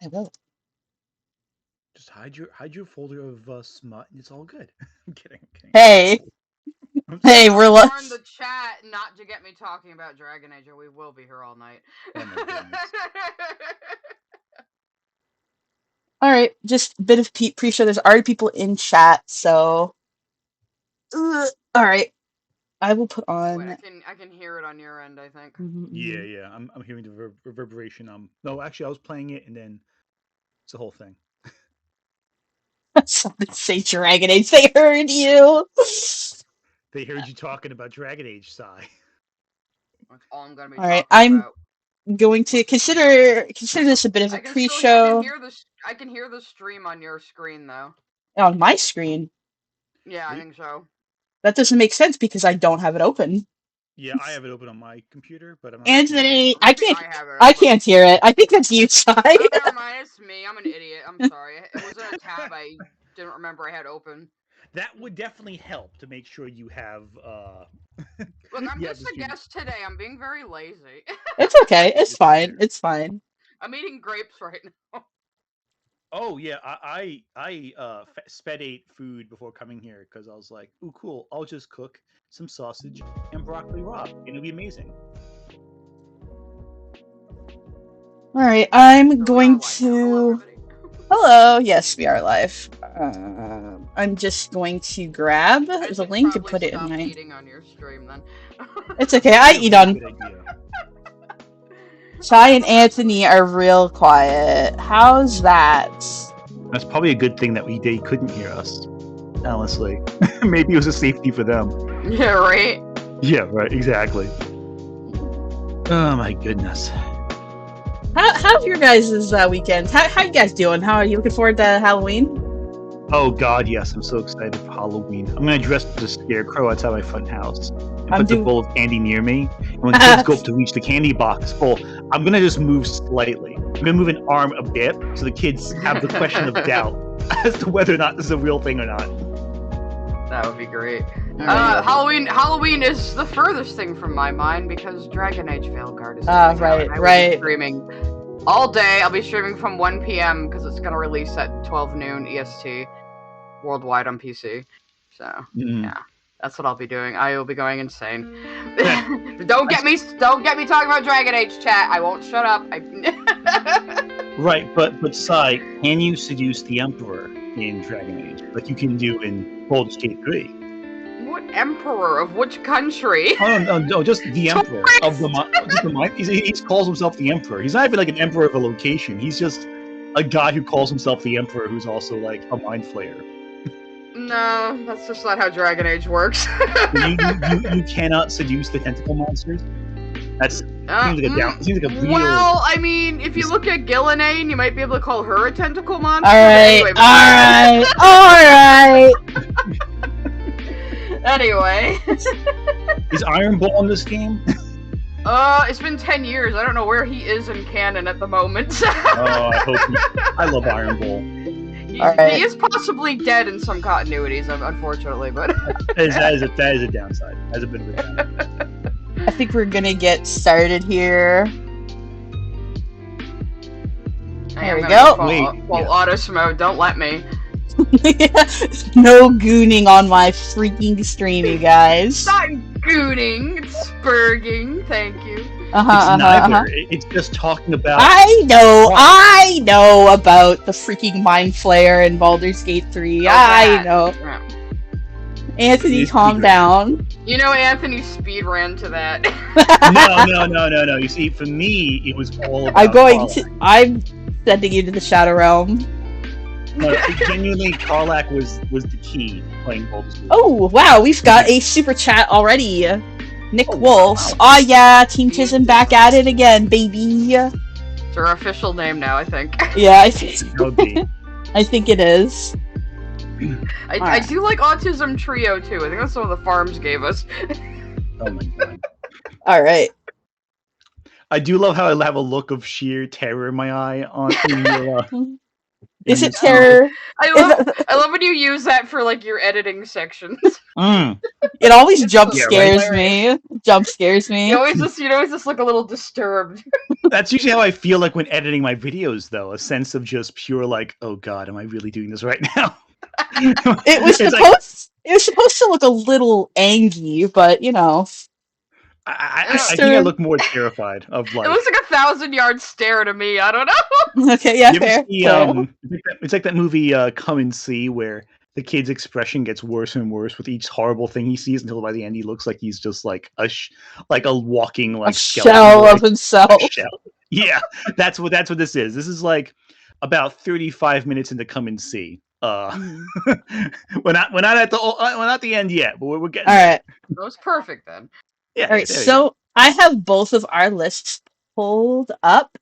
I will. Just hide your folder of smut, and it's all good. I'm kidding. I'm kidding. Hey, I'm sorry. hey, I we're warned the chat not to get me talking about Dragon Age, or we will be here all night. Oh my goodness. all right. Just a bit of pre-show. There's already people in chat, so all right. I will put Wait, on. I can hear it on your end, I think. Yeah, yeah. I'm hearing the reverberation. No, actually, I was playing it, and then it's the whole thing. Someone say Dragon Age. They heard you. They heard you talking about Dragon Age, Sai. That's all I'm gonna be All right. talking I'm about. going to consider this a bit of a I can pre-show hear I can hear the stream on your screen though. on my screen. Yeah, I Wait. think so. That doesn't make sense because I don't have it open. Yeah, I have it open on my computer, but I'm not seeing it. Anthony, I think I have it I open. can't hear it. I think that's you, Sai. Oh, never mind. It's me. I'm an idiot. I'm sorry. It was in a tab I didn't remember I had open. That would definitely help to make sure you have. Look, I'm you have just the a stream. guest today. I'm being very lazy. It's okay. It's It's fine. fair. It's fine. I'm eating grapes right now. Oh yeah, sped ate food before coming here because I was like, "Ooh, cool! I'll just cook some sausage and broccoli raw. It'll be amazing." All right. I'm So we are going live now. Hello, to. everybody. Hello. Yes, we are live. I'm just going to grab I the should link and probably put it in stop my. eating on your stream then. It's okay. I Probably a eat very on. good idea. Sai and Anthony are real quiet. How's that? That's probably a good thing that they couldn't hear us. Honestly, maybe it was a safety for them. Yeah, right. Yeah, right. Exactly. Oh my goodness. How's your guys' weekend? How you guys doing? How are you looking forward to Halloween? Oh God, yes! I'm so excited for Halloween. I'm gonna dress as a scarecrow outside my front house and I'm put the doing. bowl of candy near me. And when kids go up to reach the candy box bowl, I'm gonna just move slightly. I'm gonna move an arm a bit so the kids have the question of doubt as to whether or not this is a real thing or not. That would be great. Alright. Halloween is the furthest thing from my mind because Dragon Age Veilguard is Ah, coming out, right, and I will right. be streaming all day. I'll be streaming from 1 p.m. because it's gonna release at 12 noon EST worldwide on PC. So yeah, that's what I'll be doing. I will be going insane. Don't get me talking about Dragon Age, chat. I won't shut up. Right, but Sai, can you seduce the Emperor in Dragon Age like you can do in Baldur's Gate 3? What emperor of which country? Oh no, just the Emperor of the mind. He calls himself the Emperor. He's not even like an Emperor of a location. He's just a guy who calls himself the Emperor, who's also like a mind flayer. No, that's just not how Dragon Age works. you cannot seduce the tentacle monsters. That's seems like a real. Well, I mean, if you look at Gillenane, you might be able to call her a tentacle monster. Alright. Anyway. Is Iron Bull in this game? It's been 10 years. I don't know where he is in canon at the moment. Oh, I hope. I love Iron Bull. He is possibly dead in some continuities, unfortunately, but that is a downside. That's a bit of a downside. I think we're gonna get started here. There we go. Auto mode, don't let me. No gooning on my freaking stream, you guys. It's not gooning, it's spurging, thank you. It's neither. It's just talking about. I know about the freaking Mind Flayer in Baldur's Gate 3. I know. Yeah. Anthony, calm down. You know, Anthony speed ran to that. No. You see, for me, it was all about. I'm sending you to the Shadow Realm. No, genuinely, Karlach was the key playing Baldur's Gate. Oh wow, we've got a super chat already. Nick Wolf. Wow. Oh yeah, Team Tism back at it again, baby. It's her official name now, I think. Yeah, I think it is. I do like Autism Trio too. I think that's what the farms gave us. Oh my god. Alright. I do love how I have a look of sheer terror in my eye on your Is it terror? I love when you use that for like your editing sections. It always jump scares me. Jump scares me. You always just look a little disturbed. That's usually how I feel like when editing my videos, though. A sense of just pure like, oh god, am I really doing this right now? It was supposed to look a little angry, but you know. I think I look more terrified of like. It looks like a 1,000-yard stare to me. I don't know. Okay, yeah, fair. It's like that movie Come and See, where the kid's expression gets worse and worse with each horrible thing he sees until by the end he looks like he's just like a walking like shell of himself. Shell. Yeah, that's what this is. This is like about 35 minutes into Come and See. We're not at the end yet, but we're getting. All right, that was perfect then. Yeah. All right, so I have both of our lists pulled up.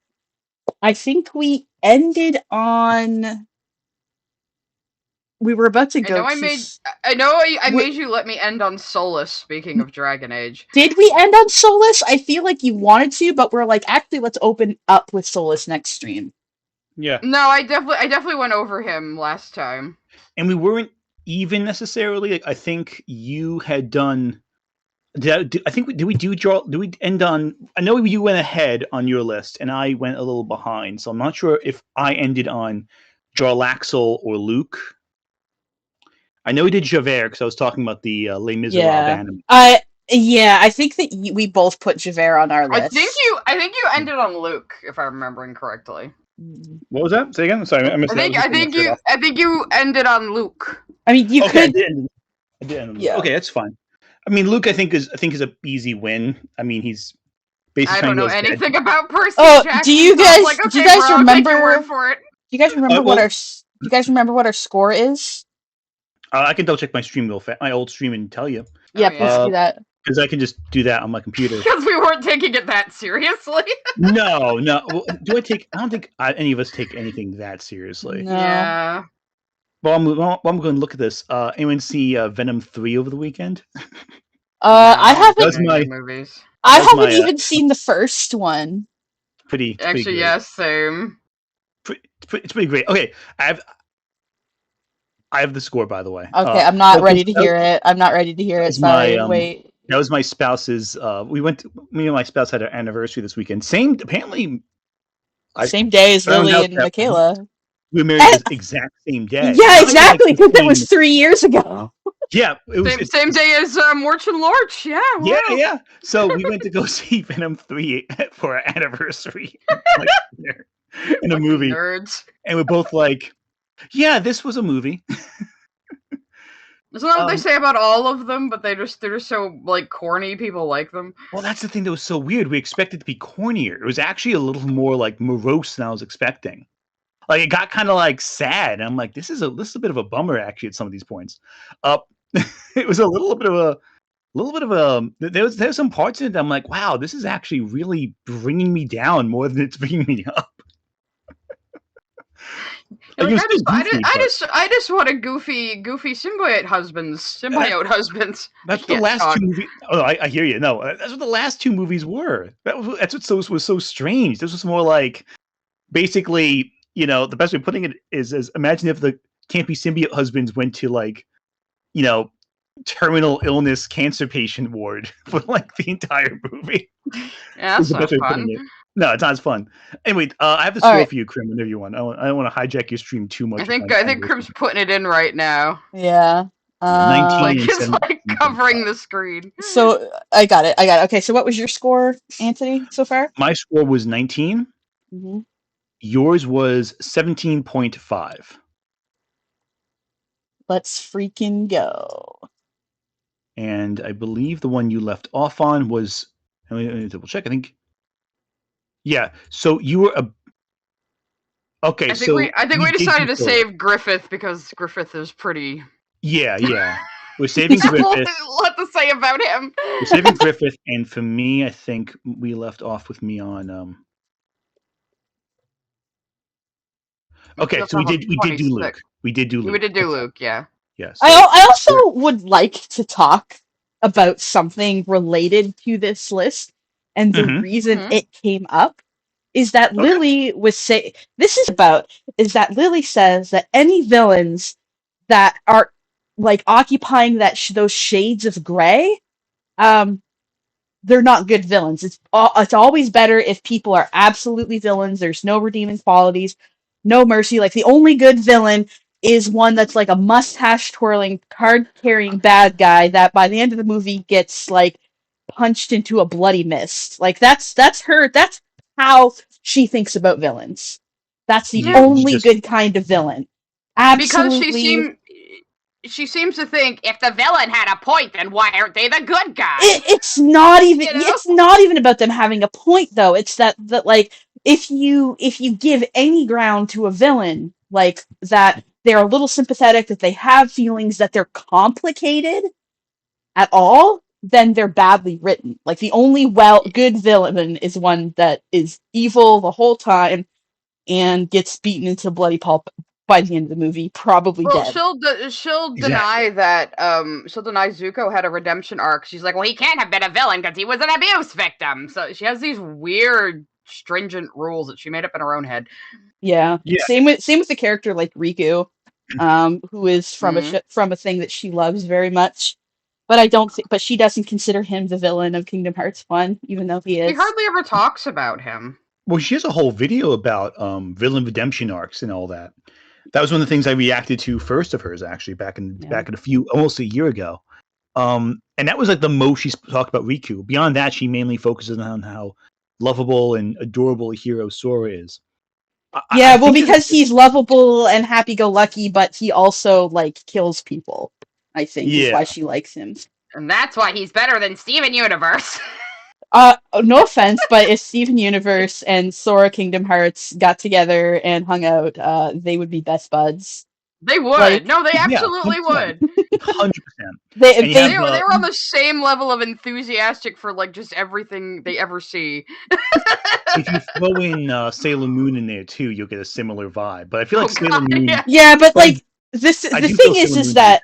I think we ended on. We were about to go. I made you let me end on Solus. Speaking of Dragon Age, did we end on Solus? I feel like you wanted to, but we're like, actually, let's open up with Solus next stream. Yeah. No, I definitely went over him last time, and we weren't even necessarily. Like, I think you had done. Did we end on? I know you went ahead on your list, and I went a little behind. So I'm not sure if I ended on Jarlaxle or Luke. I know we did Javert because I was talking about the Les Miserables anime. I think that we both put Javert on our list. I think you ended on Luke, if I'm remembering correctly. What was that? Say again. Sorry, I missed that. I think you ended on Luke. I mean, you could. I did end on Luke. Okay, that's fine. I mean, Luke, I think is an easy win. I mean, he's basically. I don't know anything about Percy Jackson. Do you guys? Like, okay, do you guys remember? Take your word for it. Do you guys remember what our score is? I can double check my old stream and tell you. Yeah, please do that. Because I can just do that on my computer. Because we weren't taking it that seriously. No. Well, I don't think any of us take anything that seriously. No. Yeah. Well, I'm going to look at this. Anyone see Venom 3 over the weekend? I haven't. Movies. I haven't even seen the first one. Actually, yeah, same. It's pretty great. Okay, I have the score, by the way. Okay, I'm not ready to hear it. I'm not ready to hear it. Sorry, wait. That was my spouse's. Me and my spouse had our anniversary this weekend. Same day as Lily and Michaela. We were married the exact same day. Yeah, exactly, because it was 3 years ago. Yeah, it was same day as Morch and Lorch. Yeah. Wow. Yeah. So we went to go see Venom 3 for our anniversary, in a movie, nerds. And we're both like, "Yeah, this was a movie." Isn't that what they say about all of them? But they're just so like corny. People like them. Well, that's the thing that was so weird. We expected it to be cornier. It was actually a little more like morose than I was expecting. Like it got kind of like sad. And I'm like, this is a bit of a bummer actually at some of these points. It was a little bit of a. There's some parts in it that I'm like, wow, this is actually really bringing me down more than it's bringing me up. I just want a goofy symbiote husbands. That's the last two movies. Oh, I hear you. No, that's what the last two movies were. That's what was so strange. This was more like, basically, the best way of putting it is imagine if the campy symbiote husbands went to like, terminal illness cancer patient ward for like the entire movie. Yeah, that's not fun. No, it's not as fun. Anyway, I have the score for you, Krim, whenever you want. I don't want to hijack your stream too much. I think Krim's putting it in right now. Yeah. 19 it's like covering the screen. So I got it. Okay, so what was your score, Anthony, so far? My score was 19. Mm-hmm. Yours was 17.5. Let's freaking go. And I believe the one you left off on was. Let me double check. I think. Yeah. So you were a. Okay. I think we decided to save Griffith because Griffith is pretty. Yeah. We're saving Griffith. What to say about him? We're saving Griffith, and for me, I think we left off with me on. Okay, so we did do Luke. We did do Luke. Yeah. Yes. I also would like to talk about something related to this list, and the reason it came up is that Lily is that Lily says that any villains that are like occupying those shades of gray, they're not good villains. It's always better if people are absolutely villains. There's no redeeming qualities, no mercy. Like the only good villain is one that's like a mustache twirling, card carrying bad guy that by the end of the movie gets like punched into a bloody mist. Like that's her. That's how she thinks about villains. That's the only good kind of villain. Absolutely. Because she seems to think if the villain had a point, then why aren't they the good guy? It's not even. It's not even about them having a point, though. It's that like if you give any ground to a villain, like that they're a little sympathetic, that they have feelings, that they're complicated at all, then they're badly written. Like the only good villain is one that is evil the whole time and gets beaten into bloody pulp by the end of the movie, probably dead. She'll deny that. She'll deny Zuko had a redemption arc. She's like, well, he can't have been a villain because he was an abuse victim. So she has these weird, stringent rules that she made up in her own head. Yeah. Same with the character like Riku, who is from a thing that she loves very much. But but she doesn't consider him the villain of Kingdom Hearts 1, even though he is. He hardly ever talks about him. Well, she has a whole video about villain redemption arcs and all that. That was one of the things I reacted to first of hers, actually, back in almost a year ago. And that was like the most she's talked about Riku. Beyond that, she mainly focuses on how lovable and adorable a hero Sora is. Because he's lovable and happy-go-lucky, but he also like kills people. I think is why she likes him, and that's why he's better than Steven Universe. No offense, but if Steven Universe and Sora Kingdom Hearts got together and hung out, they would be best buds. They would. No, they absolutely would. 100%. They were on the same level of enthusiastic for like just everything they ever see. If you throw in Sailor Moon in there too, you'll get a similar vibe. But I feel like Sailor Moon. Yeah, but like the thing is that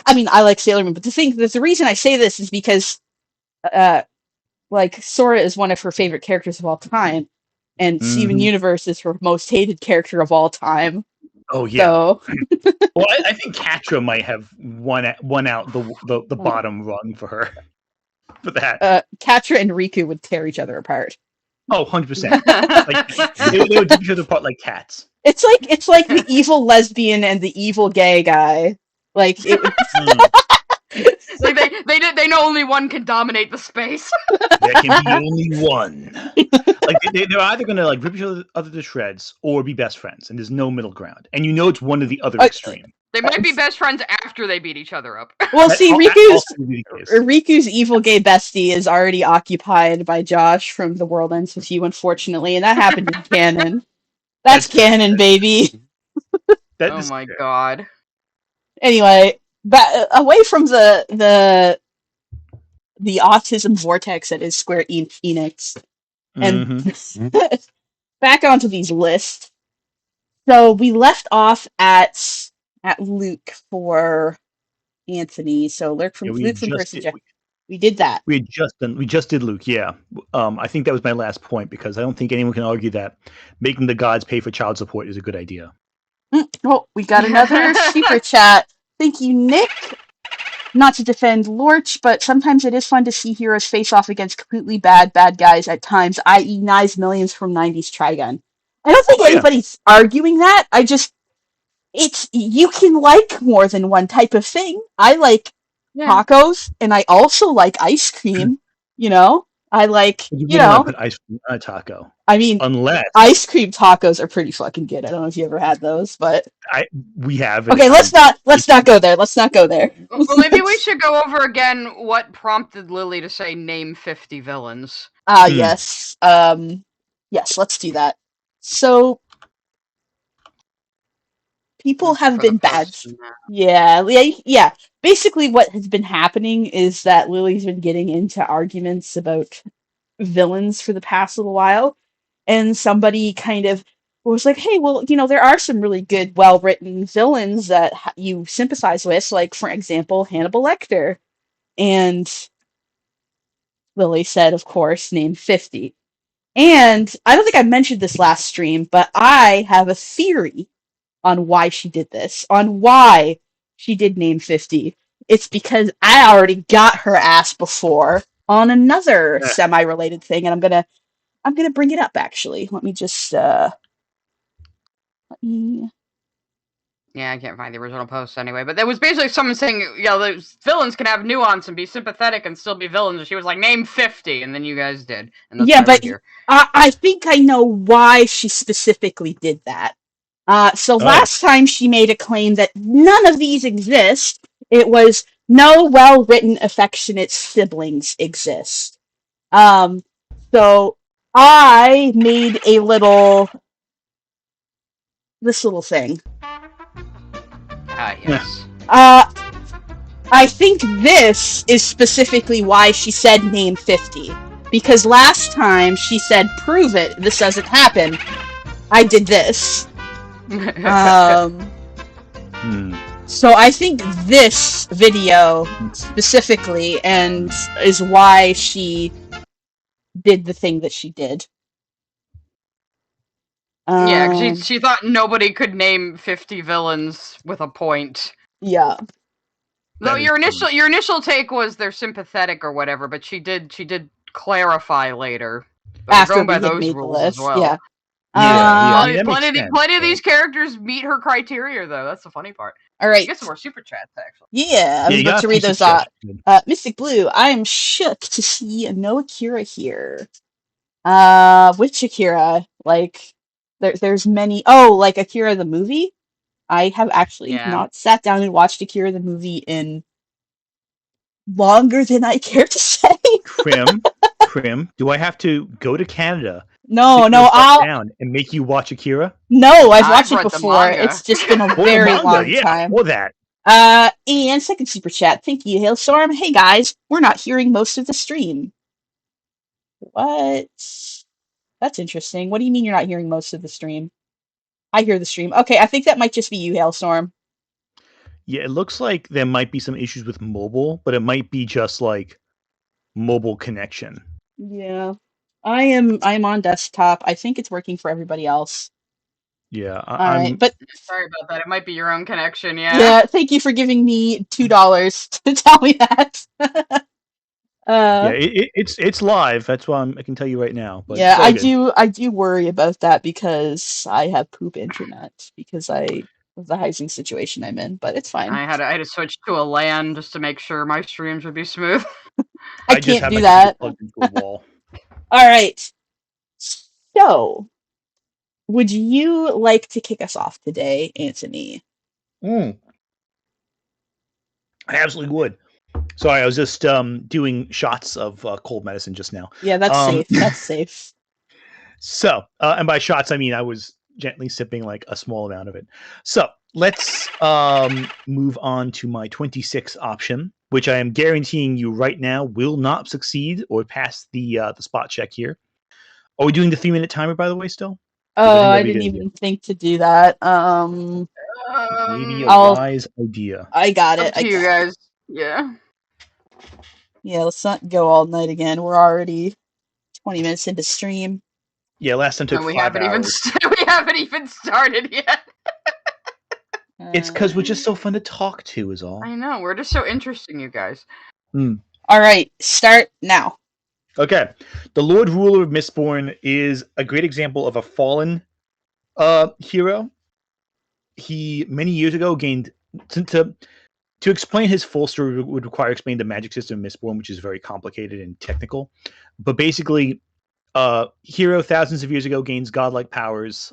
I mean I like Sailor Moon, but the reason I say this is because like Sora is one of her favorite characters of all time, and Steven Universe is her most hated character of all time. Oh yeah. So... well, I think Catra might have won out the bottom rung for her. For that, Catra and Riku would tear each other apart. Oh, 100%. Like they would do each other apart like cats. It's like the evil lesbian and the evil gay guy. Like it would... like they know only one can dominate the space. There can be only one. Like they're either gonna like rip each other to shreds or be best friends, and there's no middle ground. And you know it's one or the other extreme. They might be best friends after they beat each other up. Well, see, Riku's evil gay bestie is already occupied by Josh from The World Ends With You, unfortunately, and that happened in canon. That's canon, baby. Oh my god. Anyway, away from the autism vortex that is Square Enix, and back onto these lists. So we left off at Luke for Anthony. So Luke from Percy Jackson. We did that. We just did Luke. Yeah. I think that was my last point because I don't think anyone can argue that making the gods pay for child support is a good idea. Oh, we got another super chat. Thank you, Nick. Not to defend Lorch, but sometimes it is fun to see heroes face off against completely bad guys at times, i.e. Knives Millions from 90s Trigun. I don't think anybody's arguing that. You can like more than one type of thing. I like tacos, and I also like ice cream. I like, put ice cream on a taco. I mean, unless ice cream tacos are pretty fucking good. I don't know if you ever had those, but we have. Okay, let's not go there. Let's not go there. Well, maybe we should go over again what prompted Lily to say name 50 villains. Yes. Yes, let's do that. So people have been bad. Yeah. Basically, what has been happening is that Lily's been getting into arguments about villains for the past little while, and somebody kind of was like, hey, well, there are some really good, well-written villains that you sympathize with, like, for example, Hannibal Lecter. And Lily said, of course, name 50. And I don't think I mentioned this last stream, but I have a theory on why she did this, on why she did name 50. It's because I already got her ass before on another semi-related thing, and I'm gonna bring it up actually. Let me just let me. Yeah, I can't find the original post anyway, but there was basically someone saying, those villains can have nuance and be sympathetic and still be villains. And she was like, name 50, and then you guys did, and that's Yeah, why but we're here. I think I know why she specifically did that. So last time she made a claim that none of these exist. It was no well-written, affectionate siblings exist. So I made this little thing. Yes. I think this is specifically why she said name 50. Because last time she said, prove it, this doesn't happen. I did this. So I think this video specifically and is why she did the thing that she did. Yeah, 'cause she thought nobody could name 50 villains with a point. Yeah. Though your initial take was they're sympathetic or whatever, but she did clarify later. But After going by we had those made rules the list, as well. yeah. Plenty of these characters meet her criteria, though. That's the funny part. All right. Get some more super chats, actually. Yeah, I was about to read those out. Mystic Blue, I am shook to see no Akira here. Which Akira? Like, there's many. Oh, like Akira the movie? I have actually not sat down and watched Akira the movie in longer than I care to say. Krim, do I have to go to Canada? No, I'll down and make you watch Akira. No, I've watched it before. It's just been a very long time. Or that. And second super chat. Thank you, Hailstorm. Hey guys, we're not hearing most of the stream. What? That's interesting. What do you mean you're not hearing most of the stream? I hear the stream. Okay, I think that might just be you, Hailstorm. Yeah, it looks like there might be some issues with mobile, but it might be just like mobile connection. Yeah. I'm on desktop. I think it's working for everybody else. Yeah. Alright, but sorry about that. It might be your own connection, yeah. Yeah, thank you for giving me $2 to tell me that. Yeah, it's live. That's why I can tell you right now. But yeah, I do worry about that because I have poop internet because of the housing situation I'm in, but it's fine. I had to switch to a LAN just to make sure my streams would be smooth. I can't do that. Plugged into a wall. All right. So, would you like to kick us off today, Anthony? I absolutely would. Sorry, I was just doing shots of cold medicine just now. Yeah, that's safe. That's safe. So, and by shots, I mean I was gently sipping like a small amount of it. So, let's move on to my 26 option, which I am guaranteeing you right now will not succeed or pass the spot check here. Are we doing the 3-minute timer, by the way, still? Oh, I didn't even think to do that. Maybe a wise idea. I got it. Up to you guys. Yeah. Yeah, let's not go all night again. We're already 20 minutes into stream. Yeah, last time took 5 hours. We haven't even started yet. It's because we're just so fun to talk to, is all. I know. We're just so interesting, you guys. All right, start now. Okay. The Lord Ruler of Mistborn is a great example of a fallen hero. He, many years ago, gained... To explain his full story would require explaining the magic system of Mistborn, which is very complicated and technical. But basically, hero thousands of years ago gains godlike powers,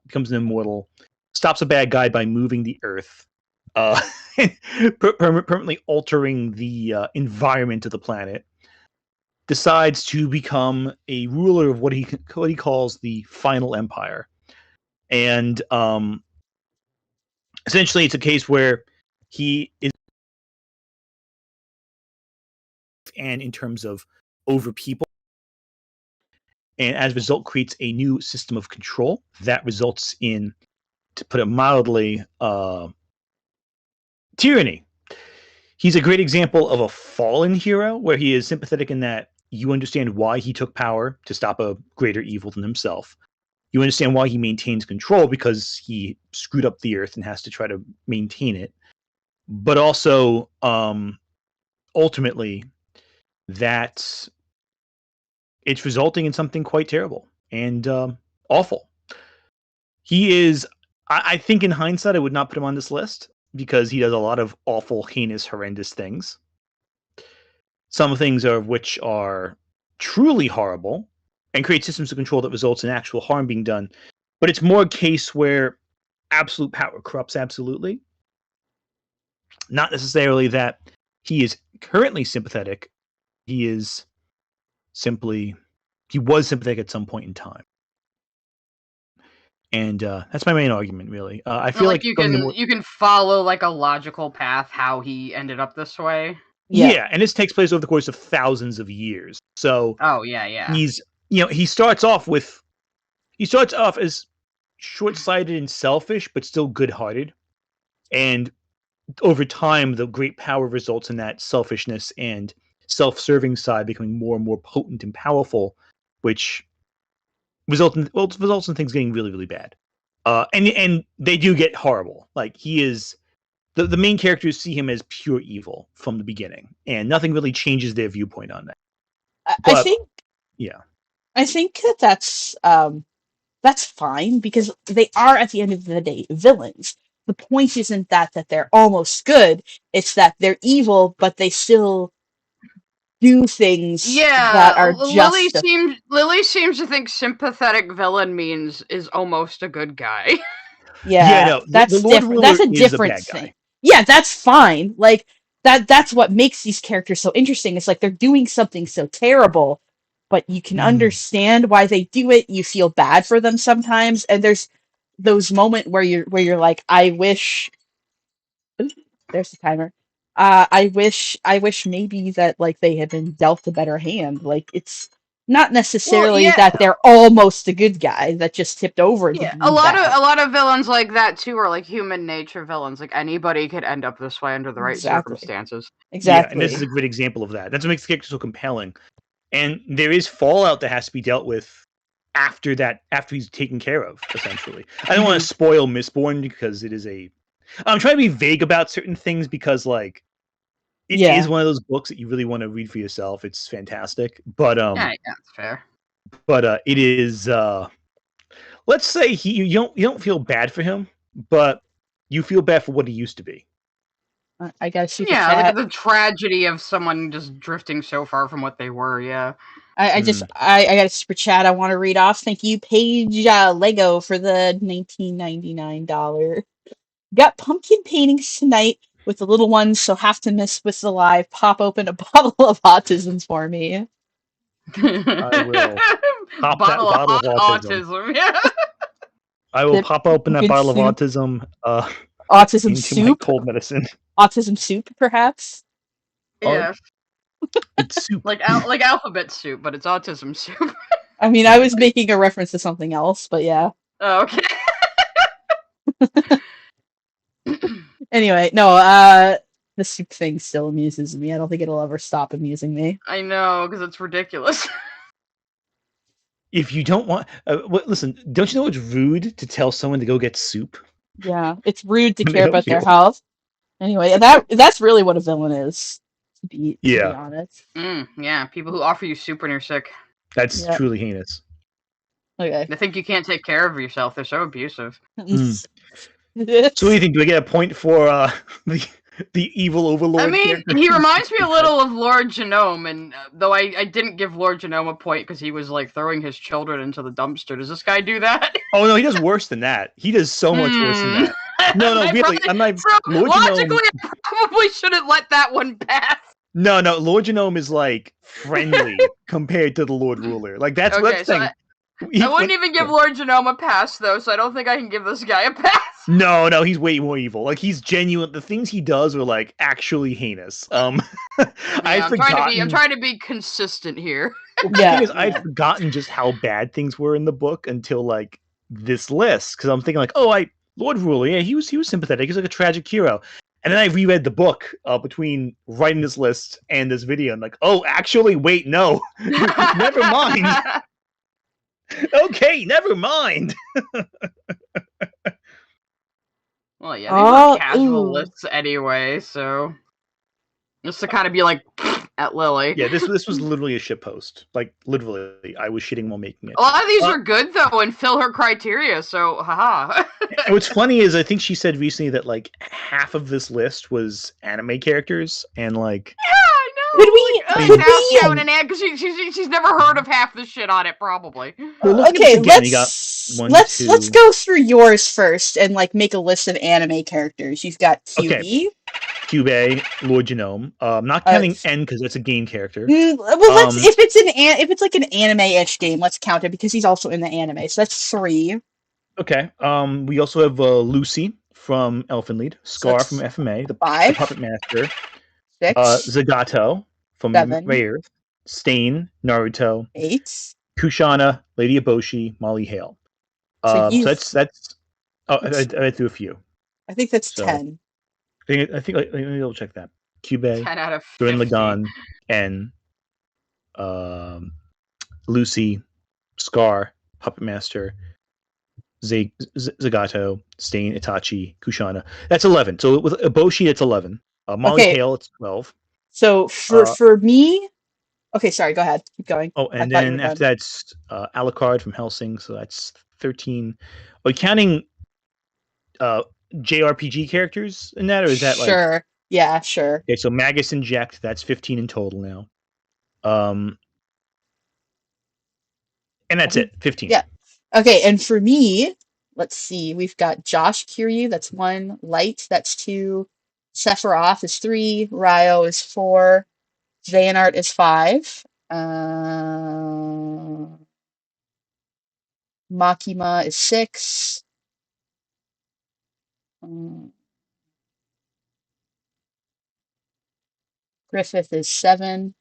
becomes an immortal, stops a bad guy by moving the earth, permanently altering the environment of the planet, decides to become a ruler of what he calls the Final Empire. And essentially, it's a case where he is, and in terms of over people, and as a result creates a new system of control that results in, to put it mildly, tyranny. He's a great example of a fallen hero, where he is sympathetic in that you understand why he took power to stop a greater evil than himself. You understand why he maintains control because he screwed up the earth and has to try to maintain it. But also, ultimately, that it's resulting in something quite terrible and awful. He is, I think in hindsight, I would not put him on this list because he does a lot of awful, heinous, horrendous things. Some things of which are truly horrible and create systems of control that results in actual harm being done. But it's more a case where absolute power corrupts absolutely. Not necessarily that he is currently sympathetic. He was sympathetic at some point in time. And that's my main argument, really. I feel like you can follow like a logical path how he ended up this way. Yeah, and this takes place over the course of thousands of years. So he starts off as short-sighted and selfish, but still good-hearted. And over time, the great power results in that selfishness and self-serving side becoming more and more potent and powerful, which results in things getting really, really bad. And they do get horrible. Like he is. The main characters see him as pure evil from the beginning, and nothing really changes their viewpoint on that. I think that's fine because they are at the end of the day villains. The point isn't that they're almost good; it's that they're evil, but they still do things that are just. Lily seems to think sympathetic villain is almost a good guy. No, that's different. That's a different thing. Yeah, that's fine. Like that's what makes these characters so interesting. It's like they're doing something so terrible, but you can understand why they do it. You feel bad for them sometimes, and there's those moments where you're like, I wish. There's the timer. I wish maybe that like they had been dealt a better hand. Like it's not necessarily that they're almost a good guy that just tipped over. Yeah, a lot of villains like that too are like human nature villains. Like anybody could end up this way under the right circumstances. Exactly. Yeah, and this is a great example of that. That's what makes the character so compelling. And there is fallout that has to be dealt with after he's taken care of, essentially. I don't want to spoil Mistborn because it is I'm trying to be vague about certain things because like it is one of those books that you really want to read for yourself. It's fantastic. But yeah, that's fair. But it is let's say you don't feel bad for him, but you feel bad for what he used to be. I got a super chat. Like the tragedy of someone just drifting so far from what they were. Yeah. I got a super chat I want to read off. Thank you, Paige Lego, for the $19.99. Got pumpkin paintings tonight with the little ones, so have to miss with the live. Pop open a bottle of autisms for me. I will pop that bottle of autism. Yeah. I will pop open that bottle of autism. Autism soup. Cold medicine. Autism soup, perhaps. Yeah. It's soup. like alphabet soup, but it's autism soup. I mean, I was making a reference to something else, but yeah. Oh, okay. Anyway, no, the soup thing still amuses me. I don't think it'll ever stop amusing me. I know, because it's ridiculous. If you don't want... listen, don't you know it's rude to tell someone to go get soup? Yeah, it's rude to care about their health. Anyway, that's really what a villain is, to be honest. Yeah, people who offer you soup when you're sick. That's truly heinous. Okay. They think you can't take care of yourself. They're so abusive. So what do you think? Do I get a point for the evil overlord? I mean, he reminds me a little of Lord Genome, and though I didn't give Lord Genome a point because he was like throwing his children into the dumpster. Does this guy do that? Oh no, he does worse than that. He does so much worse than that. No, really. I'm not. Logically, I probably shouldn't let that one pass. No, Lord Genome is like friendly compared to the Lord Ruler. Like that's the thing. I wouldn't even give Lord Genome a pass, though, so I don't think I can give this guy a pass. No, he's way more evil. Like, he's genuine. The things he does are, like, actually heinous. I'm trying to be consistent here. Because I'd forgotten just how bad things were in the book until, like, this list. Because I'm thinking, like, Lord Ruler, yeah, he was sympathetic. He's like a tragic hero. And then I reread the book between writing this list and this video. I'm like, oh, actually, wait, no. Never mind. Okay, never mind. Well, yeah, these are Oh, casual ooh. lists anyway, so just to kind of be like at Lily. Yeah, this was literally a shit post. Like literally, I was shitting while making it. A lot of these are good though and fill her criteria, so haha. And what's funny is I think she said recently that like half of this list was anime characters, and like I know. Could we- Like, could we- because she's never heard of half the shit on it, probably. Well, look at Okay, this again. You got one, let's two- go through yours first and like make a list of anime characters. You've got QB. Okay. Cube, Lord Genome. Not counting N because that's a game character. Well, let's if it's like an anime-ish game, let's count it because he's also in the anime. So that's 3. Okay. We also have Lucy from Elfen Lied, Scar So from FMA, the 5. Puppet Master, 6. Zagato from 7. Rayearth, Stain, Naruto, 8. Kushana, Lady Eboshi, Molly Hale. So So that's. Oh, I read through a few. I think that's So- 10. I think let me double check that. Cube, 10 out of 50. Gurren Lagann, and Lucy, Scar, Puppet Master, Zagato, Stain, Itachi, Kushana. That's 11. So with Eboshi, it's 11. Molly Okay. Hale, it's 12. So for me, okay, sorry, go ahead, keep going. Oh, I and thought you then were after done. that's Alucard from Hellsing, so that's 13. Are you counting JRPG characters in that, or is that like Sure, yeah, sure. okay? So Magus and Jack, that's 15 in total now. And that's it, 15. Yeah. Okay, and for me, let's see, we've got Josh Kiryu, that's 1. Light, that's 2. Sephiroth is 3. Ryo is 4. Xehanort is 5. Makima is 6. Griffith is 7.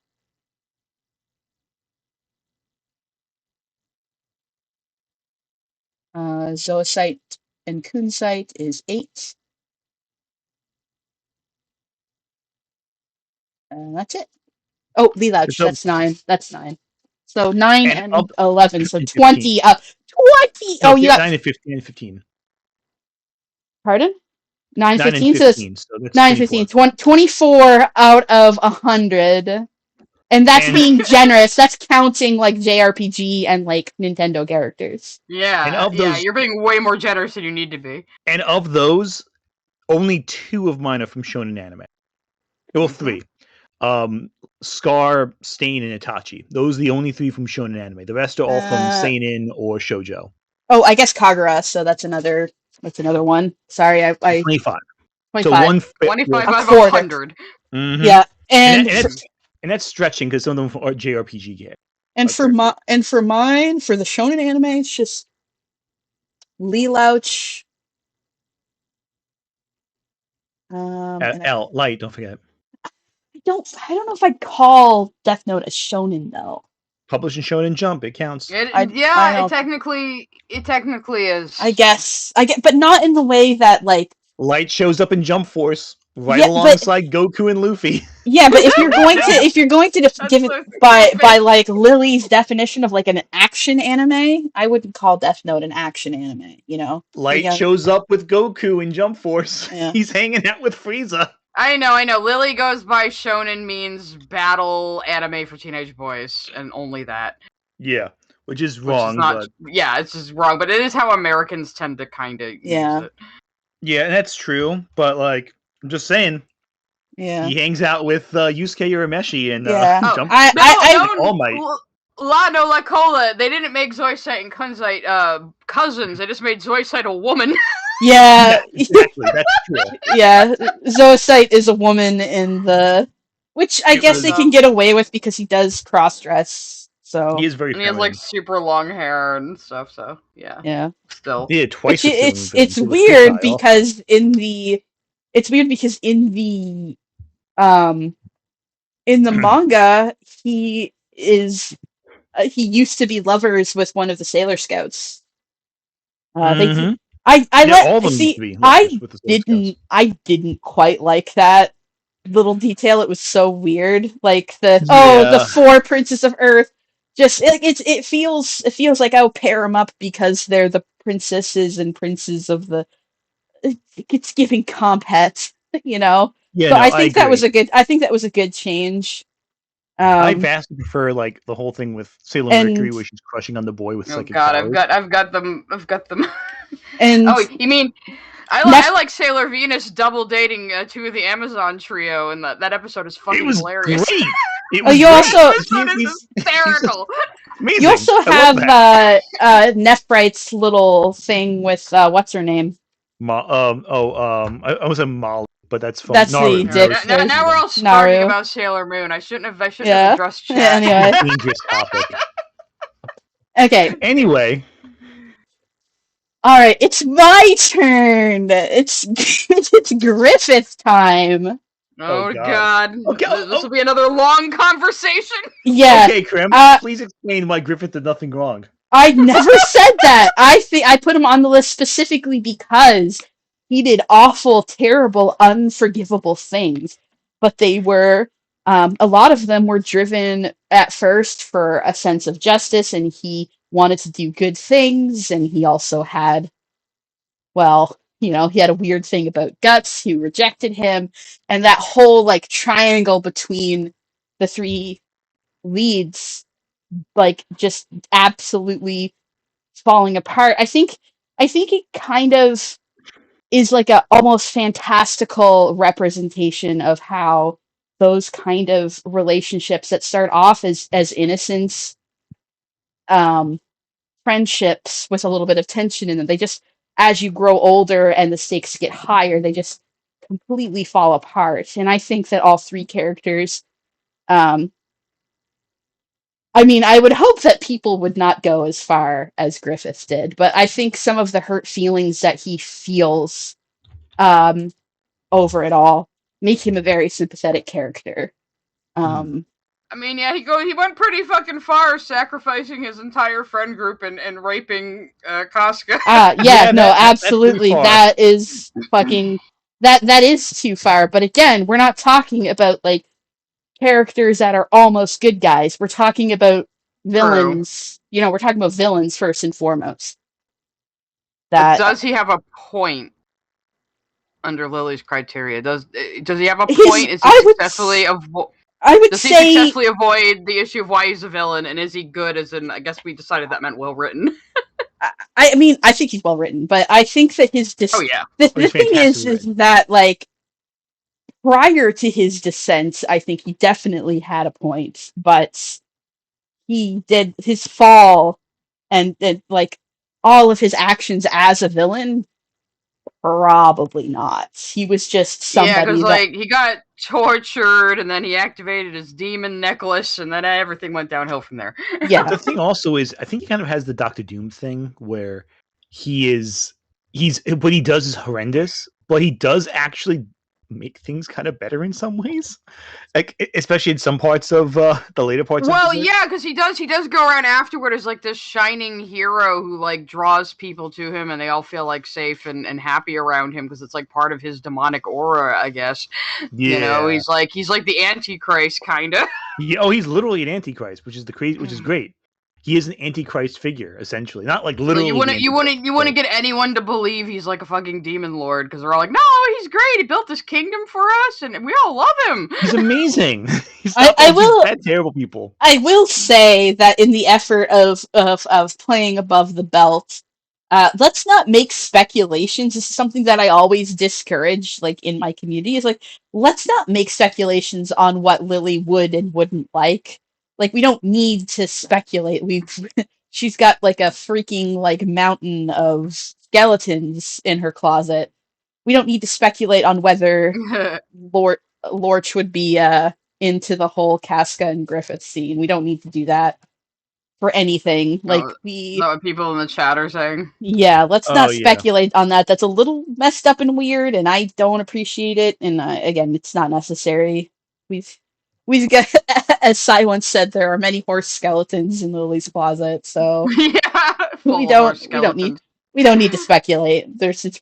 Zoisite and Kunzite is 8. And that's it. Oh, Lelouch, So- that's 9. That's 9. So 9 And and 11, so 15. 20. 20! No, Oh, you got... 9 and 15 and 15. Pardon? 9, 9 15, and so it's 15. So that's 9, 24. 15, 24 out of 100. And that's And- being generous. That's counting like JRPG and like Nintendo characters. Yeah, And of yeah, those- you're being way more generous than you need to be. And of those, only 2 of mine are from shonen anime. Well, 3. Scar, Stain, and Itachi. Those are the only 3 from shonen anime. The rest are all from seinen or shoujo. Oh, I guess Kagura, so that's another one. Sorry, I 25. 25. So 25 A out of quarter. 100. Mhm. Yeah. And, And and that's stretching because some of them are JRPG games. for mine, for the shonen anime, it's just Lelouch. And L, Light, don't forget. I don't know if I'd call Death Note a shonen though. Published in Shonen Jump, it counts. I Yeah, know. it technically is. I guess but not in the way that like Light shows up in Jump Force right Yeah, but- alongside Goku and Luffy. yeah, but if you're going to That's give it so by stupid. like Lily's definition of like an action anime, I wouldn't call Death Note an action anime. You know, Light Yeah. shows up with Goku in Jump Force. Yeah. He's hanging out with Frieza. I know. Lily goes by shonen means battle anime for teenage boys, and only that. Yeah, which is Which wrong. is not, but yeah, it's just wrong, but it is how Americans tend to kind of Yeah. use it. yeah, that's true. But like, I'm just saying, yeah. he hangs out with Yusuke Urameshi and Yeah. Oh, Jump. I All Might. Lano La Cola, they didn't make Zoisite and Kunzite cousins, they just made Zoisite a woman. yeah, Exactly, that's true. yeah. Zoisite is a woman in the, which I It guess was, they can get away with because he does cross dress. So He is very And he has feminine. like super long hair and stuff, so yeah. yeah. Still. He had twice. Which as it's feminine weird style. because in the manga he used to be lovers with one of the Sailor Scouts. I think Mhm. all of them used to be lepers with the Sword Scouts. I didn't quite like that little detail. It was so weird. Like the 4 princes of Earth. Just it feels like I'll pair them up because they're the princesses and princes of the. It's giving compet, you know. Yeah, so no, I think that was agree. I think that was a good change. I vastly prefer like the whole thing with Sailor Mercury, and- where she's crushing on the boy with Oh psychic god, powers. I've got them. And Oh, you mean Next- I like Sailor Venus double dating 2 of the Amazon trio, and that episode is fucking It was hilarious. great. It Oh, was you great. also- This one is hysterical. Amazing. you also I love have that. Nephrite's little thing with what's her name? I was a Molly, but that's fun. That's the Naru. dick Naru's version. Now we're all sparking Naru. about Sailor Moon. I shouldn't have Yeah. addressed chat. Anyway. dangerous topic. Okay. Anyway, All right, it's my turn. It's it's Griffith time. Oh Oh, god. Okay, This will be another long conversation. Yeah, okay, Krim, uh, please explain why Griffith did nothing wrong. I never said that. I put him on the list specifically because he did awful, terrible, unforgivable things. But they were a lot of them were driven at first for a sense of justice, and he wanted to do good things, and he also had, well, you know, he had a weird thing about Guts, who rejected him, and that whole like triangle between the 3 leads, like just absolutely falling apart. I think it kind of is like a almost fantastical representation of how those kind of relationships that start off as innocence, friendships with a little bit of tension in them, they just, as you grow older and the stakes get higher, they just completely fall apart. And I think that all 3 characters, I mean, I would hope that people would not go as far as Griffith did, but I think some of the hurt feelings that he feels over it all make him a very sympathetic character. I mean, yeah, he went pretty fucking far, sacrificing his entire friend group and raping Casca. Yeah, no, that's absolutely. pretty far. That is fucking that is too far. But again, we're not talking about like characters that are almost good guys. We're talking about villains. You know, we're talking about villains first and foremost. But does he have a point under Lily's criteria? Does he have a point? Is he Does he successfully avoid the issue of why he's a villain, and is he good as in, I guess we decided that meant well written. I mean, I think he's well written, but I think that his oh yeah. The thing is that like prior to his descent, I think he definitely had a point, but he did his fall and like all of his actions as a villain, probably not. He was just somebody. Yeah, because like he got tortured and then he activated his demon necklace and then everything went downhill from there. Yeah. The thing also is, I think he kind of has the Doctor Doom thing where he's what he does is horrendous, but he does actually make things kind of better in some ways, like especially in some parts of the later parts. Well, yeah, because he does go around afterward as like this shining hero who like draws people to him, and they all feel like safe and happy around him because it's like part of his demonic aura, I guess. Yeah. You know, he's like the Antichrist kind of. Yeah, he's literally an Antichrist, which is which is great. He is an Antichrist figure, essentially, not like literally. So you wouldn't get anyone to believe he's like a fucking demon lord because they're all like, no, he's great. He built this kingdom for us, and we all love him. He's amazing. He's not terrible people. I will say that in the effort of playing above the belt, let's not make speculations. This is something that I always discourage, like in my community. Is like, let's not make speculations on what Lily would and wouldn't like. Like, we don't need to speculate. She's got like a freaking like mountain of skeletons in her closet. We don't need to speculate on whether Lorch would be into the whole Casca and Griffith scene. We don't need to do that for anything. Like is that what people in the chat are saying? Yeah, let's not speculate on that. That's a little messed up and weird, and I don't appreciate it. And again, it's not necessary. We've got, as Sai once said, there are many horse skeletons in Lily's closet, so yeah, we don't We don't need to speculate. Which is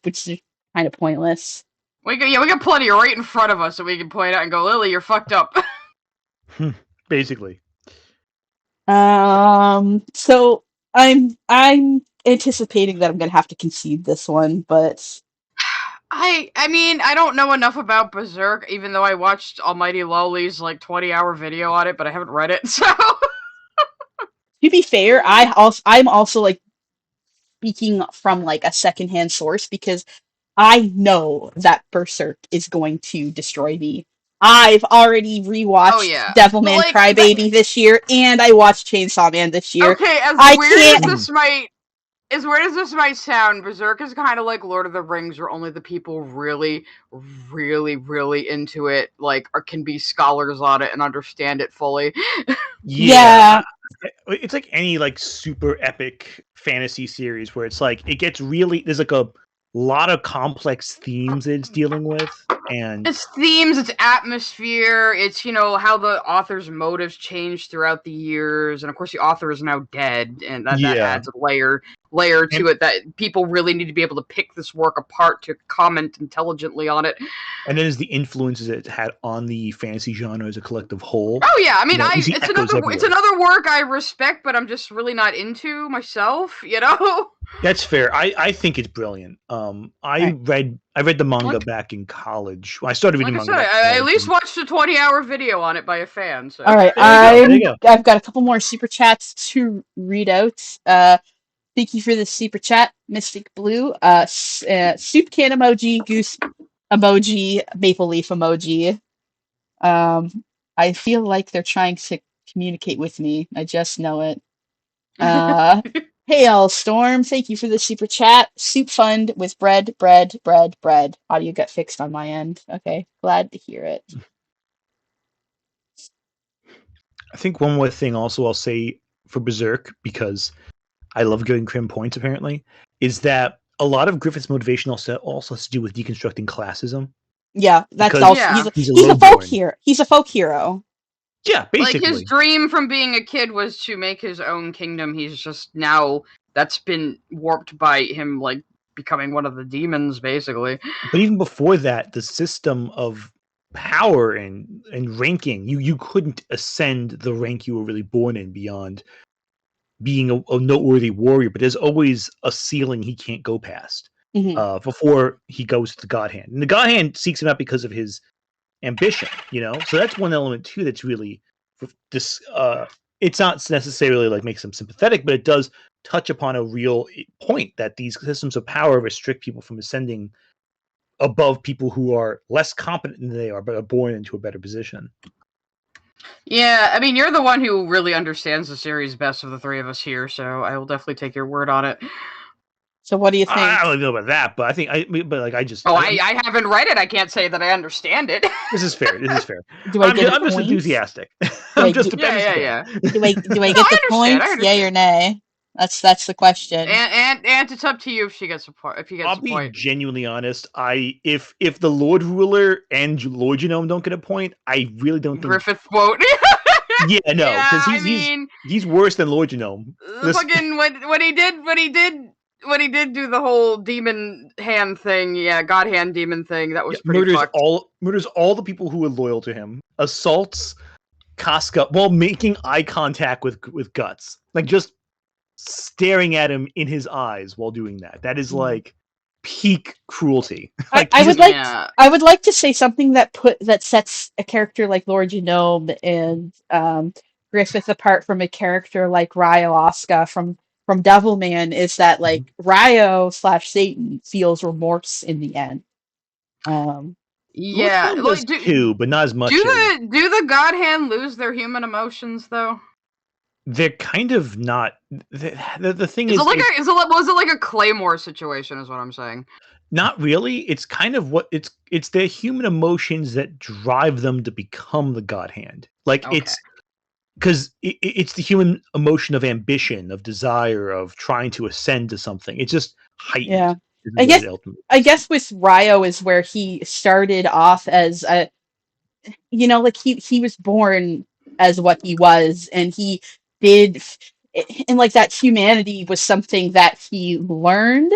kind of pointless. We got plenty right in front of us that we can point out and go, Lily, you're fucked up. Basically. So I'm anticipating that I'm gonna have to concede this one, but I mean, I don't know enough about Berserk, even though I watched Almighty Lowly's 20-hour video on it, but I haven't read it, so to be fair, I'm also like speaking from like a secondhand source because I know that Berserk is going to destroy me. I've already rewatched Devilman Crybaby this year, and I watched Chainsaw Man this year. Okay, as weird as this might sound, Berserk is kind of like Lord of the Rings, where only the people really, really, really into it can be scholars on it and understand it fully. Yeah. It's like any super epic fantasy series where it's it gets really there's a lot of complex themes it's dealing with, and it's themes, it's atmosphere, it's how the author's motives change throughout the years, and of course the author is now dead, and that adds a layer to it that people really need to be able to pick this work apart to comment intelligently on it. And then there's the influences it had on the fantasy genre as a collective whole. Oh yeah, I mean, it's another work I respect, but I'm just really not into myself. That's fair. I think it's brilliant. I read the manga back in college. Well, I started reading manga. I at least watched a 20-hour video on it by a fan. So. All right, I've got a couple more super chats to read out. Thank you for the super chat, Mystic Blue. Soup can emoji, goose emoji, maple leaf emoji. I feel like they're trying to communicate with me. I just know it. Hail Storm, thank you for the super chat. Soup fund with bread. Audio got fixed on my end. Okay, glad to hear it. I think one more thing also I'll say for Berserk, because I love giving Crim points apparently, is that a lot of Griffith's motivation also has to do with deconstructing classism. Yeah, that's also he's a folk hero. He's a folk hero. Yeah, basically. His dream from being a kid was to make his own kingdom. He's just now that's been warped by him becoming one of the demons, basically. But even before that, the system of power and ranking, you couldn't ascend the rank you were really born in beyond being a noteworthy warrior, but there's always a ceiling he can't go past before he goes to the God Hand. And the God Hand seeks him out because of his ambition, So that's one element too that's really this. It's not necessarily makes him sympathetic, but it does touch upon a real point that these systems of power restrict people from ascending above people who are less competent than they are, but are born into a better position. Yeah, I mean, you're the one who really understands the series best of the three of us here, so I will definitely take your word on it. So what do you think? I don't know about that, but I think I just. I haven't read it. I can't say that I understand it. This is fair. I'm just enthusiastic. Yeah. Do I get the points? Yay or nay? That's the question. And it's up to you if she gets a point. If he gets I'll be genuinely honest. If the Lord Ruler and Lord Genome don't get a point, I really don't think Griffith won't. Yeah, no, because he's worse than Lord Genome. Fucking when he did do the whole demon hand thing, God hand demon thing, that was pretty fucked. Murders all the people who were loyal to him. Assaults Casca while making eye contact with Guts, just staring at him in his eyes while doing that. That is peak cruelty. I would like to say something that sets a character like Lord Genome and Griffith apart from a character like Ryo Asuka from Devilman is that Ryo / Satan feels remorse in the end. Yeah, too, but not as much. Do the God Hand lose their human emotions though? They're kind of not. The thing is, was it like a Claymore situation? Is what I'm saying. Not really. It's kind of it's their human emotions that drive them to become the God Hand. It's because it's the human emotion of ambition, of desire, of trying to ascend to something. It's just heightened. Yeah, I guess with Ryo is where he started off as a, he was born as what he was, and he did and like that humanity was something that he learned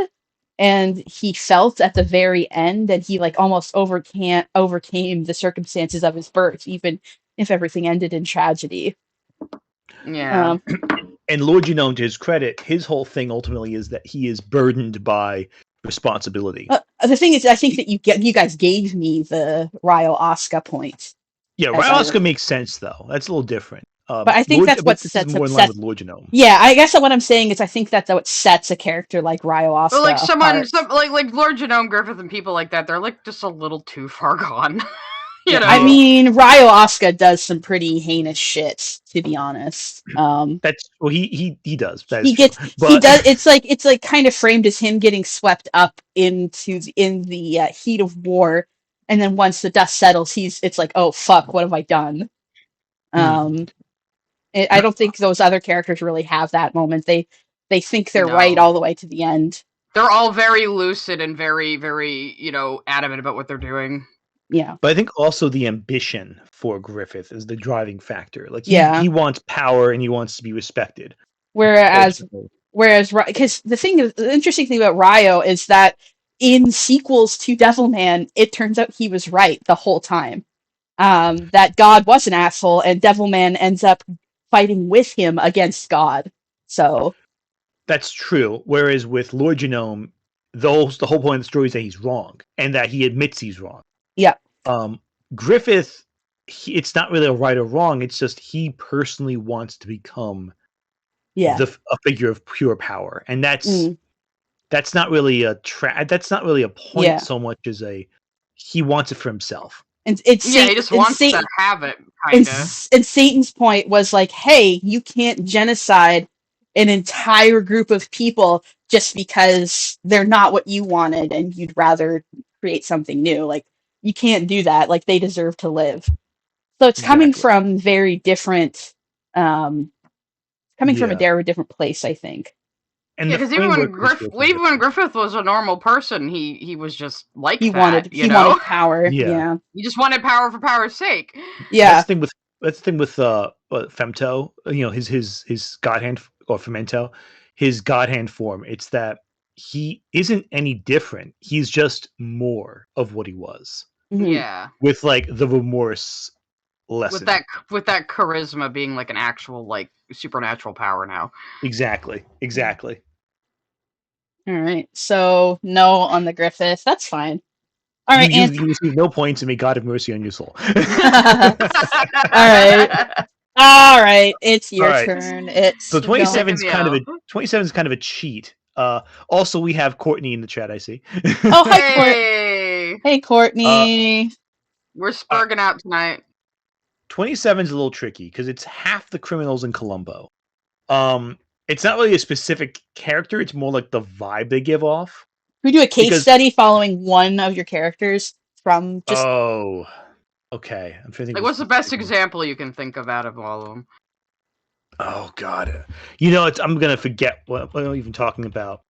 and he felt at the very end, and he like almost overcame the circumstances of his birth, even if everything ended in tragedy. Yeah. And Lord Genome, to his credit, his whole thing ultimately is that he is burdened by responsibility. The thing is, I think that you guys gave me the Ryo Asuka point. Yeah, Ryo Asuka makes sense though. That's a little different. But I think that's what sets more up in line with Lord Genome. Yeah, I guess what I'm saying is I think that's what sets a character like Ryo Asuka But like apart. like Lord Genome Griffith and people like that, they're like just a little too far gone. You know? I mean, Ryo Asuka does some pretty heinous shit, to be honest. That's well, he does. He does. It's like kind of framed as him getting swept up in the heat of war, and then once the dust settles, it's like, oh fuck, what have I done? I don't think those other characters really have that moment. They think they're right all the way to the end. They're all very lucid and very, very, adamant about what they're doing. Yeah. But I think also the ambition for Griffith is the driving factor. Like he wants power and he wants to be respected. Whereas because the interesting thing about Ryo is that in sequels to Devilman, it turns out he was right the whole time. That God was an asshole, and Devilman ends up fighting with him against God. So that's true. Whereas with Lord Genome, the whole point of the story is that he's wrong and that he admits he's wrong. Yeah. Griffith, it's not really a right or wrong. It's just he personally wants to become a figure of pure power, and that's not really a that's not really a point so much as he wants it for himself. And he just wants to have it, kind of. And Satan's point was like, hey, you can't genocide an entire group of people just because they're not what you wanted and you'd rather create something new. Like, you can't do that. Like, they deserve to live. So it's coming from very different, from a very different place, I think. And because even when Griffith was a normal person, he was just like he wanted power. Yeah. He just wanted power for power's sake. Yeah. That's the thing with Femto. His God Hand, or Femento, his God Hand form. It's that he isn't any different. He's just more of what he was. Mm-hmm. Yeah. With like the remorse lesson. With that charisma being like an actual like supernatural power now. Exactly. All right, so no on the Griffith. That's fine. All right, you receive no points, and may God have mercy on your soul. All right, it's your turn. So 27 is kind of a cheat. Also, we have Courtney in the chat. I see. Oh, hi, Courtney. Hey, Courtney. We're spurging out tonight. 27 is a little tricky because it's half the criminals in Columbo. It's not really a specific character. It's more like the vibe they give off. We do a case study following one of your characters from just. Oh, okay. I'm trying to think. Like, what's the best example you can think of out of all of them? Oh God, I'm gonna forget what I'm even talking about.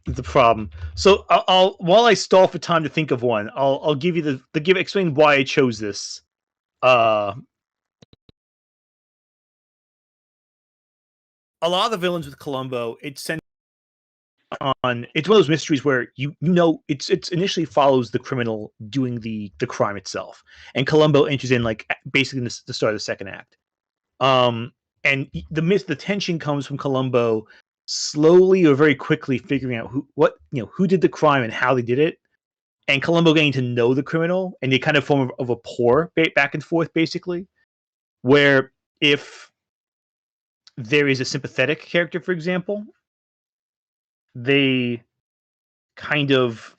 The problem. So I'll while I stall for time to think of one, I'll give you explain why I chose this. A lot of the villains with Columbo, it's one of those mysteries where it's initially follows the criminal doing the crime itself, and Columbo enters in like basically the start of the second act. And the tension comes from Columbo slowly or very quickly figuring out who did the crime and how they did it, and Columbo getting to know the criminal, and they kind of form of a pour back and forth basically, where if there is a sympathetic character, for example, they kind of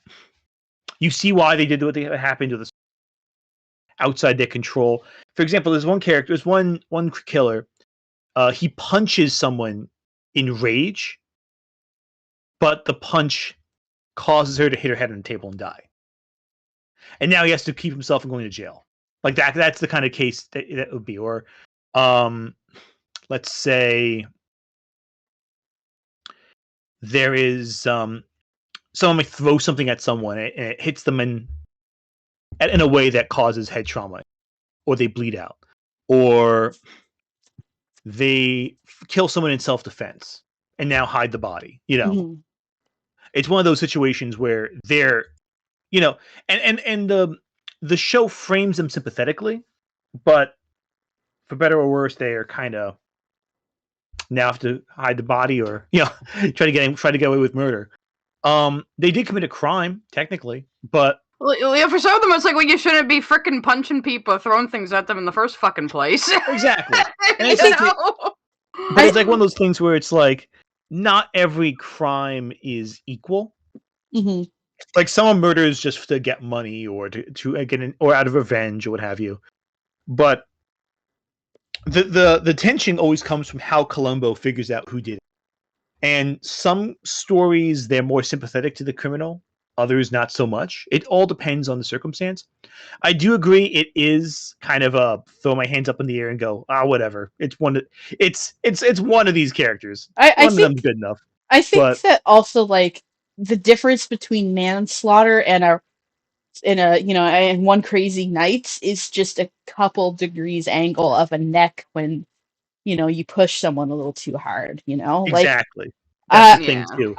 you see why they did what they happened to this outside their control. For example, there's one killer. He punches someone in rage, but the punch causes her to hit her head on the table and die. And now he has to keep himself from going to jail. Like that. That's the kind of case that would be. Or, let's say there is someone may throw something at someone and it hits them in a way that causes head trauma, or they bleed out, or they kill someone in self-defense and now hide the body. Mhm. It's one of those situations where they're, and the show frames them sympathetically, but for better or worse, they are kind of now have to hide the body or try to get away with murder. They did commit a crime technically, but Well, yeah, for some of them, it's like, well, you shouldn't be frickin' punching people, throwing things at them in the first fucking place. exactly. And You it's like, know? but it's like one of those things where it's like not every crime is equal. Mhm. Like someone murders just to get money or to get or out of revenge or what have you. But the tension always comes from how Columbo figures out who did it. And some stories they're more sympathetic to the criminal, others not so much. It all depends on the circumstance. I do agree it is kind of a throw my hands up in the air and go, whatever. It's one of these characters. I One of think them's good enough. I think But that also like the difference between manslaughter and and One Crazy Night is just a couple degrees angle of a neck when you push someone a little too hard. Like exactly. That's the Yeah. thing too.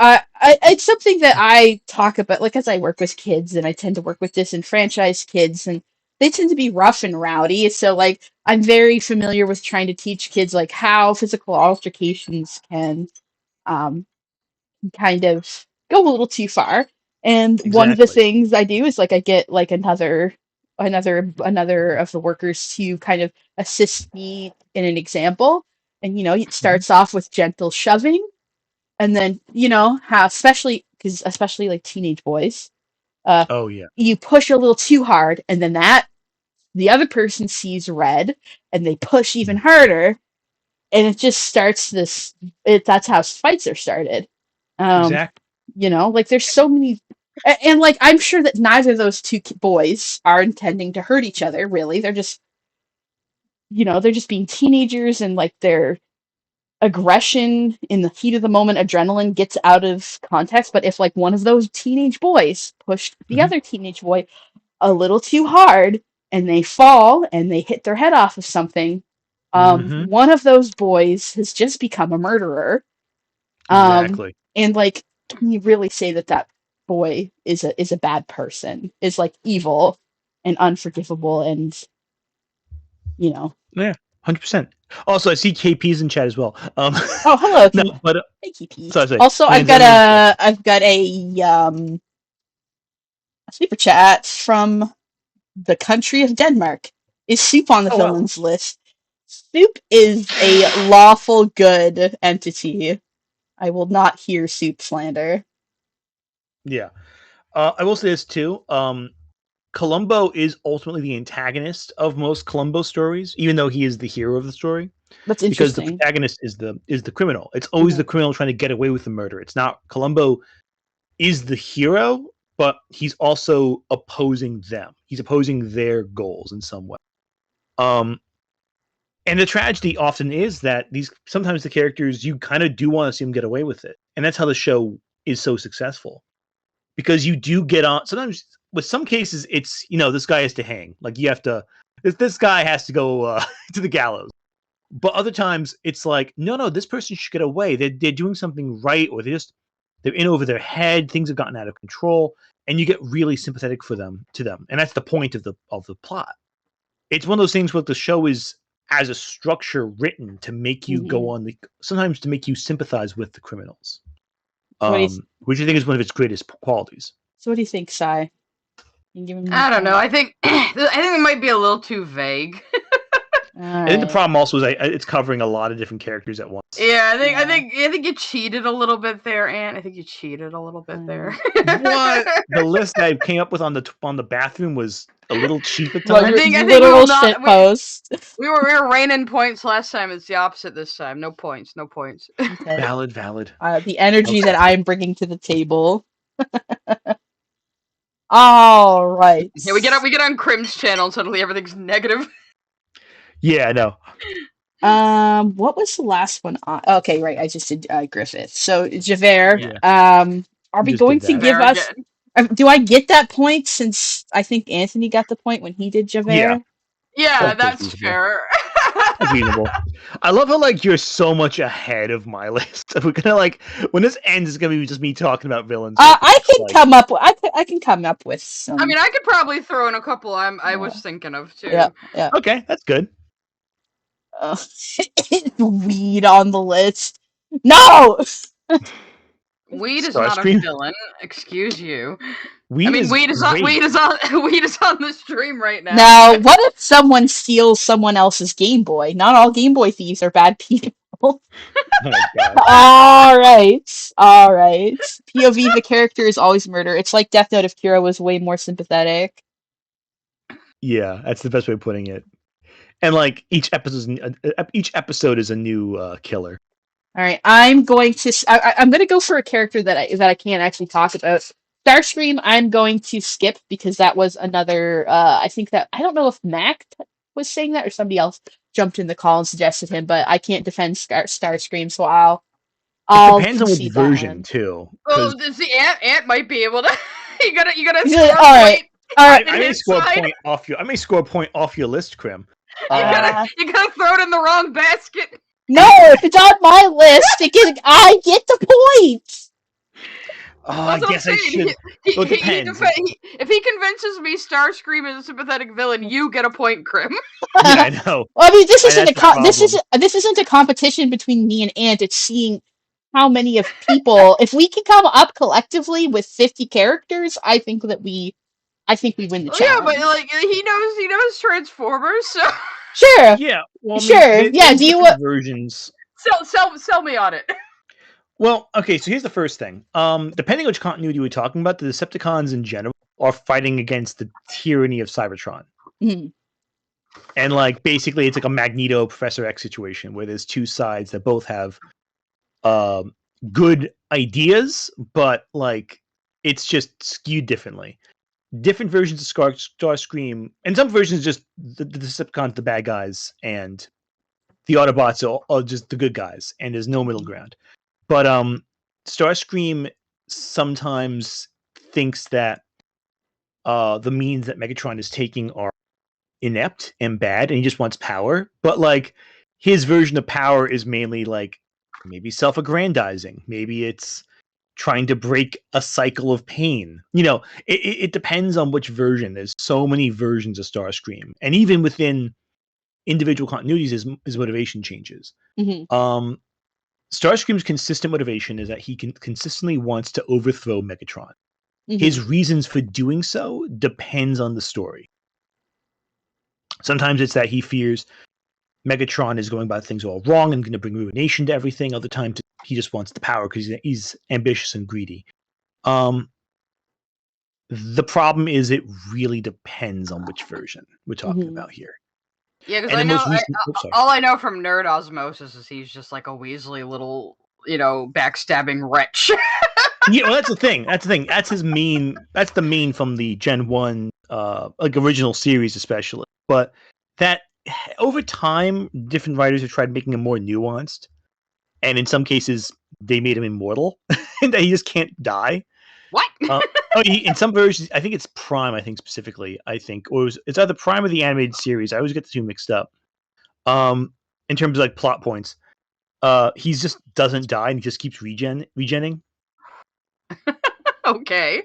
it's something that I talk about, like, as I work with kids, and I tend to work with disenfranchised kids, and they tend to be rough and rowdy. So, like, I'm very familiar with trying to teach kids, like, how physical altercations can um, kind of go a little too far. And one of the Exactly. things I do is, like, I get, like, another of the workers to kind of assist me in an example. And, it starts off with gentle shoving, and then how especially like teenage boys, Oh yeah. you push a little too hard, and then the other person sees red, and they push even harder, and it just starts that's how fights are started. Exactly. Like, there's so many, and like, I'm sure that neither of those two boys are intending to hurt each other, really. They're just being teenagers, and like their aggression in the heat of the moment, adrenaline gets out of context. But if like one of those teenage boys pushed the Mhm. other teenage boy a little too hard, and they fall and they hit their head off of something, Mhm. one of those boys has just become a murderer. Exactly. And like, can you really say that boy is a bad person, is like evil and unforgivable, and Yeah. 100%. Also, I see KP's in chat as well. Oh, hello, no, KP. but Hey, KP. sorry. Also, I've got a super chat from the country of Denmark. Is Soup on the Oh, wow. villains list? Soup is a lawful good entity. I will not hear Soup slander. Yeah. I will say this too. Columbo is ultimately the antagonist of most Columbo stories, even though he is the hero of the story. That's Because the interesting. protagonist is the criminal. It's always Mhm. the criminal trying to get away with the murder. It's not Columbo is the hero, but he's also opposing them. He's opposing their goals in some way. And the tragedy often is that sometimes the characters you kind of do want to see them get away with it, and that's how the show is so successful. Because you do get on. Sometimes with some cases, it's this guy has to hang. Like you have to. This guy has to go to the gallows. But other times it's like, no, this person should get away. They're doing something right, or they're in over their head. Things have gotten out of control, and you get really sympathetic to them, and that's the point of the plot. It's one of those things where the show is as a structure written to make you go on sometimes to make you sympathize with the criminals, which I think is one of its greatest qualities. So what do you think, Sai? I don't know. I think it might be a little too vague. I think the problem also is it's covering a lot of different characters at once. Yeah, I think you cheated a little bit there, Ant. I think you cheated a little bit there. What? The list I came up with on the bathroom was a little cheap at Well, times. I think literal shit post. We were raining points last time. It's the opposite this time. No points. No points. Okay. Valid. The energy that I'm bringing to the table. All right. Yeah, we get on Crim's channel and suddenly everything's negative. Yeah, I know. What was the last one? Okay, right. I just did Griffith. So Javert. Yeah. Are we going to give us? Do I get that point since I think Anthony got the point when he did Javert? Yeah. Yeah, That's that's reasonable. fair. That's reasonable. I love how like you're so much ahead of my list. We're gonna like when this ends, it's gonna be just me talking about villains. I can Like, come up. I can come up with some. I mean, I could probably throw in a couple I was Yeah. thinking of too. Yeah. okay, that's good. Weed on the list. No. Weed is not a Starscream? villain. Excuse you. Weed I mean, is weed is on great. weed is on weed is on the stream right now. Now, what if someone steals someone else's Game Boy? Not all Game Boy thieves are bad people. Oh my god. All right. POV, the character is always murder. It's like Death Note if Kira was way more sympathetic. Yeah, that's the best way of putting it. And like each episode is a new killer. All right, I'm going to. I'm going to go for a character that I can't actually talk about. Starscream, I'm going to skip because that was another. I think that I don't know if Mac was saying that or somebody else jumped in the call and suggested him, but I can't defend Starscream, so I'll It depends on which concede that version one. too. Oh, the ant might be able to. you gotta Yeah, score all a right. point. All right. I may his score a side. point off you. I may score a point off your list, Krim. You gotta throw it in the wrong basket. No, if it's on my list, I get the point. I That's what I'm guess I saying. should. Well, it depends. If he convinces me Starscream is a sympathetic villain, you get a point, Krim. Yeah, I know. Well, I mean, this And isn't a that's the this isn't a competition between me and Ant. It's seeing how many of people. If we can come up collectively with 50 characters, I think we win the Well, yeah, challenge. but like he knows Transformers, so Sure. Yeah. Well, I mean, Sure. Yeah. Do you versions? sell me on it. Well, okay. So here's the first thing. Depending on which continuity we're talking about, the Decepticons in general are fighting against the tyranny of Cybertron. Mhm. And like basically it's like a Magneto Professor X situation where there's two sides that both have good ideas, but like it's just skewed differently. Different versions of Starscream, and some versions just the Decepticons, the bad guys, and the Autobots are just the good guys, and there's no middle ground. But Starscream sometimes thinks that the means that Megatron is taking are inept and bad, and he just wants power. But like his version of power is mainly like maybe self-aggrandizing. Maybe it's trying to break a cycle of pain. You know, it depends on which version. There's so many versions of Starscream, and even within individual continuities, his motivation changes. Mhm. Starscream's consistent motivation is that he consistently wants to overthrow Megatron. Mhm. His reasons for doing so depends on the story. Sometimes it's that he fears Megatron is going about things all wrong and going to bring ruination to everything. Other times he just wants the power because he's ambitious and greedy. The problem is it really depends on which version we're talking about here. Yeah, because I know all I know from Nerd Osmosis is he's just like a Weasley little, backstabbing wretch. Yeah, well, that's the thing. That's his main. That's the main from the Gen 1, like original series, especially. But that over time, different writers have tried making him more nuanced, and in some cases, they made him immortal, and that he just can't die. What? In some versions, I think it's Prime. I think specifically, or it's either Prime or the animated series. I always get the two mixed up. In terms of like plot points, he just doesn't die and he just keeps regenning. Okay.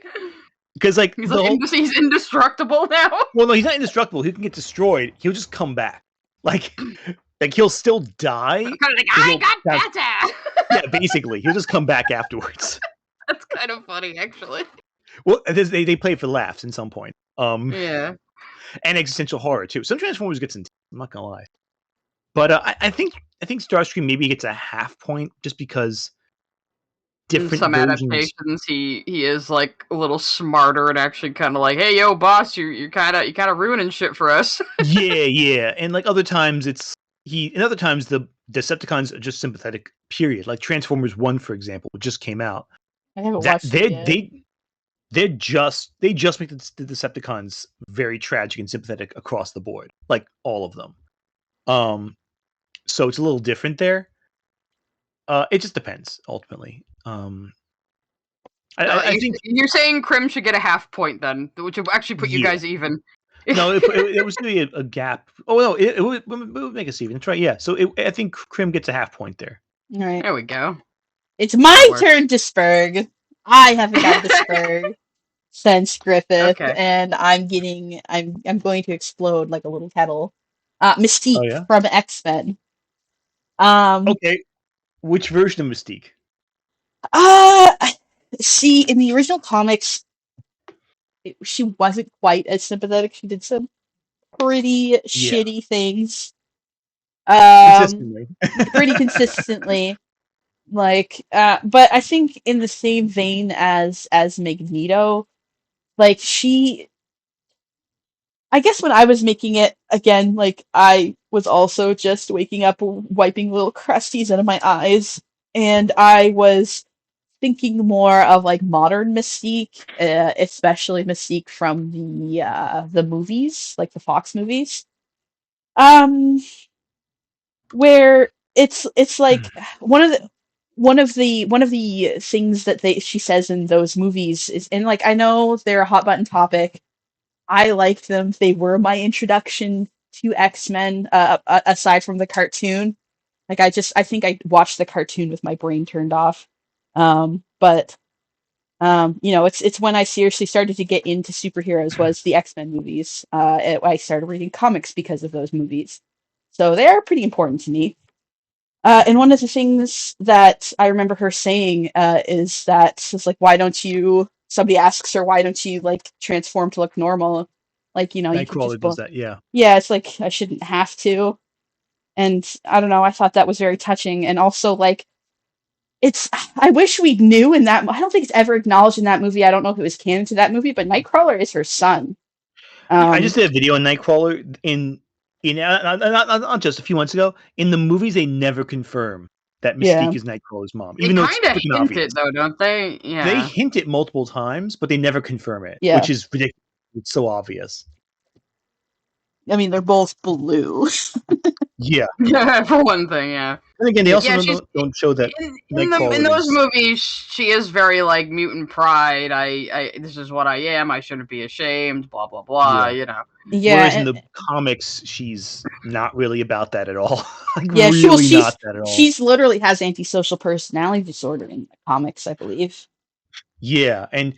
Because like he's indestructible now. Well, no, he's not indestructible. He can get destroyed. He'll just come back. Like he'll still die. I got better. Yeah, basically, he'll just come back afterwards. That's kind of funny, actually. Well, they play for laughs in some point. Yeah. And existential horror too. Some Transformers gets intense. I'm not gonna lie. But I think Starscream maybe gets a half point just because different in some versions. Adaptations he is like a little smarter and actually kind of like, hey yo boss, you're kind of ruining shit for us. yeah, and like other times other times the Decepticons are just sympathetic. Period. Like Transformers 1, for example, just came out. I haven't watched it yet. They just make the Decepticons very tragic and sympathetic across the board, like all of them. So it's a little different there. It just depends ultimately. I think you're saying Krim should get a half point then, which would actually put you guys even. No, it was really a gap. Oh no, it would make us even. That's right. Yeah. So I think Krim gets a half point there. All right. There we go. It's my turn to Spurg. I haven't got the Spurg since Griffith, Okay. and I'm going to explode like a little kettle. Mystique Oh, yeah? from X-Men. Okay. Which version of Mystique? See, in the original comics, she wasn't quite as sympathetic. She did some pretty shitty things. Consistently. Pretty consistently. Like, but I think in the same vein as Magneto, like I guess when I was making it again, like I was also just waking up, wiping little crusties out of my eyes, and I was thinking more of like modern Mystique, especially Mystique from the movies, like the Fox movies, um, where it's like one of the things that she says in those movies is, and like I know they're a hot button topic. I liked them. They were my introduction to X-Men, aside from the cartoon. Like I think I watched the cartoon with my brain turned off. But it's when I seriously started to get into superheroes was the X-Men movies. I started reading comics because of those movies. So they're pretty important to me. And one of the things that I remember her saying is that it's like, why don't you? Somebody asks her, why don't you like transform to look normal? Like, you could Nightcrawler just does that, yeah. Yeah, it's like I shouldn't have to. And I don't know, I thought that was very touching. And also, like, I wish we knew in that. I don't think it's ever acknowledged in that movie. I don't know if it was canon to that movie, but Nightcrawler is her son. I just did a video on Nightcrawler in not just a few months ago. In the movies, they never confirm that Mystique is Nightcrawler's mom, even though it's freaking hint obvious. it though, don't they? Yeah. They hint it multiple times, but they never confirm it, Yeah. which is ridiculous. It's so obvious. I mean, they're both blue. Yeah. For one thing, yeah. And again, they also don't show that in those movies, she is very like mutant pride. This is what I am. I shouldn't be ashamed. Blah blah blah. Yeah. Yeah. Whereas in the comics, she's not really about that at all. Like, yeah, really not that at all. She's literally has antisocial personality disorder in the comics, I believe. Yeah, and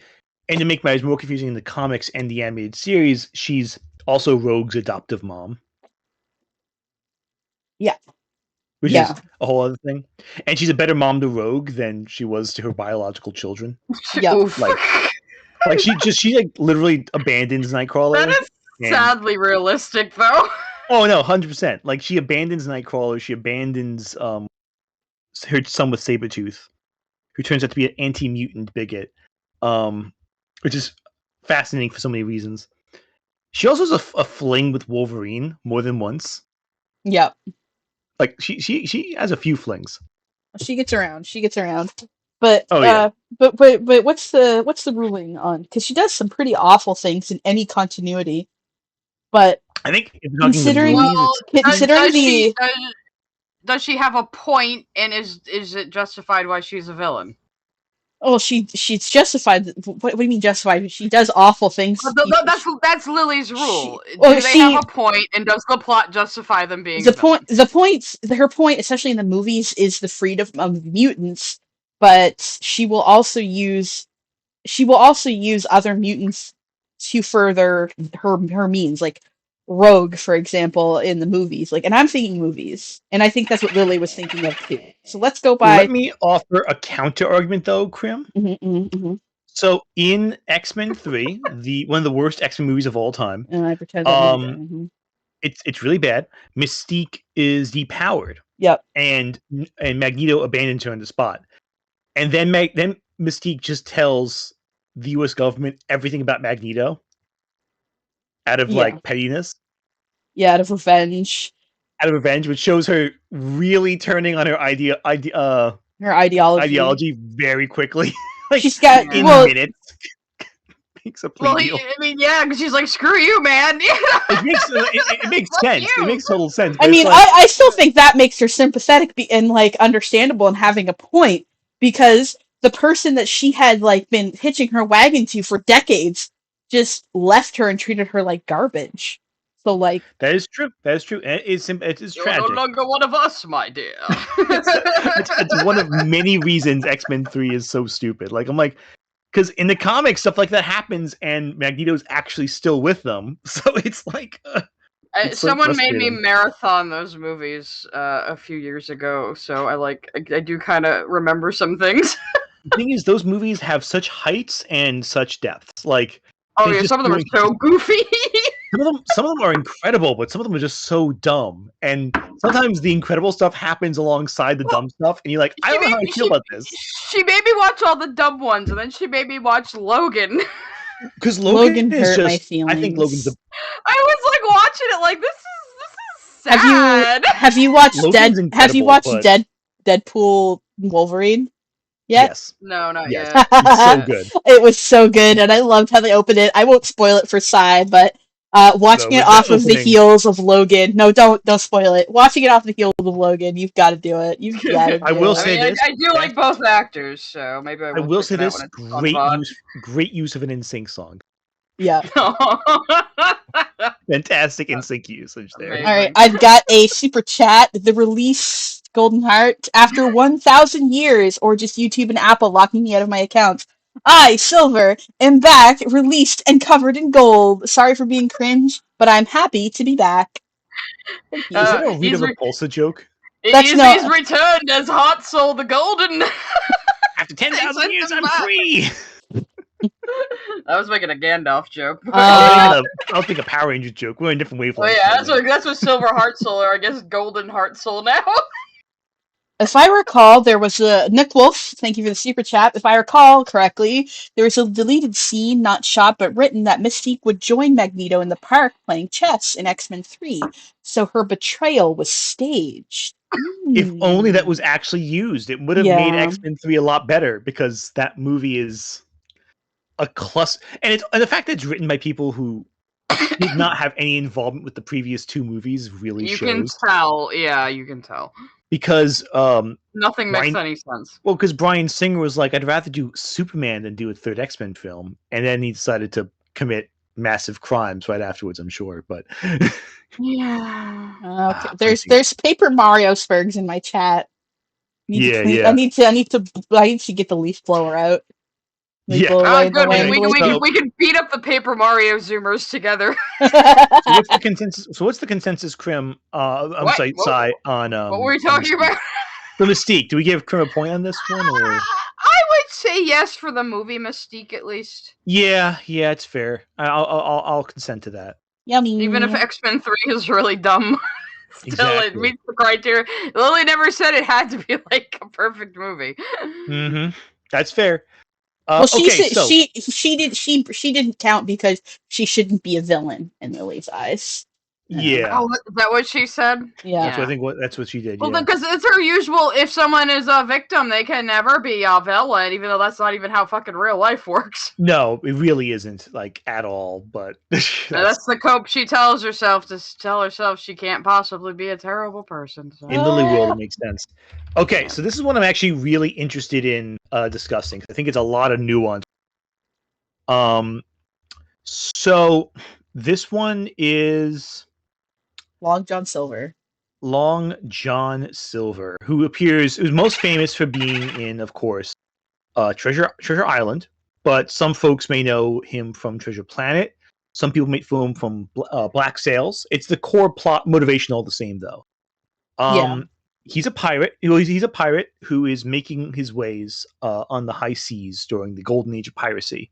to make matters more confusing, in the comics and the animated series, she's also Rogue's adoptive mom. Yeah. Which is a whole other thing. And she's a better mom to Rogue than she was to her biological children. Yeah. Like she like literally abandons Nightcrawler. That is sadly realistic though. Oh no, 100%. Like she abandons Nightcrawler, she abandons her son with Sabretooth, who turns out to be an anti-mutant bigot. Which is fascinating for so many reasons. She also has a fling with Wolverine more than once. Yep. Like she has a few flings. She gets around. But but what's the ruling on? Because she does some pretty awful things in any continuity. But I think considering does she have a point, and is it justified why she's a villain? Oh, she's justified. What do you mean justified? She does awful things. That's Lily's rule. Do they have a point, and does the plot justify them being her point, especially in the movies, is the freedom of mutants. But she will also use other mutants to further her means, like Rogue, for example, in the movies. Like, and I'm thinking movies, and I think that's what Lily was thinking of too. So let's go by. Let me offer a counter argument, though, Krim. Mm-hmm. So in X-Men 3, one of the worst X-Men movies of all time, and I pretend it's really bad. Mystique is depowered. Yep. And Magneto abandons her on the spot, and then Mystique just tells the U.S. government everything about Magneto. Out of like pettiness. Yeah, out of revenge. Which shows her really turning on her ideology very quickly. Like she's got minutes. Makes a deal. I mean, yeah, because she's like, "Screw you, man." It makes sense. It makes total sense. I mean, I still think that makes her sympathetic and like understandable and having a point, because the person that she had like been hitching her wagon to for decades just left her and treated her like garbage. So like that is true. That is true. It's You're tragic. no longer one of us, my dear. It's one of many reasons X-Men 3 is so stupid. Like I'm like, because in the comics stuff like that happens, and Magneto's actually still with them. So it's like. Someone made me marathon those movies a few years ago, so I do kind of remember some things. The thing is, those movies have such heights and such depths. Like, oh yeah, some of them are so goofy. some of them are incredible, but some of them are just so dumb. And sometimes the incredible stuff happens alongside the dumb stuff, and you're like, I don't know how I feel about this. She made me watch all the dumb ones, and then she made me watch Logan. Because Logan is hurt just, my feelings. I think Logan's the. I was like watching it, like this is sad. Have you watched but... Deadpool Wolverine? Yet? Yes. No, not yes. yet. It's so good. It was so good, and I loved how they opened it. I won't spoil it for Sai, but watching it off of the heels of Logan. No, don't spoil it. Watching it off the heels of Logan, you've got to do it. You've got to. I will say this. I do like both actors, so maybe I will say this. Great use of an NSYNC song. Yeah. Fantastic NSYNC usage there. Amazing. All right, I've got a super chat. The release Golden Heart after 1,000 years, or just YouTube and Apple locking me out of my accounts. I, Silver, am back, released and covered in gold. Sorry for being cringe, but I'm happy to be back. Thank you. Is that a Rita Repulsa joke? He's returned as Hot Soul the Golden. After 10,000 years, I'm free. I was making a Gandalf joke. I was thinking a Power Rangers joke. We're in different wavelengths. Oh yeah, that's what Silver Heart Soul, or I guess Golden Heart Soul now. If I recall, there was a Nick Wolf. Thank you for the super chat. If I recall correctly, there was a deleted scene, not shot but written, that Mystique would join Magneto in the park playing chess in X-Men 3. So her betrayal was staged. If only that was actually used, it would have made X-Men 3 a lot better, because that movie is a cluster, and the fact that it's written by people who did not have any involvement with the previous two movies really shows. You can tell, yeah, you can tell. Because nothing makes any sense. Well, because Bryan Singer was like, I'd rather do Superman than do a third X-Men film, and then he decided to commit massive crimes right afterwards, I'm sure. But yeah, okay. There's Paper Mario Spurgs in my chat. I need to get the leaf blower out. Good. We can beat up the Paper Mario Zoomers together. So what's the consensus, Krim? Sai, on what were we talking about? The Mystique. Do we give Krim a point on this one? Or? I would say yes for the movie Mystique, at least. Yeah, it's fair. I'll consent to that. Yummy. Even if X-Men 3 is really dumb, still it meets the criteria. Lily never said it had to be like a perfect movie. Mm-hmm. That's fair. Well, she didn't count because she shouldn't be a villain in Lily's eyes. Yeah. Oh, is that what she said? Yeah. That's what she did. Well, because it's her usual. If someone is a victim, they can never be a villain, even though that's not even how fucking real life works. No, it really isn't, like, at all. But that's the cope she tells herself to tell herself she can't possibly be a terrible person. So. In Lily world, it makes sense. Okay, so this is what I'm actually really interested in discussing. I think it's a lot of nuance. So this one is Long John Silver. Long John Silver, who's most famous for being in, of course, Treasure Island, but some folks may know him from Treasure Planet. Some people may know him from Black Sails. It's the core plot motivation all the same, though. He's a pirate. He's a pirate who is making his ways on the high seas during the golden age of piracy.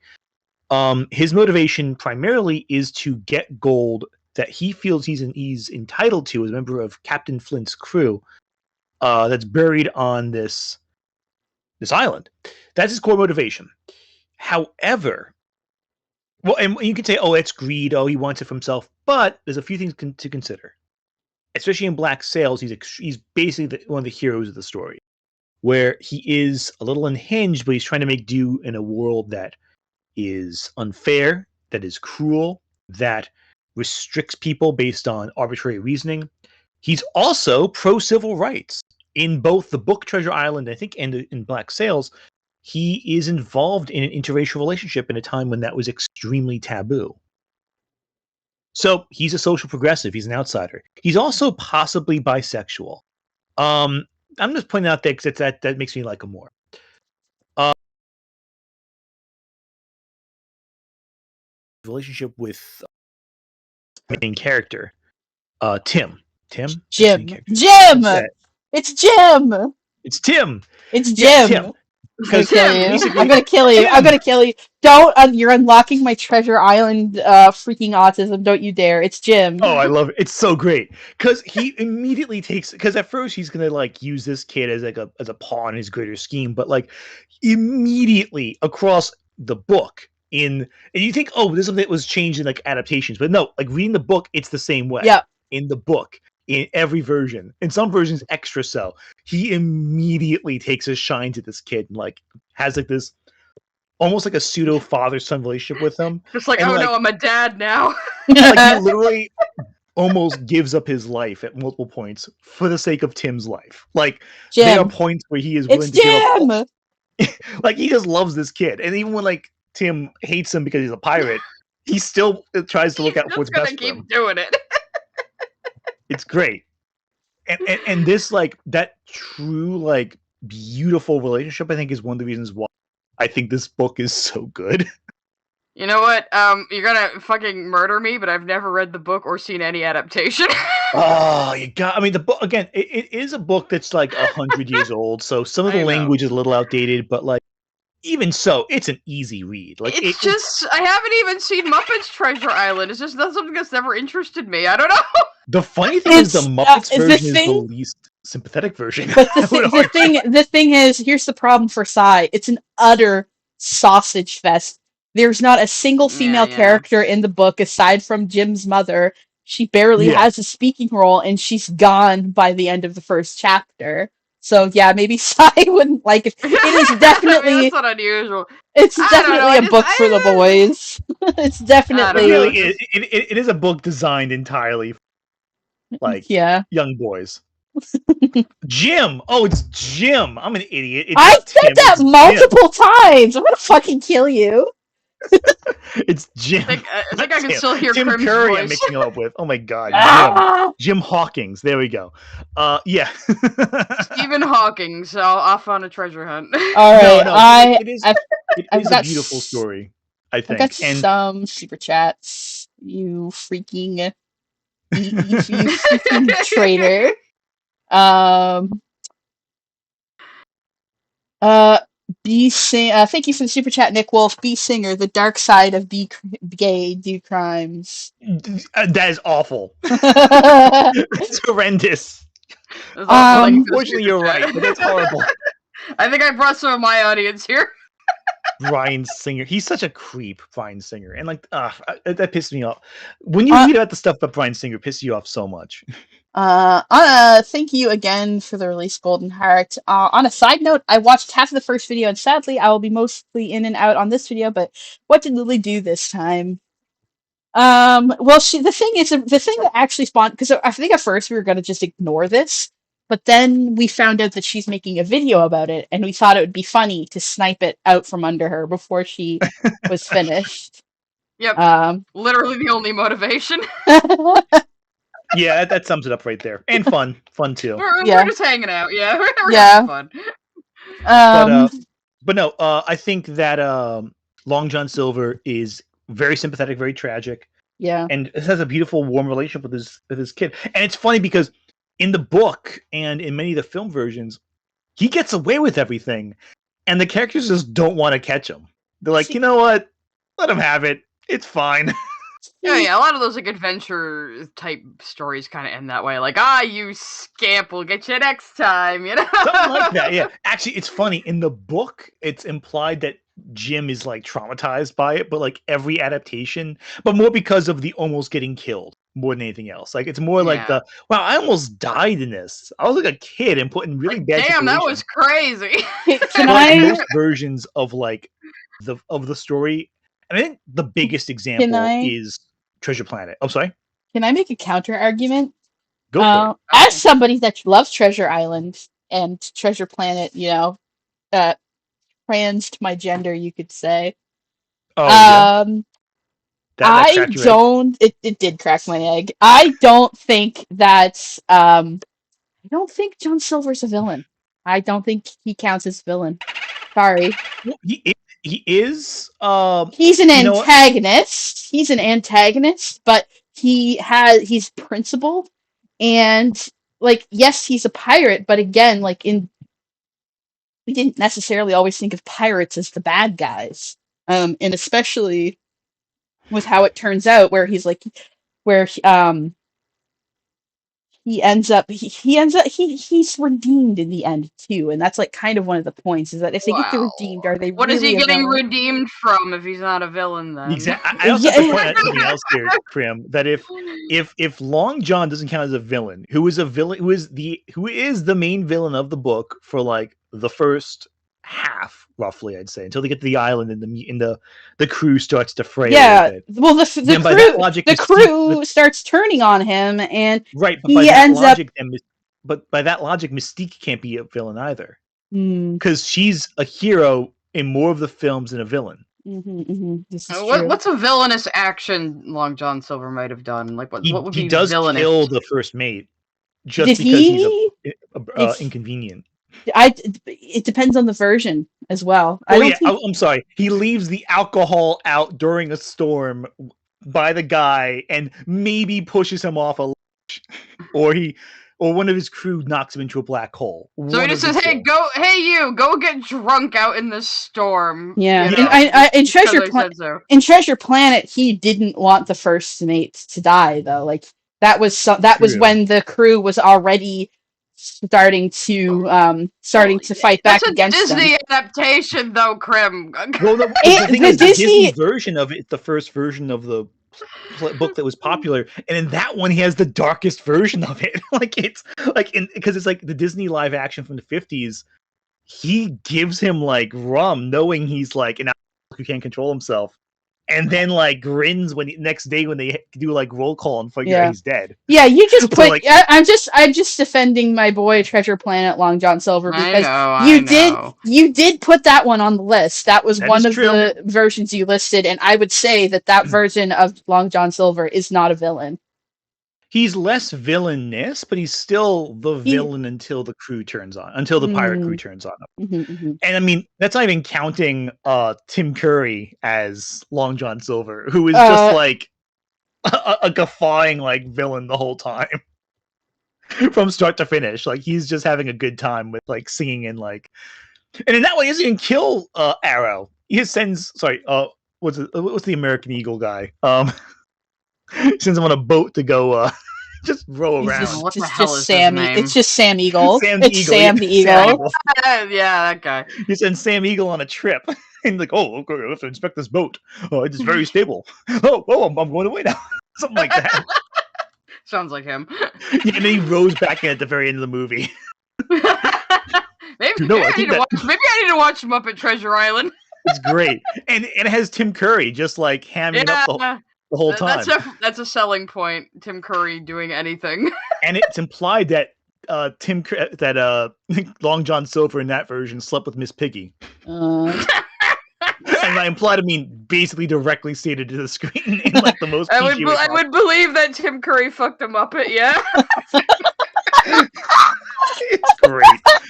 His motivation primarily is to get gold that he feels he's entitled to as a member of Captain Flint's crew, that's buried on this island. That's his core motivation. However, well, and you could say, oh, it's greed. Oh, he wants it for himself. But there's a few things to consider. Especially in Black Sails, he's basically one of the heroes of the story, where he is a little unhinged, but he's trying to make do in a world that is unfair, that is cruel, that restricts people based on arbitrary reasoning. He's also pro-civil rights. In both the book Treasure Island, I think, and in Black Sails, he is involved in an interracial relationship in a time when that was extremely taboo. So he's a social progressive. He's an outsider. He's also possibly bisexual. I'm just pointing out that because that makes me like him more. Relationship with main character, Tim. Tim. Jim. Yeah. It's Jim. It's Tim. It's Jim. Yeah, Tim. I'm gonna kill you. I'm gonna kill you. Don't. You're unlocking my Treasure Island freaking autism. Don't you dare. It's Jim. Oh, I love it. It's so great because he immediately takes. Because at first he's gonna like use this kid as like as a pawn in his greater scheme, but like immediately across the book and you think, oh, this is something that was changed in like adaptations, but no, like reading the book, it's the same way. Yeah. In the book. In every version, in some versions extra so, he immediately takes a shine to this kid and like has like this almost like a pseudo father-son relationship with him. Just like, and, oh no, I'm a dad now. Like he literally almost gives up his life at multiple points for the sake of Tim's life. Like Jim. there are points where he is willing to give up. Like he just loves this kid, and even when like Tim hates him because he's a pirate, he still tries to look out for what's best for him. Keep doing it. It's great. And this like that true like beautiful relationship I think is one of the reasons why I think this book is so good. You know what? You're gonna fucking murder me, but I've never read the book or seen any adaptation. Oh, I mean the book again, it is a book that's like 100 years old, so some of the language is a little outdated, but like even so, it's an easy read. Like it's I haven't even seen Muppets Treasure Island. It's just not something that's never interested me. I don't know. The funny thing is the Muppets version is the least sympathetic version. But the thing is, here's the problem for Sai. It's an utter sausage fest. There's not a single female character in the book aside from Jim's mother. She barely has a speaking role, and she's gone by the end of the first chapter. So yeah, maybe Sai wouldn't like it. It is definitely I mean, that's not unusual. It's definitely a book for the boys. It's definitely it is a book designed entirely for, like young boys. Jim. Oh, it's Jim. I'm an idiot. I said that multiple times. I'm gonna fucking kill you. It's Jim. I think I can still hear Tim Crim's Curry. voice. I'm mixing him up with. Oh my god, Jim Hawkings. There we go. Yeah. Stephen Hawking. So off on a treasure hunt. All right, it is a beautiful story. I think. I've got some super chats. You freaking, you freaking traitor. Thank you for the super chat, Nick Wolf. B Singer, the dark side of be gay, do crimes. That is awful. It's horrendous. Unfortunately, you're right, but that's horrible. I think I brought some of my audience here. Bryan Singer, he's such a creep. Bryan Singer, and like, that pissed me off. When you read about the stuff about Bryan Singer, pisses you off so much. Thank you again for the release, Golden Heart. On a side note, I watched half of the first video, and sadly, I will be mostly in and out on this video. But what did Lily do this time? Well, the thing that actually spawned, because I think at first we were going to just ignore this, but then we found out that she's making a video about it, and we thought it would be funny to snipe it out from under her before she was finished. Yep. Literally the only motivation. Yeah, that sums it up right there. And fun too. We're just hanging out. Yeah, we're having fun. But no, I think that Long John Silver is very sympathetic, very tragic. Yeah, and it has a beautiful, warm relationship with his kid. And it's funny because in the book and in many of the film versions, he gets away with everything, and the characters just don't want to catch him. They're like, you know what? Let him have it. It's fine. Yeah, a lot of those like adventure type stories kind of end that way. Like, you scamp, we'll get you next time, you know? Something like that, yeah. Actually, it's funny. In the book, it's implied that Jim is like traumatized by it, but like every adaptation, but more because of the almost getting killed more than anything else. Like it's more like wow, I almost died in this. I was like a kid and put in really bad situations. That was crazy. Most versions of like the story, I think the biggest example is Treasure Planet. I'm sorry. Can I make a counter argument? Go for it. As somebody that loves Treasure Island and Treasure Planet, you know, transed my gender, you could say. Oh yeah, that I cracked your egg. don't. It did crack my egg. I don't think that. I don't think John Silver's a villain. I don't think he counts as villain. Sorry. Well, he is. He's an You know what? antagonist. He's an antagonist, but he's principled, and like yes, he's a pirate, but again, like we didn't necessarily always think of pirates as the bad guys, and especially with how it turns out, where he's like, where he's redeemed in the end too, and that's like kind of one of the points is that if they get redeemed, are they what really is he a getting villain? redeemed from if he's not a villain then? Exactly. I also have to point out something else here, Krim. That if Long John doesn't count as a villain, who is the main villain of the book for like the first half, roughly, I'd say, until they get to the island and the crew starts to fray a little bit. Well, the crew starts turning on him, and right, but by that logic, Mystique can't be a villain either, because she's a hero in more of the films than a villain. This is true. What's a villainous action Long John Silver might have done? Like what would be villainous? He does kill the first mate just because he's inconvenient. It depends on the version as well. I'm sorry. He leaves the alcohol out during a storm by the guy and maybe pushes him off a ledge, or one of his crew knocks him into a black hole. So he just says, "Hey, go get drunk out in the storm." Yeah, you know, in Treasure Planet, he didn't want the first mate to die though. Like that was when the crew was already starting to fight back against them. That's a Disney adaptation, though, Krim. Well, the Disney version of it, the first version of the book that was popular, and in that one, he has the darkest version of it. Because it's like the Disney live action from the 50s. He gives him like rum, knowing he's like an alcoholic who can't control himself. And then like grins next day when they do like roll call and figure out he's dead. Yeah, you just put. Like, I'm just defending my boy Treasure Planet Long John Silver because you did put that one on the list. That was one of the versions you listed, and I would say that version of Long John Silver is not a villain. He's less villainous, but he's still the villain until the crew turns on, until the pirate crew turns on him. And I mean, that's not even counting Tim Curry as Long John Silver, who is just like a guffawing like villain the whole time. From start to finish. Like he's just having a good time with like singing and like, and in that way he doesn't even kill Arrow. He sends what's the American Eagle guy? Sends him on a boat to go just row around. It's just Sam Eagle. Sam the Eagle. Yeah, that guy. He sends Sam Eagle on a trip. And like, okay, I have to inspect this boat. Oh, it's very stable. I'm going away now. Something like that. Sounds like him. And then he rows back in at the very end of the movie. Maybe I need to watch Muppet Treasure Island. It's great. And it has Tim Curry just like hamming up the whole time. That's a selling point. Tim Curry doing anything. And it's implied that Long John Silver in that version slept with Miss Piggy. And I implied, basically directly stated to the screen in like the most. I would believe that Tim Curry fucked a Muppet. Yeah. It's great.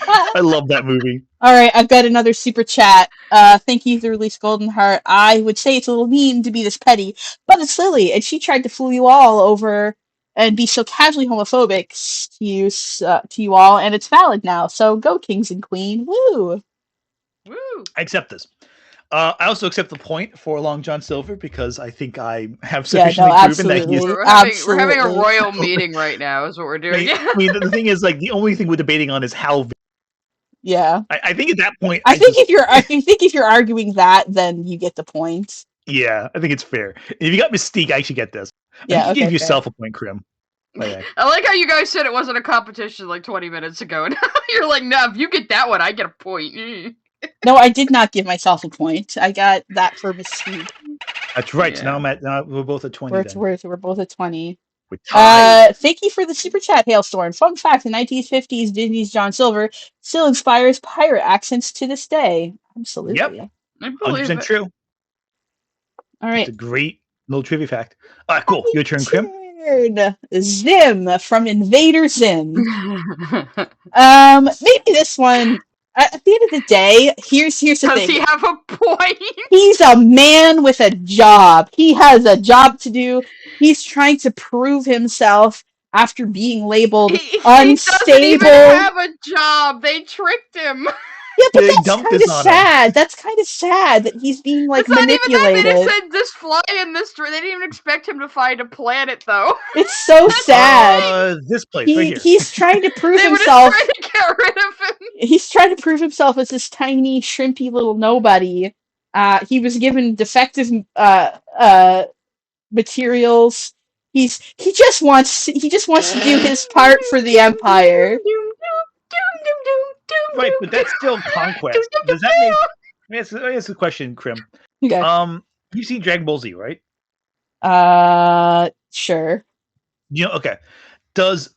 I love that movie. All right, I've got another super chat. Thank you to Release Golden Heart. I would say it's a little mean to be this petty, but it's Lily, and she tried to fool you all over and be so casually homophobic to you all, and it's valid now. So go, Kings and Queen. Woo! Woo! I accept this. I also accept the point for Long John Silver because I think I have sufficiently proven that he's. We're having a royal meeting right now. Is what we're doing. The thing is, like, the only thing we're debating on is how. Yeah. I think at that point. I think if you're arguing that, then you get the point. Yeah, I think it's fair. If you got Mystique, I should get this. Yeah. You give yourself a point, Krim. I like how you guys said it wasn't a competition like 20 minutes ago, and you're like, no, if you get that one, I get a point. No, I did not give myself a point. I got that for Mystique. That's right. Yeah. So now we're both at 20. We're both at 20. Thank you for the super chat, Hailstorm. Fun fact: the 1950s Disney's John Silver still inspires pirate accents to this day. Absolutely. Yep. I believe 100% it. true. All right. It's a great little trivia fact. All right, cool. Your turn, Krim. Zim from Invader Zim. Maybe this one. At the end of the day, here's the Does thing. he have a point? He's a man with a job. He has a job to do. He's trying to prove himself after being labeled He unstable. doesn't even have a job. They tricked him. Yeah, but They that's dumped kind this of on him. sad. That's kind of sad that he's being like It's not even that. They manipulated. just said just fly in this. They didn't even expect him to find a planet, though. It's so sad. This place right here. He's trying to prove They were just himself. trying to get rid of him. He's trying to prove himself as this tiny, shrimpy little nobody. He was given defective materials. He just wants to do his part for the Empire. Right, but that's still conquest. Does that make? Let me ask a question, Krim. Okay. You've seen Dragon Ball Z, right? Sure. Okay. Does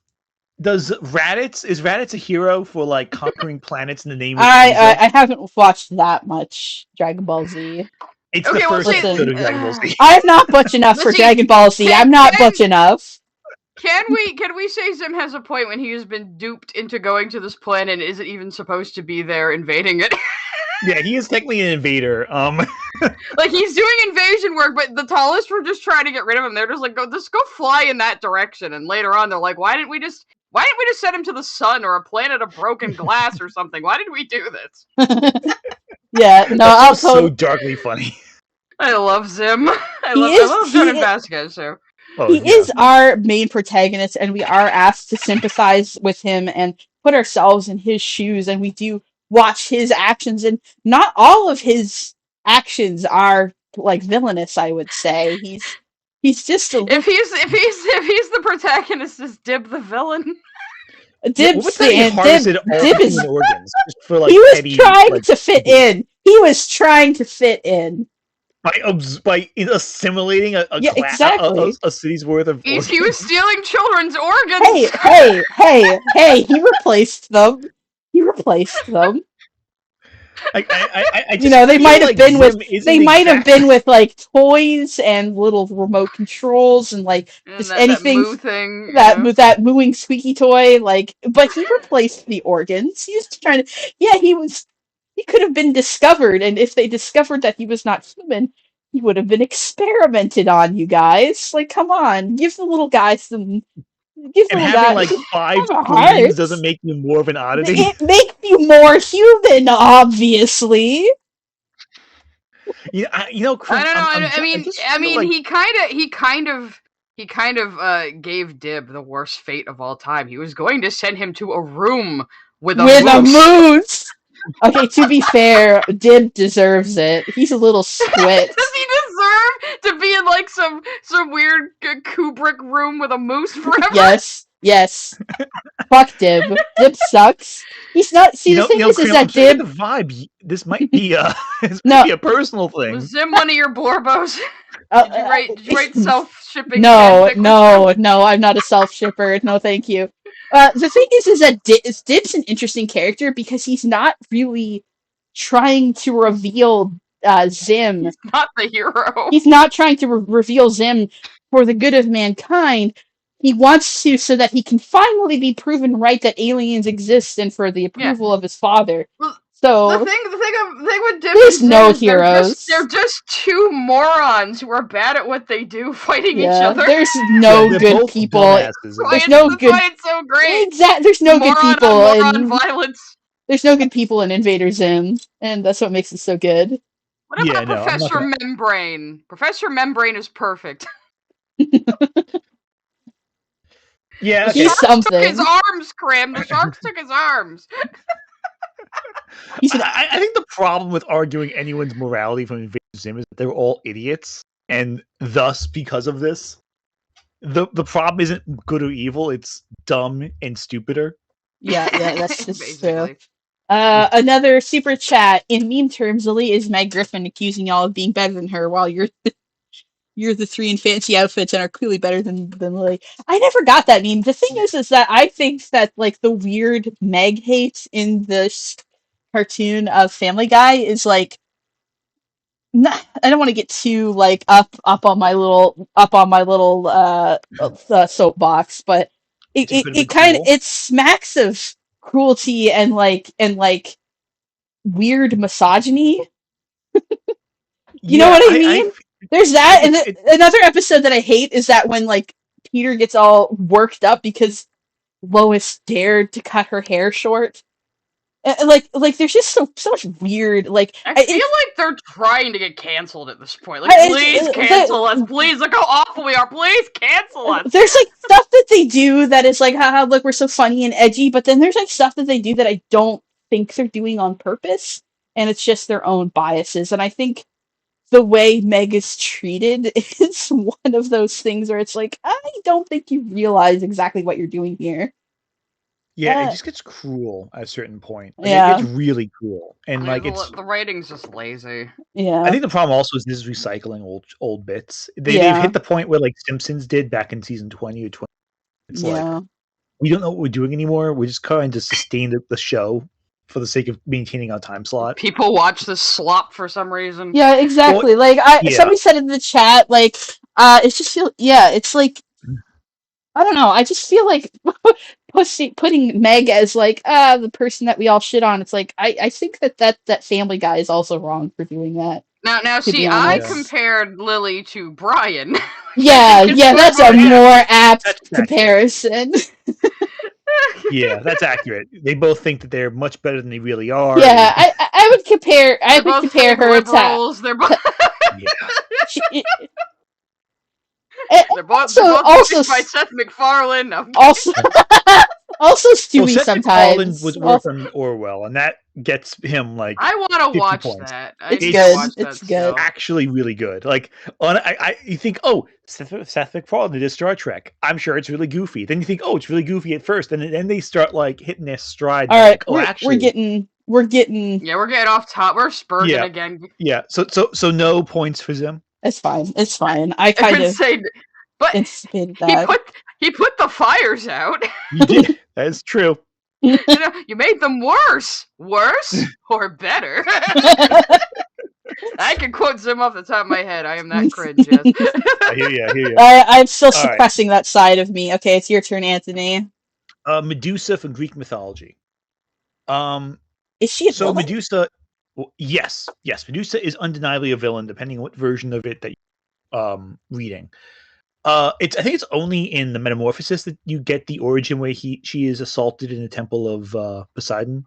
Raditz is Raditz a hero for like conquering planets in the name of I haven't watched that much Dragon Ball Z. It's Okay, the well, first see, episode of Dragon Ball Z. I'm not butch enough for Let's see, Dragon Ball Z. I'm not butch enough. Can we say Zim has a point when he has been duped into going to this planet and isn't even supposed to be there invading it? Yeah, he is technically an invader. Like, he's doing invasion work, but the tallest were just trying to get rid of him. They're just like, go fly in that direction. And later on, they're like, why didn't we just send him to the sun or a planet of broken glass or something? Why did we do this? Yeah, no, I'll so darkly funny. I love Zim. I love Conan Vasquez, so. He is our main protagonist, and we are asked to sympathize with him and put ourselves in his shoes, and we do watch his actions, and not all of his actions are like villainous. I would say he's just a. If he's the protagonist, is Dib the villain? Dib organs for, like, he was petty, trying to fit in. He was trying to fit in. By assimilating a city's worth of organs. He was stealing children's organs. Hey! He replaced them. I just they might have been with like toys and little remote controls and like just anything that mooing squeaky toy. Like, but he replaced the organs. He was trying to. Yeah, he could have been discovered, and if they discovered that he was not human, he would have been experimented on. You guys, like, come on, give the little guy some. And having like 5 queens doesn't make you more of an oddity. It makes you more human, obviously. Yeah, I don't know. I mean, he kind of gave Dib the worst fate of all time. He was going to send him to a room with a moose. Okay, to be fair, Dib deserves it. He's a little squit. Does he deserve to be in like some weird Kubrick room with a moose forever? Yes. Fuck Dib. Dib sucks. He's not. See, the thing is that Dib. The vibe. This might be a personal thing. Was Zim one of your Borbos? Did you write self-shipping? No, I'm not a self-shipper. No, thank you. The thing is that Dib's an interesting character because he's not really trying to reveal Zim. He's not the hero. He's not trying to reveal Zim for the good of mankind. He wants to so that he can finally be proven right that aliens exist and for the approval of his father. Well, so the thing with Dib there's no heroes. They're just two morons who are bad at what they do, fighting each other. There's no good people. There's no good. It's so great. Exactly. There's no good people in violence. There's no good people in Invader Zim, and that's what makes it so good. What about Professor Membrane? Professor Membrane is perfect. Yeah, okay. He's something. Took his arms, Krim. The sharks took his arms. I think the problem with arguing anyone's morality from Invader Zim is that they're all idiots, and thus, because of this, the problem isn't good or evil; it's dumb and stupider. Yeah, that's just true. Another super chat in meme terms. Lily is Meg Griffin accusing y'all of being better than her, while you're the three in fancy outfits and are clearly better than Lily. I never got that meme. The thing is that I think that like the weird Meg hate in this cartoon of Family Guy is like, I don't want to get too like up on my little soapbox, but It's incredibly it kind of cruel. it smacks of cruelty and like weird misogyny. You know what I mean? There's that, and another episode that I hate is that when like Peter gets all worked up because Lois dared to cut her hair short. Like there's just so much weird like I feel like they're trying to get canceled at this point. Like, please cancel us. Please, look how awful we are. Please cancel us. There's like stuff that they do that is like, haha, look, we're so funny and edgy, but then there's like stuff that they do that I don't think they're doing on purpose, and it's just their own biases. And I think the way Meg is treated is one of those things where it's like, I don't think you realize exactly what you're doing here. Yeah, it just gets cruel at a certain point. Like, Yeah. it gets really cruel, and like the writing's just lazy. Yeah, I think the problem also is this is recycling old bits. They've hit the point where like Simpsons did back in season 20 or 20. It's like we don't know what we're doing anymore. We're just trying to sustain the show for the sake of maintaining our time slot. People watch this slop for some reason. Yeah, exactly. Well, like somebody said in the chat, like it's just it's like, I don't know. I just feel like putting Meg as like the person that we all shit on. It's like I think that Family Guy is also wrong for doing that. Now see, I compared Lily to Brian. Yeah, that's a more apt comparison. Yeah, that's accurate. They both think that they're much better than they really are. Yeah, I would compare. I would compare her liberals, to. They're both. Yeah. They're both by Seth MacFarlane. No. Also Stewie Seth sometimes. MacFarlane was work on Orwell, and that gets him like. I want to watch points. that. It's good. It's good. Actually, really good. Like you think, Seth MacFarlane did Star Trek. I'm sure it's really goofy. Then you think, it's really goofy at first, and then they start like hitting their stride. All right, like, we're getting. Yeah, we're getting off top. We're spurting again. Yeah. So no points for Zim. It's fine. It's fine. I kind of say, but anticipated that. He put the fires out. You did. That is true. You made them worse or better. I can quote Zim off the top of my head. I am that cringe. Yes. I hear you. I'm still suppressing that side of me. Okay, it's your turn, Anthony. Medusa from Greek mythology. Is she a villain? Medusa? Well, yes. Medusa is undeniably a villain, depending on what version of it that you're reading. I think it's only in the Metamorphosis that you get the origin where she is assaulted in the temple of Poseidon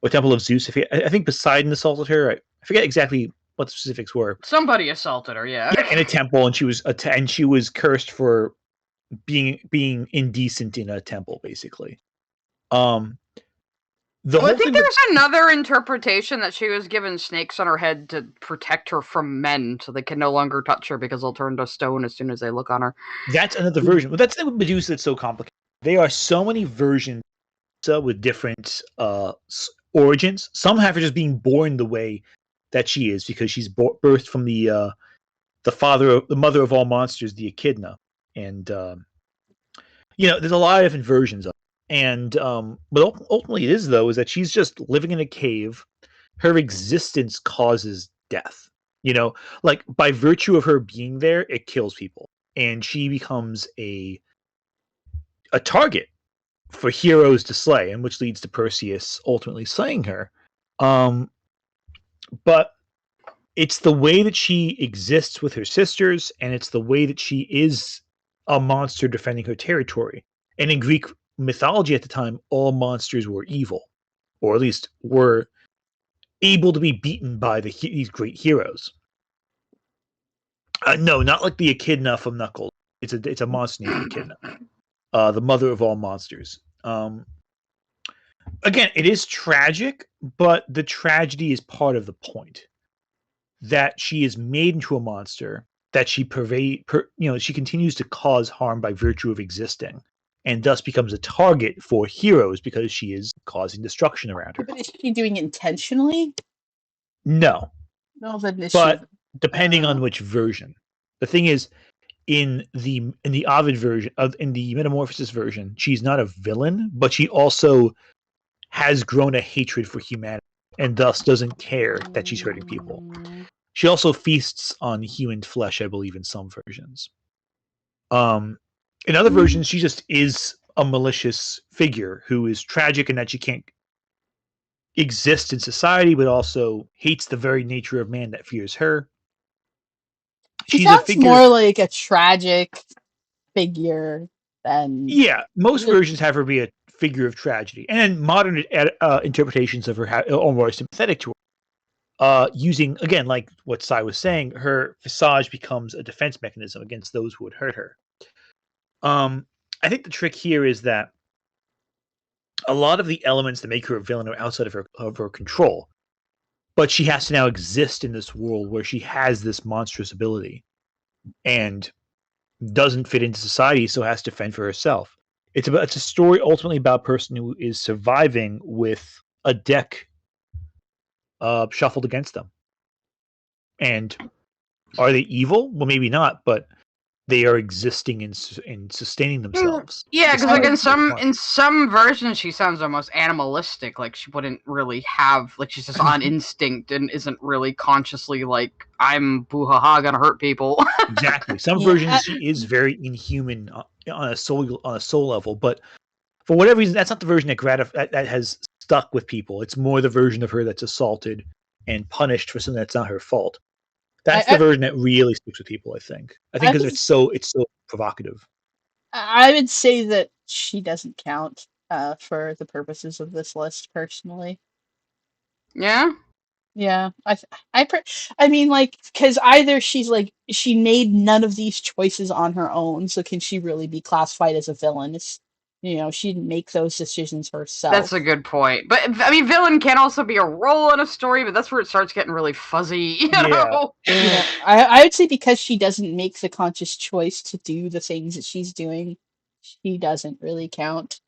or temple of Zeus. I think Poseidon assaulted her. I forget exactly what the specifics were. Somebody assaulted her, yeah, in a temple, and she was cursed for being indecent in a temple, basically. I think there's another interpretation that she was given snakes on her head to protect her from men, so they can no longer touch her because they'll turn to stone as soon as they look on her. That's another version. Well, that's the Medusa that's so complicated. There are so many versions with different origins. Some have her just being born the way that she is because she's birthed from the mother of all monsters, the Echidna, and there's a lot of different versions of it. And but ultimately it is that she's just living in a cave. Her existence causes death. Like by virtue of her being there, it kills people, and she becomes a target for heroes to slay, and which leads to Perseus ultimately slaying her. But it's the way that she exists with her sisters, and it's the way that she is a monster defending her territory. And in Greek mythology at the time, all monsters were evil, or at least were able to be beaten by these great heroes. No, not like the Echidna from Knuckles. It's a monster named Echidna, the mother of all monsters. Again, it is tragic, but the tragedy is part of the point. That she is made into a monster, that she she continues to cause harm by virtue of existing, and thus becomes a target for heroes because she is causing destruction around her. But is she doing it intentionally? No. But depending on which version. The thing is, in the Ovid version, in the Metamorphosis version, she's not a villain, but she also has grown a hatred for humanity and thus doesn't care that she's hurting people. She also feasts on human flesh, I believe, in some versions. In other versions, she just is a malicious figure who is tragic in that she can't exist in society, but also hates the very nature of man that fears her. She She's sounds a figure. more like a tragic figure than. Yeah, most versions have her be a figure of tragedy, and then modern interpretations of her are more sympathetic to her. Using, again, like what Sai was saying, her visage becomes a defense mechanism against those who would hurt her. I think the trick here is that a lot of the elements that make her a villain are outside of her control, but she has to now exist in this world where she has this monstrous ability and doesn't fit into society, so has to fend for herself. It's a story ultimately about a person who is surviving with a deck shuffled against them. And are they evil? Well, maybe not, but they are existing and sustaining themselves. Yeah, because like in some versions, she sounds almost animalistic. Like she wouldn't really have, like she's just on instinct and isn't really consciously like, I'm boo-ha-ha gonna hurt people. Exactly. Some versions she is very inhuman on a soul level, but for whatever reason, that's not the version that has stuck with people. It's more the version of her that's assaulted and punished for something that's not her fault. That's the version that really sticks with people, I think. Because it's so provocative. I would say that she doesn't count for the purposes of this list, personally. Yeah? Yeah. I mean, like, because either she's like, she made none of these choices on her own, so can she really be classified as a villain? She didn't make those decisions herself. That's a good point. But, I mean, villain can also be a role in a story, but that's where it starts getting really fuzzy, you know? Yeah. I would say because she doesn't make the conscious choice to do the things that she's doing, she doesn't really count.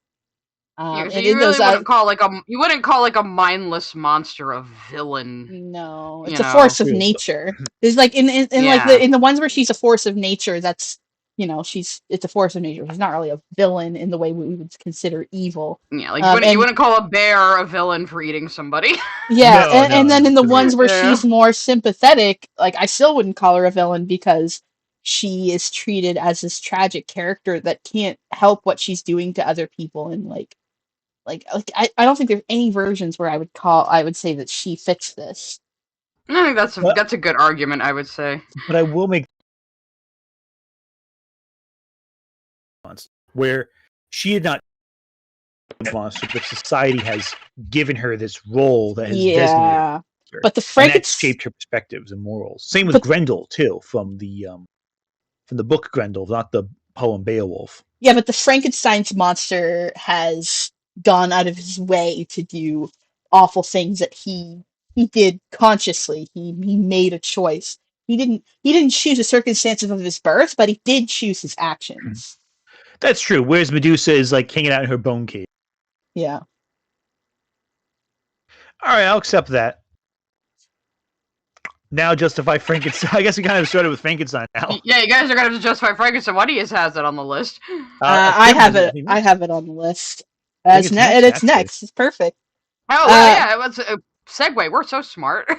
So you really wouldn't call like a mindless monster a villain. No, it's a force of nature. There's like in the ones where she's a force of nature, that's it's a force of nature. She's not really a villain in the way we would consider evil. Yeah, like you wouldn't call a bear a villain for eating somebody. Yeah, and then in the ones where she's more sympathetic, like I still wouldn't call her a villain because she is treated as this tragic character that can't help what she's doing to other people, and like I don't think there's any versions where I would say that she fixed this. I think that's a good argument, I would say. But I will make where she had not monster, but society has given her this role that has designated her. But the and that's shaped her perspectives and morals. Same with Grendel too, from the book Grendel, not the poem Beowulf. Yeah, but the Frankenstein's monster has gone out of his way to do awful things that he did consciously. He made a choice. He didn't choose the circumstances of his birth, but he did choose his actions. That's true. Whereas Medusa is like hanging out in her bone cave. Yeah. All right, I'll accept that. Now justify Frankenstein. I guess we kind of started with Frankenstein now. Yeah, you guys are going to justify Frankenstein. Why do you has it on the list? I have it. I have it on the list. It's next. It's perfect. Oh yeah, it was a segue. We're so smart.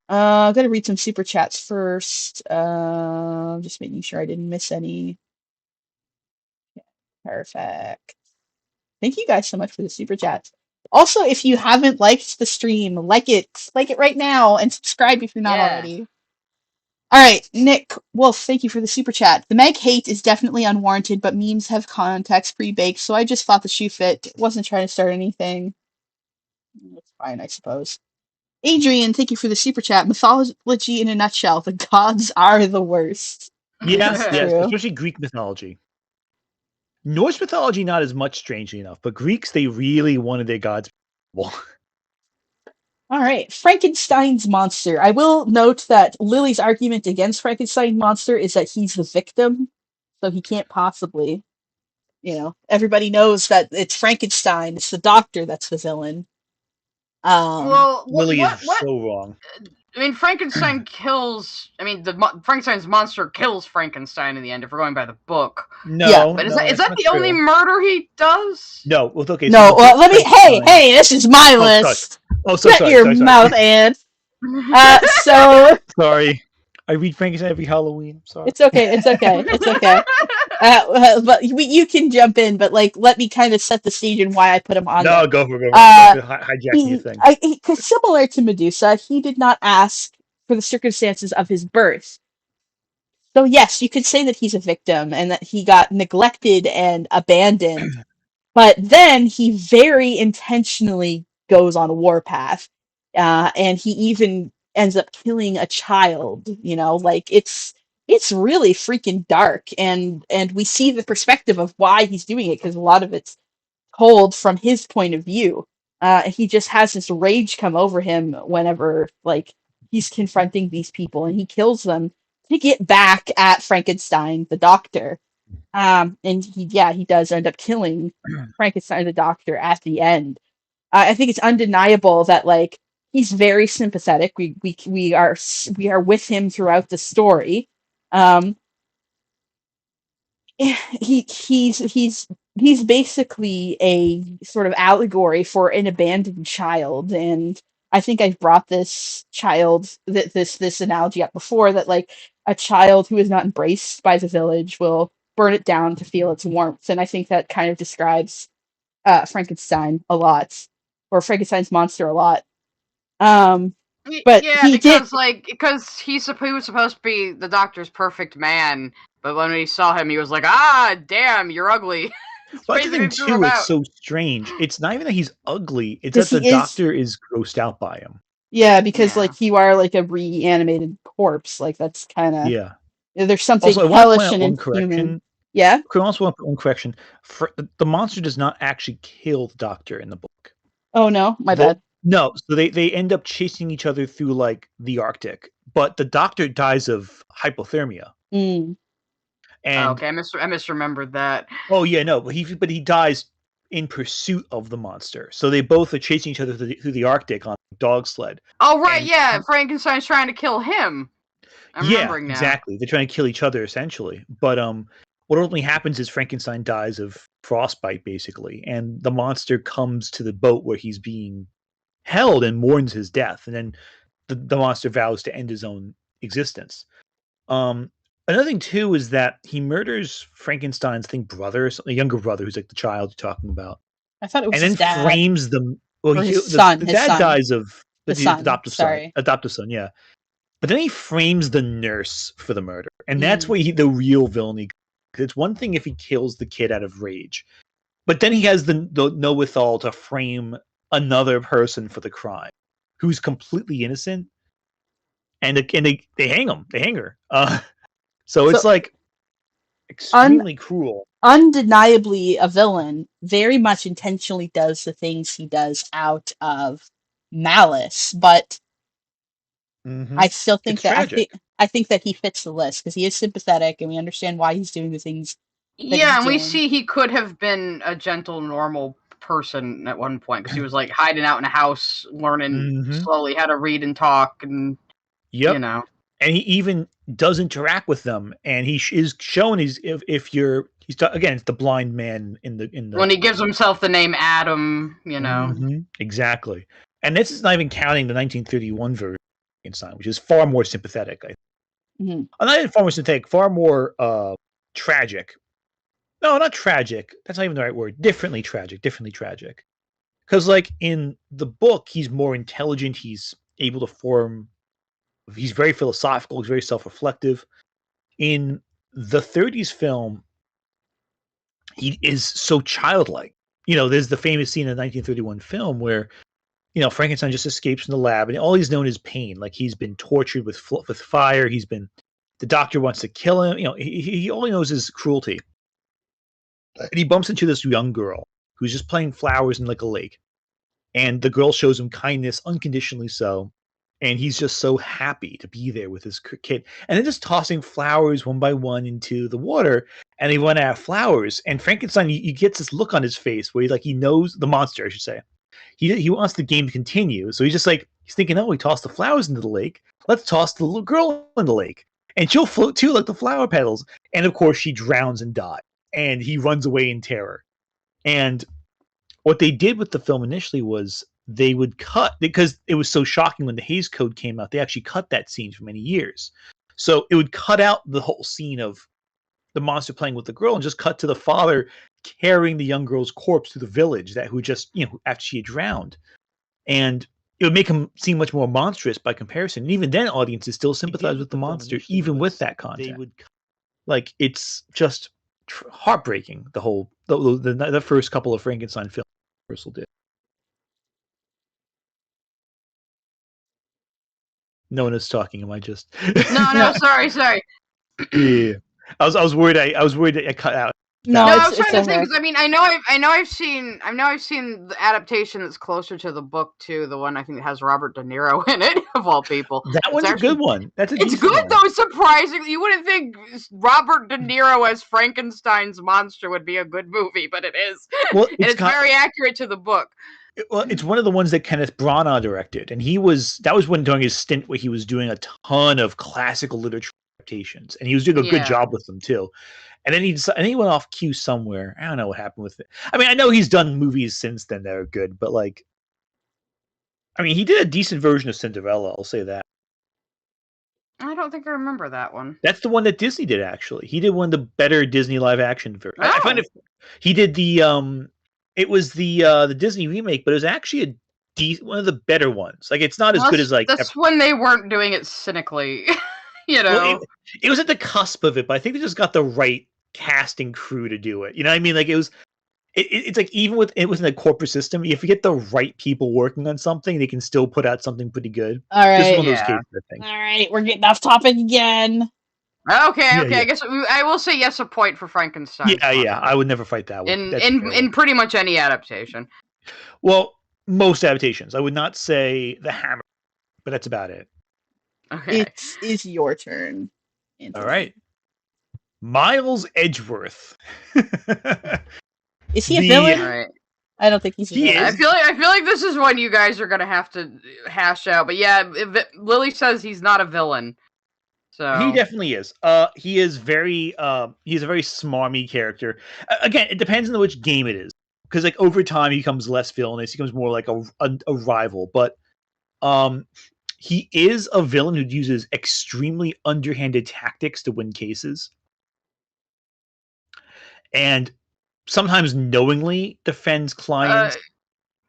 I'm gonna read some super chats first. Just making sure I didn't miss any. Yeah, perfect. Thank you guys so much for the super chats. Also, if you haven't liked the stream, like it right now, and subscribe if you're not already. All right, Nick Wolf, thank you for the super chat. The Meg hate is definitely unwarranted, but memes have context pre-baked, so I just thought the shoe fit. Wasn't trying to start anything. That's fine, I suppose. Adrian, thank you for the super chat. Mythology in a nutshell: the gods are the worst. Yes, especially Greek mythology. Norse mythology, not as much, strangely enough, but Greeks, they really wanted their gods. All right, Frankenstein's monster. I will note that Lily's argument against Frankenstein's monster is that he's the victim, so he can't possibly. Everybody knows that it's Frankenstein. It's the doctor that's the villain. Well, Lily is so wrong. I mean, Frankenstein kills. I mean, Frankenstein's monster kills Frankenstein in the end. If we're going by the book, No, but is no, that that's not the only true. murder he does? No, well, okay. No, So well, let me. Frankenstein- Hey, this is my Oh, sorry. list. Oh, so Shut sorry. your sorry. mouth, Anne. So Sorry. I read Frankenstein every Halloween. I'm sorry. it's okay. It's okay. It's okay. But you can jump in, but like, let me kind of set the stage and why I put him on No, there. go for it. Hijacking your thing. Cause similar to Medusa, he did not ask for the circumstances of his birth. So yes, you could say that he's a victim and that he got neglected and abandoned. But then he very intentionally goes on a warpath, and he even ends up killing a child. You know, like it's really freaking dark, and we see the perspective of why he's doing it because a lot of it's told from his point of view. He just has this rage come over him whenever like he's confronting these people, and he kills them to get back at Frankenstein, the doctor. And he does end up killing Frankenstein the Doctor at the end. I think it's undeniable that like he's very sympathetic. We are with him throughout the story. Um, he's basically a sort of allegory for an abandoned child, and I think I've brought this this analogy up before that like a child who is not embraced by the village will burn it down to feel its warmth, and I think that kind of describes Frankenstein a lot, or Frankenstein's monster a lot. But yeah, he did. because he was supposed to be the Doctor's perfect man, but when he saw him, he was like, "Ah, damn, you're ugly." But the thing too, it's so strange. It's not even that he's ugly; it's that the Doctor is grossed out by him. Yeah, because like you are like a reanimated corpse. Like that's kind of There's something hellish and inhuman. Yeah. I also want one correction. The monster does not actually kill the Doctor in the book. Oh no, my bad. No, so they end up chasing each other through like the Arctic, but the Doctor dies of hypothermia. Mm. And okay, I misremembered that. Oh yeah, no, but he dies in pursuit of the monster. So they both are chasing each other through the Arctic on a dog sled. Oh right, yeah, Frankenstein's trying to kill him. I'm remembering now. Exactly. They're trying to kill each other essentially. But what ultimately happens is Frankenstein dies of frostbite basically, and the monster comes to the boat where he's being held and mourns his death, and then the monster vows to end his own existence. Another thing too is that he murders Frankenstein's brother, a younger brother who's like the child you're talking about. I thought it was and his then dad. frames them. Well, his son. The dad dies of the adoptive son. Yeah, but then he frames the nurse for the murder, and that's where the real villainy. It's one thing if he kills the kid out of rage, but then he has the know-withal to frame another person for the crime, who's completely innocent, and they hang him. They hang her. So it's like extremely cruel. Undeniably a villain, very much intentionally does the things he does out of malice, but I still think I think that he fits the list because he is sympathetic and we understand why he's doing the things. Yeah, and we see he could have been a gentle, normal person at one point because he was like hiding out in a house, learning slowly how to read and talk, and you know. And he even does interact with them, and he is shown he's again it's the blind man in the when he gives himself the name Adam, you know. Exactly, and this is not even counting the 1931 version of Frankenstein, which is far more sympathetic. I think. Not even far more sympathetic, far more tragic. No, not tragic. That's not even the right word. Differently tragic. Because like in the book, he's more intelligent. He's able to form. He's very philosophical. He's very self-reflective. In the 30s film, he is so childlike. You know, there's the famous scene in the 1931 film where, you know, Frankenstein just escapes from the lab, and all he's known is pain. Like he's been tortured with fire. The doctor wants to kill him. You know, he all he knows is cruelty. And he bumps into this young girl who's just playing flowers in like a lake, and the girl shows him kindness, unconditionally so. And he's just so happy to be there with his kid. And then just tossing flowers one by one into the water. And they run out of flowers. And Frankenstein, he gets this look on his face where he knows the monster, I should say. He wants the game to continue. So he's just like, He's thinking, oh, we tossed the flowers into the lake. Let's toss the little girl in the lake. And she'll float too, like the flower petals. And of course, she drowns and dies. And he runs away in terror. And what they did with the film initially was they would cut, because it was so shocking when the Hays Code came out, they actually cut that scene for many years. So it would cut out the whole scene of the monster playing with the girl and just cut to the father carrying the young girl's corpse through the village who just, after she had drowned. And it would make him seem much more monstrous by comparison. And even then, audiences still sympathize with the monster, even with that content. Like, it's just heartbreaking, the first couple of Frankenstein films Universal did. No one is talking. Am I just? No, sorry. Yeah, I was worried. I was worried that I cut out. No, I was it's trying to think okay. because I know I've seen the adaptation that's closer to the book too. The one I think that has Robert De Niro in it, of all people. That one's actually a good one. It's good one. though. Surprisingly, you wouldn't think Robert De Niro as Frankenstein's monster would be a good movie, but it is. Well, it's very accurate to the book. Well, it's one of the ones that Kenneth Branagh directed, and that was when during his stint where he was doing a ton of classical literature adaptations, and he was doing a good job with them too. And then he went off cue somewhere. I don't know what happened with it. I mean, I know he's done movies since then that are good, but he did a decent version of Cinderella. I'll say that. I don't think I remember that one. That's the one that Disney did, actually. He did one of the better Disney live action versions. Oh. I find he did the it was the Disney remake, but it was actually one of the better ones. Like, it's not as good as that's when they weren't doing it cynically. Well, it was at the cusp of it, but I think they just got the right casting crew to do it. You know what I mean? Like, it's like, even within the corporate system, if you get the right people working on something, they can still put out something pretty good. All right. This is one of those cases, I think. All right, we're getting off topic again. Okay. Yeah. I guess I will say yes, a point for Frankenstein. Yeah. I would never fight that one. In pretty much any adaptation. Well, most adaptations. I would not say The Hammer, but that's about it. Okay. It is your turn, Anthony. All right. Miles Edgeworth. Is he a villain? Right. I don't think he's a villain. I feel like this is one you guys are gonna have to hash out. But yeah, Lily says he's not a villain. So he definitely is. He is very he's a very smarmy character. Again, it depends on which game it is, because like over time he becomes less villainous. He becomes more like a rival. But he is a villain who uses extremely underhanded tactics to win cases, and sometimes knowingly defends clients.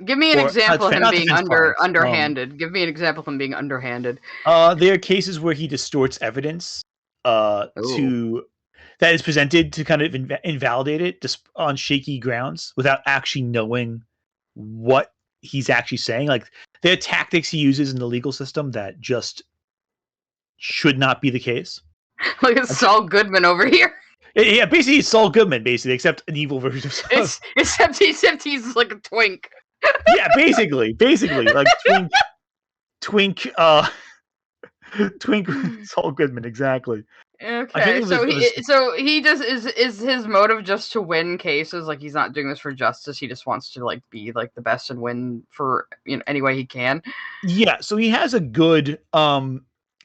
Give me an example of him being underhanded. Give me an example of him being underhanded. There are cases where he distorts evidence that is presented to kind of invalidate it just on shaky grounds without actually knowing what he's actually saying. Like, there are tactics he uses in the legal system that just should not be the case. Look at Saul Goodman over here. Yeah, basically it's Saul Goodman, except an evil version of Saul. Except he's like a twink. Yeah, basically, like twink Saul Goodman, exactly. Okay, so he just is his motive just to win cases? Like, he's not doing this for justice. He just wants to like be like the best and win for any way he can. Yeah, so he has a good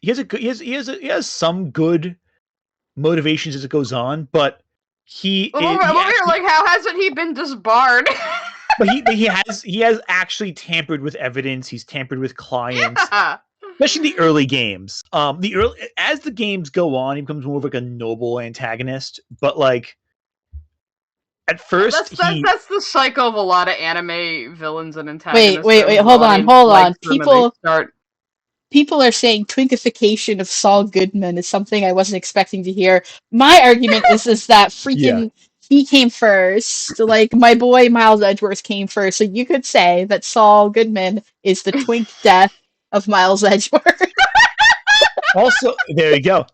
he has some good motivations as it goes on, but like, how hasn't he been disbarred? But he has actually tampered with evidence. He's tampered with clients, especially the early games. As the games go on, he becomes more of like a noble antagonist. But like at first, that's the cycle of a lot of anime villains and antagonists. Wait, hold on. People are saying twinkification of Saul Goodman is something I wasn't expecting to hear. My argument is that freaking he came first. Like, my boy Miles Edgeworth came first. So you could say that Saul Goodman is the twink death of Miles Edgeworth. Also, there you go.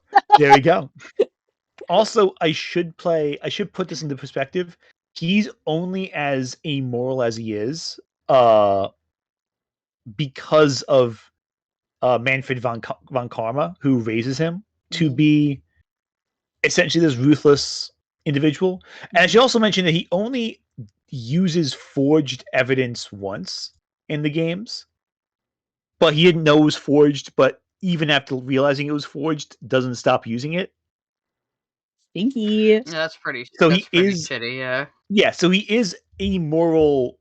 Also, I should put this into perspective. He's only as amoral as he is because of Manfred von Karma, who raises him to be essentially this ruthless individual. And she also mentioned that he only uses forged evidence once in the games, but he didn't know it was forged. But even after realizing it was forged, doesn't stop using it. Stinky. Yeah, that's pretty. So that's he pretty is- shitty. Yeah. Yeah, so he is amoral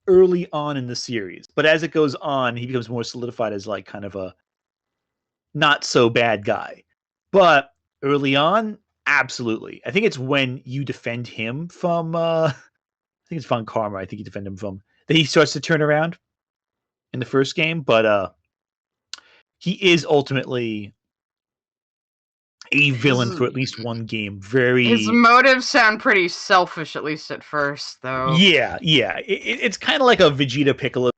early on in the series, but as it goes on, he becomes more solidified as like kind of a not so bad guy. But early on, absolutely. I think it's when you defend him from I think it's Von Karma, I think you defend him from that he starts to turn around in the first game, but he is ultimately a villain for at least one game. His motives sound pretty selfish, at least at first, though. Yeah. It's kind of like a Vegeta Piccolo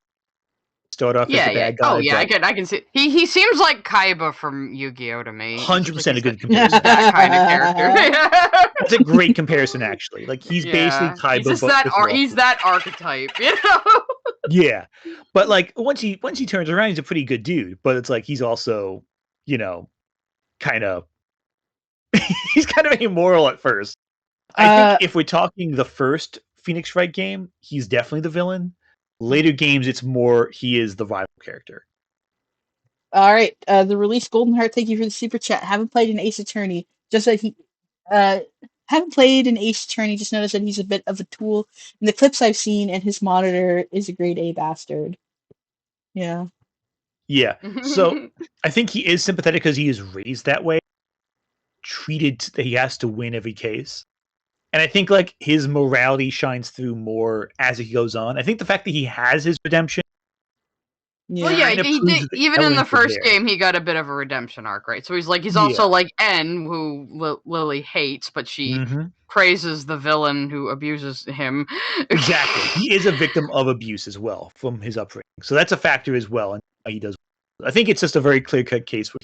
start off as the bad guy. Oh yeah, but I can see. He seems like Kaiba from Yu-Gi-Oh to me. 100% a good comparison. comparison. That kind of character. That's a great comparison, actually. Like he's basically Kaiba. He's just but that. with He's lawsuits. that archetype, you know. Yeah, but like once he turns around, he's a pretty good dude. But it's like he's also, kind of he's kind of immoral at first. I think if we're talking the first Phoenix Wright game, he's definitely the villain. Later games, it's more he is the rival character. All right, the release Golden Heart. Thank you for the super chat. Haven't played an Ace Attorney. Just that he, haven't played an Ace Attorney. Just noticed that he's a bit of a tool in the clips I've seen, and his monitor is a grade A bastard. Yeah. Yeah. So I think he is sympathetic because he is raised that way, treated that he has to win every case. And I think like his morality shines through more as he goes on. I think the fact that he has his redemption. Yeah. Well, yeah, Kinda he proves did. the Even in the elements are first there. game, he got a bit of a redemption arc, right? So he's also like N, who Lily hates, but she Mhm. praises the villain who abuses him. Exactly. He is a victim of abuse as well from his upbringing. So that's a factor as well. And how he does. I think it's just a very clear cut case where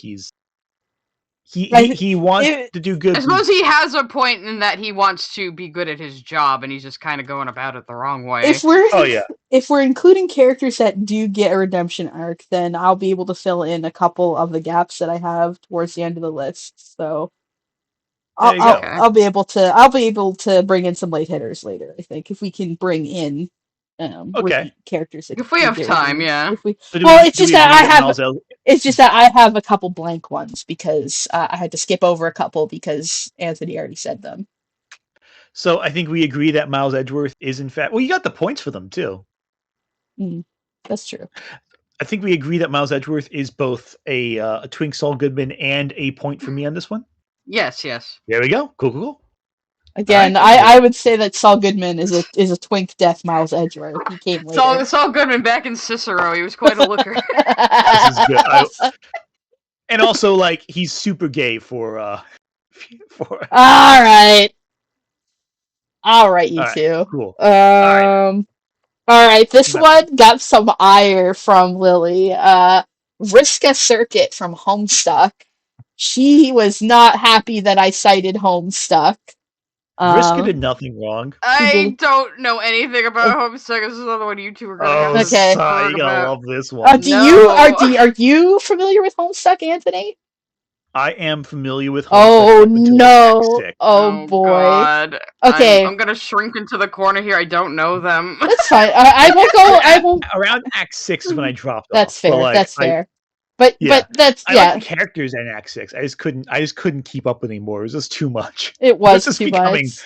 he wants to do good. I suppose he has a point in that he wants to be good at his job, and he's just kind of going about it the wrong way. If we're Oh yeah. if we're including characters that do get a redemption arc, then I'll be able to fill in a couple of the gaps that I have towards the end of the list. So There you go. I'll be able to bring in some late hitters later. I think if we can bring in Okay. characters that If we do have get time, redeemed. yeah. If we, So do well, we- it's do just we that agree I have Miles El- it's just that I have a couple blank ones because I had to skip over a couple because Anthony already said them. So I think we agree that Miles Edgeworth is in fact. Well, you got the points for them too. That's true. I think we agree that Miles Edgeworth is both a Twink Saul Goodman and a point for me on this one. Yes. There we go. Cool. Again, Alright. I would say that Saul Goodman is a twink death Miles Edgeworth. He came later. Saul Goodman back in Cicero. He was quite a looker. This is good. And also, like, he's super gay for All right, you Alright, two. cool. All right. This one got some ire from Lily. Vriska Circuit from Homestuck. She was not happy that I cited Homestuck. Vriska did nothing wrong. I don't know anything about Homestuck. This is another one you two are gonna have to Okay. talk You're gonna about. love this one. Are you familiar with Homestuck, Anthony? I am familiar with Homestuck Oh up until no! Act 6. Oh boy. God. Okay. I'm gonna shrink into the corner here. I don't know them. That's fine. I won't go. I won't. Around Act 6 is when I dropped That's off. But, fair. like, That's fair. But that's I yeah. like the characters in Act 6. I just couldn't keep up anymore. It was just too much. It was This is too becoming much.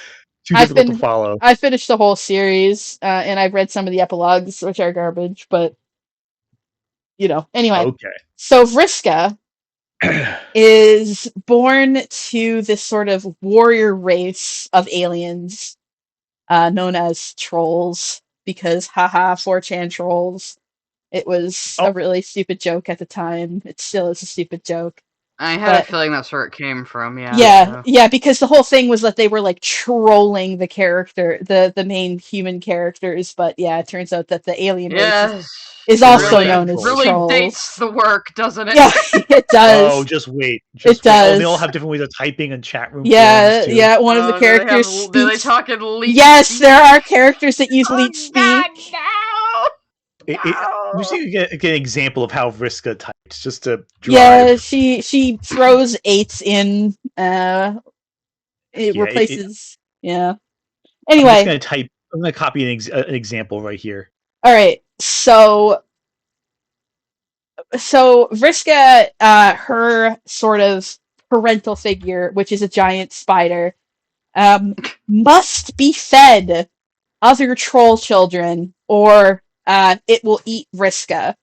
too I've difficult been- to follow. I finished the whole series, and I've read some of the epilogues, which are garbage. But anyway. Okay. So Vriska is born to this sort of warrior race of aliens, known as trolls, because haha, 4chan trolls. It was a really stupid joke at the time. It still is a stupid joke. I had a But- feeling that's where it came from. Yeah. Yeah, because the whole thing was that they were like trolling the character, the main human characters. But yeah, it turns out that the alien race Yes. is also Really? known as Really trolls. dates the work, doesn't it? Yeah, it does. Oh, just wait. It Wait. Oh, they does. all have different ways of typing and chat room. Yeah, forums, too. yeah. One of the Oh, do they have- characters do they speaks. talk in leech Yes, speak? there are characters that use Oh, leech speak. God, no! We just need to get an example of how Vriska types, just to drive. Yeah, she throws eights in. It replaces. Yeah. I'm Anyway, just gonna type. I'm gonna copy an example right here. all right. So so Vriska, her sort of parental figure, which is a giant spider, must be fed other troll children, or it will eat Vriska.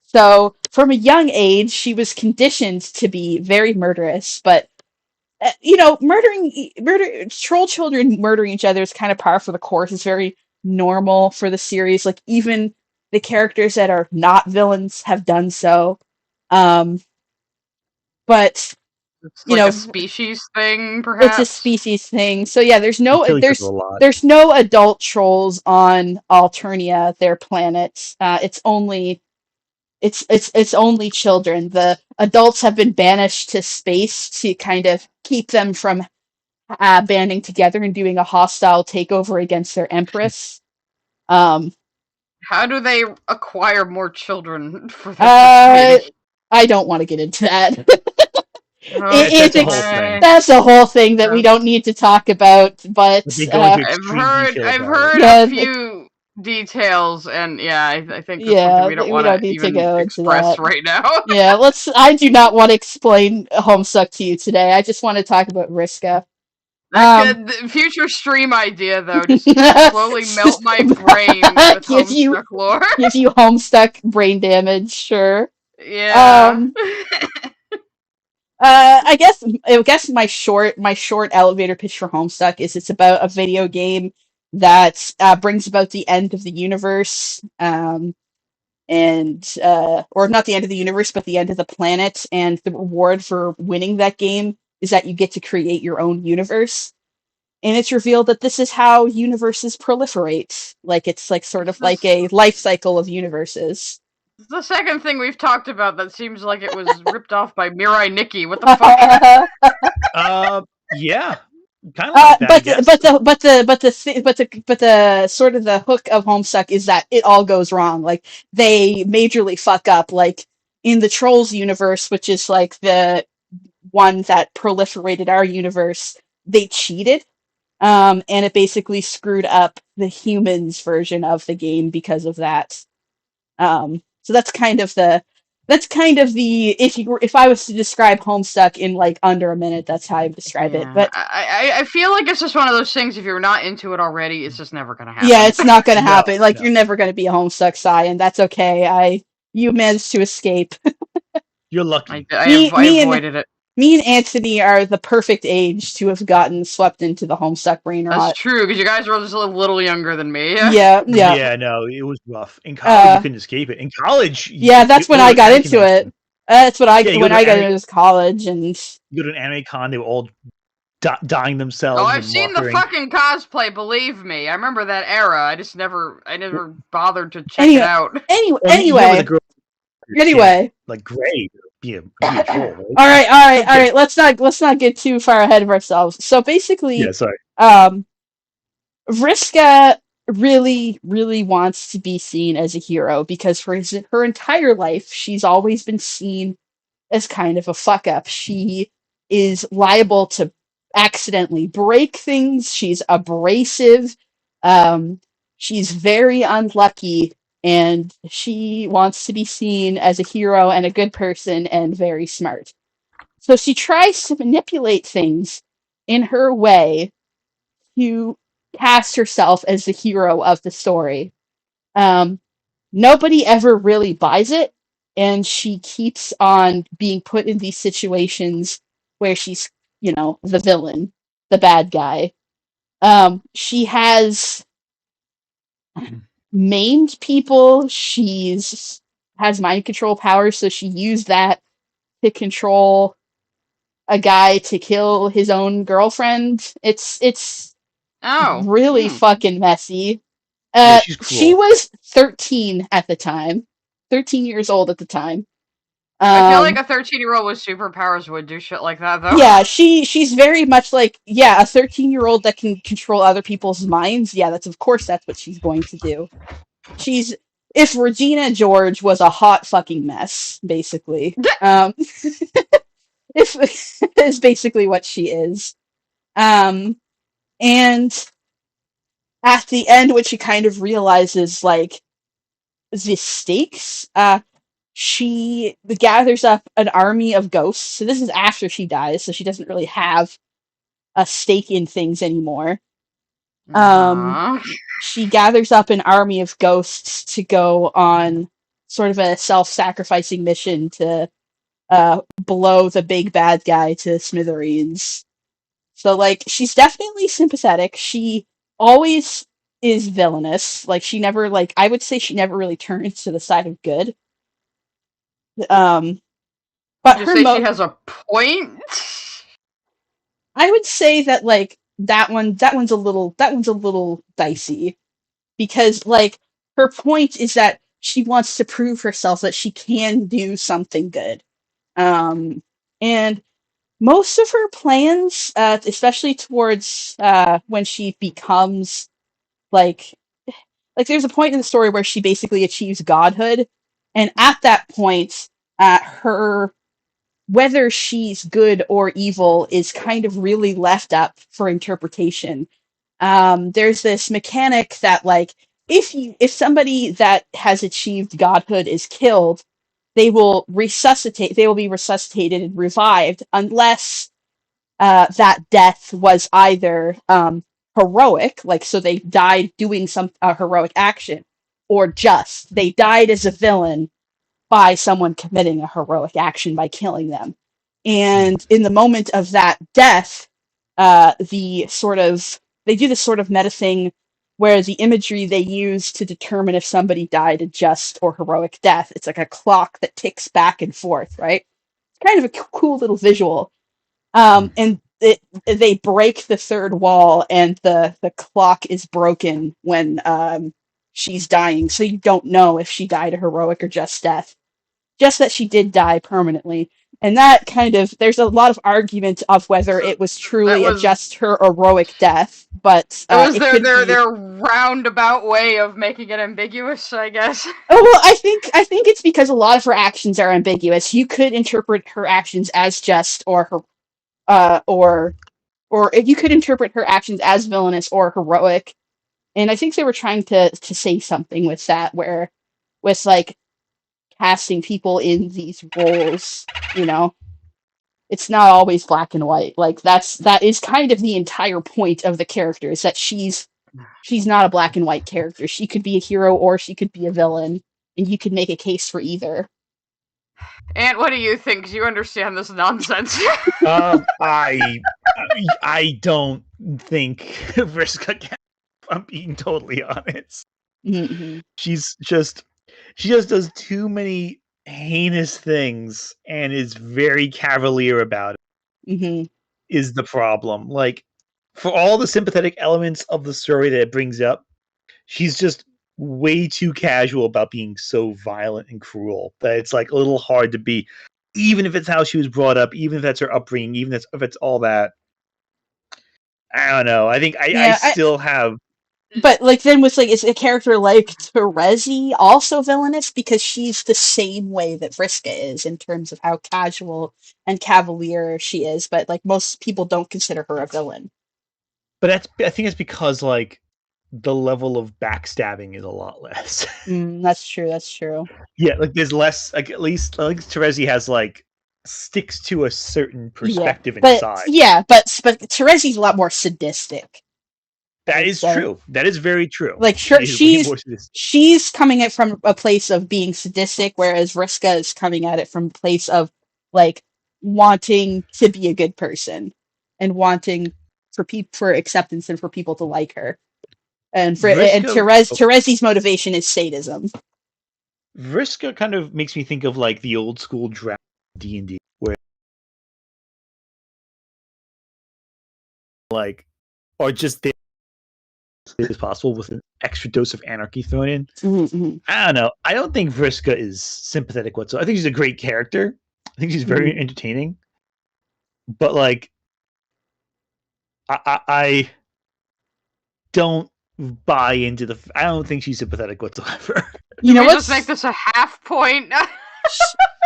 So, from a young age, she was conditioned to be very murderous, but troll children murdering each other is kind of par for the course. It's very normal for the series. Like, even the characters that are not villains have done so. But It's you like know, a species thing, it's a perhaps. species thing. So yeah, They kill each other a lot. there's no adult trolls on Alternia, their planet. It's only children. The adults have been banished to space to kind of keep them from banding together and doing a hostile takeover against their empress. Um, How do they acquire more children for their uh, society? I don't want to get into that. That's a whole thing. That's a whole thing that we Yeah. don't need to talk about. But They go into I've extreme heard detail I've about heard Yeah, a few details, and yeah, I think that's yeah, something we don't we want don't to need to even go into express that. right now. Yeah, I do not want to explain Homestuck to you today. I just want to talk about Vriska. The future stream idea, though, just slowly melt my brain with Give you Homestuck lore. give you Homestuck brain damage, sure. Yeah. I guess my short elevator pitch for Homestuck is it's about a video game that brings about the end of the universe, and or not the end of the universe, but the end of the planet. And the reward for winning that game is that you get to create your own universe. And it's revealed that this is how universes proliferate. Like it's like sort of like a life cycle of universes. The second thing we've talked about that seems like it was ripped off by Mirai Nikki. What the fuck? Yeah, kind of like that. I guess. but the sort of the hook of Homestuck is that it all goes wrong. Like they majorly fuck up. Like in the Trolls universe, which is like the one that proliferated our universe, they cheated. And it basically screwed up the humans version of the game because of that. So that's kind of the if I was to describe Homestuck in like under a minute, that's how I would describe it. But I feel like it's just one of those things. If you're not into it already, it's just never gonna happen. yeah, it's not gonna happen. No, Like no. you're never gonna be a Homestuck Psy, and that's okay. You managed to escape. You're lucky. I avoided it. Me and Anthony are the perfect age to have gotten swept into the Homestuck brain rot. That's true, because you guys were just a little younger than me. Yeah. Yeah, no, it was rough. In college, you couldn't escape it. In college, yeah, that's when I got into it. That's what I Yeah, when I got into college, and you go to an anime con, they were all dying themselves. Oh, I've and seen the mocking. fucking cosplay. Believe me, I remember that era. I never bothered to check it out. Anyway, Well, you remember the girl- anyway, like Gray, be a troll, right? all right. Let's not get too far ahead of ourselves. So basically, Yeah, sorry. Vriska really, really wants to be seen as a hero because for her entire life, she's always been seen as kind of a fuck up. She is liable to accidentally break things. She's abrasive. She's very unlucky, and she wants to be seen as a hero and a good person and very smart. So she tries to manipulate things in her way to cast herself as the hero of the story. Nobody ever really buys it, and she keeps on being put in these situations where she's, the villain, the bad guy. She has maimed people. She's has mind control powers, so she used that to control a guy to kill his own girlfriend. It's really fucking messy. Yeah, she's cruel. She was 13 at the time. 13 years old at the time. I feel like a 13-year-old with superpowers would do shit like that, though. Yeah, she's very much like, a 13-year-old that can control other people's minds. Yeah, that's what she's going to do. If Regina George was a hot fucking mess, basically. Is basically what she is. And at the end, when she kind of realizes, like, the stakes, she gathers up an army of ghosts. So this is after she dies, so she doesn't really have a stake in things anymore. Uh-huh. She gathers up an army of ghosts to go on sort of a self-sacrificing mission to blow the big bad guy to smithereens. So, like, she's definitely sympathetic. She always is villainous. Like, she never, like, I would say she never really turns to the side of good. But You her say she has a point? I would say that, like, that one's a little dicey. Because, like, her point is that she wants to prove herself that she can do something good. And most of her plans, especially towards when she becomes like there's a point in the story where she basically achieves godhood, and at that point, her whether she's good or evil is kind of really left up for interpretation. There's this mechanic that, like, if somebody that has achieved godhood is killed, they will be resuscitated and revived unless that death was either heroic, like, so they died doing some heroic action, or just they died as a villain by someone committing a heroic action by killing them. And in the moment of that death, they do this sort of meta thing where the imagery they use to determine if somebody died a just or heroic death, it's like a clock that ticks back and forth, right? It's kind of a cool little visual. And they break the third wall, and the clock is broken when she's dying, so you don't know if she died a heroic or just death. Just that she did die permanently. And that kind of, there's a lot of argument of whether it was truly just her heroic death, but it was their roundabout way of making it ambiguous, I guess. Oh, well, I think it's because a lot of her actions are ambiguous. You could interpret her actions as just or you could interpret her actions as villainous or heroic. And I think they were trying to say something with that, where with, like, casting people in these roles, it's not always black and white. Like, that is kind of the entire point of the character, is that she's not a black and white character. She could be a hero or she could be a villain, and you could make a case for either. Ant, what do you think? Do you understand this nonsense? I don't think Vriska can, if I'm being totally honest. Mm-hmm. She just does too many heinous things and is very cavalier about it. Mm-hmm. Is the problem. Like, for all the sympathetic elements of the story that it brings up, she's just way too casual about being so violent and cruel that it's, like, a little hard to be, even if it's how she was brought up, even if that's her upbringing, even if it's all that. I don't know. I think I still have. But, like, then with, like, is a character like Terezi also villainous? Because she's the same way that Vriska is in terms of how casual and cavalier she is, but, like, most people don't consider her a villain. But I think it's because, like, the level of backstabbing is a lot less. That's true. Yeah, like, there's less, like, at least Terezi has, like, sticks to a certain perspective inside. Yeah, but Terezi's a lot more sadistic. That is true. That is very true. Like, she's coming at it from a place of being sadistic, whereas Vriska is coming at it from a place of, like, wanting to be a good person and wanting for acceptance and for people to like her. And Terezi's motivation is sadism. Vriska kind of makes me think of, like, the old school draft D&D, where, like, or just there as possible with an extra dose of anarchy thrown in. Mm-hmm. I don't know. I don't think Vriska is sympathetic whatsoever. I think she's a great character. I think she's very entertaining. But, like, I don't buy into I don't think she's sympathetic whatsoever. You know what? Just make this a half point.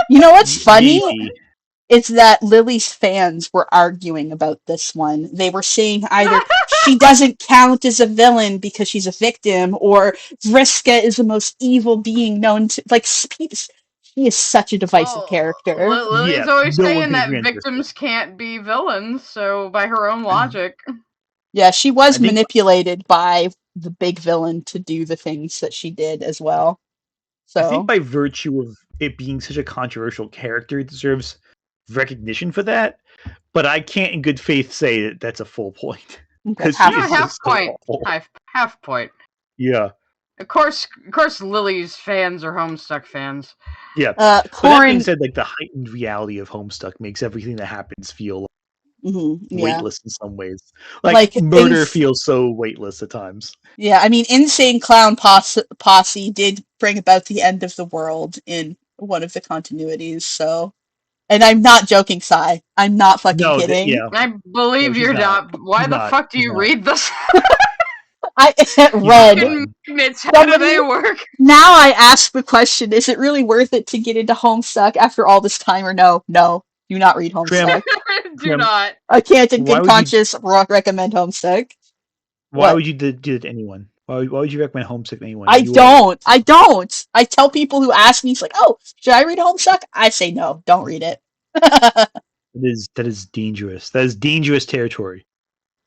You know what's funny? Maybe. It's that Lily's fans were arguing about this one. They were saying either she doesn't count as a villain because she's a victim, or Vriska is the most evil being known to, like, He is such a divisive character. Lily's Yeah, always no one saying can that agree on victims can't be villains, so by her own logic. Yeah, she was I think- manipulated by the big villain to do the things that she did as well. So I think by virtue of it being such a controversial character, it deserves recognition for that. But I can't, in good faith, say that that's a full point. Because half she is point. half just so point. awful. Half point. Yeah, Of course, Lily's fans are Homestuck fans. yeah. But that being Corin, said, like the heightened reality of Homestuck makes everything that happens feel yeah, weightless in some ways. Like, Like murder ins- feels so weightless at times. yeah. I mean, Insane Clown Posse did bring about the end of the world in one of the continuities. So, and I'm not joking, Sai. I'm not fucking No, kidding. yeah. I believe No, she's you're not. not. Why She's the not. fuck do She's you not. read this? I read. Fucking magnets, how do they work? Now I ask the question: is it really worth it to get into Homestuck after all this time, or no? No, do not read Homestuck. Do Trim. not. I can't, in Why good would you- conscience, recommend Homestuck. Why What? would you do that to anyone? Why would you recommend Homesick to anyone? I You are- don't. I don't. I tell people who ask me, it's like, oh, should I read Homestuck? I say no, don't read it. That is dangerous. That is dangerous territory.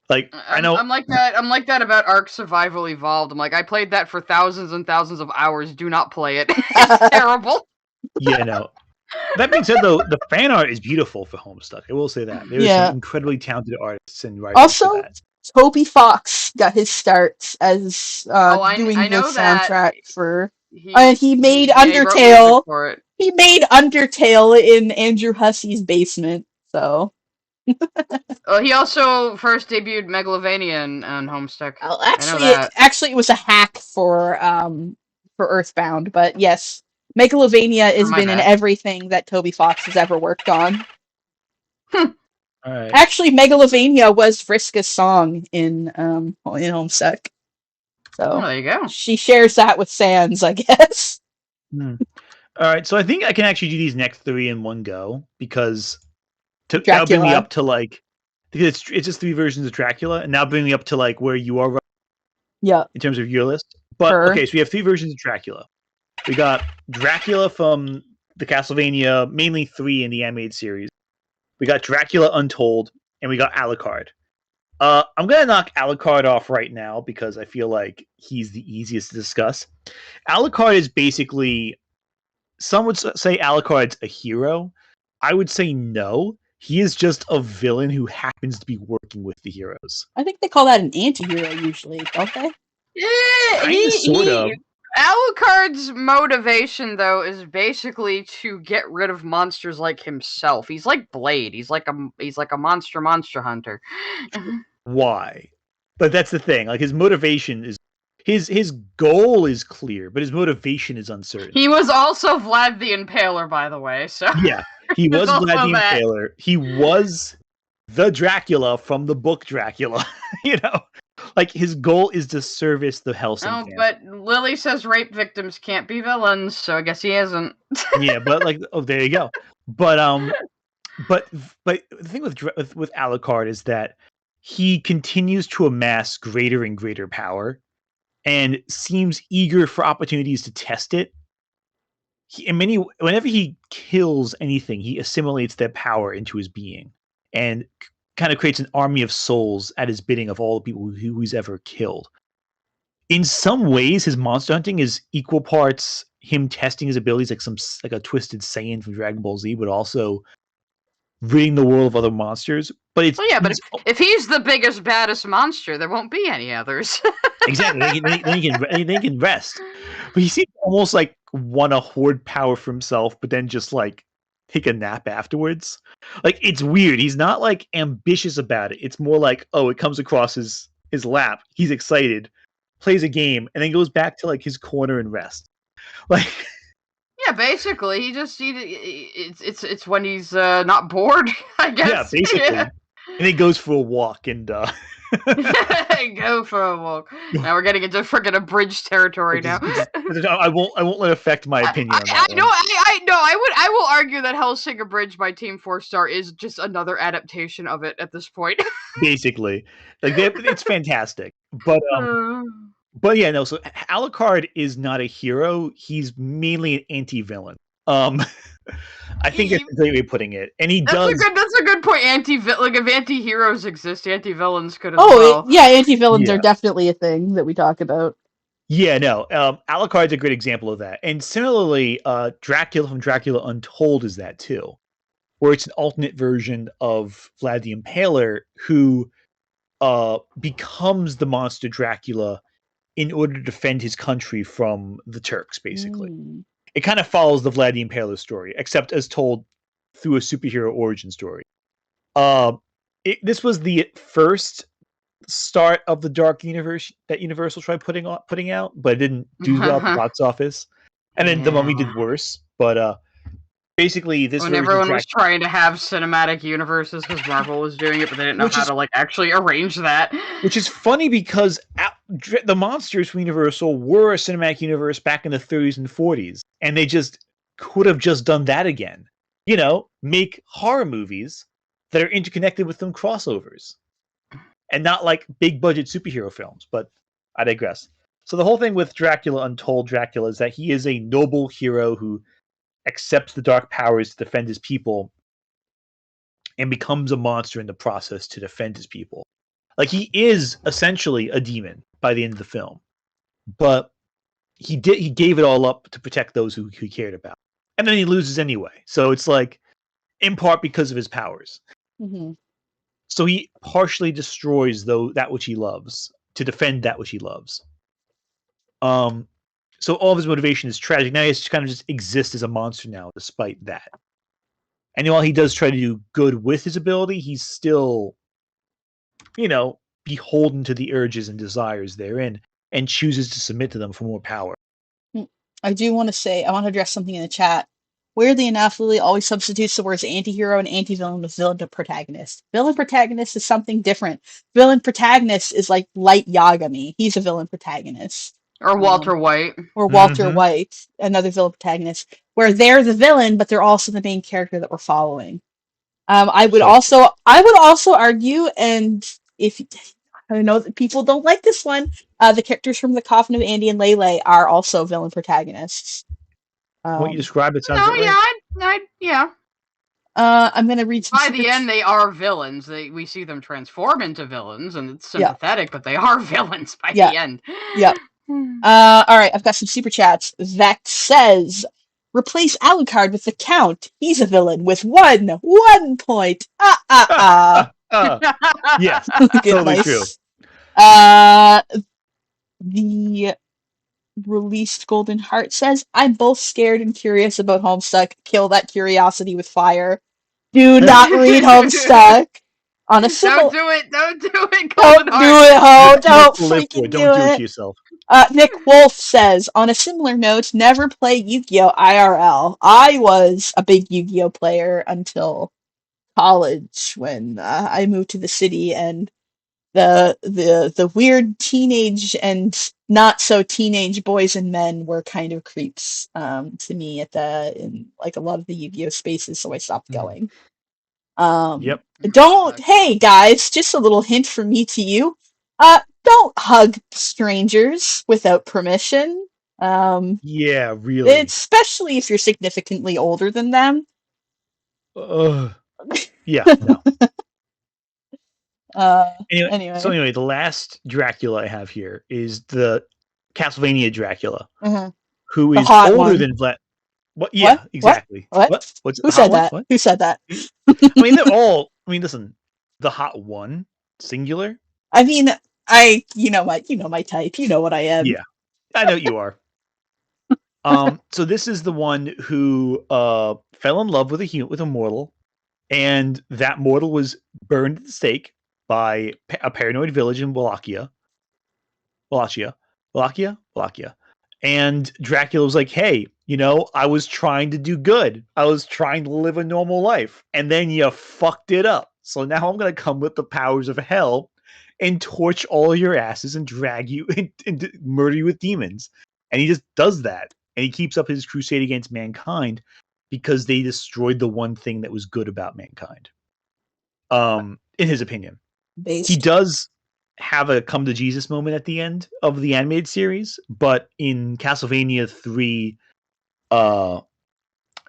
Like I know. I'm like that. I'm like that about Ark Survival Evolved. I'm like, I played that for thousands and thousands of hours. Do not play it. It's terrible. Yeah, no. That being said, though, the fan art is beautiful for Homestuck. I will say that there are Yeah. some incredibly talented artists and writers. Also, for that. Toby Fox got his start as I doing the know that. soundtrack for. He, He made yeah, he wrote music Undertale. for it. He made Undertale in Andrew Hussey's basement. So, He also first debuted Megalovania on Homestuck. well, that. actually, it was a hack for Earthbound. But yes, Megalovania has my been in bad. everything that Toby Fox has ever worked on. All right. Actually, Megalovania was Vriska's song in Homestuck. Oh, So there you go. she shares that with Sans, I guess. All right. So I think I can actually do these next three in one go because that'll bring me Dracula. up to like because it's just three versions of Dracula, and now bring me up to like where you are Yeah. in terms of your list. But Sure. okay, so we have three versions of Dracula. We got Dracula from the Castlevania, mainly 3 in the animated series. We got Dracula Untold, and we got Alucard. I'm gonna knock Alucard off right now because I feel like he's the easiest to discuss. Alucard is basically, some would say Alucard's a hero. I would say no. He is just a villain who happens to be working with the heroes. I think they call that an anti-hero usually, don't they? Yeah, Kinda, sort of. Alucard's motivation, though, is basically to get rid of monsters like himself. He's like Blade. He's like a monster hunter. Why? But that's the thing. Like his motivation is his goal is clear, but his motivation is uncertain. He was also Vlad the Impaler, by the way. So Yeah, he was Also Vlad the that. Impaler. He was the Dracula from the book Dracula. You know, like his goal is to service the Helsing family. but Lily says rape victims can't be villains, so I guess he isn't. Yeah, but like, oh, there you go. But the thing with Alucard is that he continues to amass greater and greater power, and seems eager for opportunities to test it. Whenever he kills anything, he assimilates that power into his being, and kind of creates an army of souls at his bidding of all the people who he's ever killed. In some ways, his monster hunting is equal parts him testing his abilities like a twisted Saiyan from Dragon Ball Z, but also ridding the world of other monsters. But it's But if he's the biggest, baddest monster, there won't be any others. exactly they can rest. But he seems almost like want to hoard power for himself, but then just like take a nap afterwards. Like it's weird. He's not like ambitious about it. It's more like, oh, it comes across his lap. He's excited, plays a game, and then goes back to like his corner and rest. Like Yeah, basically, it's when he's not bored, I guess. yeah, basically. Yeah. And he goes for a walk and Go for a walk. Now we're getting into freaking abridged territory now. I won't let it affect my opinion on that. I know. I will argue that Hellsing Abridged by Team 4-Star is just another adaptation of it at this point. Basically, like it's fantastic, but yeah, no. So Alucard is not a hero; he's mainly an anti-villain. I think that's a great way of putting it. And he That's does. That's a good point. If anti-heroes exist, anti-villains could as Oh, well. yeah, anti-villains Yeah. are definitely a thing that we talk about. Yeah, no. Alucard's a great example of that. And similarly, Dracula from Dracula Untold is that too, where it's an alternate version of Vlad the Impaler who becomes the monster Dracula in order to defend his country from the Turks, basically. It kind of follows the Vlad the Impaler story, except as told through a superhero origin story. This was the first start of the Dark Universe that Universal tried putting out, but it didn't do well at the box office. And then The Mummy did worse. But basically, this when version everyone was trying to have cinematic universes because Marvel was doing it, but they didn't know how to like actually arrange that. Which is funny because the monsters from Universal were a cinematic universe back in the 30s and 40s, and they just could have just done that again. You know, make horror movies that are interconnected with them crossovers, and not like big budget superhero films. But I digress. So the whole thing with Dracula Untold Dracula is that he is a noble hero who accepts the dark powers to defend his people and becomes a monster in the process to defend his people. Like, he is essentially a demon by the end of the film, but he gave it all up to protect those who he cared about, and then he loses anyway. So it's like, in part because of his powers. Mm-hmm. So he partially destroys that which he loves to defend that which he loves. So all of his motivation is tragic. Now he has to kind of just exist as a monster now, despite that. And while he does try to do good with his ability, he's still, beholden to the urges and desires therein, and chooses to submit to them for more power. I do want to say, I want to address something in the chat. Weirdly enough, Lily always substitutes the words anti-hero and anti-villain with villain to protagonist. Villain protagonist is something different. Villain protagonist is like Light Yagami. He's a villain protagonist. Or Walter White. Or Walter White, another villain protagonist, where they're the villain, but they're also the main character that we're following. I would also argue, and if I know that people don't like this one, the characters from the Coffin of Andy and Lele are also villain protagonists. What you described, it sounds yeah. I'm gonna read some. By the end, they are villains. We see them transform into villains, and it's sympathetic, but they are villains by the end. Yep. All right, I've got some super chats. Vex says, replace Alucard with the Count. He's a villain with 1 point. Yes, totally true. The released Golden Heart says, I'm both scared and curious about Homestuck. Kill that curiosity with fire. Do not read Homestuck. On a Don't do it. Don't do it. Don't do it, Ho. Don't freaking do it. Don't do it to yourself. Nick Wolf says, on a similar note, never play Yu-Gi-Oh! IRL. I was a big Yu-Gi-Oh! Player until college when I moved to the city, and the weird teenage and not so teenage boys and men were kind of creeps to me in like a lot of the Yu-Gi-Oh! Spaces, so I stopped going. Yep. Hey guys, just a little hint from me to you. Don't hug strangers without permission. Yeah, really. Especially if you're significantly older than them. Yeah, no. Anyway. So the last Dracula I have here is the Castlevania Dracula, who is older than Vlad. What? Yeah, exactly. What? Who said that? What? Who said that? I mean, they're all. I mean, listen, the hot one, singular. I mean, you know my type. You know what I am. Yeah, I know you are. So this is the one who fell in love with a mortal, and that mortal was burned at the stake by a paranoid village in Wallachia. And Dracula was like, hey, I was trying to do good. I was trying to live a normal life. And then you fucked it up. So now I'm going to come with the powers of hell and torch all your asses and drag you and murder you with demons. And he just does that. And he keeps up his crusade against mankind because they destroyed the one thing that was good about mankind. In his opinion. He does have a come to Jesus moment at the end of the animated series, but in Castlevania 3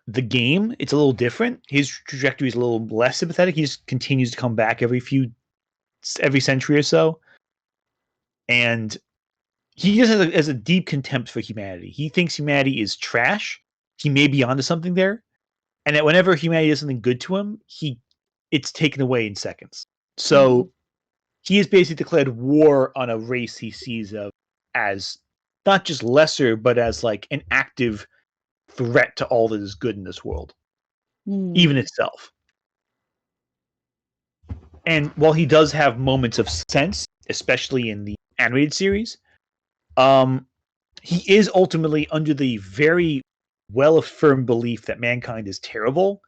the game, it's a little different. His trajectory is a little less sympathetic. He just continues to come back every century or so, and he just has a deep contempt for humanity. He thinks humanity is trash. He may be onto something there, and that whenever humanity does something good to him, it's taken away in seconds. So he has basically declared war on a race he sees as not just lesser, but as like an active threat to all that is good in this world, even itself. And while he does have moments of sense, especially in the animated series, he is ultimately under the very well-affirmed belief that mankind is terrible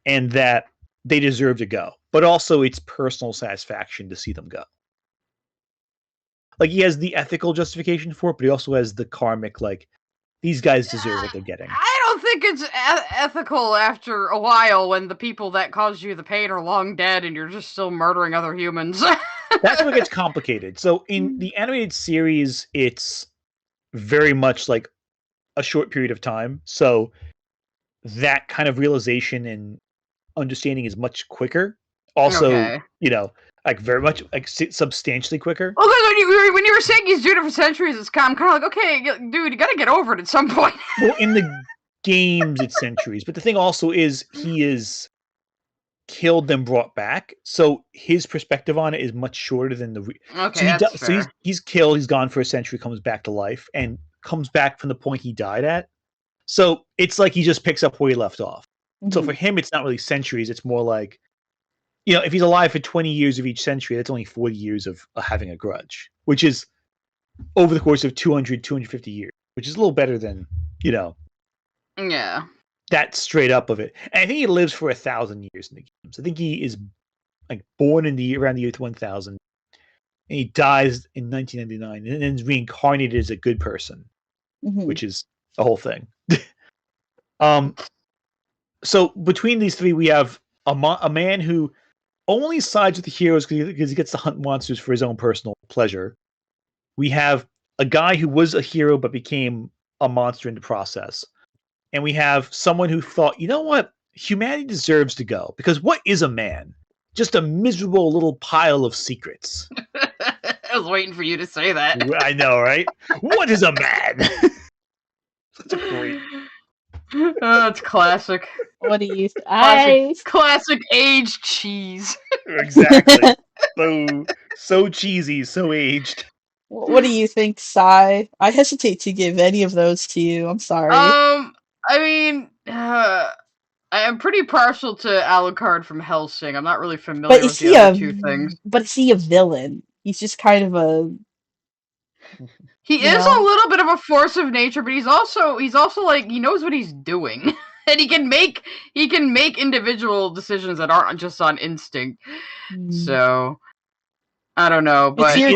and that they deserve to go. But also it's personal satisfaction to see them go. Like, he has the ethical justification for it, but he also has the karmic, like, these guys deserve what they're getting. I don't think it's ethical after a while when the people that caused you the pain are long dead and you're just still murdering other humans. That's what gets complicated. So in the animated series, it's very much like a short period of time. So that kind of realization and understanding is much quicker. Also, like very much like substantially quicker. Well, when you were saying he's doing it for centuries, I'm kind of like, okay, dude, you gotta get over it at some point. Well, in the games, it's centuries, but the thing also is he is killed then brought back, so his perspective on it is much shorter than the. Okay, so he's killed, he's gone for a century, comes back to life, and comes back from the point he died at. So it's like he just picks up where he left off. So for him, it's not really centuries; it's more like, if he's alive for 20 years of each century, that's only 40 years of having a grudge, which is over the course of 200, 250 years, which is a little better than, Yeah. that straight up of it. And I think he lives for 1,000 years in the games. I think he is like born around the year 1000, and he dies in 1999, and then is reincarnated as a good person, which is the whole thing. So between these three, we have a man who only sides with the heroes because he gets to hunt monsters for his own personal pleasure. We have a guy who was a hero but became a monster in the process. And we have someone who thought, you know what? Humanity deserves to go. Because what is a man? Just a miserable little pile of secrets. I was waiting for you to say that. I know, right? What is a man? Such a great... Oh, it's classic. What do you classic aged cheese. Exactly. So cheesy, so aged. What do you think, Sai? I hesitate to give any of those to you. I'm sorry. I mean, I am pretty partial to Alucard from Hellsing. I'm not really familiar with the other two things. But is he a villain? He's just kind of a... He is a little bit of a force of nature, but he's also like, he knows what he's doing. And he can make individual decisions that aren't just on instinct. So I don't know, but he has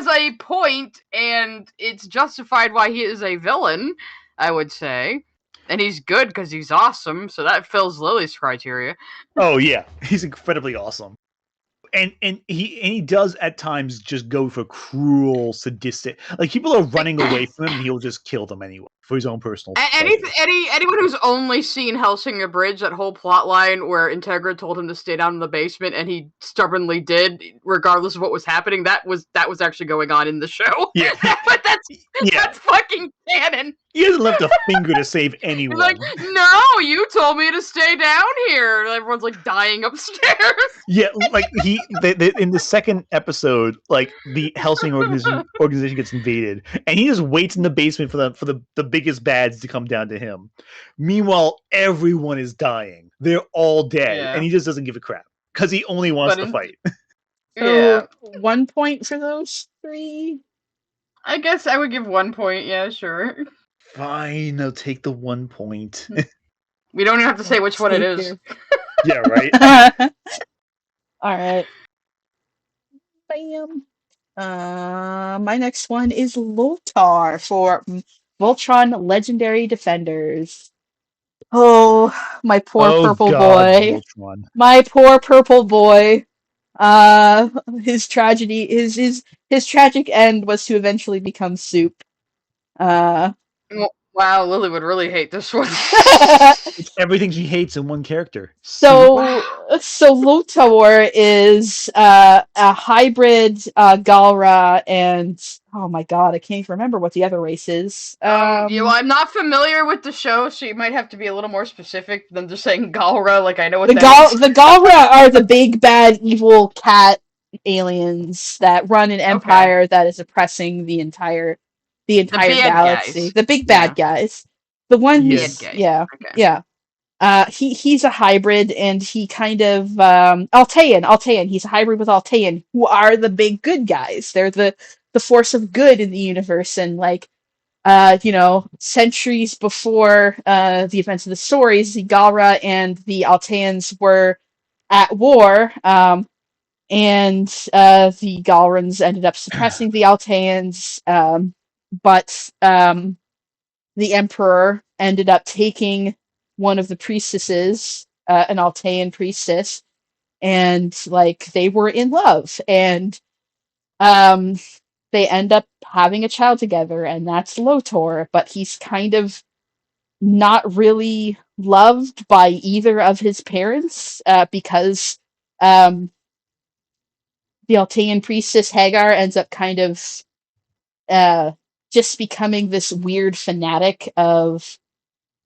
a point, and it's justified why he is a villain, I would say. And he's good because he's awesome, so that fills Lily's criteria. Oh yeah, he's incredibly awesome. And he does at times just go for cruel, sadistic. Like, people are running away from him, and he'll just kill them anyway for his own personal. Anyone who's only seen Hellsinger Bridge, that whole plot line where Integra told him to stay down in the basement, and he stubbornly did, regardless of what was happening. That was actually going on in the show. Yeah, but that's fucking canon. He hasn't left a finger to save anyone. He's like, no, you told me to stay down here. And everyone's like dying upstairs. Yeah, like in the second episode, like, the Hellsing organization gets invaded, and he just waits in the basement for the biggest bads to come down to him. Meanwhile, everyone is dying; they're all dead, and he just doesn't give a crap because he only wants to fight. So 1 point for those three. I guess I would give 1 point. Yeah, sure. Fine, I'll take the 1 point. We don't even have to say which one it is. Yeah, right. All right. Bam. My next one is Lothar for Voltron Legendary Defenders. Oh, my poor purple boy. Voltron. My poor purple boy. His tragedy, his tragic end was to eventually become soup. Well, Wow, Lily would really hate this one. It's everything she hates in one character. So, Wow. so Lotor is a hybrid Galra and oh my god, I can't even remember what the other race is. I'm not familiar with the show, so you might have to be a little more specific than just saying Galra. Like, I know what the that is. the Galra are the big bad evil cat aliens that run an empire that is oppressing the entire bad galaxy. guys. The big bad guys. The one Yes. Bad guys. yeah, Okay. yeah. He's a hybrid, and he kind of Altean. He's a hybrid with Altean, who are the big good guys. They're the force of good in the universe, and like centuries before the events of the stories, the Galra and the Alteans were at war, and the Galrans ended up suppressing the Alteans, but the Emperor ended up taking one of the priestesses, an Altean priestess, and like they were in love, and they end up having a child together, and that's Lotor, but he's kind of not really loved by either of his parents because the Altean priestess Hagar ends up kind of just becoming this weird fanatic of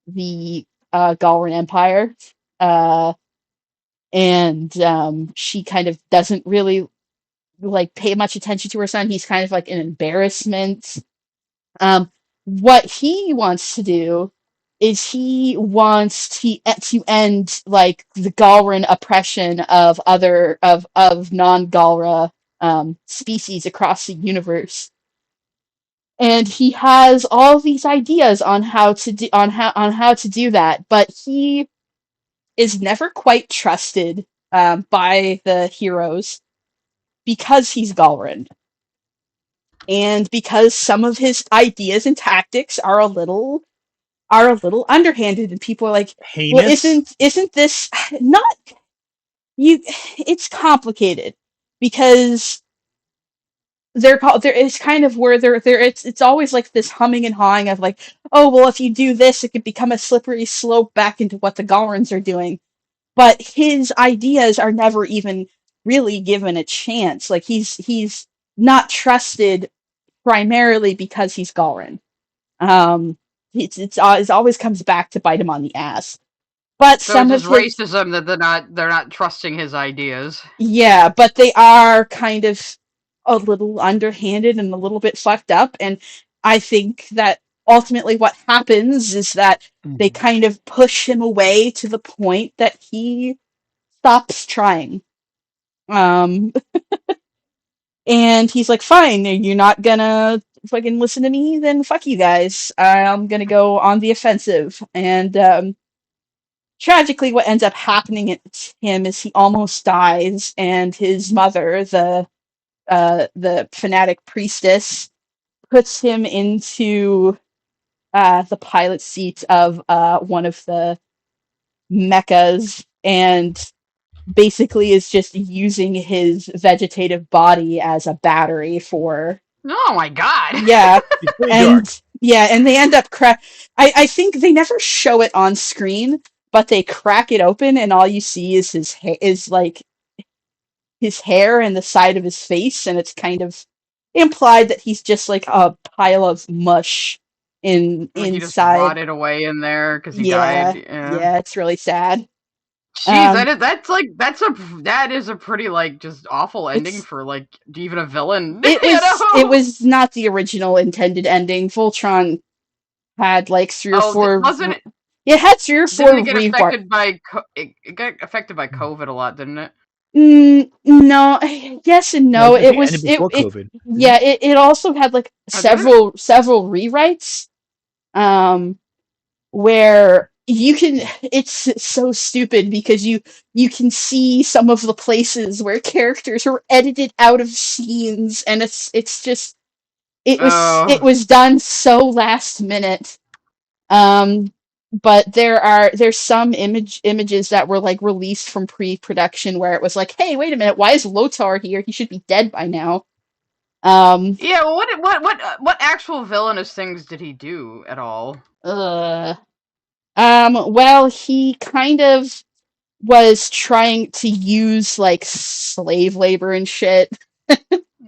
the Galran Empire. And she kind of doesn't really like pay much attention to her son. He's kind of like an embarrassment. What he wants to do is he wants to end like the Galran oppression of non-Galra species across the universe. And he has all these ideas on how to do that, but he is never quite trusted by the heroes because he's Galran, and because some of his ideas and tactics are a little underhanded, and people are like, "Well, isn't this not you?" It's complicated because there is kind of where it's always like this humming and hawing of like, oh well, if you do this, it could become a slippery slope back into what the Galrans are doing. But his ideas are never even really given a chance. Like he's not trusted primarily because he's Galran. It always comes back to bite him on the ass. But So some it's of just his racism that they're not trusting his ideas. yeah, but they are kind of a little underhanded and a little bit fucked up, and I think that ultimately what happens is that they kind of push him away to the point that he stops trying. And he's like, fine, you're not gonna fucking listen to me, then fuck you guys. I'm gonna go on the offensive. And tragically, what ends up happening to him is he almost dies, and his mother, the fanatic priestess, puts him into the pilot seat of one of the mechas, and basically is just using his vegetative body as a battery for Oh my god! yeah. And And they end up I think they never show it on screen, but they crack it open, and all you see is his hair and the side of his face, and it's kind of implied that he's just like a pile of mush Like he just inside. rotted away in there because he died. Yeah, it's really sad. Jeez, that is a pretty like just awful ending for like even a villain. It was not the original intended ending. Voltron had like 3 or 4. Wasn't it? It had 3 or 4 Didn't it get affected by it got affected by COVID a lot, didn't it? No, yes and no. It was before COVID. Yeah, it also had like several rewrites, where you can. It's so stupid because you can see some of the places where characters were edited out of scenes, and it's just it was done so last minute. But there's some images that were like released from pre-production where it was like, hey, wait a minute, why is Lotar here? He should be dead by now. Yeah, well, what actual villainous things did he do at all? Well, he kind of was trying to use like slave labor and shit.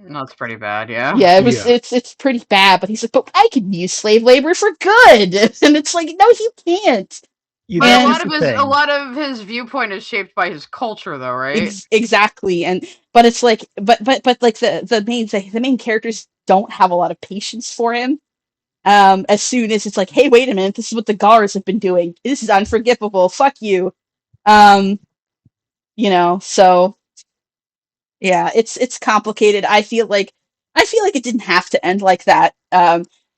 That's pretty bad, yeah. Yeah, Yeah. it's pretty bad, but he's like, but I can use slave labor for good. And it's like, no, you can't. Yeah, But And- a lot of his viewpoint is shaped by his culture, though, right? Exactly. And but it's like but like the main characters don't have a lot of patience for him. As soon as it's like, hey, wait a minute, this is what the Gars have been doing. This is unforgivable. Fuck you. Um, so yeah, it's complicated. I feel like it didn't have to end like that.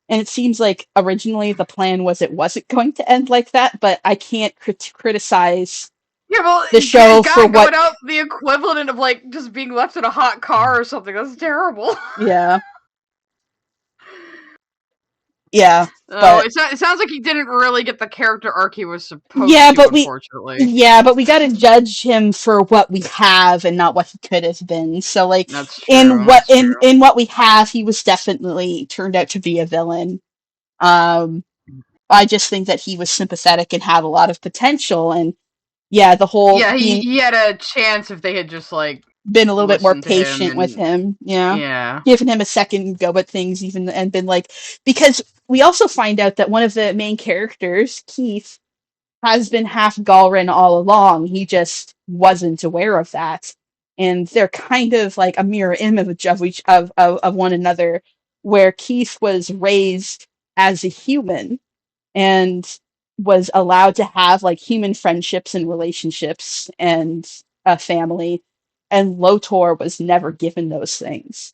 And it seems like originally the plan was it wasn't going to end like that, but I can't criticize Yeah, well, the show God, for what. going out the equivalent of like just being left in a hot car or something. That's terrible. Yeah. Yeah. Oh, But it sounds like he didn't really get the character arc he was supposed yeah, to, but unfortunately. we gotta judge him for what we have and not what he could have been. So like That's true. in what we have, he was definitely turned out to be a villain. I just think that he was sympathetic and had a lot of potential, and yeah, the whole Yeah, he had a chance if they had just like been a little bit more listened to him patient with and- him. Yeah. Yeah. Given him a second go at things, even, and been like, because we also find out that one of the main characters, Keith, has been half Galrin all along. He just wasn't aware of that. And they're kind of like a mirror image of one another, where Keith was raised as a human and was allowed to have like human friendships and relationships and a family, and Lotor was never given those things.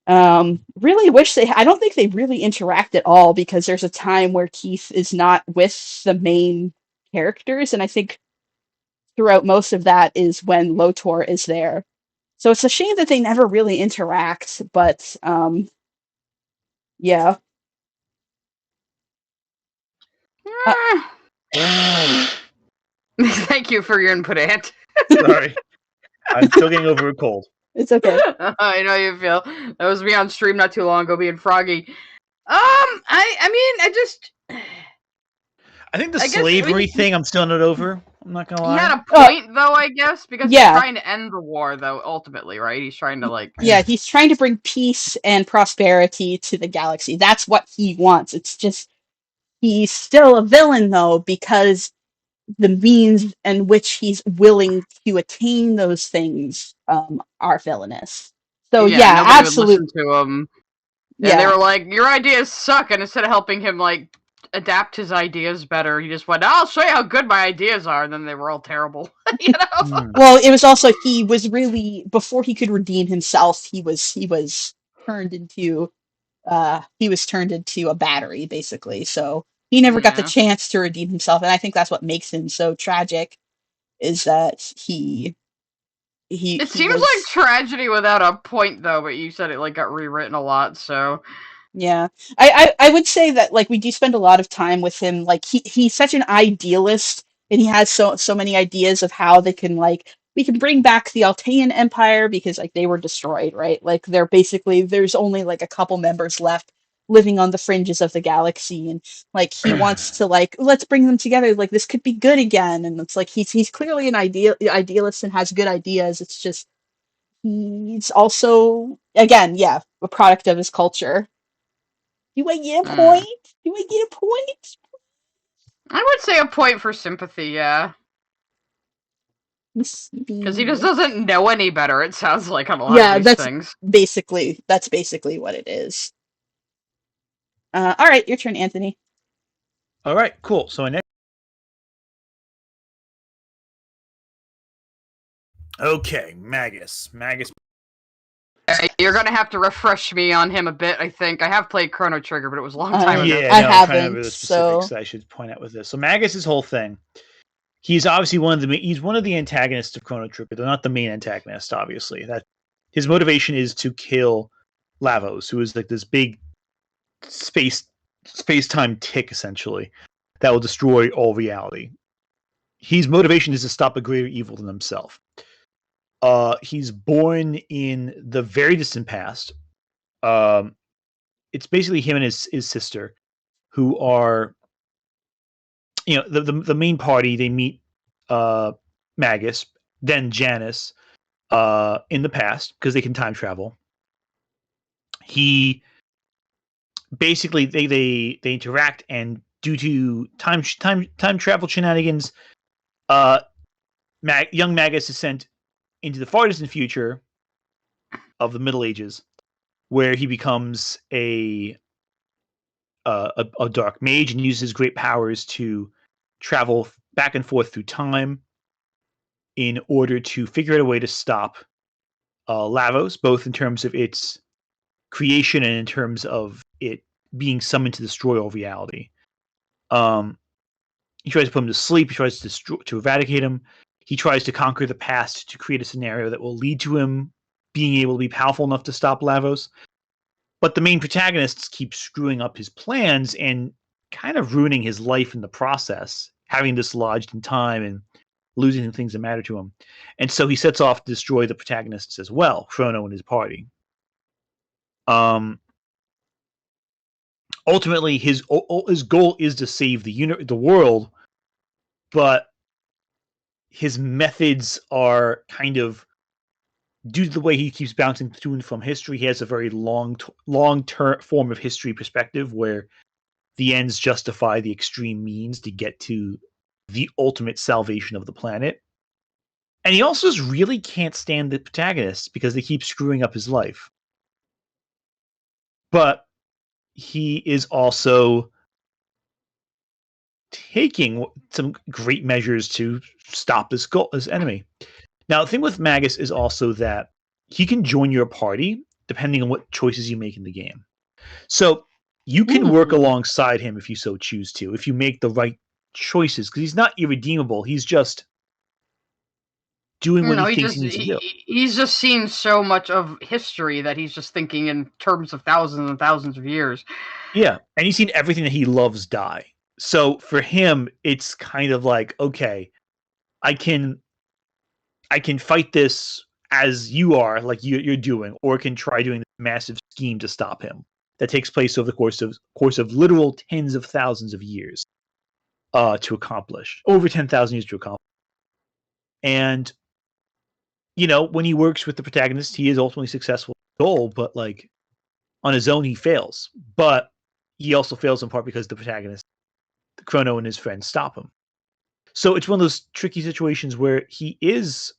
Really wish I don't think they really interact at all, because there's a time where Keith is not with the main characters, and I think throughout most of that is when Lotor is there. So it's a shame that they never really interact, but yeah. Thank you for your input, Ant. Sorry. I'm still getting over a cold. It's okay. I know you feel. That was me on stream not too long ago being froggy. I just I think the I guess slavery thing I'm still not over. I'm not gonna he lie. had a point though, I guess, because Yeah. he's trying to end the war though, ultimately, right? He's trying to like Yeah, he's trying to bring peace and prosperity to the galaxy. That's what he wants. It's just he's still a villain though, because the means in which he's willing to attain those things are villainous. So yeah, nobody absolutely. would listen to him. And Yeah. they were like, your ideas suck, and instead of helping him like adapt his ideas better, he just went, I'll show you how good my ideas are, and then they were all terrible. You know? Well, it was also he was really, before he could redeem himself, he was turned into a battery, basically. So he never got the Yeah. chance to redeem himself, and I think that's what makes him so tragic, is that he It he seems was- like tragedy without a point though, but you said it like got rewritten a lot, so Yeah, I would say that like we do spend a lot of time with him. Like he's such an idealist, and he has so many ideas of how they can like we can bring back the Altean Empire, because like they were destroyed, right? Like they're basically there's only like a couple members left living on the fringes of the galaxy, and like he wants to like let's bring them together. Like this could be good again, and it's like he's clearly an idealist and has good ideas. It's just he's also again, yeah, a product of his culture. Do I get a point? Do I get a point? I would say a point for sympathy, yeah. Because he just doesn't know any better, it sounds like, on a lot of these things. That's basically what it is. All right, your turn, Anthony. All right, cool. So next. Okay, Magus. You're gonna have to refresh me on him a bit, I think. I have played Chrono Trigger, but it was a long time ago. Yeah, I no, I'm trying to haven't, remember the specifics so- I should point out with this. So Magus' whole thing. He's obviously he's one of the antagonists of Chrono Trigger. They're not the main antagonist, obviously. That his motivation is to kill Lavos, who is like this big space-time tick, essentially, that will destroy all reality. His motivation is to stop a greater evil than himself. He's born in the very distant past. It's basically him and his sister, who are the main party, they meet Magus, then Janus in the past because they can time travel. He basically they interact, and due to time travel shenanigans, young Magus is sent into the far distant future of the Middle Ages, where he becomes a dark mage and uses great powers to travel back and forth through time in order to figure out a way to stop Lavos, both in terms of its creation and in terms of it being summoned to destroy all reality. He tries to put him to sleep. He tries to eradicate him. He tries to conquer the past to create a scenario that will lead to him being able to be powerful enough to stop Lavos. But the main protagonists keep screwing up his plans and kind of ruining his life in the process, having dislodged in time and losing the things that matter to him. And so he sets off to destroy the protagonists as well, Chrono and his party. Ultimately, his goal is to save the world, but his methods are kind of, due to the way he keeps bouncing to and from history, he has a very long-term form of history perspective where the ends justify the extreme means to get to the ultimate salvation of the planet. And he also just really can't stand the protagonists because they keep screwing up his life. But he is also taking some great measures to stop this enemy. Now, the thing with Magus is also that he can join your party depending on what choices you make in the game. So you can work alongside him if you so choose to, if you make the right choices, because he's not irredeemable. He's just doing what he thinks he needs to do. He's just seen so much of history that he's just thinking in terms of thousands and thousands of years. Yeah, and he's seen everything that he loves die. So for him, it's kind of like, okay, I can fight this as you are, like you're doing, or can try doing a massive scheme to stop him that takes place over the course of literal tens of thousands of years to accomplish. Over 10,000 years to accomplish. And when he works with the protagonist, he is ultimately successful in his goal, but like on his own, he fails. But he also fails in part because the protagonist, Chrono and his friends, stop him. So it's one of those tricky situations where he is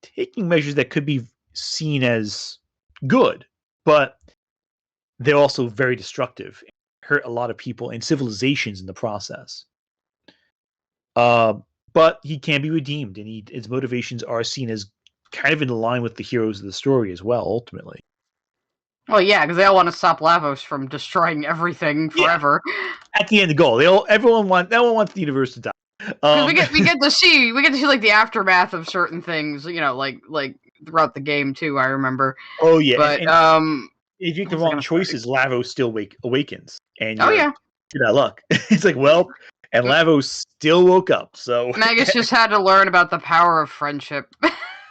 taking measures that could be seen as good, but they're also very destructive, hurt a lot of people and civilizations in the process. But he can be redeemed, and his motivations are seen as kind of in line with the heroes of the story as well, ultimately. Well, yeah, because they all want to stop Lavos from destroying everything forever. Yeah. At the end of the goal, everyone wants the universe to die. We get to see like the aftermath of certain things, like throughout the game too. I remember. Oh yeah, but if you make the wrong choices, Lavos still awakens, and to that luck. It's like, well, and Lavos still woke up. So Magus just had to learn about the power of friendship.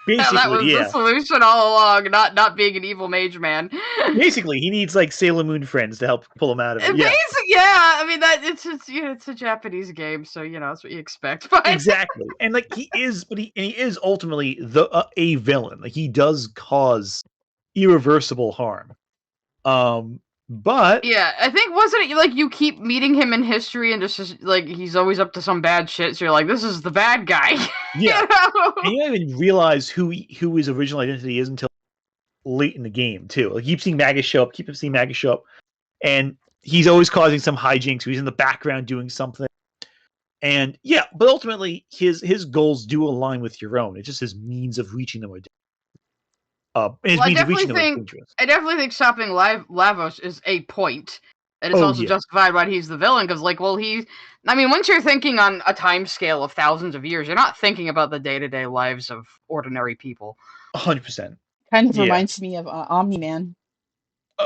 Basically, that was the solution all along, not being an evil mage man. Basically, he needs like Sailor Moon friends to help pull him out of it. I mean it's a Japanese game, so that's what you expect. But... Exactly, and like he is ultimately a villain. Like he does cause irreversible harm. But yeah, I think wasn't it like you keep meeting him in history and just like he's always up to some bad shit, so you're like, this is the bad guy. Yeah, and you don't even realize who his original identity is until late in the game too. Like you keep seeing Magus show up, and he's always causing some hijinks. He's in the background doing something, and yeah, but ultimately his goals do align with your own. It's just his means of reaching them are different. I definitely think stopping Lavos is a point. And it's also justified why he's the villain, because, once you're thinking on a time scale of thousands of years, you're not thinking about the day-to-day lives of ordinary people. 100%. Kind of reminds me of Omni-Man.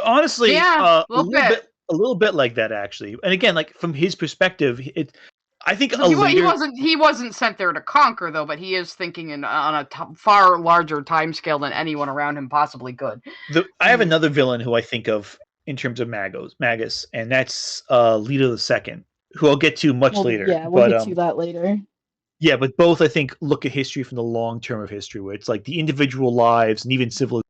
Honestly, a little bit like that, actually. And again, like, from his perspective, I think he wasn't sent there to conquer, though, but he is thinking on a far larger time scale than anyone around him possibly could. I have another villain who I think of in terms of Magus, and that's Leto II. who I'll get to much later. Yeah, we'll but get to that later. yeah, but both I think look at history from the long term of history, where it's like the individual lives and even civilization.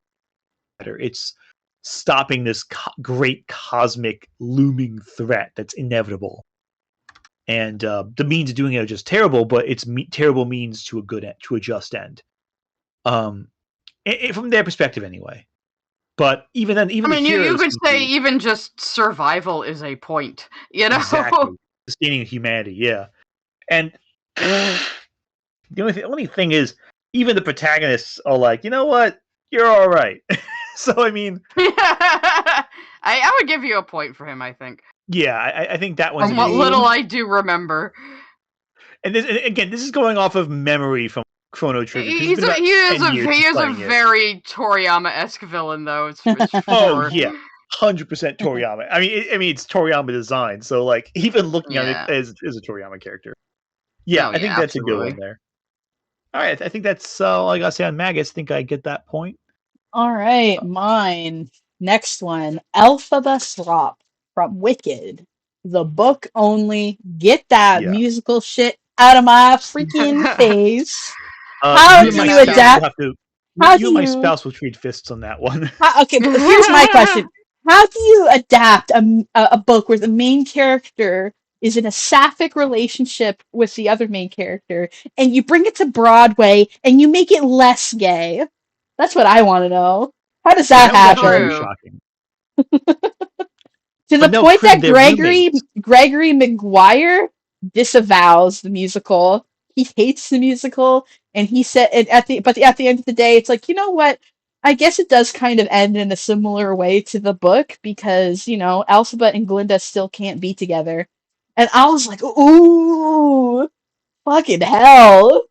It's stopping this great cosmic looming threat that's inevitable. And the means of doing it are just terrible, but it's terrible means to a good end, to a just end. From their perspective, anyway. But even then, even you could say even just survival is a point, you know? Exactly. Sustaining humanity, yeah. And the only thing is, even the protagonists are like, you know what? You're all right. So I mean, I would give you a point for him. I think. Yeah, I think that one's. From what little I do remember. And again, this is going off of memory from Chrono Trigger. He is a very Toriyama-esque villain, though. It's oh yeah, 100% Toriyama. I mean, it's Toriyama design, so like even looking at it as a Toriyama character. Yeah, I think that's absolutely a good one there. All right, I think that's all I gotta say on Magus. I think I get that point. All right, mine. Next one, Elphaba Thropp from Wicked. The book only. Get that musical shit out of my freaking face. How do you adapt? You and my spouse will trade fists on that one. Okay, but here's my question. How do you adapt a book where the main character is in a sapphic relationship with the other main character, and you bring it to Broadway, and you make it less gay? That's what I want to know. How does that happen? Very shocking. To the point that Gregory Maguire disavows the musical. He hates the musical, and he said at the end of the day, it's like, you know what? I guess it does kind of end in a similar way to the book because, Elphaba and Glinda still can't be together. And I was like, ooh, fucking hell.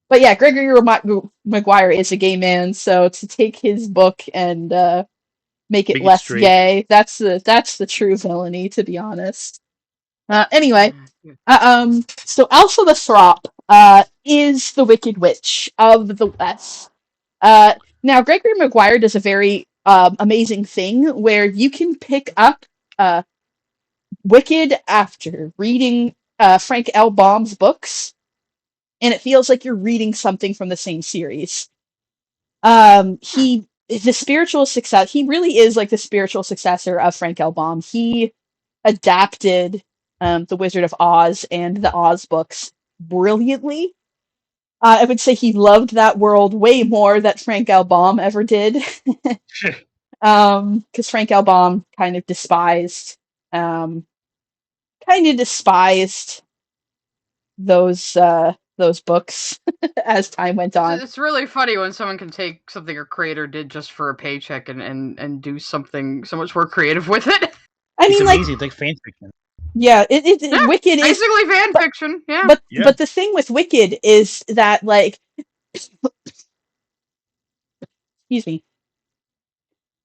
But yeah, Gregory Maguire is a gay man, so to take his book and make it less gay, that's the true villainy, to be honest. Anyway, so Elphaba Thropp is the Wicked Witch of the West. Now, Gregory Maguire does a very amazing thing where you can pick up Wicked after reading Frank L. Baum's books, and it feels like you're reading something from the same series. He really is like the spiritual successor of Frank L. Baum. He adapted The Wizard of Oz and the Oz books brilliantly. I would say he loved that world way more than Frank L. Baum ever did. Because Frank L. Baum kind of despised those books as time went on. It's really funny when someone can take something a creator did just for a paycheck and do something so much more creative with it. I mean, amazing. It's like fan fiction. Yeah, Wicked is basically fan fiction. Yeah, but the thing with Wicked is that, like, excuse me.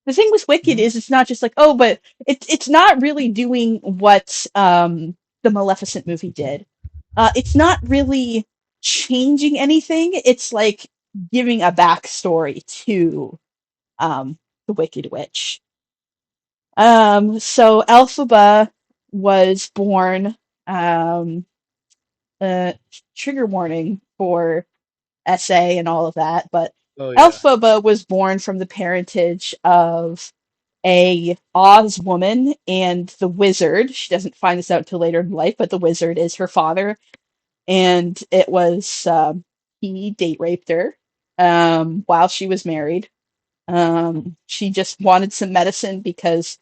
The thing with Wicked is it's not just like, oh, but it's not really doing what the Maleficent movie did. It's not really changing anything. It's like giving a backstory to the Wicked Witch. So Elphaba was born, trigger warning for SA and all of that, but Elphaba was born from the parentage of a Oz woman and the wizard. She doesn't find this out until later in life, but the wizard is her father, and it was he date raped her while she was married. She just wanted some medicine because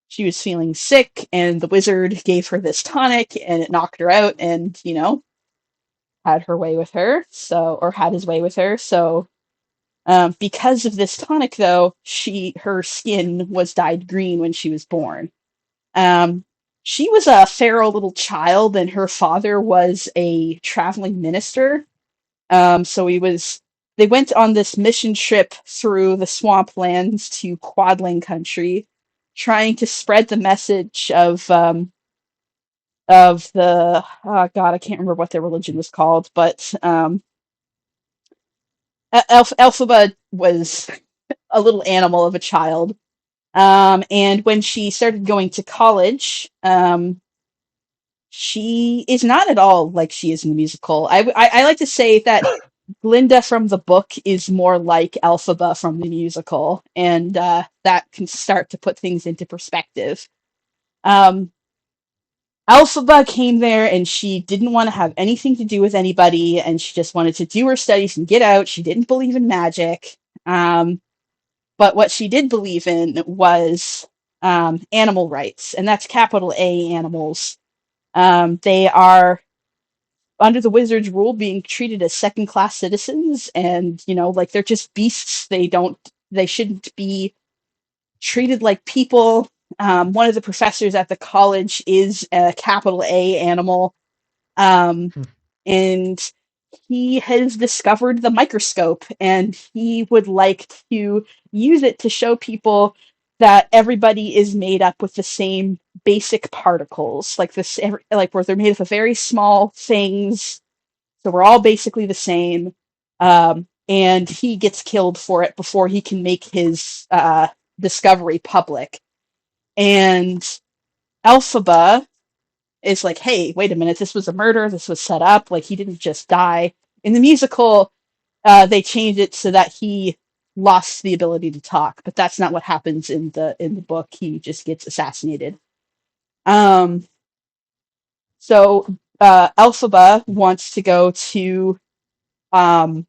she was feeling sick, and the wizard gave her this tonic, and it knocked her out, and had his way with her. So, because of this tonic, though, her skin was dyed green when she was born. She was a feral little child, and her father was a traveling minister. So they went on this mission trip through the swamplands to Quadling country, trying to spread the message of the I can't remember what their religion was called, but Elphaba was a little animal of a child, And when she started going to college, she is not at all like she is in the musical. I like to say that Glinda from the book is more like Elphaba from the musical, and that can start to put things into perspective. Um, Elphaba came there and she didn't want to have anything to do with anybody, and she just wanted to do her studies and get out. She didn't believe in magic. But what she did believe in was animal rights, and that's capital A animals. They are under the wizard's rule being treated as second class citizens, and like they're just beasts. They shouldn't be treated like people. One of the professors at the college is a capital A animal, Hmm. and he has discovered the microscope, and he would like to use it to show people that everybody is made up with the same basic particles, like this, like where they're made up of very small things. So we're all basically the same. And he gets killed for it before he can make his discovery public. And Elphaba is like, hey, wait a minute, this was a murder, this was set up, like he didn't just die. In the musical, they changed it so that he lost the ability to talk, but that's not what happens in the book. He just gets assassinated. Um, so Elphaba um,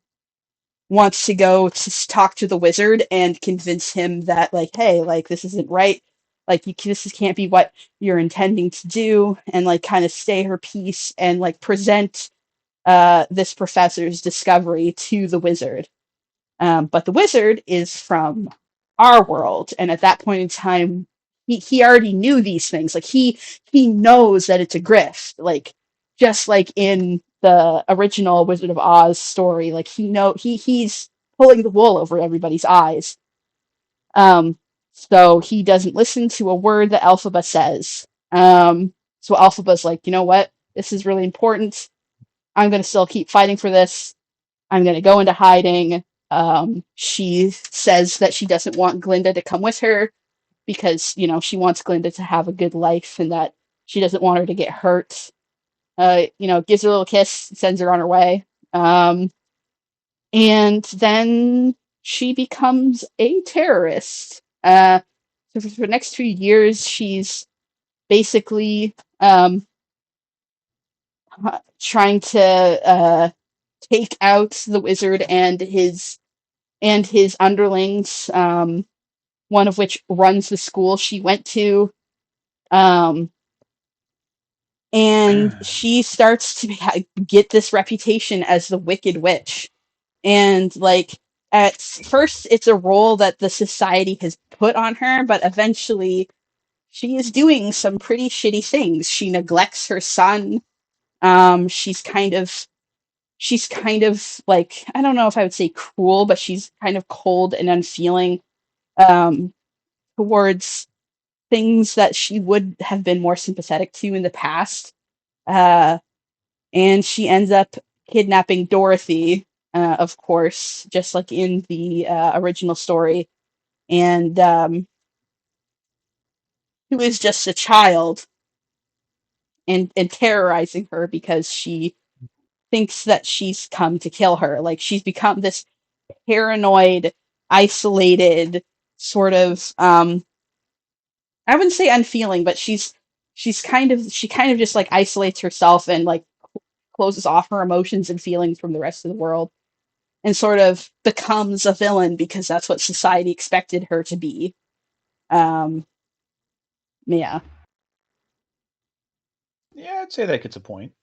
wants to go to talk to the wizard and convince him that, like, hey, like this isn't right, like this can't be what you're intending to do, and like kind of stay her peace and like present this professor's discovery to the wizard. But the wizard is from our world, and at that point in time, he already knew these things. Like he knows that it's a grift. Like just like in the original Wizard of Oz story, like he's pulling the wool over everybody's eyes. Um, so he doesn't listen to a word that Elphaba says. So Elphaba's like, you know what? This is really important. I'm gonna still keep fighting for this. I'm going to go into hiding. She says that she doesn't want Glinda to come with her because, she wants Glinda to have a good life and that she doesn't want her to get hurt. Gives her a little kiss, sends her on her way. And then she becomes a terrorist. So for the next few years, she's basically trying to take out the wizard and his underlings, one of which runs the school she went to. Um, and she starts to get this reputation as the Wicked Witch. And, like, at first, it's a role that the society has put on her, but eventually, she is doing some pretty shitty things. She neglects her son. She's kind of like, I don't know if I would say cruel, but she's kind of cold and unfeeling um, towards things that she would have been more sympathetic to in the past. Uh, and she ends up kidnapping Dorothy, of course, just like in the original story, and who is just a child, and terrorizing her because she thinks that she's come to kill her. Like she's become this paranoid, isolated sort of I wouldn't say unfeeling, but she kind of just like isolates herself and like closes off her emotions and feelings from the rest of the world and sort of becomes a villain because that's what society expected her to be. Um yeah. Yeah, I'd say that gets a point.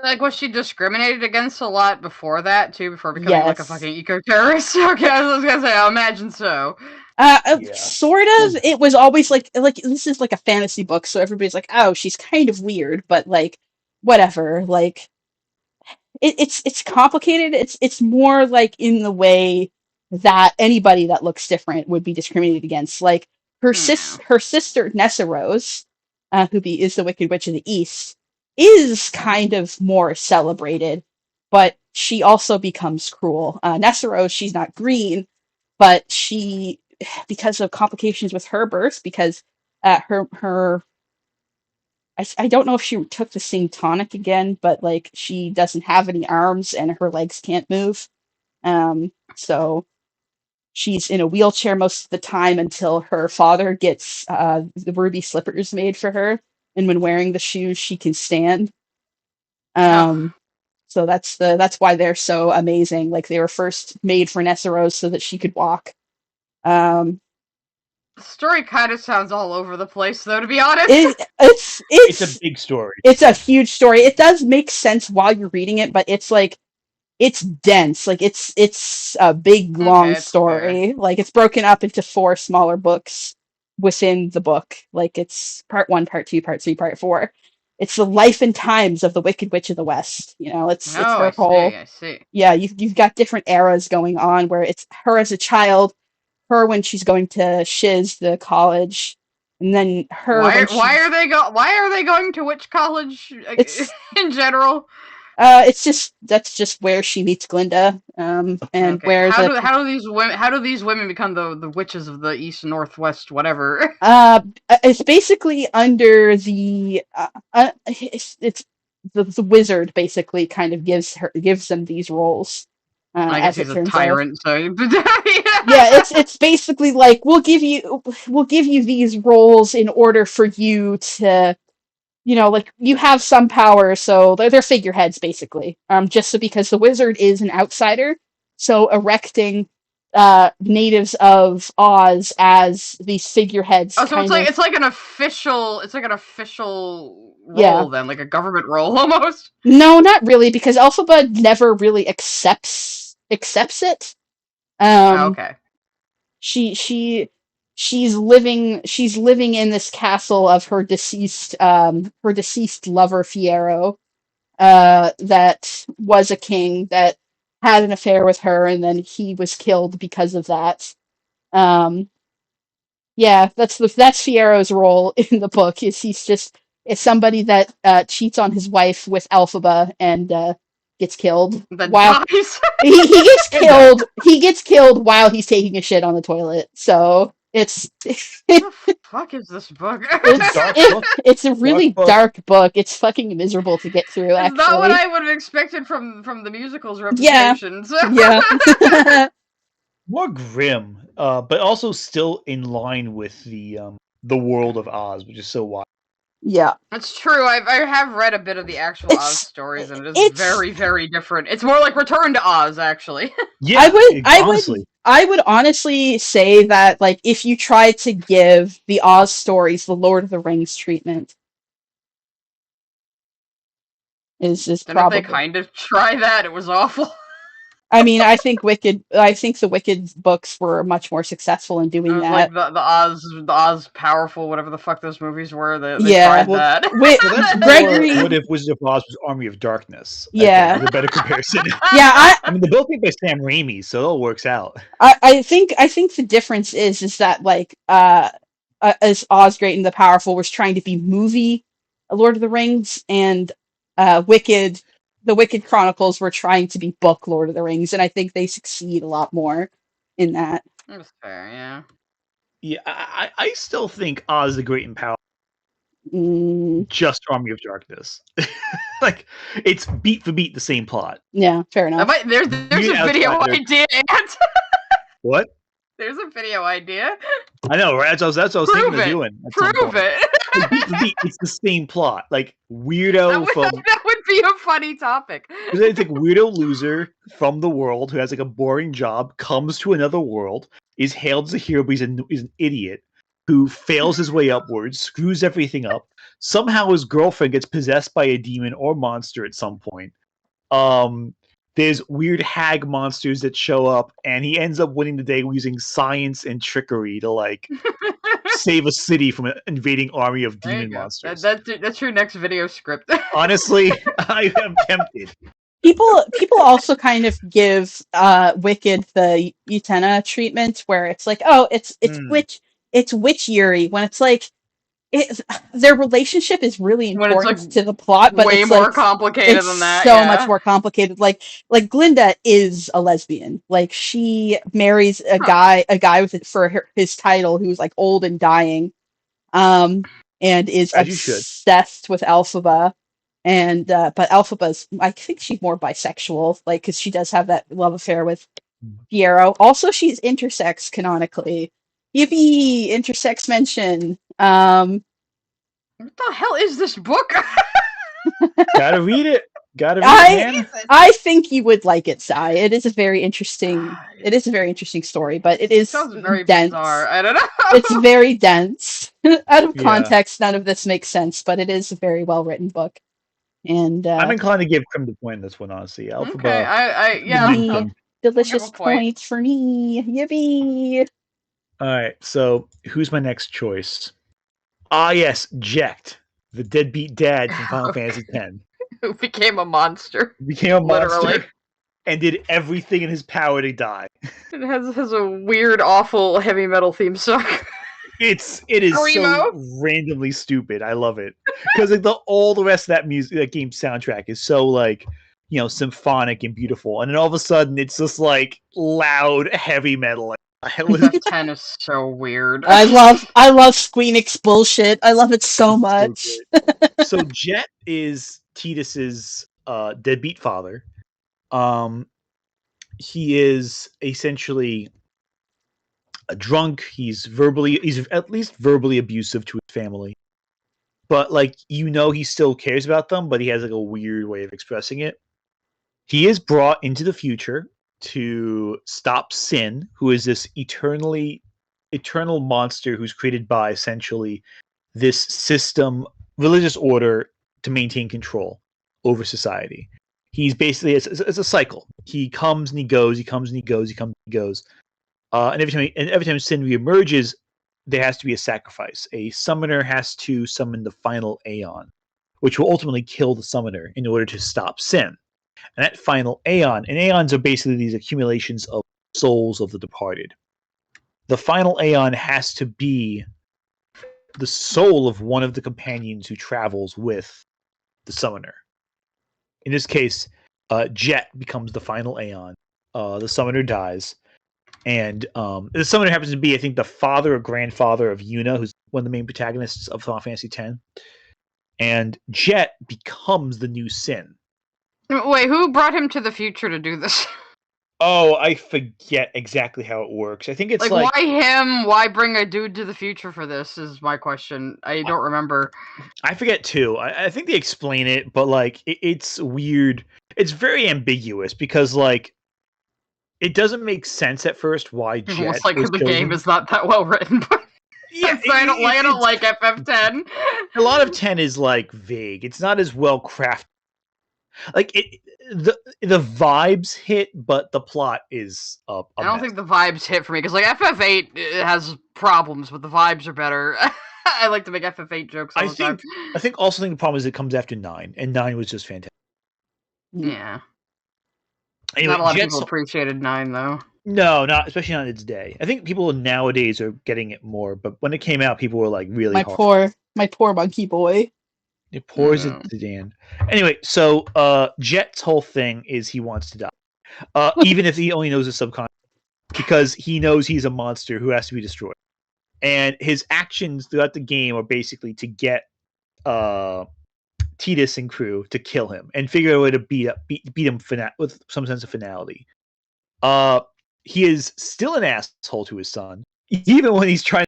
Like, was she discriminated against a lot before that, too? Before becoming, like, a Yes. fucking eco-terrorist? Okay, I was gonna say, I imagine so. Yeah. Sort of. It was always like this is like a fantasy book, so everybody's like, oh, she's kind of weird, but like, whatever. Like, it's complicated. It's more like in the way that anybody that looks different would be discriminated against. Like her sister Nessarose, is the Wicked Witch of the East, is kind of more celebrated, but she also becomes cruel. Nessarose, she's not green, but she because of complications with her birth, because her I don't know if she took the same tonic again, but like she doesn't have any arms and her legs can't move. So she's in a wheelchair most of the time until her father gets the ruby slippers made for her, and when wearing the shoes, she can stand. So that's why they're so amazing. Like they were first made for Nessarose so that she could walk. The story kind of sounds all over the place, though. To be honest, It's a big story. It's a huge story. It does make sense while you're reading it, but it's like it's dense. Like it's a big long story. Fair. Like it's broken up into 4 smaller books within the book. Like it's part 1, part 2, part 3, part 4. It's the life and times of the Wicked Witch of the West. You know, it's her whole. I see. Yeah, you've got different eras going on where it's her as a child, her when she's going to Shiz, the college, and then her. Why are they going to witch college in general? That's just where she meets Glinda, and okay. Where how do these women become the witches of the East, Northwest, whatever? It's basically under the it's the wizard basically kind of gives them these roles. I guess he's a tyrant, so yeah, it's basically like we'll give you these roles in order for you to. You know, like you have some power, so they're figureheads basically. Just so because the wizard is an outsider, so erecting natives of Oz as these figureheads. Oh, so it's like an official role then, like a government role almost. No, not really, because Elphaba never really accepts it. Okay. She's living in this castle of her deceased lover Fiyero, that was a king that had an affair with her, and then he was killed because of that. Yeah, that's Fiyero's role in the book. It's somebody that cheats on his wife with Elphaba and gets killed. He gets killed. He gets killed while he's taking a shit on the toilet. So. What the fuck is this book? It's a really dark book. It's fucking miserable to get through, actually. It's not what I would have expected from the musical's reputations. Yeah. More grim, but also still in line with the world of Oz, which is so wild. Yeah. It's true. I have read a bit of the actual Oz stories, and it is very, very different. It's more like Return to Oz, actually. Yeah, I would honestly say that, like, if you try to give the Oz stories the Lord of the Rings treatment, is probably. If they kind of try that, it was awful. I mean, I think the Wicked books were much more successful in doing that. Like the Oz Powerful, whatever the fuck those movies were. They tried that. Gregory. What if Wizard of Oz was Army of Darkness? Yeah, a better comparison. Yeah, I mean, they're both made by Sam Raimi, so it all works out. I think the difference is that like as Osgreat and the Powerful was trying to be movie Lord of the Rings, and Wicked. The Wicked Chronicles were trying to be book Lord of the Rings, and I think they succeed a lot more in that. That's fair, yeah. Yeah, I still think Oz the Great and Powerful. Just Army of Darkness. Like, it's beat for beat the same plot. Yeah, fair enough. There's a video idea, Ant. What? There's a video idea. I know, right? That's what I was thinking of doing. Prove it. It's the same plot. Like, weirdo that would be a funny topic. It's like weirdo loser from the world who has like a boring job, comes to another world, is hailed as a hero, but he's an idiot who fails his way upwards, screws everything up. Somehow his girlfriend gets possessed by a demon or monster at some point. There's weird hag monsters that show up, and he ends up winning the day using science and trickery to like save a city from an invading army of demon monsters. That's your next video script. Honestly, I am tempted. People also kind of give Wicked the Utena treatment, where it's like, oh, it's witch Yuri, when it's like their relationship is really When it's, important like, to the plot, but way it's more like complicated it's than that. so Yeah. much more complicated. Like Glinda is a lesbian. Like she marries a Huh. guy with his title who's like old and dying, and is As you should. obsessed with Elphaba. And but Elphaba's, I think she's more bisexual, like because she does have that love affair with Fiero. Also, she's intersex canonically. Yippee! Intersex mention. What the hell is this book? Gotta read it. Gotta read I it, man. I think you would like it, Sai. It is a very interesting. It is a very interesting story, but it is Sounds very dense. bizarre. I don't know. It's very dense. Out of Yeah. context, none of this makes sense, but it is a very well written book. And I'm inclined to give Krim the point in this one, honestly. Elphaba. Okay, yeah. Yippee. I'll Delicious give a point. points for me. Yippee! All right, so who's my next choice? Ah, yes, Jecht, the deadbeat dad from Final Fantasy X. Who became a monster? Became a monster Literally. and did everything in his power to die. It has a weird, awful heavy metal theme song. It is so Screamo? randomly stupid. I love it because like all the rest of that music, that game soundtrack is so like symphonic and beautiful, and then all of a sudden it's just like loud heavy metal. FF10 is so weird. I love Squeenix bullshit. I love it so It's much. good. So Jecht is Tidus's deadbeat father. He is essentially a drunk. He's at least verbally abusive to his family. But like he still cares about them, but he has like a weird way of expressing it. He is brought into the future to stop Sin, who is this eternal monster who's created by essentially this system, religious order to maintain control over society. He's basically it's a cycle. He comes and he goes. He comes and he goes. He comes and he goes. And every time Sin reemerges, there has to be a sacrifice. A summoner has to summon the final Aeon, which will ultimately kill the summoner in order to stop Sin. And that final Aeon, and Aeons are basically these accumulations of souls of the departed. The final Aeon has to be the soul of one of the companions who travels with the summoner. In this case, Jecht becomes the final Aeon. The summoner dies. And the summoner happens to be, I think, the father or grandfather of Yuna, who's one of the main protagonists of Final Fantasy X. And Jecht becomes the new Sin. Wait, who brought him to the future to do this? Oh, I forget exactly how it works. I think it's like why him? Why bring a dude to the future for this is my question. I don't remember. I forget too. I think they explain it, but like it's weird. It's very ambiguous because like it doesn't make sense at first why Jecht Almost like was the chosen. game is not that well written. But yeah, I don't like FF10. A lot of 10 is like vague. It's not as well crafted. Like the vibes hit, but the plot is I don't think the vibes hit for me because like FF8 has problems, but the vibes are better. I like to make FF8 jokes all the time. I think the problem is it comes after 9, and 9 was just fantastic. Yeah. Anyway, not a lot of people appreciated 9 though. No, especially on its day. I think people nowadays are getting it more, but when it came out, people were like really my poor monkey boy. It pours it to Dan. Anyway, so Jecht's whole thing is he wants to die, even if he only knows his subconscious, because he knows he's a monster who has to be destroyed. And his actions throughout the game are basically to get Tidus and crew to kill him and figure out a way to beat him with some sense of finality. He is still an asshole to his son, even when he's trying.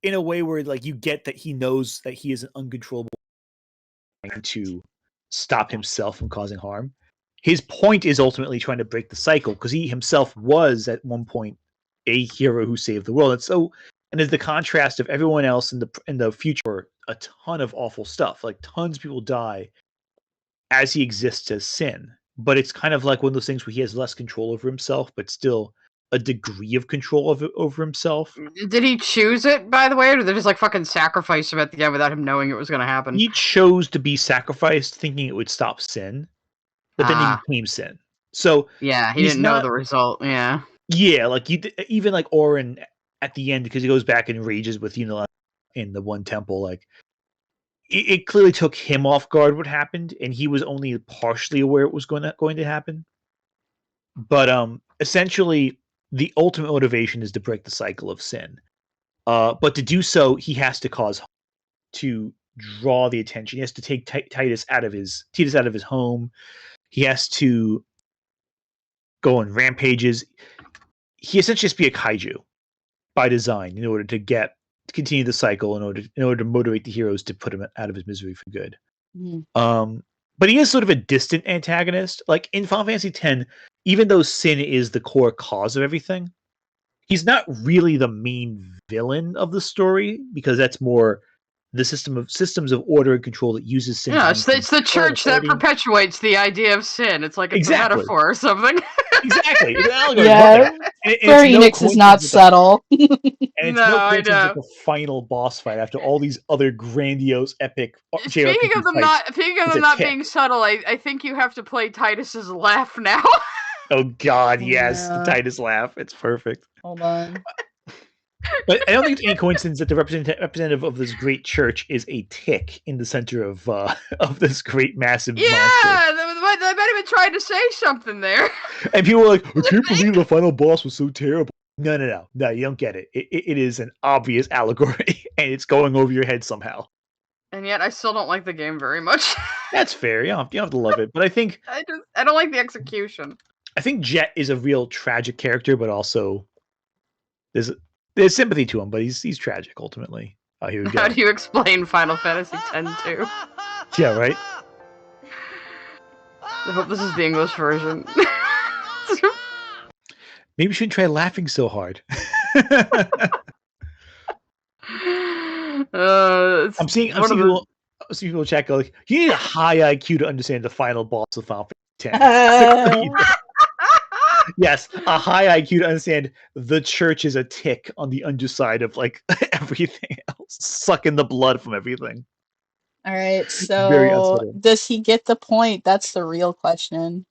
In a way where like you get that he knows that he is an uncontrollable to stop himself from causing harm. His point is ultimately trying to break the cycle because he himself was at one point a hero who saved the world. And as the contrast of everyone else in the future, a ton of awful stuff. Like tons of people die as he exists as Sin. But it's kind of like one of those things where he has less control over himself, but still a degree of control over himself. Did he choose it, by the way, or did they just like fucking sacrifice him at the end without him knowing it was going to happen? He chose to be sacrificed, thinking it would stop Sin, but then he became Sin. So yeah, he didn't know the result. Yeah, like even like Auron at the end, because he goes back and rages with Unalaq in the one temple, like it clearly took him off guard what happened, and he was only partially aware it was going to happen. But essentially, the ultimate motivation is to break the cycle of sin. But to do so, he has to cause harm, to draw the attention. He has to take Titus out of his home. He has to go on rampages. He essentially has to be a kaiju by design in order to continue the cycle, in order to motivate the heroes to put him out of his misery for good. But he is sort of a distant antagonist. Like in Final Fantasy X, even though sin is the core cause of everything, he's not really the main villain of the story, because that's more the systems of order and control that uses sin. Yeah, it's the church that perpetuates the idea of sin. It's like it's a metaphor or something. Exactly. Yeah, Square Enix is not subtle. And it's no coincidence that the final boss fight, after all these other grandiose, epic. Speaking of them not being subtle, I think you have to play Titus's laugh now. Oh God, yes, the Titus laugh. It's perfect. Hold on. But I don't think it's any coincidence that the representative of this great church is a tick in the center of this great massive monster. They might have been trying to say something there. And people were like, I can't believe the final boss was so terrible. No, you don't get it. It is an obvious allegory, and it's going over your head somehow. And yet, I still don't like the game very much. That's fair. You don't have to love it, but I think I don't like the execution. I think Jet is a real tragic character, but also there's sympathy to him, but he's tragic ultimately. Here we go. How do you explain Final Fantasy X-2? Yeah, right? I hope this is the English version. Maybe you shouldn't try laughing so hard. I'm seeing people chat go like, you need a high IQ to understand the final boss of Final Fantasy X. Yes, a high IQ to understand the church is a tick on the underside of like everything else, sucking the blood from everything. All right, so does he get the point? That's the real question.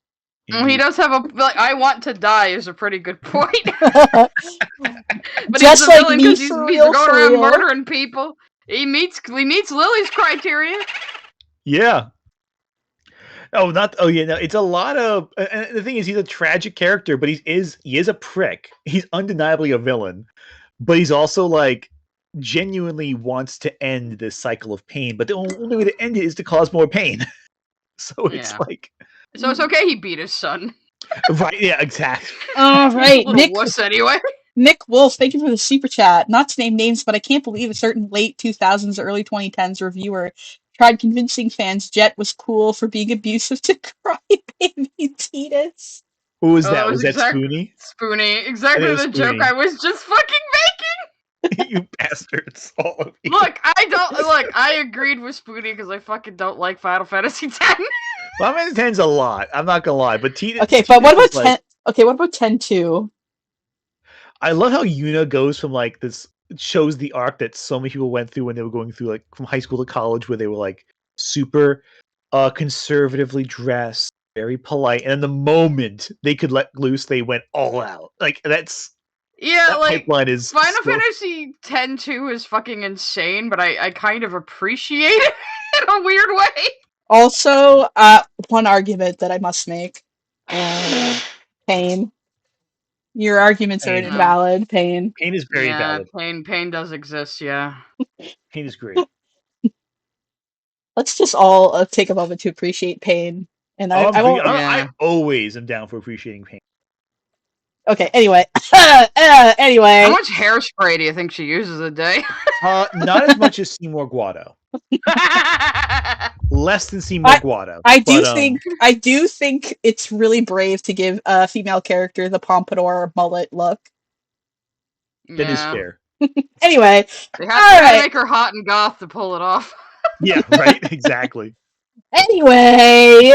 Well, he does have I want to die is a pretty good point. But just he's a like villain because he's going around murdering people. He meets Lily's criteria. Yeah. No, it's a lot of, and the thing is, he's a tragic character, but he is a prick. He's undeniably a villain, but he's also like genuinely wants to end this cycle of pain, but the only way to end it is to cause more pain. So it's like, so it's okay he beat his son. Right, yeah, exactly. All right, Nick. Wuss anyway. Nick Wolf, thank you for the super chat. Not to name names, but I can't believe a certain late 2000s, early 2010s reviewer tried convincing fans Jet was cool for being abusive to crybaby Titus. Who was that? Was that Spoony? Spoony. Exactly the joke I was just fucking making. You bastards. All of you. Look, I agreed with Spoony because I fucking don't like Final Fantasy X. Final Fantasy X's a lot. I'm not gonna lie, but Titus. Okay, but what about 10? Okay, what about 10-2? I love how Yuna goes from like this. It shows the arc that so many people went through when they were going through like from high school to college, where they were like super conservatively dressed, very polite, and then the moment they could let loose, they went all out. Like that pipeline is Final Fantasy X-2 is fucking insane, but I kind of appreciate it in a weird way. Also, one argument that I must make. Pain. Your arguments are invalid, Pain. Pain is very valid. Pain does exist, yeah. Pain is great. Let's just all take a moment to appreciate Pain. And I always am down for appreciating Pain. Okay, anyway. Anyway. How much hairspray do you think she uses a day? Not as much as Seymour Guado. Less than Seymour Guado. I do think it's really brave to give a female character the pompadour mullet look. That is fair. Anyway. They have to make her hot and goth to pull it off. Yeah, right, exactly. Anyway,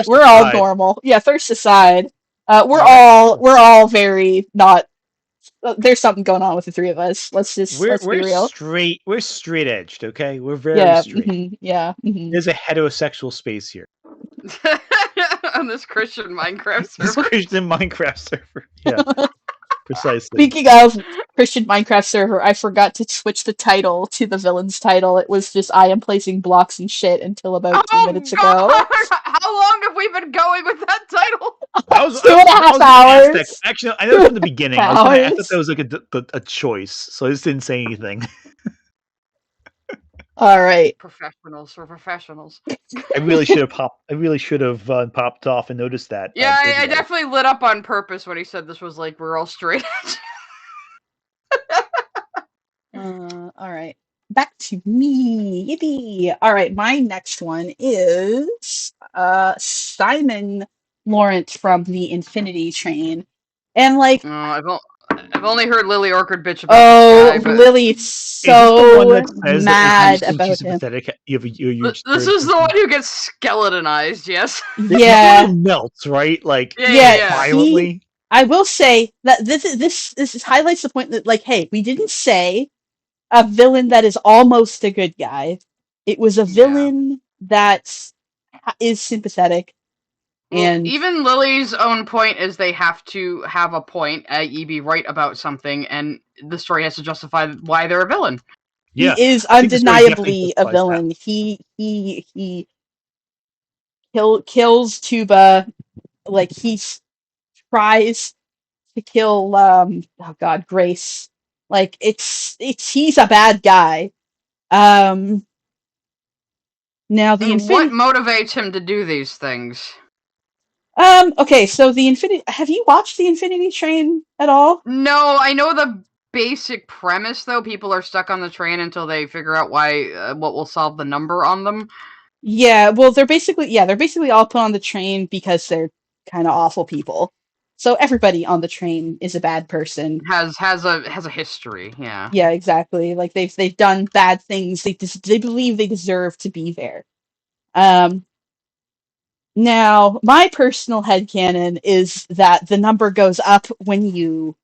we're all normal. Yeah, thirst aside, we're all very not. There's something going on with the three of us. let's be real. We're straight edged, okay? We're very straight. Mm-hmm. There's a heterosexual space here. On this Christian Minecraft server. This Christian Minecraft server. Yeah. Precisely. Speaking of Christian Minecraft server, I forgot to switch the title to the villain's title. It was just I am placing blocks and shit until about 2 minutes ago. How long have we been going with that title? I was 2.5 hours. That. Actually, I know from the beginning. I thought that was like a choice, so I just didn't say anything. All right. Professionals for professionals. I really should have popped off and noticed that. Yeah, I definitely lit up on purpose when he said this was like we're all straight edge. All right. Back to me. Yippee. All right. My next one is Simon Lawrence from the Infinity Train, and like. I've only heard Lily Orchard bitch about this guy, but... Lily's so mad about him. This is the one who gets skeletonized, yes? Yeah. Melts, right? Like, yeah. violently. I will say that this highlights the point that, like, hey, we didn't say a villain that is almost a good guy. It was a villain that is sympathetic. And even Lily's own point is they have to have a point, i.e. be right about something, and the story has to justify why they're a villain. Yeah, he is undeniably a villain. He kills Tuba, like he tries to kill Grace. Like he's a bad guy. Now what motivates him to do these things? Okay, so have you watched the Infinity Train at all? No, I know the basic premise though. People are stuck on the train until they figure out what will solve the number on them. Yeah, well they're basically all put on the train because they're kind of awful people. So everybody on the train is a bad person. Has a history, yeah. Yeah, exactly. Like they've done bad things. They believe they deserve to be there. Now, my personal headcanon is that the number goes up when you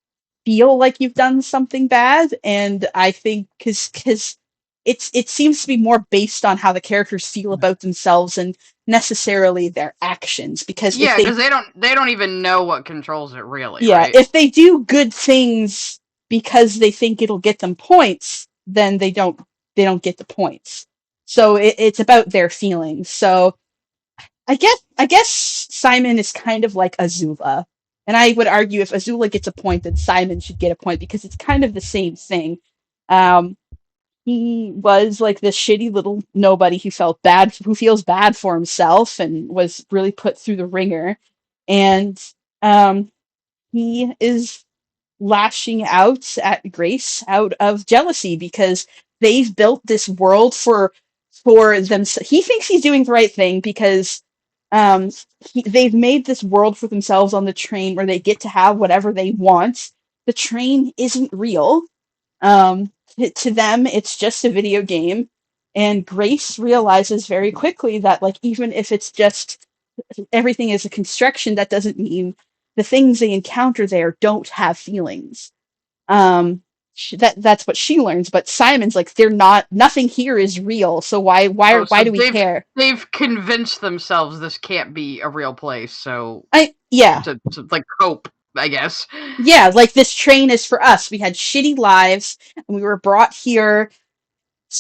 feel like you've done something bad, and I think because it seems to be more based on how the characters feel about themselves and necessarily their actions. Because because they don't even know what controls it really. Yeah, right? If they do good things because they think it'll get them points, then they don't get the points. So it's about their feelings. So I guess Simon is kind of like Azula. And I would argue if Azula gets a point, then Simon should get a point because it's kind of the same thing. He was like this shitty little nobody who feels bad for himself and was really put through the ringer. And he is lashing out at Grace out of jealousy because they've built this world for them. He thinks he's doing the right thing because they've made this world for themselves on the train where they get to have whatever they want. The train isn't real. To them, it's just a video game. And Grace realizes very quickly that, like, even if it's just everything is a construction, that doesn't mean the things they encounter there don't have feelings. That's what she learns. But Simon's like, nothing here is real. So why do we care? They've convinced themselves this can't be a real place. So to like cope, I guess. Yeah, like this train is for us. We had shitty lives, and we were brought here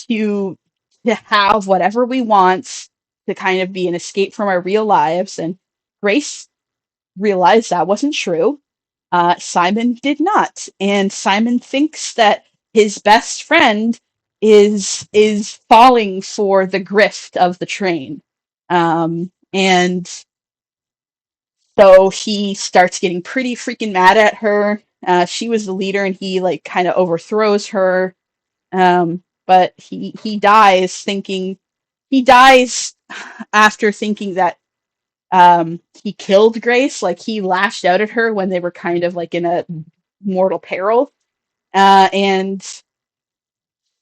to have whatever we want, to kind of be an escape from our real lives. And Grace realized that wasn't true. Simon did not, and Simon thinks that his best friend is falling for the grift of the train, and so he starts getting pretty freaking mad at her. She was the leader, and he like kind of overthrows her. But he dies after thinking that he killed Grace. Like he lashed out at her when they were kind of like in a mortal peril, and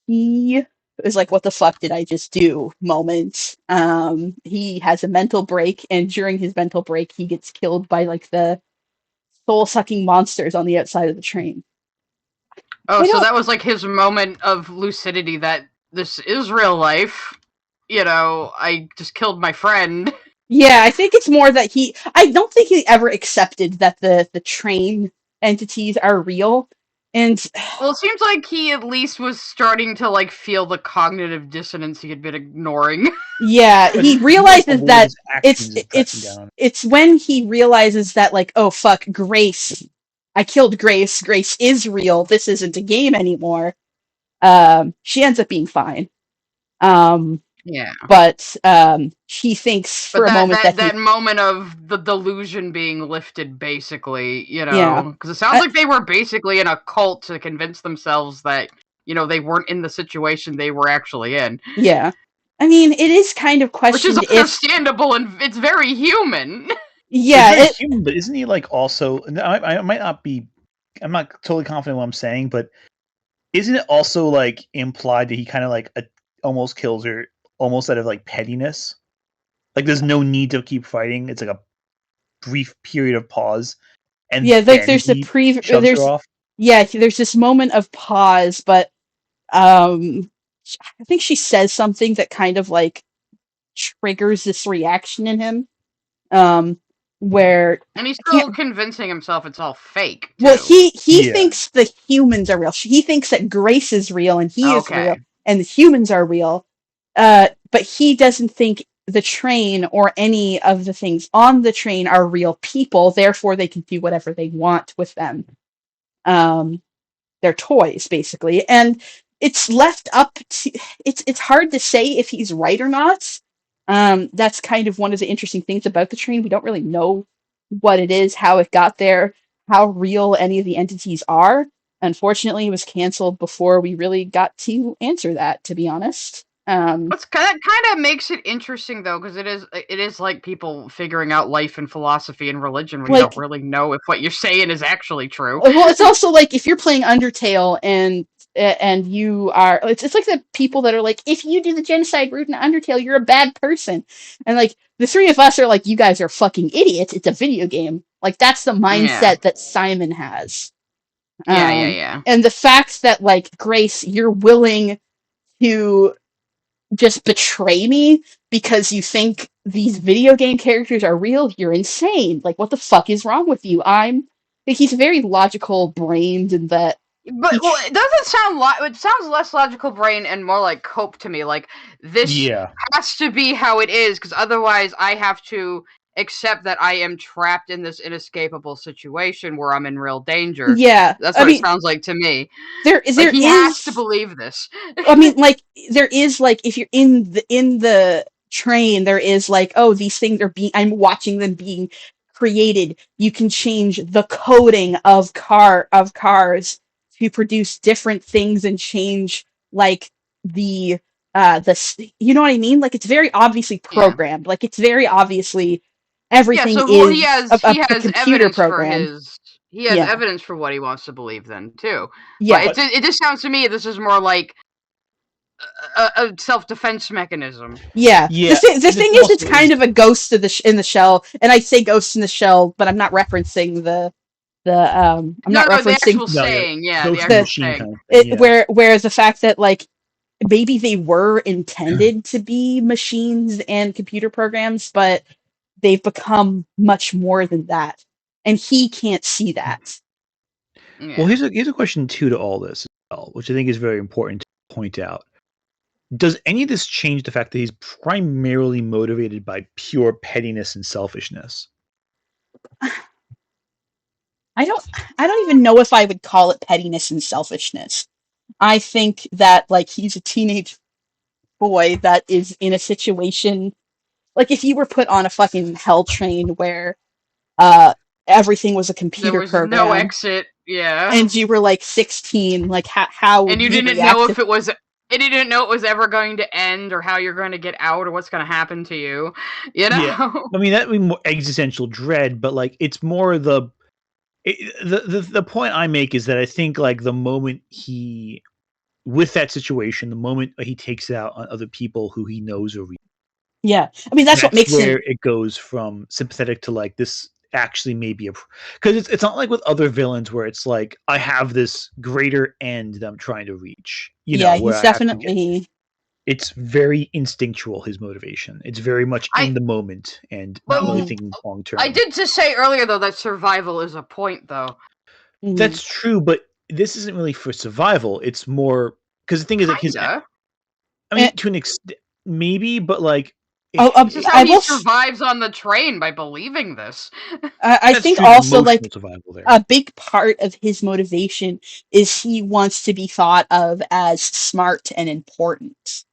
he was like, "What the fuck did I just do?" moment. He has a mental break, and during his mental break, he gets killed by like the soul-sucking monsters on the outside of the train. Oh, so that was like his moment of lucidity that this is real life. You know, I just killed my friend. Yeah, I think it's more that I don't think he ever accepted that the train entities are real. And well, it seems like he at least was starting to like feel the cognitive dissonance he had been ignoring. yeah, he realizes that it's when he realizes that, like, oh fuck, Grace, I killed Grace. Grace is real. This isn't a game anymore. She ends up being fine. Yeah. But he thinks for a moment that moment of the delusion being lifted, basically, you know, Yeah. because it sounds like they were basically in a cult to convince themselves that, you know, they weren't in the situation they were actually in. Yeah. I mean, it is kind of questioned, which is understandable, and it's very human. Yeah, it's very human, but isn't he like also? I might not be. I'm not totally confident in what I'm saying, but isn't it also like implied that he kind of like almost kills her, almost out of like pettiness? Like there's no need to keep fighting. It's like a brief period of pause, and yeah, like there's there's there's this moment of pause, but I think she says something that kind of like triggers this reaction in him, where and he's still convincing himself it's all fake, too. Well, he thinks the humans are real. He thinks that Grace is real and he is real and the humans are real, but he doesn't think the train or any of the things on the train are real people, therefore they can do whatever they want with them. They're toys, basically. And it's left up to... It's hard to say if he's right or not. That's kind of one of the interesting things about the train. We don't really know what it is, how it got there, how real any of the entities are. Unfortunately, it was canceled before we really got to answer that, to be honest. That kind of makes it interesting, though, because it is like people figuring out life and philosophy and religion when you don't really know if what you're saying is actually true. Well, it's also like if you're playing Undertale and you are, it's like the people that are like, if you do the genocide route in Undertale, you're a bad person. And like the three of us are like, you guys are fucking idiots. It's a video game. Like that's the mindset that Simon has. Yeah. And the fact that like, Grace, you're willing to just betray me because you think these video game characters are real, you're insane. Like, what the fuck is wrong with you? He's very logical brained in that. But it doesn't sound it sounds less logical brain and more like cope to me. Like, this has to be how it is, because otherwise I have to accept that I am trapped in this inescapable situation where I'm in real danger. Yeah, that's what it sounds like to me. He has to believe this. I mean, like, there is like, if you're in the train, there is like, oh, these things are I'm watching them being created. You can change the coding of cars to produce different things and change like the you know what I mean? Like, it's very obviously programmed. Like, it's very obviously everything he has computer program. He has evidence for what he wants to believe then too. Yeah, but it just sounds to me this is more like a self-defense mechanism. Yeah. The thing is, it's kind of a ghost of in the shell, and I say ghost in the shell, but I'm not referencing the actual saying. Yeah, the actual saying. Where the fact that like maybe they were intended to be machines and computer programs, but they've become much more than that, and he can't see that. Yeah. Well, here's a question too to all this, which I think is very important to point out. Does any of this change the fact that he's primarily motivated by pure pettiness and selfishness? I don't even know if I would call it pettiness and selfishness. I think that like he's a teenage boy that is in a situation like if you were put on a fucking hell train where everything was a computer program, no exit, and you were like 16, like how and you didn't know if it was. And you didn't know it was ever going to end, or how you're going to get out, or what's going to happen to you. You know? Yeah. I mean, that would be more existential dread, but like it's more the point I make is that I think like the moment with that situation, the moment he takes it out on other people who he knows are real. Yeah, I mean that's what makes where it goes from sympathetic to like this. Actually maybe because it's not like with other villains where it's like I have this greater end that I'm trying to reach. He's definitely it's very instinctual, his motivation. It's very much in the moment and not really thinking long term. I did just say earlier though that survival is a point though. That's true, but this isn't really for survival. It's more because the thing is, like, Kinda. I mean, to an extent, maybe, but like, This is how he survives on the train, by believing this. I think true, also, like, survival there. a big part of his motivation is he wants to be thought of as smart and important.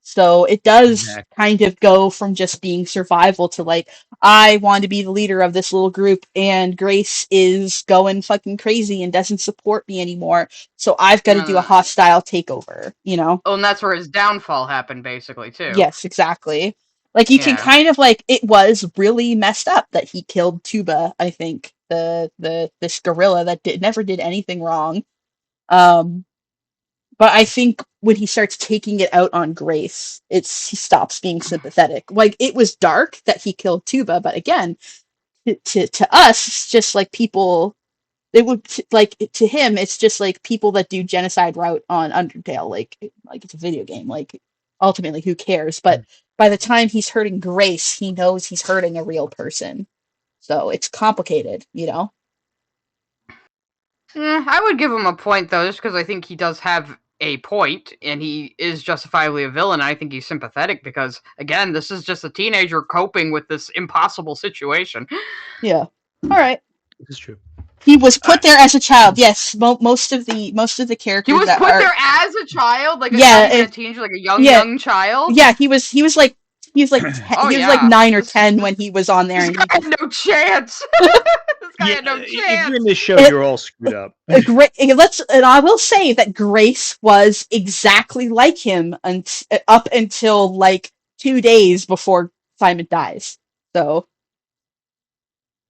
So it does kind of go from just being survival to, like, I want to be the leader of this little group, and Grace is going fucking crazy and doesn't support me anymore, so I've got to do a hostile takeover, you know? Oh, and that's where his downfall happened, basically, too. Yes, exactly. Like, you can kind of, like, it was really messed up that he killed Tuba, I think. This gorilla that never did anything wrong. But I think when he starts taking it out on Grace, he stops being sympathetic. Like, it was dark that he killed Tuba, but again, to us, it's just like people. It would, like, to him, it's just like people that do genocide route on Undertale, like it's a video game. Like, ultimately, who cares? But by the time he's hurting Grace, he knows he's hurting a real person. So it's complicated, you know. I would give him a point, though, just because I think he does have a point, and he is justifiably a villain. I think he's sympathetic because, again, this is just a teenager coping with this impossible situation. Yeah. All right. This is true. He was put there as a child. Yes, most of the characters. He was put there as a child, like a teenager, like a young child. Yeah, he was like 9 or 10 when he was on there. This guy had no chance. This guy had no chance. If you're in this show, you're all screwed up. And I will say that Grace was exactly like him up until like 2 days before Simon dies. So,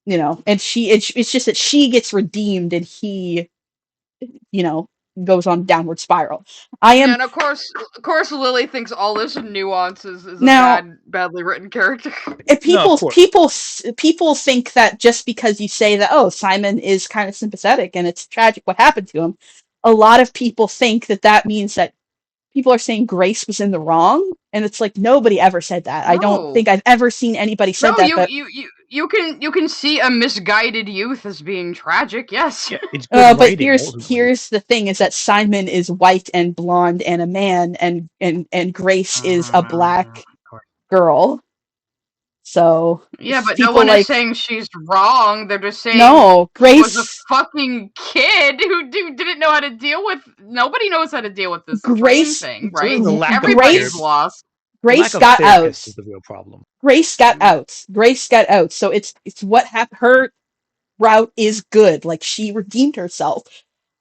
you know, and it's just that she gets redeemed and he, you know, goes on downward spiral. And of course, Lily thinks all this nuance is a badly written character. People think that just because you say that, oh, Simon is kind of sympathetic and it's tragic what happened to him, a lot of people think that means that people are saying Grace was in the wrong, and it's like nobody ever said that. No. I don't think I've ever seen anybody say that. But you can see a misguided youth as being tragic, yes. Yeah, it's good but here's the thing: is that Simon is white and blonde and a man, and Grace is a black girl. So yeah, but no one is saying she's wrong. They're just saying Grace was a fucking kid who didn't know how to deal with. Nobody knows how to deal with this Grace thing, right? Everybody's lost. Grace got out. Is the real problem. Grace got out. Grace got out. So it's what happened. Her route is good. Like, she redeemed herself.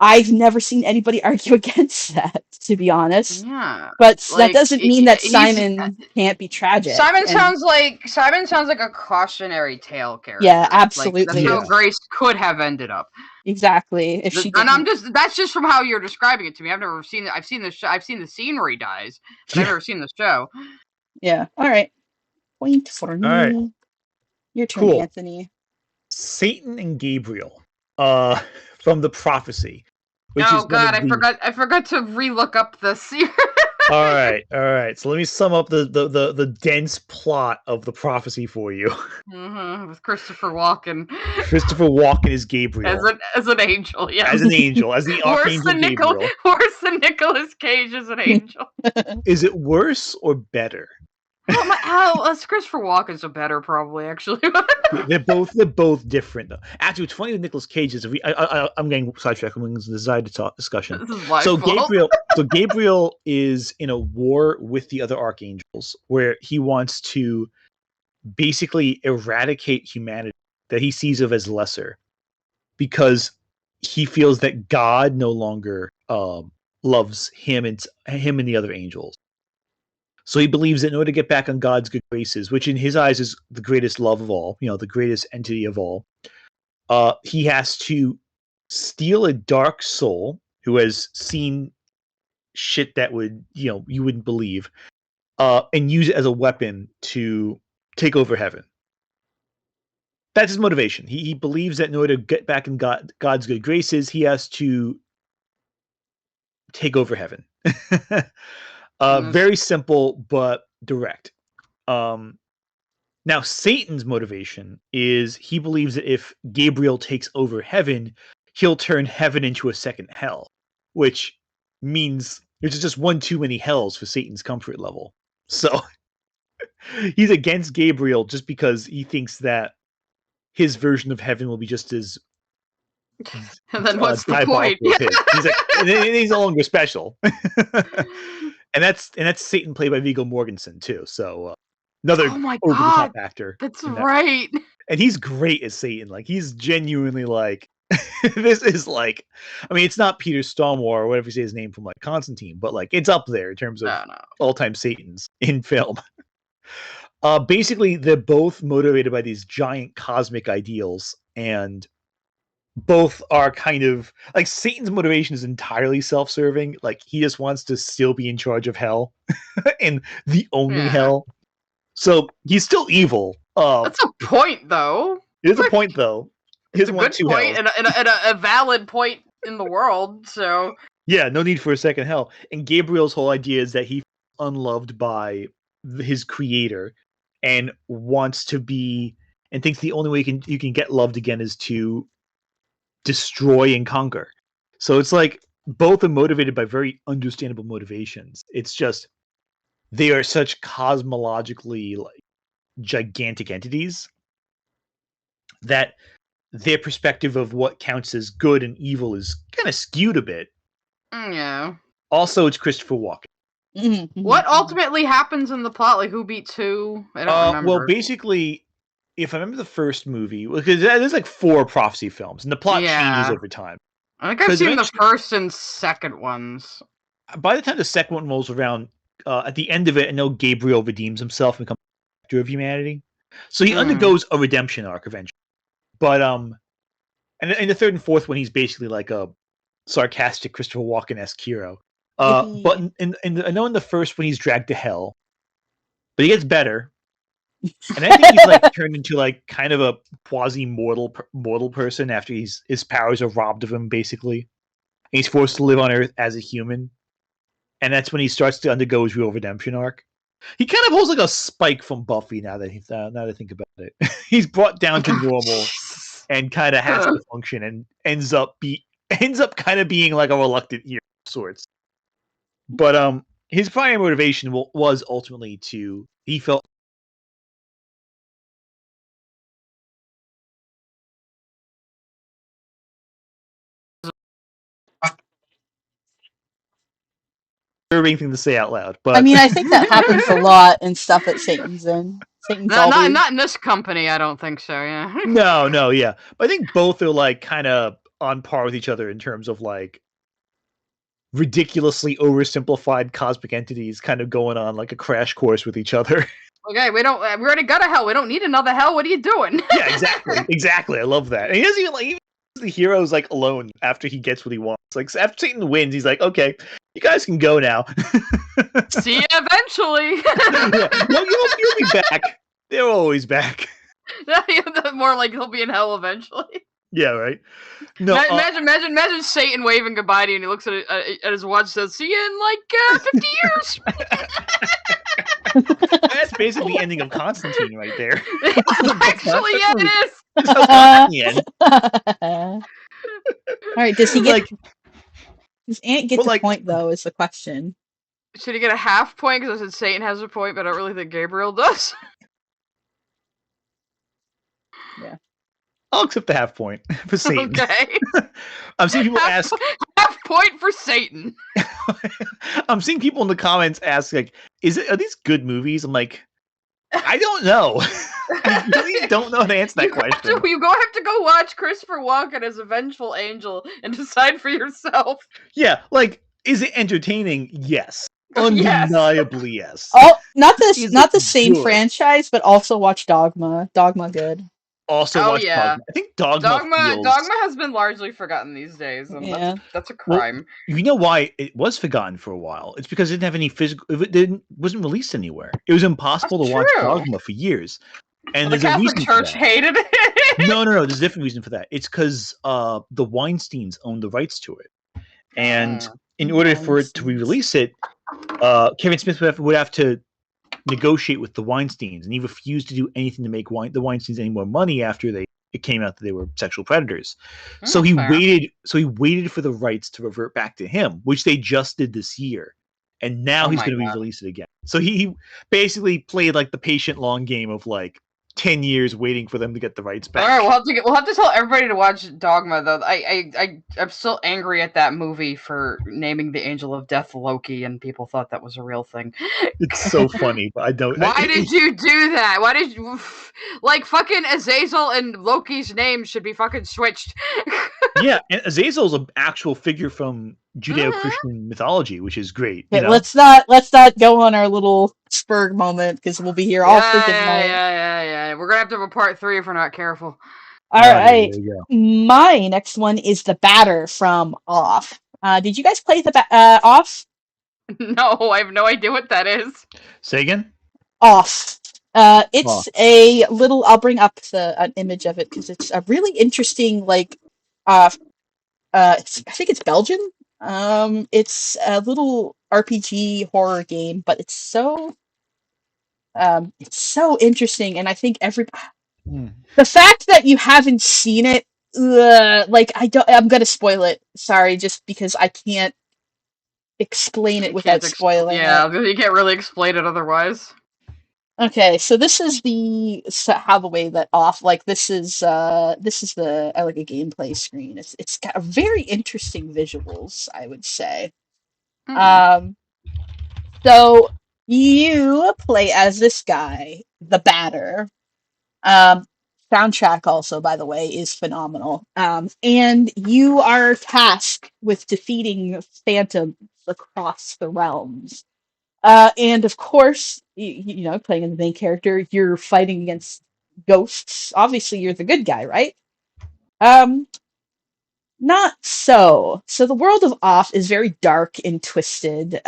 I've never seen anybody argue against that, to be honest. Yeah, but that doesn't mean that Simon can't be tragic. Simon sounds like a cautionary tale character. Yeah, absolutely. Like, that's how Grace could have ended up. Exactly. If she and that's just from how you're describing it to me. I've never seen it. I've seen the show. I've seen the scene where he dies, but I've never seen the show. Yeah. All right. Point for me. All right. Your turn, Anthony. Satan and Gabriel. From the prophecy. Oh God, I forgot to relook up the series. all right. So let me sum up the dense plot of the prophecy for you. With Christopher Walken. Christopher Walken is Gabriel as an angel, yeah. As an angel, as the archangel Gabriel. Worse than Nicolas Cage as an angel. Is it worse or better? Christopher Walken's a better, probably, actually. they're both different, though. Actually, what's funny with Nicolas Cage is I'm getting sidetracked. I'm going to the side discussion. This is my fault. Gabriel is in a war with the other archangels, where he wants to basically eradicate humanity that he sees of as lesser, because he feels that God no longer loves him and the other angels. So he believes that in order to get back on God's good graces, which in his eyes is the greatest love of all, the greatest entity of all, he has to steal a dark soul who has seen shit that would, you wouldn't believe, and use it as a weapon to take over heaven. That's his motivation. He believes that in order to get back in God's good graces, he has to take over heaven. Very simple, but direct. Now, Satan's motivation is he believes that if Gabriel takes over heaven, he'll turn heaven into a second hell, which means there's just one too many hells for Satan's comfort level. So he's against Gabriel just because he thinks that his version of heaven will be just as And then what's the point? diabolical as his. He's like, and he's no longer special. and that's Satan played by Viggo Mortensen too. So another Oh my over the god, top actor. that's in that. right. And he's great as Satan. Like he's genuinely like this is like, I mean, it's not Peter Stormare or whatever you say his name from like Constantine, but like it's up there in terms of No. all-time Satans in film. Basically, they're both motivated by these giant cosmic ideals, and both are kind of like Satan's motivation is entirely self-serving. Like he just wants to still be in charge of hell and the only Yeah. hell. So he's still evil. That's a point, though. It is a point, though. He It's a doesn't good want two point hells. and a valid point in the world. So Yeah, no need for a second hell. And Gabriel's whole idea is that he's unloved by his creator and wants to be, and thinks the only way you can get loved again is to destroy and conquer. So it's like both are motivated by very understandable motivations. It's just they are such cosmologically like gigantic entities that their perspective of what counts as good and evil is kind of skewed a bit. yeah. Also, it's Christopher Walken. Mhm. What ultimately happens in the plot? Like who beats who? I don't remember. Well, basically, if I remember the first movie, because there's like 4 prophecy films, and the plot Yeah. changes over time. I think I've 'cause seen the eventually- first and second ones. By the time the second one rolls around, at the end of it, I know Gabriel redeems himself and becomes the protector of humanity. So he undergoes a redemption arc eventually. But and in the third and fourth one, he's basically like a sarcastic Christopher Walken-esque hero. But I know in the first one he's dragged to hell, but he gets better, and I think he's like turned into like kind of a quasi mortal person after his powers are robbed of him basically, and he's forced to live on Earth as a human, and that's when he starts to undergo his real redemption arc. He kind of holds like a Spike from Buffy now that I think about it. He's brought down to normal and kind of has to function, and ends up kind of being like a reluctant hero of sorts. But his primary motivation was ultimately he felt disturbing thing to say out loud. But I mean, I think that happens a lot in stuff that Satan's in. Satan's always... Not in this company, I don't think so, yeah. no, yeah. But I think both are like kind of on par with each other in terms of like ridiculously oversimplified cosmic entities kind of going on like a crash course with each other. Okay, we already got a hell. We don't need another hell. What are you doing? Yeah, exactly. I love that. And he doesn't even like, even the hero's like alone after he gets what he wants. Like after Satan wins, he's like, okay, you guys can go now. See you eventually. Yeah, you'll be back. They're always back. More like he'll be in hell eventually. Yeah, right. No, imagine Satan waving goodbye to you, and he looks at his watch and says, "See you in like 50 years." That's basically the ending of Constantine right there. Actually, yeah, it is. All right, does he get? Like, Does Ant get but the like- point though? Is the question. Should he get a half point because I said Satan has a point, but I don't really think Gabriel does? I'll accept the half point for Satan. Okay. I'm seeing people ask. Half point for Satan. I'm seeing people in the comments ask, like, are these good movies? I'm like, I don't know. I really don't know how to answer that question. You have to go watch Christopher Walken as a vengeful angel and decide for yourself. Yeah, like, is it entertaining? Yes. Yes. Undeniably, yes. Oh, not Is the it same good? franchise, but also watch Dogma. Dogma good. Also, Oh, watch yeah. Dogma. I think Dogma feels... has been largely forgotten these days, and Yeah. that's a Well, crime. You know why it was forgotten for a while? It's because it didn't have any physical... It wasn't released anywhere. It was impossible That's to watch true. Dogma for years. And The there's a Catholic reason Church for that. hated it. No. There's a different reason for that. It's because the Weinsteins owned the rights to it, and in order for it to Weinsteins. release it, Kevin Smith would have to negotiate with the Weinsteins, and he refused to do anything to make the Weinsteins any more money after they it came out that they were sexual predators. Oh, So he fair. waited for the rights to revert back to him, which they just did this year. And now Oh he's my going to God. re-release it again. So he basically played like the patient long game of like 10 years waiting for them to get the rights back. All right, we'll have to tell everybody to watch Dogma though. I'm still angry at that movie for naming the Angel of Death Loki, and people thought that was a real thing. It's so funny, but I don't. Why did you do that? Why did you like fucking Azazel and Loki's name should be fucking switched? Yeah, and Azazel's an actual figure from Judeo-Christian mythology, which is great. Okay, You know? let's not go on our little Spurg moment because we'll be here all freaking night. Yeah. We're gonna have to have a part 3 if we're not careful. All Oh, right, there you go. my next one is the Batter from Off. Did you guys play the Off? No, I have no idea what that is. Say again? Off. It's Off. a little. I'll bring up an image of it because it's a really interesting, like, I think it's Belgian. It's a little RPG horror game, but it's so interesting, and I think the fact that you haven't seen it, like I'm gonna spoil it. Sorry, just because I can't explain it without spoiling it. Yeah, you can't really explain it otherwise. Okay, so this is how the way that Off, like this is the like a gameplay screen. It's got very interesting visuals, I would say. So you play as this guy, the Batter. Soundtrack also, by the way, is phenomenal. And you are tasked with defeating phantoms across the realms. And of course, you know, playing as the main character, you're fighting against ghosts. Obviously, you're the good guy, right? Not so. So the world of Off is very dark and twisted.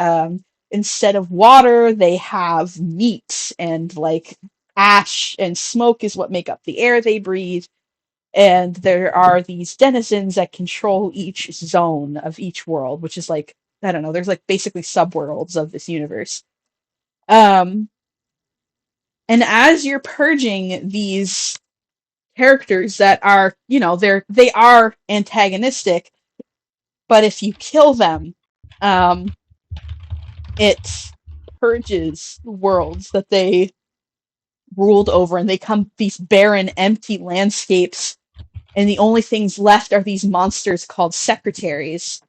Instead of water, they have meat, and like ash and smoke is what make up the air they breathe. And there are these denizens that control each zone of each world, which is like, I don't know, there's like basically subworlds of this universe. And as you're purging these characters that are, you know, they are antagonistic, but if you kill them, it purges worlds that they ruled over, and they come these barren, empty landscapes, and the only things left are these monsters called secretaries,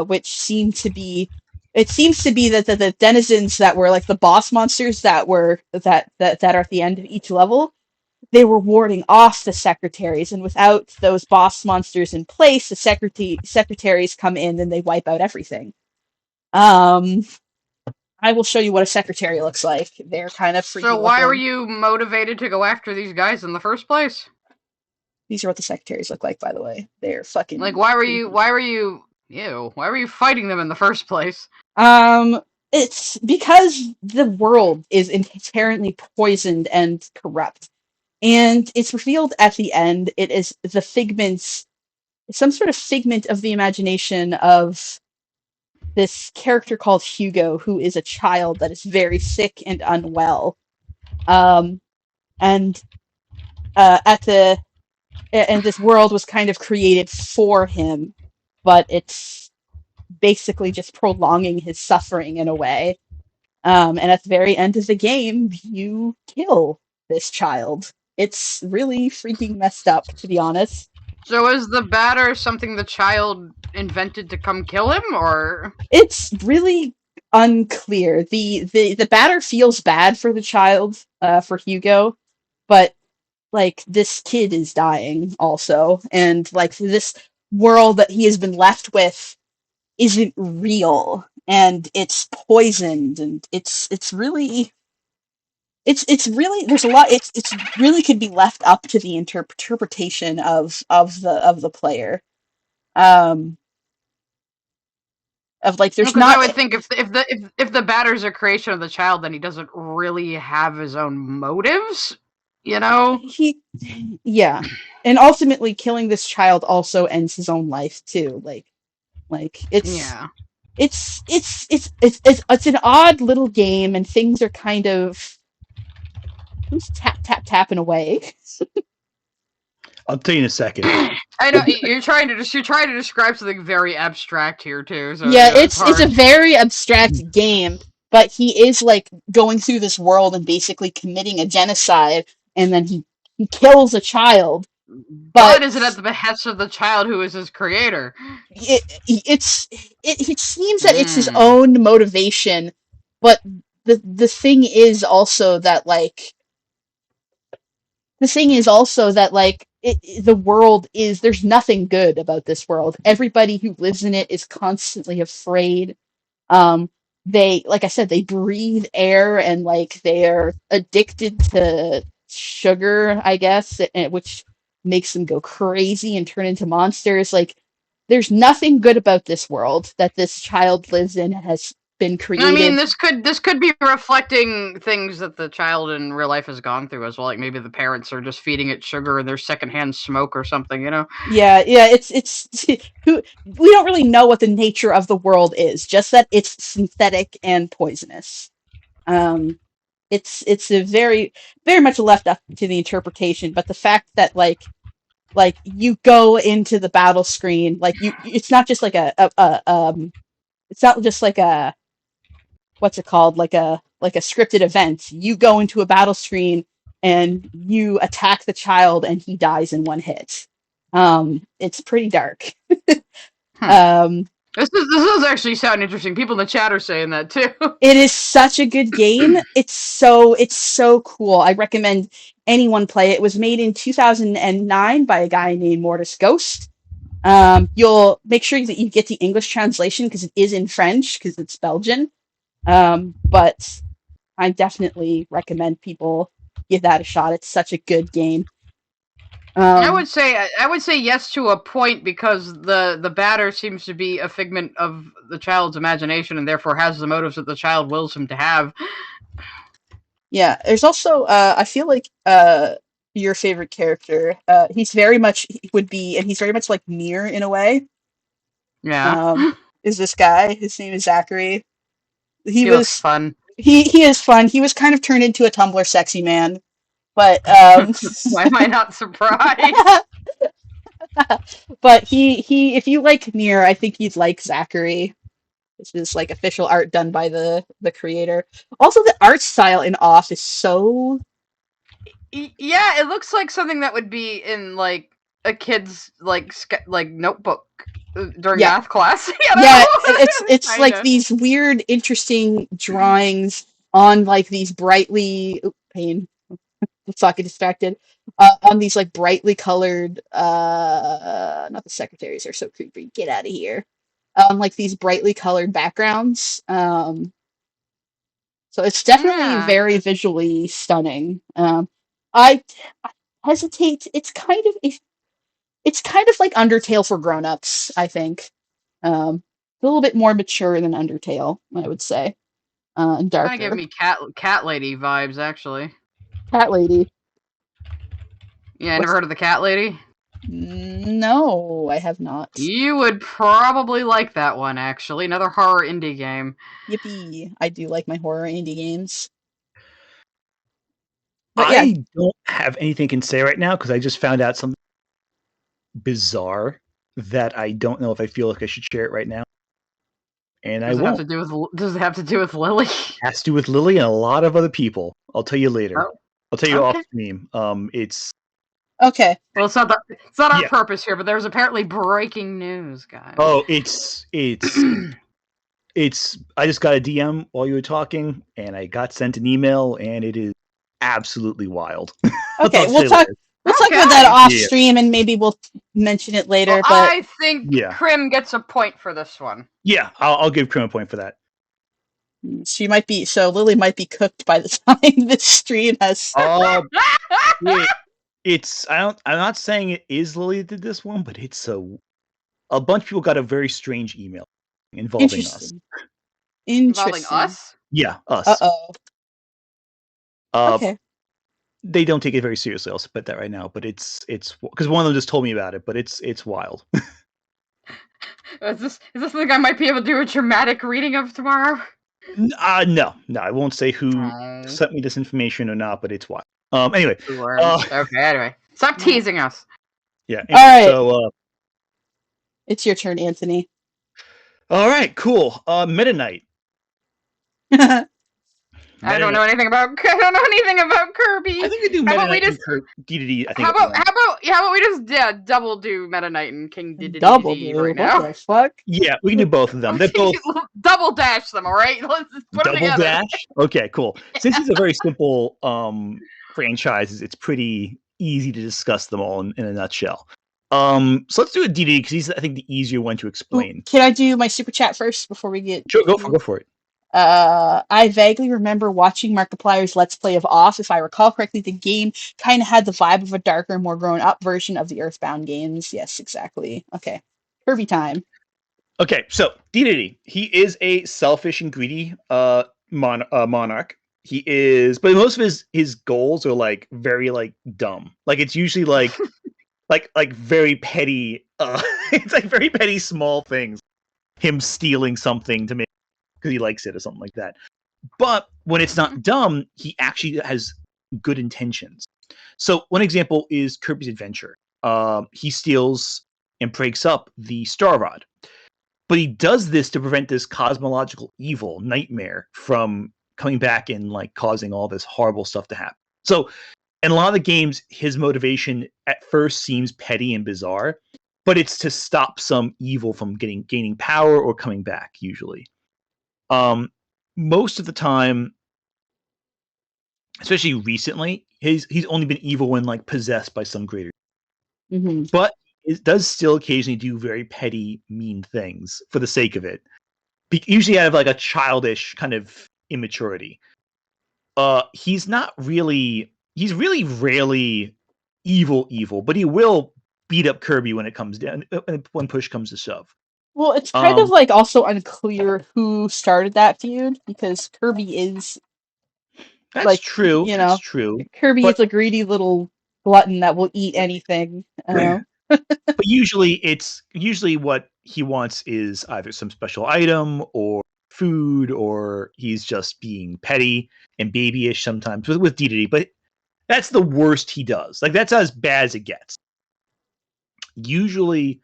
which seem to be. It seems to be that the denizens that were like the boss monsters that are at the end of each level, they were warding off the secretaries, and without those boss monsters in place, the secretaries come in and they wipe out everything. I will show you what a secretary looks like. They're kind of freaky. So why were you motivated to go after these guys in the first place? These are what the secretaries look like, by the way. They're fucking like why were you fighting them in the first place? It's because the world is inherently poisoned and corrupt. And it's revealed at the end it is some sort of figment of the imagination of this character called Hugo, who is a child that is very sick and unwell. And this world was kind of created for him, but it's basically just prolonging his suffering in a way. And at the very end of the game, you kill this child. It's really freaking messed up, to be honest. So is the Batter something the child invented to come kill him, or? It's really unclear. The Batter feels bad for the child, for Hugo, but like this kid is dying also, and like this world that he has been left with isn't real, and it's poisoned, and it's really there's a lot. It's really could be left up to the interpretation of the player. Of like, there's not. I would think if the Batter's a creation of the child, then he doesn't really have his own motives. You know? Yeah, and ultimately killing this child also ends his own life too. Like it's yeah. It's an odd little game, and things are kind of who's tapping away. I'll tell you in a second. I know you're trying to describe something very abstract here too. So Yeah, you know, it's a very abstract game, but he is like going through this world and basically committing a genocide, and then he kills a child. But is it at the behest of the child who is his creator? It seems that it's his own motivation, but the thing is also that like the world is there's nothing good about this world. Everybody who lives in it is constantly afraid. They, like I said, they breathe air and like they're addicted to sugar, I guess, which makes them go crazy and turn into monsters. Like, there's nothing good about this world that this child lives in has been created. I mean, this could be reflecting things that the child in real life has gone through as well. Like maybe the parents are just feeding it sugar and there's secondhand smoke or something, you know? Yeah, it's we don't really know what the nature of the world is, just that it's synthetic and poisonous. It's a very much left up to the interpretation, but the fact that like you go into the battle screen, like it's not just like it's not just like a what's it called, like a scripted event. You go into a battle screen and you attack the child and he dies in one hit. It's pretty dark. This does actually sound interesting. People in the chat are saying that too. It is such a good game. It's so cool. I recommend anyone play it. It was made in 2009 by a guy named Mortis Ghost. You'll make sure that you get the English translation because it is in French because it's Belgian. But I definitely recommend people give that a shot. It's such a good game. I would say yes to a point because the batter seems to be a figment of the child's imagination and therefore has the motives that the child wills him to have. Yeah, there's also I feel like your favorite character. He's very much like Nier in a way. Yeah. Is this guy? His name is Zachary. He was fun. He is fun. He was kind of turned into a Tumblr sexy man. But why am I not surprised? But he if you like Nier, I think you'd like Zachary. This is like official art done by the creator. Also, the art style in Off is so. Yeah, it looks like something that would be in like a kid's like notebook during math class. Yeah, it's like these weird, interesting drawings on like these brightly pain. Let's not get distracted. On these like brightly colored, not the secretaries are so creepy. Get out of here. Like these brightly colored backgrounds. So it's definitely very visually stunning. I hesitate. It's kind of like Undertale for grown-ups, I think. A little bit more mature than Undertale, I would say. And darker. Kind of give me cat lady vibes, actually. Cat lady. Yeah, never heard of the Cat Lady? No, I have not. You would probably like that one, actually. Another horror indie game. Yippee. I do like my horror indie games. But I don't have anything I can say right now because I just found out something bizarre that I don't know if I feel like I should share it right now. And I won't. Does it have to do with Lily? It has to do with Lily and a lot of other people. I'll tell you later. Oh. I'll tell you off stream. It's okay. Well, it's not our purpose here, but there's apparently breaking news, guys. Oh, it's I just got a DM while you were talking, and I got sent an email, and it is absolutely wild. Okay, we'll talk about that off stream, and maybe we'll mention it later. Well, but I think Krim gets a point for this one. Yeah, I'll give Krim a point for that. Lily might be cooked by the time this stream has. I'm not saying it is Lily that did this one, but it's a bunch of people got a very strange email involving us. Involving us? Yeah, us. Okay. They don't take it very seriously. I'll put that right now. But it's because one of them just told me about it. But it's wild. Is this something I might be able to do a dramatic reading of tomorrow? No, I won't say who sent me this information or not. But it's wild. Anyway. Okay. Anyway, stop teasing us. Yeah. All right. So, It's your turn, Anthony. all right, cool. Meta Knight. I don't know anything about Kirby. I think we do How Meta about we Knight and just- DDD. I think. How about we just double do Meta Knight and King Dedede Double do. right now? What the fuck? Yeah, we can do both of them. They're both double dash them, all right? Let's just put them double together. dash. Okay, cool. Since it's a very simple franchise, it's pretty easy to discuss them all in a nutshell. So let's do a DDD because he's, I think, the easier one to explain. Can I do my super chat first before we get? Sure, go for it. I vaguely remember watching Markiplier's Let's Play of Off. If I recall correctly, the game kind of had the vibe of a darker, more grown-up version of the Earthbound games. Yes, exactly. Okay, Kirby time. Okay, so DDD. He is a selfish and greedy monarch. He is, but most of his goals are like very like dumb. Like it's usually like like very petty. It's like very petty small things. Him stealing something to make because he likes it or something like that. But when it's not dumb, he actually has good intentions. So one example is Kirby's Adventure. He steals and breaks up the Star Rod. But he does this to prevent this cosmological evil nightmare from coming back and like causing all this horrible stuff to happen. So in a lot of the games, his motivation at first seems petty and bizarre, but it's to stop some evil from gaining power or coming back, usually. Most of the time, especially recently, he's only been evil when like possessed by some greater. Mm-hmm. But it does still occasionally do very petty, mean things for the sake of it. Usually out of like a childish kind of immaturity. He's really rarely evil, but he will beat up Kirby when it comes down, when push comes to shove. Well, it's kind of like also unclear who started that feud because Kirby is That's like, true. you know, that's true. Kirby But- is a greedy little glutton that will eat anything. But usually what he wants is either some special item or food, or he's just being petty and babyish sometimes with DDD. But that's the worst he does. Like that's as bad as it gets. Usually,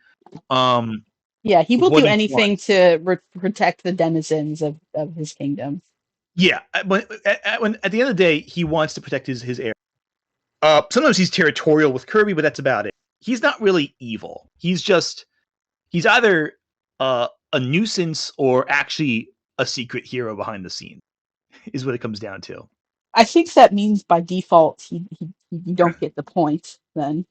yeah, he will what do he anything wants. to protect the denizens of his kingdom. Yeah, when at the end of the day, he wants to protect his area. Sometimes he's territorial with Kirby, but that's about it. He's not really evil. He's either a nuisance or actually a secret hero behind the scenes, is what it comes down to. I think that means by default you don't get the point then.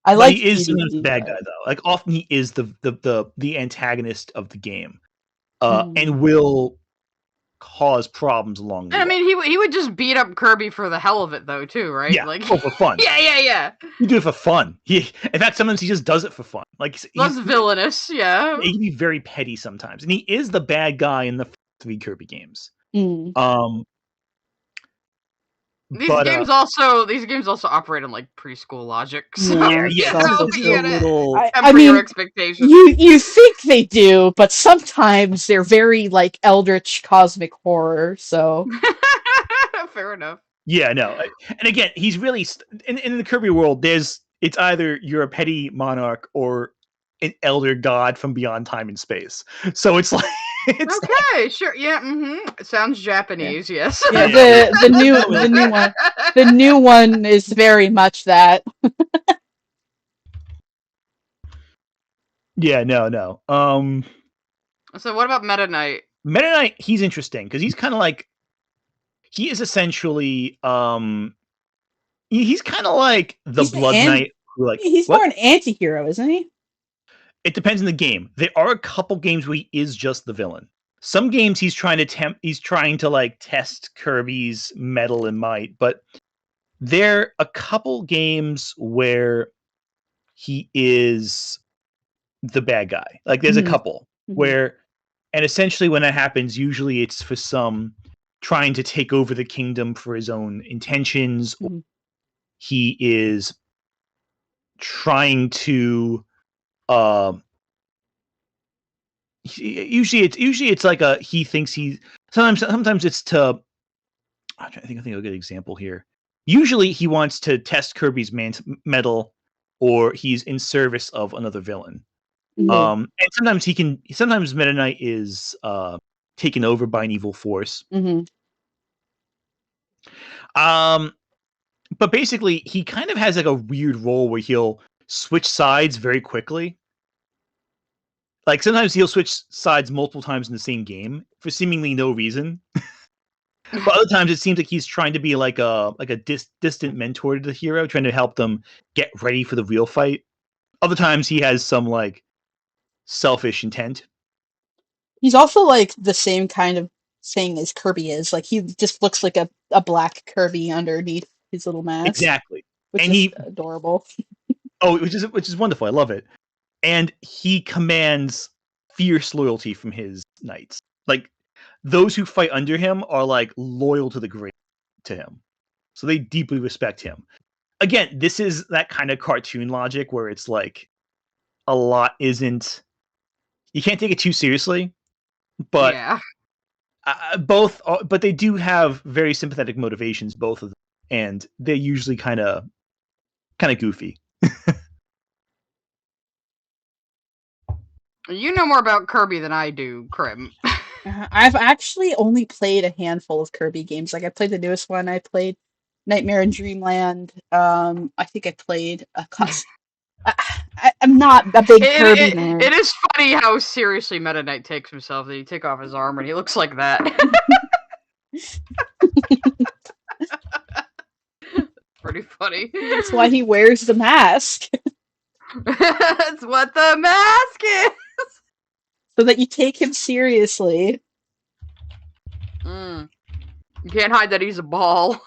But he is sometimes the bad guy though. Like often he is the antagonist of the game, and will cause problems along the way. I mean, he would just beat up Kirby for the hell of it, though, too, right? Yeah, like for fun. yeah. You do it for fun. In fact, sometimes he just does it for fun. Like That's villainous, yeah. He can be very petty sometimes, and he is the bad guy in the 3 Kirby games. These games also operate on like preschool logic. So yeah. I mean, your expectations. You think they do, but sometimes they're very like eldritch cosmic horror. So fair enough. Yeah, no, and again, he's really in the Kirby world. It's either you're a petty monarch or an elder god from beyond time and space. So it's like okay, sure, yeah, it sounds Japanese, yes. Yeah, the new one is very much that. Yeah, no. So what about Meta Knight? Meta Knight, he's interesting because he's kind of like he is essentially he's kind of like the Blood Knight. He's more an anti-hero, isn't he? It depends on the game. There are a couple games where he is just the villain. Some games he's trying to like test Kirby's mettle and might, but there are a couple games where he is the bad guy. Like there's a couple where, and essentially when that happens, usually it's for some trying to take over the kingdom for his own intentions. He is trying to usually it's like he thinks sometimes it's to I think I'll get an example here. Usually he wants to test Kirby's mettle or he's in service of another villain. Mhm. And sometimes Meta Knight is taken over by an evil force. Mhm. But basically, he kind of has like a weird role where he'll switch sides very quickly. Like sometimes he'll switch sides multiple times in the same game for seemingly no reason. But other times it seems like he's trying to be like a distant mentor to the hero, trying to help them get ready for the real fight. Other times he has some like selfish intent. He's also like the same kind of thing as Kirby is. Like he just looks like a black Kirby underneath his little mask, Exactly. which And is he adorable. which is wonderful. I love it. And he commands fierce loyalty from his knights. Like those who fight under him are like loyal to the grave to him. So they deeply respect him. Again, this is that kind of cartoon logic where it's like a lot isn't you can't take it too seriously, but Yeah. but they do have very sympathetic motivations, both of them, and they're usually kind of goofy. You know more about Kirby than I do, Krim. I've actually only played a handful of Kirby games. Like I played the newest one. I played Nightmare in Dreamland. I think I played a I'm not a big Kirby nerd. It is funny how seriously Meta Knight takes himself. That you take off his armor and he looks like that. Pretty funny. That's why he wears the mask. That's what the mask is. So that you take him seriously. You can't hide that he's a ball.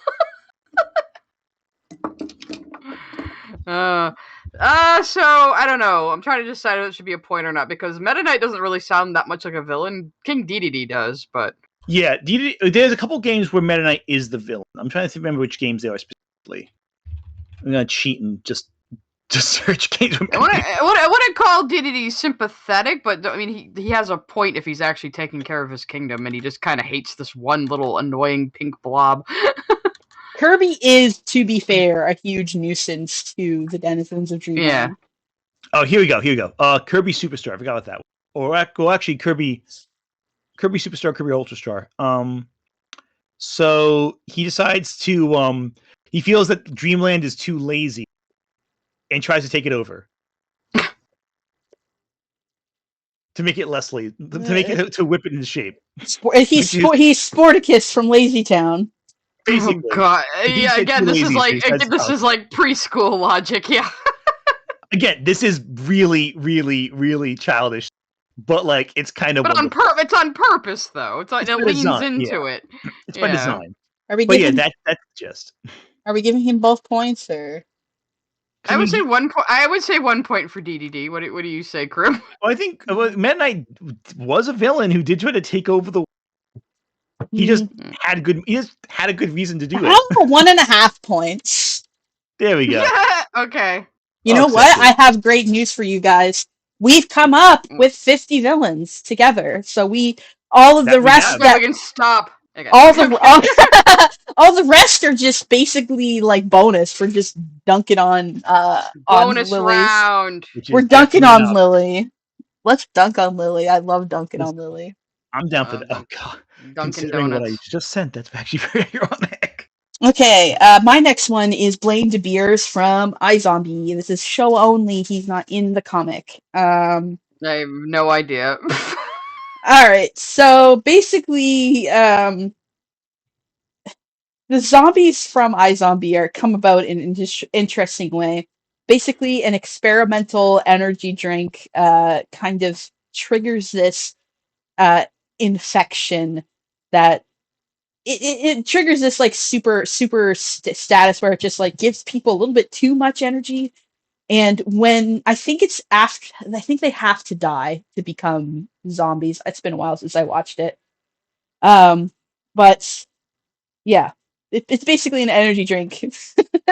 So I don't know. I'm trying to decide if it should be a point or not because Meta Knight doesn't really sound that much like a villain. King Dedede does, but yeah, there's a couple games where Meta Knight is the villain. I'm trying to remember which games they are specifically. I'm gonna cheat and just search games. I wouldn't call Dedede sympathetic, but I mean he has a point if he's actually taking care of his kingdom, and he just kind of hates this one little annoying pink blob. Kirby is, to be fair, a huge nuisance to the denizens of Dreamland. Yeah. Oh, here we go. Kirby Superstar. I forgot about that one. Or actually, Kirby Superstar, Kirby Ultra Star. So he decides to he feels that Dreamland is too lazy, and tries to take it over to make it less lazy, to whip it into shape. He's Sporticus from Lazy Town. Basically. Oh god! Yeah, again, this is like preschool logic. Yeah. Again, this is really, really, really childish, but like it's kind of. But it's on purpose though. It leans into it. It's by design. Are we? That's just. Are we giving him both points or? I would say 1 point. I would say 1 point for Dedede. What do you say, Krim? Well, I think Meta Knight was a villain who did try to take over the. He just had a good reason to do it. I'll go 1.5 points. There we go. Yeah, okay. You know what? I have great news for you guys. We've come up with 50 villains together. So all the rest we can stop. Okay. All the rest are just basically like bonus for just dunking on bonus on round. We're dunking on Lily. Let's dunk on Lily. I love dunking on Lily. I'm down for that. Oh god. Dunkin' Considering Donuts. what I just sent, that's actually very ironic. Okay, my next one is Blaine De Beers from iZombie. This is show only. He's not in the comic. I have no idea. Alright, so basically, the zombies from iZombie are come about in an interesting way. Basically, an experimental energy drink kind of triggers this infection that it triggers this like super status where it just like gives people a little bit too much energy, and when I think they have to die to become zombies. It's been a while since I watched it, but yeah, it's basically an energy drink.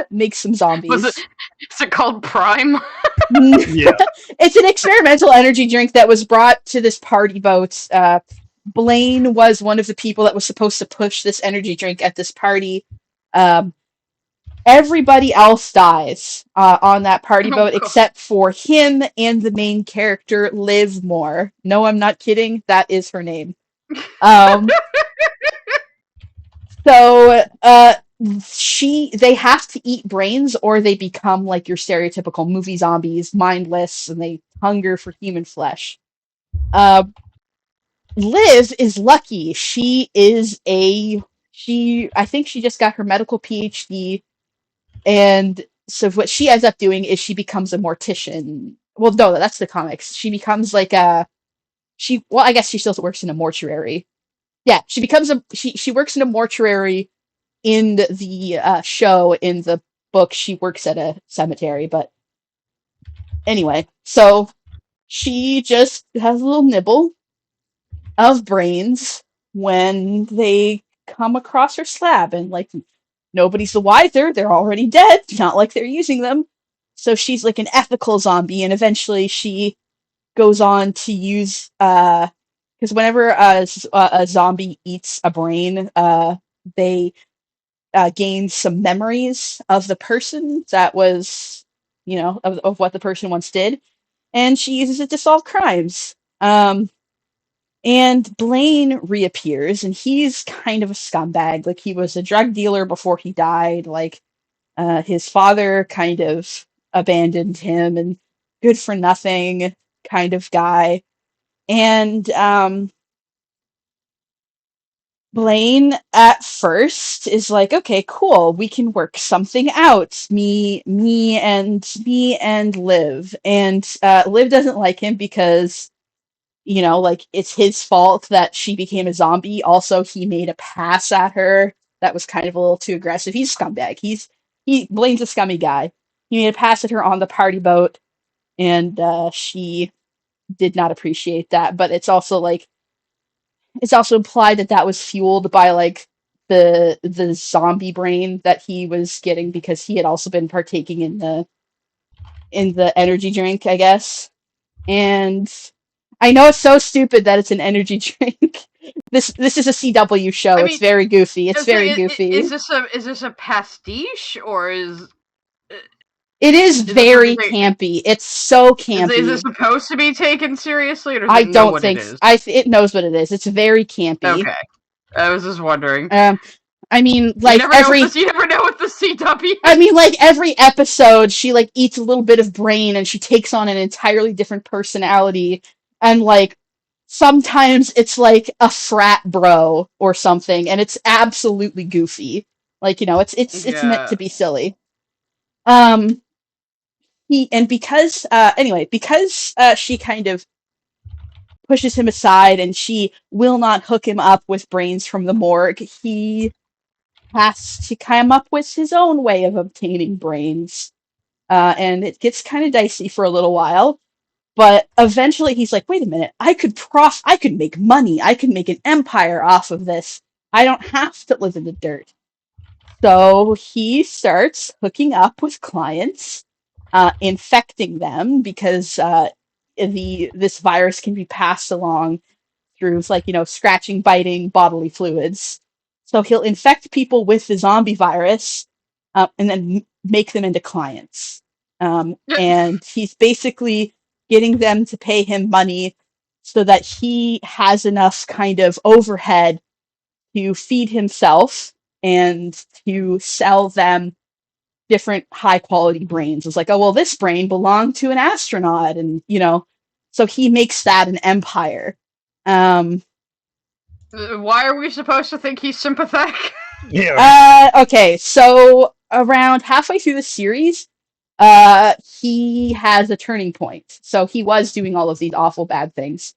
Makes some zombies. Is it called Prime? Yeah, it's an experimental energy drink that was brought to this party boat. Blaine was one of the people that was supposed to push this energy drink at this party. everybody else dies on that party Oh, boat God. except for him and the main character, Liv Moore. No, I'm not kidding. That is her name. Um, so they have to eat brains or they become like your stereotypical movie zombies, mindless, and they hunger for human flesh. Liv is lucky. I think she just got her medical PhD, and so what she ends up doing is she becomes a mortician. Well, no, that's the comics. She becomes like well, I guess she still works in a mortuary. Yeah, she works in a mortuary in the show. In the book, she works at a cemetery. But anyway, so she just has a little nibble of brains when they come across her slab, and like nobody's the wiser, they're already dead, not like they're using them. So she's like an ethical zombie, and eventually she goes on to use because whenever a zombie eats a brain, they gain some memories of the person that was, of what the person once did, and she uses it to solve crimes. And Blaine reappears, and he's kind of a scumbag. Like, he was a drug dealer before he died. Like, his father kind of abandoned him, and good for nothing kind of guy. And Blaine at first is like, okay, cool, we can work something out. Me and Liv. And Liv doesn't like him because like it's his fault that she became a zombie. Also, he made a pass at her that was kind of a little too aggressive. He's a scumbag. He Blaine's a scummy guy. He made a pass at her on the party boat, and she did not appreciate that. But it's also implied that that was fueled by like the zombie brain that he was getting because he had also been partaking in the energy drink, I guess. And I know it's so stupid that it's an energy drink. This is a CW show. It's very goofy. It's very goofy. Is this a pastiche or is it is very campy. It's so campy. Is it supposed to be taken seriously, or does I it know don't what think it is? it knows what it is. It's very campy. Okay, I was just wondering. I mean, like you never know with the CW. I mean, like every episode, she like eats a little bit of brain, and she takes on an entirely different personality, and like sometimes it's like a frat bro or something, and it's absolutely goofy. Like it's meant to be silly. Because she kind of pushes him aside, and she will not hook him up with brains from the morgue, he has to come up with his own way of obtaining brains. And it gets kind of dicey for a little while, but eventually he's like, wait a minute, I could make money. I could make an empire off of this. I don't have to live in the dirt. So he starts hooking up with clients, infecting them because this virus can be passed along through scratching, biting, bodily fluids. So he'll infect people with the zombie virus, and then make them into clients. And he's basically getting them to pay him money so that he has enough kind of overhead to feed himself and to sell them different high quality brains. It's like, oh, well, this brain belonged to an astronaut, and so he makes that an empire. Why are we supposed to think he's sympathetic? Yeah. Okay, so around halfway through the series, he has a turning point. So he was doing all of these awful bad things,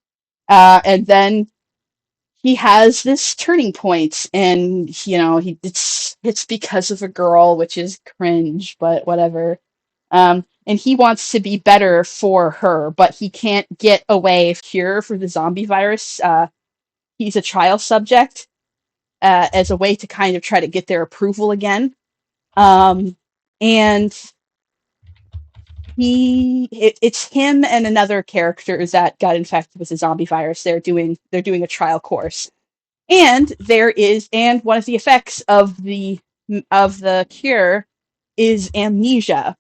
and then he has this turning point, and it's because of a girl, which is cringe, but whatever. And he wants to be better for her, but he can't get away cure for the zombie virus. He's a trial subject, as a way to kind of try to get their approval again. And it's him and another character that got infected with the zombie virus. They're doing a trial course, and one of the effects of the cure is amnesia.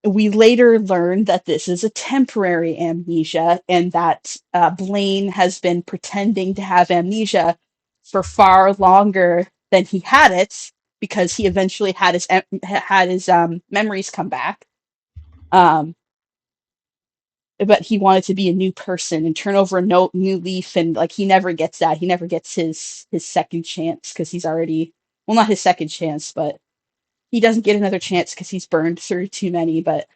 We later learn that this is a temporary amnesia, and that Blaine has been pretending to have amnesia for far longer than he had it, because he eventually had his memories come back. But he wanted to be a new person and turn over a new leaf, and like he never gets that. He never gets his second chance because he's already, well, not his second chance, but he doesn't get another chance because he's burned through too many. But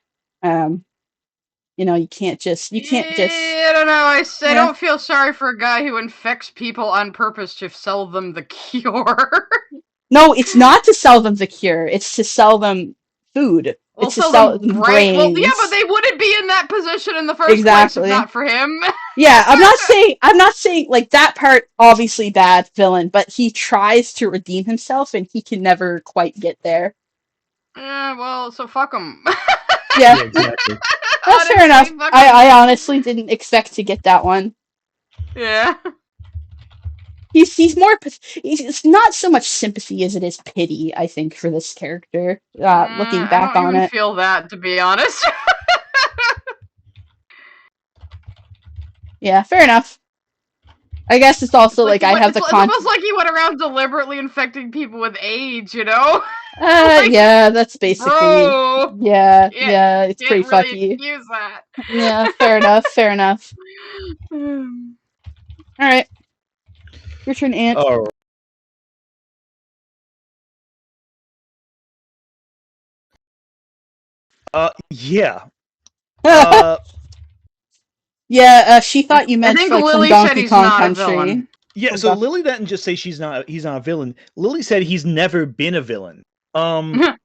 you can't just I don't know. I don't feel sorry for a guy who infects people on purpose to sell them the cure. No, it's not to sell them the cure. It's to sell them food. It's to sell them brains. Well, yeah, but they wouldn't be in that position in the first place if not for him. Yeah, I'm not saying like that part. Obviously, bad villain, but he tries to redeem himself, and he can never quite get there. Well, so fuck him. Yeah, exactly. That's fair enough. I honestly didn't expect to get that one. Yeah. He's more. It's not so much sympathy as it is pity, I think, for this character. Looking back on it, I feel that, to be honest. Yeah, fair enough. I guess it's also I have the concept. It's almost like he went around deliberately infecting people with AIDS, you know? Yeah, that's basically. Bro, yeah, it's pretty really fucky. Use that. Yeah, fair enough. Fair enough. All right, your turn, Ant. Oh. Yeah. Yeah, she thought you meant from Lily Donkey Kong Country. Yeah, so Lily didn't just say he's not a villain. Lily said he's never been a villain. What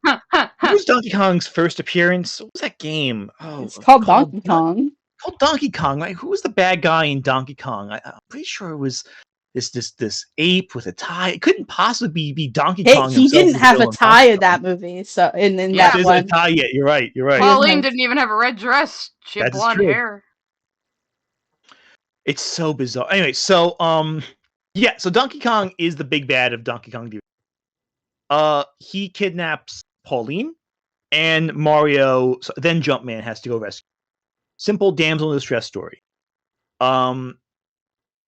was Donkey Kong's first appearance? What was that game? Oh, it's called Donkey Kong. Called Donkey Kong, right? Who was the bad guy in Donkey Kong? I'm pretty sure it was this ape with a tie. It couldn't possibly be Donkey Kong. He didn't have a tie in that movie, so in that one. A tie yet. You're right. Pauline didn't even have a red dress. She had blonde hair. It's so bizarre. Anyway, so so Donkey Kong is the big bad of Donkey Kong. He kidnaps Pauline, and Mario. Then Jumpman has to go rescue. Simple damsel in distress story.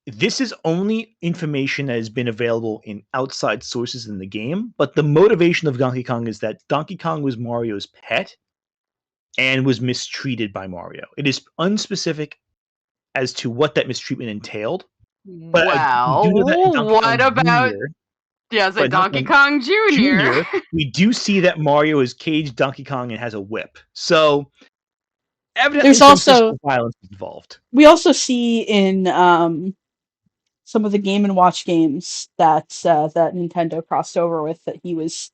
This is only information that has been available in outside sources in the game, but the motivation of Donkey Kong is that Donkey Kong was Mario's pet and was mistreated by Mario. It is unspecific as to what that mistreatment entailed. But what about Donkey Kong Jr.? We do see that Mario is caged Donkey Kong and has a whip. So evidently there's also violence involved. We also see in some of the Game & Watch games that that Nintendo crossed over with, that he was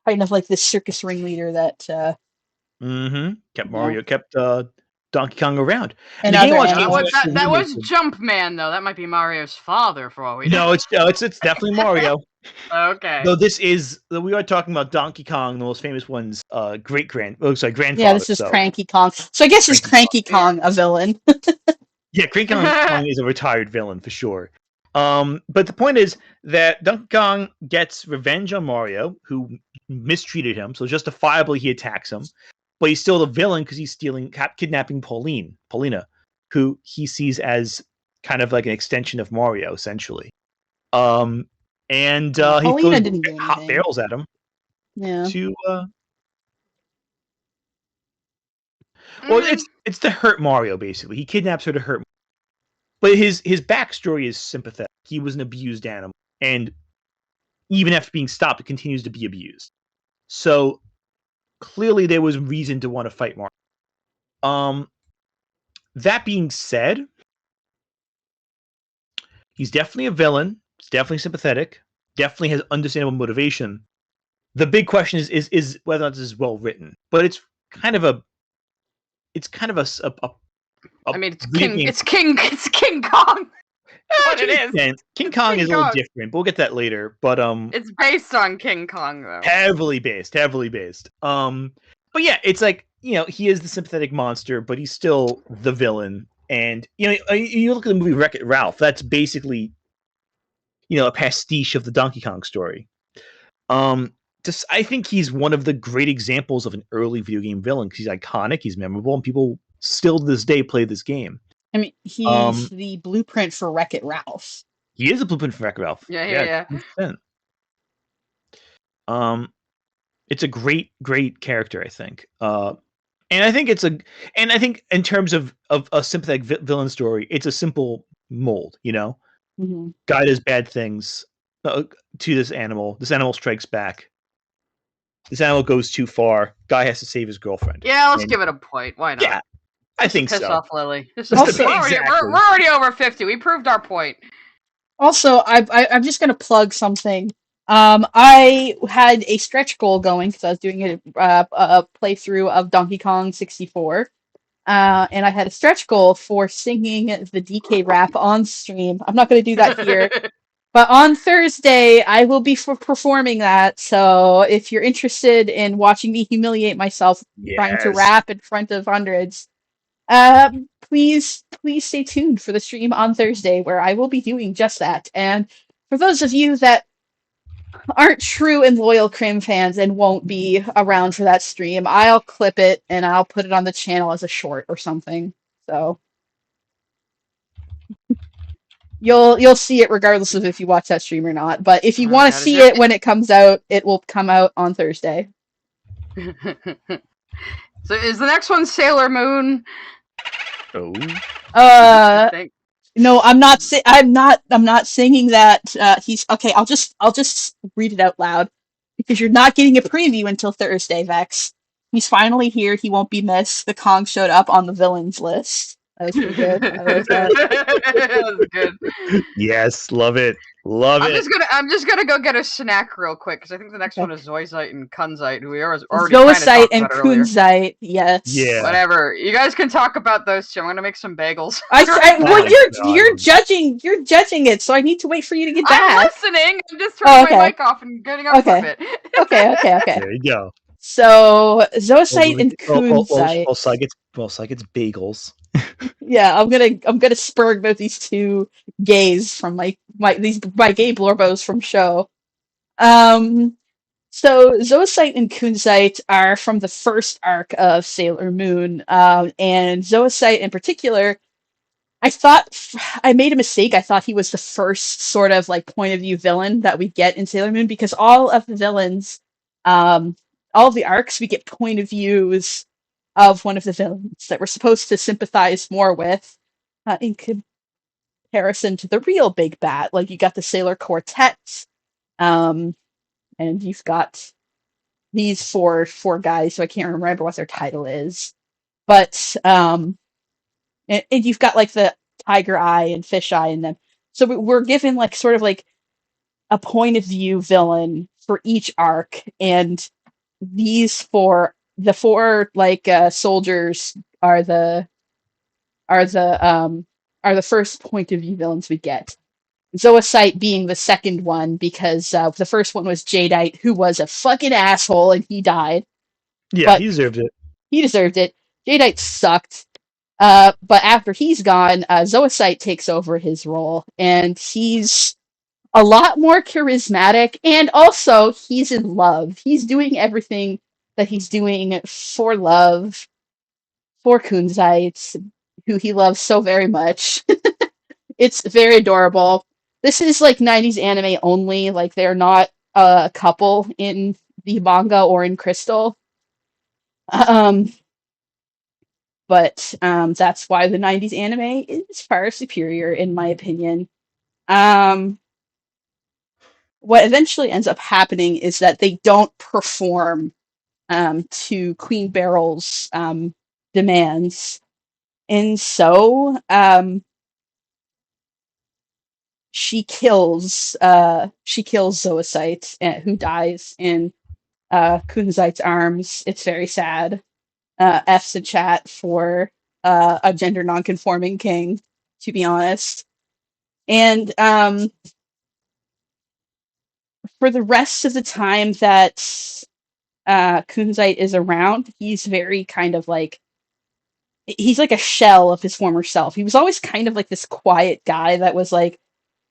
kind of like this circus ringleader that kept Donkey Kong around. And that was Jumpman, though. That might be Mario's father, for all we know. No, it's definitely Mario. Okay. Though we are talking about Donkey Kong, the most famous one's grandfather. Yeah, this is Cranky Kong. So I guess is Cranky Kong a villain? Yeah, Cranky Kong is a retired villain for sure. But the point is that Donkey Kong gets revenge on Mario, who mistreated him. So justifiably he attacks him. But he's still the villain because he's kidnapping Paulina, who he sees as kind of like an extension of Mario, essentially. And he throws hot barrels at him. Yeah. Well, it's to hurt Mario, basically. He kidnaps her to hurt Mario. But his backstory is sympathetic. He was an abused animal, and even after being stopped, it continues to be abused. So clearly there was reason to want to fight Mario. That being said, he's definitely a villain. He's definitely sympathetic. Definitely has understandable motivation. The big question is whether or not this is well written. But it's kind of a it's King Kong. What it is. King Kong is a little different, but we'll get that later. But it's based on King Kong, though. Heavily based. But yeah, it's like, he is the sympathetic monster, but he's still the villain. And you look at the movie Wreck-It Ralph. That's basically, a pastiche of the Donkey Kong story. Just I think he's one of the great examples of an early video game villain because he's iconic, he's memorable, and people still to this day play this game. I mean, he's the blueprint for Wreck-It Ralph. He is a blueprint for Wreck-It Ralph. Yeah. 100%. It's a great character, I think. And I think I think in terms of a sympathetic villain story, it's a simple mold, you know? Mm-hmm. Guy does bad things to this animal. This animal strikes back. This animal goes too far. Guy has to save his girlfriend. Yeah, let's give it a point. Why not? Yeah, I think piss so. off Lily. Also, we're already over 50. We proved our point. Also, I'm just gonna plug something. I had a stretch goal going because I was doing a playthrough of Donkey Kong 64. And I had a stretch goal for singing the DK rap on stream. I'm not going to do that here. But on Thursday, I will be performing that. So if you're interested in watching me humiliate myself trying to rap in front of hundreds, please stay tuned for the stream on Thursday where I will be doing just that. And for those of you that aren't true and loyal Crim fans and won't be around for that stream, I'll clip it and I'll put it on the channel as a short or something. So you'll see it regardless of if you watch that stream or not. But if you want to see it when it comes out, it will come out on Thursday. So is the next one Sailor Moon? Oh. No, I'm not. I'm not singing that. He's okay. I'll just read it out loud because you're not getting a preview until Thursday, Vex. He's finally here. He won't be missed. The Kong showed up on the villains list. That was pretty good. That was good. Yes, love it. I'm just gonna go get a snack real quick because I think the next one is Zoisite and Kunzite, who we already Zoisite and Kunzite. Yes. Yeah. Whatever. You guys can talk about those two. I'm gonna make some bagels. Well, you're judging it, so I need to wait for you to get back. I'm listening. I'm just turning my mic off and getting up for a bit. Okay. There you go. So Zoisite and Kunzite. Well, Psy gets bagels. Yeah, I'm gonna spur both these two gays from my gay blorbos from show. So Zoisite and Kunzite are from the first arc of Sailor Moon, and Zoisite in particular, I thought I made a mistake. I thought he was the first sort of like point of view villain that we get in Sailor Moon because all of the villains, all of the arcs, we get point of views of one of the villains that we're supposed to sympathize more with, in comparison to the real big bad. Like you got the Sailor Quartet, and you've got these four guys, so I can't remember what their title is, but and you've got like the Tiger Eye and Fish Eye in them. So we're given like sort of like a point of view villain for each arc, and these four like soldiers are the first point of view villains we get. Zoisite being the second one because the first one was Jadeite, who was a fucking asshole and he died. Yeah, he deserved it. He deserved it. Jadeite sucked. But after he's gone, Zoisite takes over his role, and he's a lot more charismatic, and also he's in love. He's doing everything that he's doing for love, for Kunzite, who he loves so very much. It's very adorable. This is like 90s anime only, like they're not a couple in the manga or in Crystal. But that's why the 90s anime is far superior, in my opinion. What eventually ends up happening is that they don't perform to Queen Beryl's demands. And so she kills Zoisite, who dies in Kunzite's arms. It's very sad. F's in chat for a gender non-conforming king, to be honest. And for the rest of the time that Kunzite is around, he's very kind of like, he's like a shell of his former self. He was always kind of like this quiet guy that was like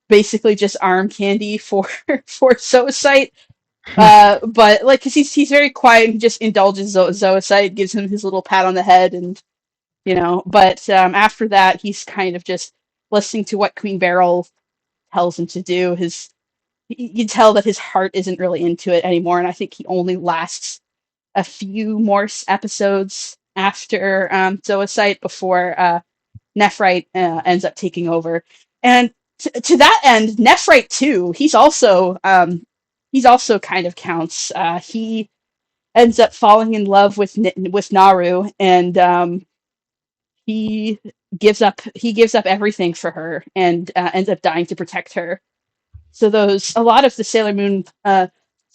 basically just arm candy for Zoisite, But like, cause he's very quiet and just indulges Zoisite, gives him his little pat on the head, and But after that, he's kind of just listening to what Queen Beryl tells him to do. You tell that his heart isn't really into it anymore, and I think he only lasts a few more episodes after Zoisite before Nephrite ends up taking over. And to that end, Nephrite too. He's also kind of counts. He ends up falling in love with Naru, and he gives up everything for her, and ends up dying to protect her. So a lot of the Sailor Moon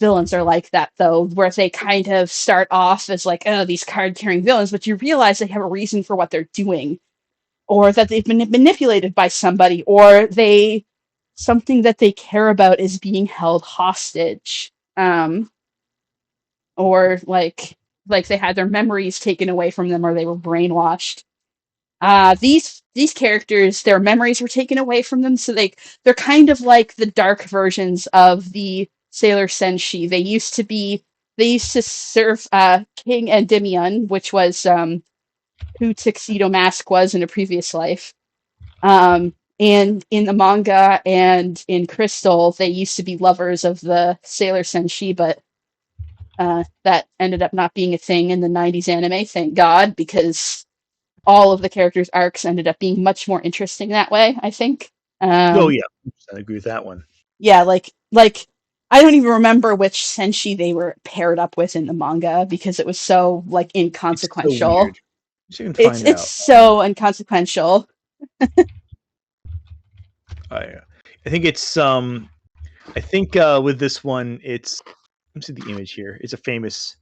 villains are like that, though, where they kind of start off as like, oh, these card carrying villains, but you realize they have a reason for what they're doing, or that they've been manipulated by somebody, or something that they care about is being held hostage, or like they had their memories taken away from them, or they were brainwashed. These characters, their memories were taken away from them, so they're kind of like the dark versions of the Sailor Senshi. They used to serve King Endymion, which was who Tuxedo Mask was in a previous life. And in the manga and in Crystal, they used to be lovers of the Sailor Senshi, but that ended up not being a thing in the 90s anime, thank God, because all of the characters' arcs ended up being much more interesting that way, I think. Oh yeah, I agree with that one. Yeah, like I don't even remember which Senshi they were paired up with in the manga because it was so like inconsequential. It's so inconsequential. I think it's I think with this one it's, let me see the image here. It's a famous.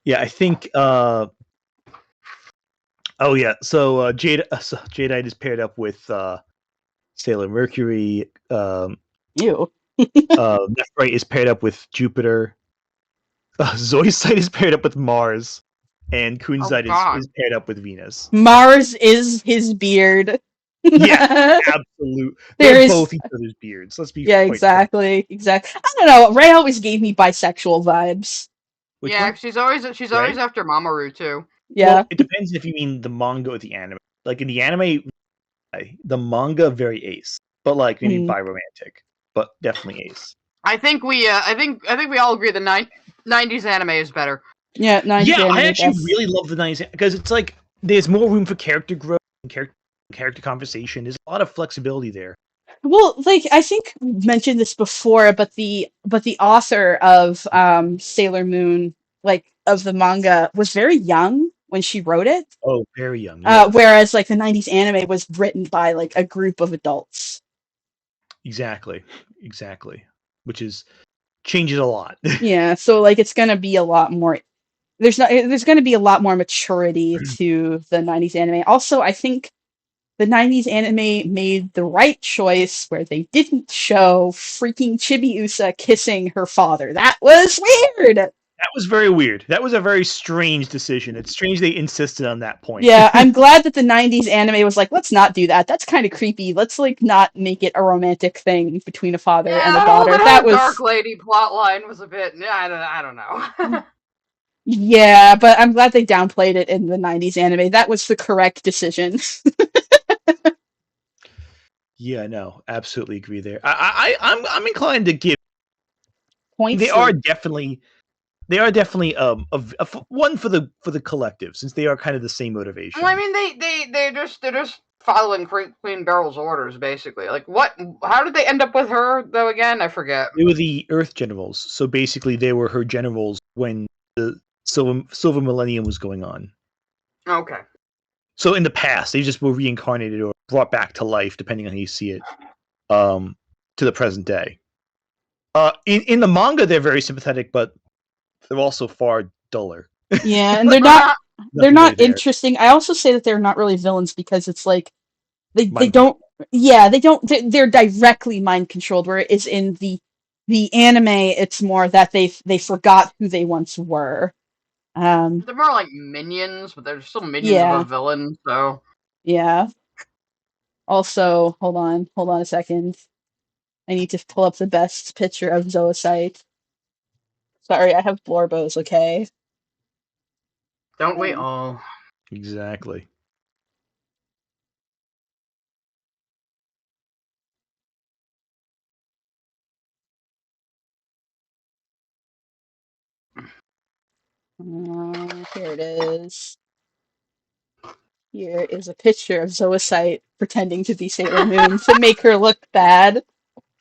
Yeah, I think. Oh yeah, so Jadeite is paired up with Sailor Mercury. Ew. Nephrite is paired up with Jupiter. Zoisite is paired up with Mars, and Kunzite is paired up with Venus. Mars is his beard. Yeah, absolute. They're both each other's beards. Let's be exactly. I don't know. Ray always gave me bisexual vibes. Which one? She's always after Mamoru too. Yeah, well, it depends if you mean the manga or the anime. Like in the anime, the manga very ace, but like maybe biromantic, but definitely ace. I think we all agree the 90s anime is better. Yeah, 90s anime. I actually really love the 90s because it's like there's more room for character growth and character conversation. There's a lot of flexibility there. Well, like I think we mentioned this before, but the author of Sailor Moon, like of the manga, was very young when she wrote it. Oh, very young. Yeah. Whereas like the 90s anime was written by like a group of adults. Exactly. Which changes a lot. Yeah, so like it's gonna be a lot more. There's gonna be a lot more maturity to the 90s anime. Also, I think the 90s anime made the right choice where they didn't show freaking Chibiusa kissing her father. That was weird! That was very weird. That was a very strange decision. It's strange they insisted on that point. Yeah, I'm glad that the 90s anime was like, let's not do that. That's kind of creepy. Let's like not make it a romantic thing between a father and a daughter. That was Dark Lady plotline was a bit. I don't know. Yeah, but I'm glad they downplayed it in the 90s anime. That was the correct decision. Yeah, no, absolutely agree there. I'm inclined to give points. They are definitely a one for the collective, since they are kind of the same motivation. Well, I mean, they're just following Queen Beryl's orders, basically. Like, what? How did they end up with her, though? Again, I forget. They were the Earth generals, so basically they were her generals when the Silver Millennium was going on. Okay. So in the past, they just were reincarnated or brought back to life, depending on how you see it, to the present day. In the manga, they're very sympathetic, but they're also far duller. Yeah, and they're not interesting. I also say that they're not really villains because it's like they don't they're directly mind controlled, where it is in the anime it's more that they forgot who they once were. They're more like minions, but they're still minions of a villain, so yeah. Also, hold on a second. I need to pull up the best picture of Zoisite. Sorry, I have Blorbos, okay? Don't we all? Exactly. Here it is. Here is a picture of Zoisite pretending to be Sailor Moon to make her look bad.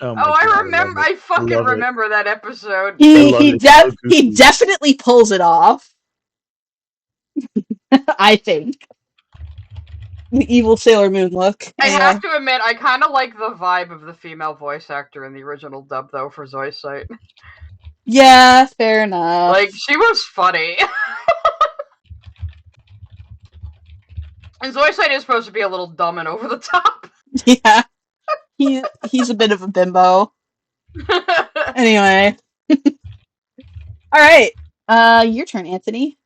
Oh my Oh, god! I remember. I fucking love it. remember that episode. He definitely pulls it off. I think the evil Sailor Moon look. I Anyway. have to admit, I kind of like the vibe of the female voice actor in the original dub, though, for Zoisite. Yeah, fair enough. Like, she was funny. And Zoisite is supposed to be a little dumb and over the top. Yeah, he's a bit of a bimbo. Anyway, all right. Your turn, Anthony.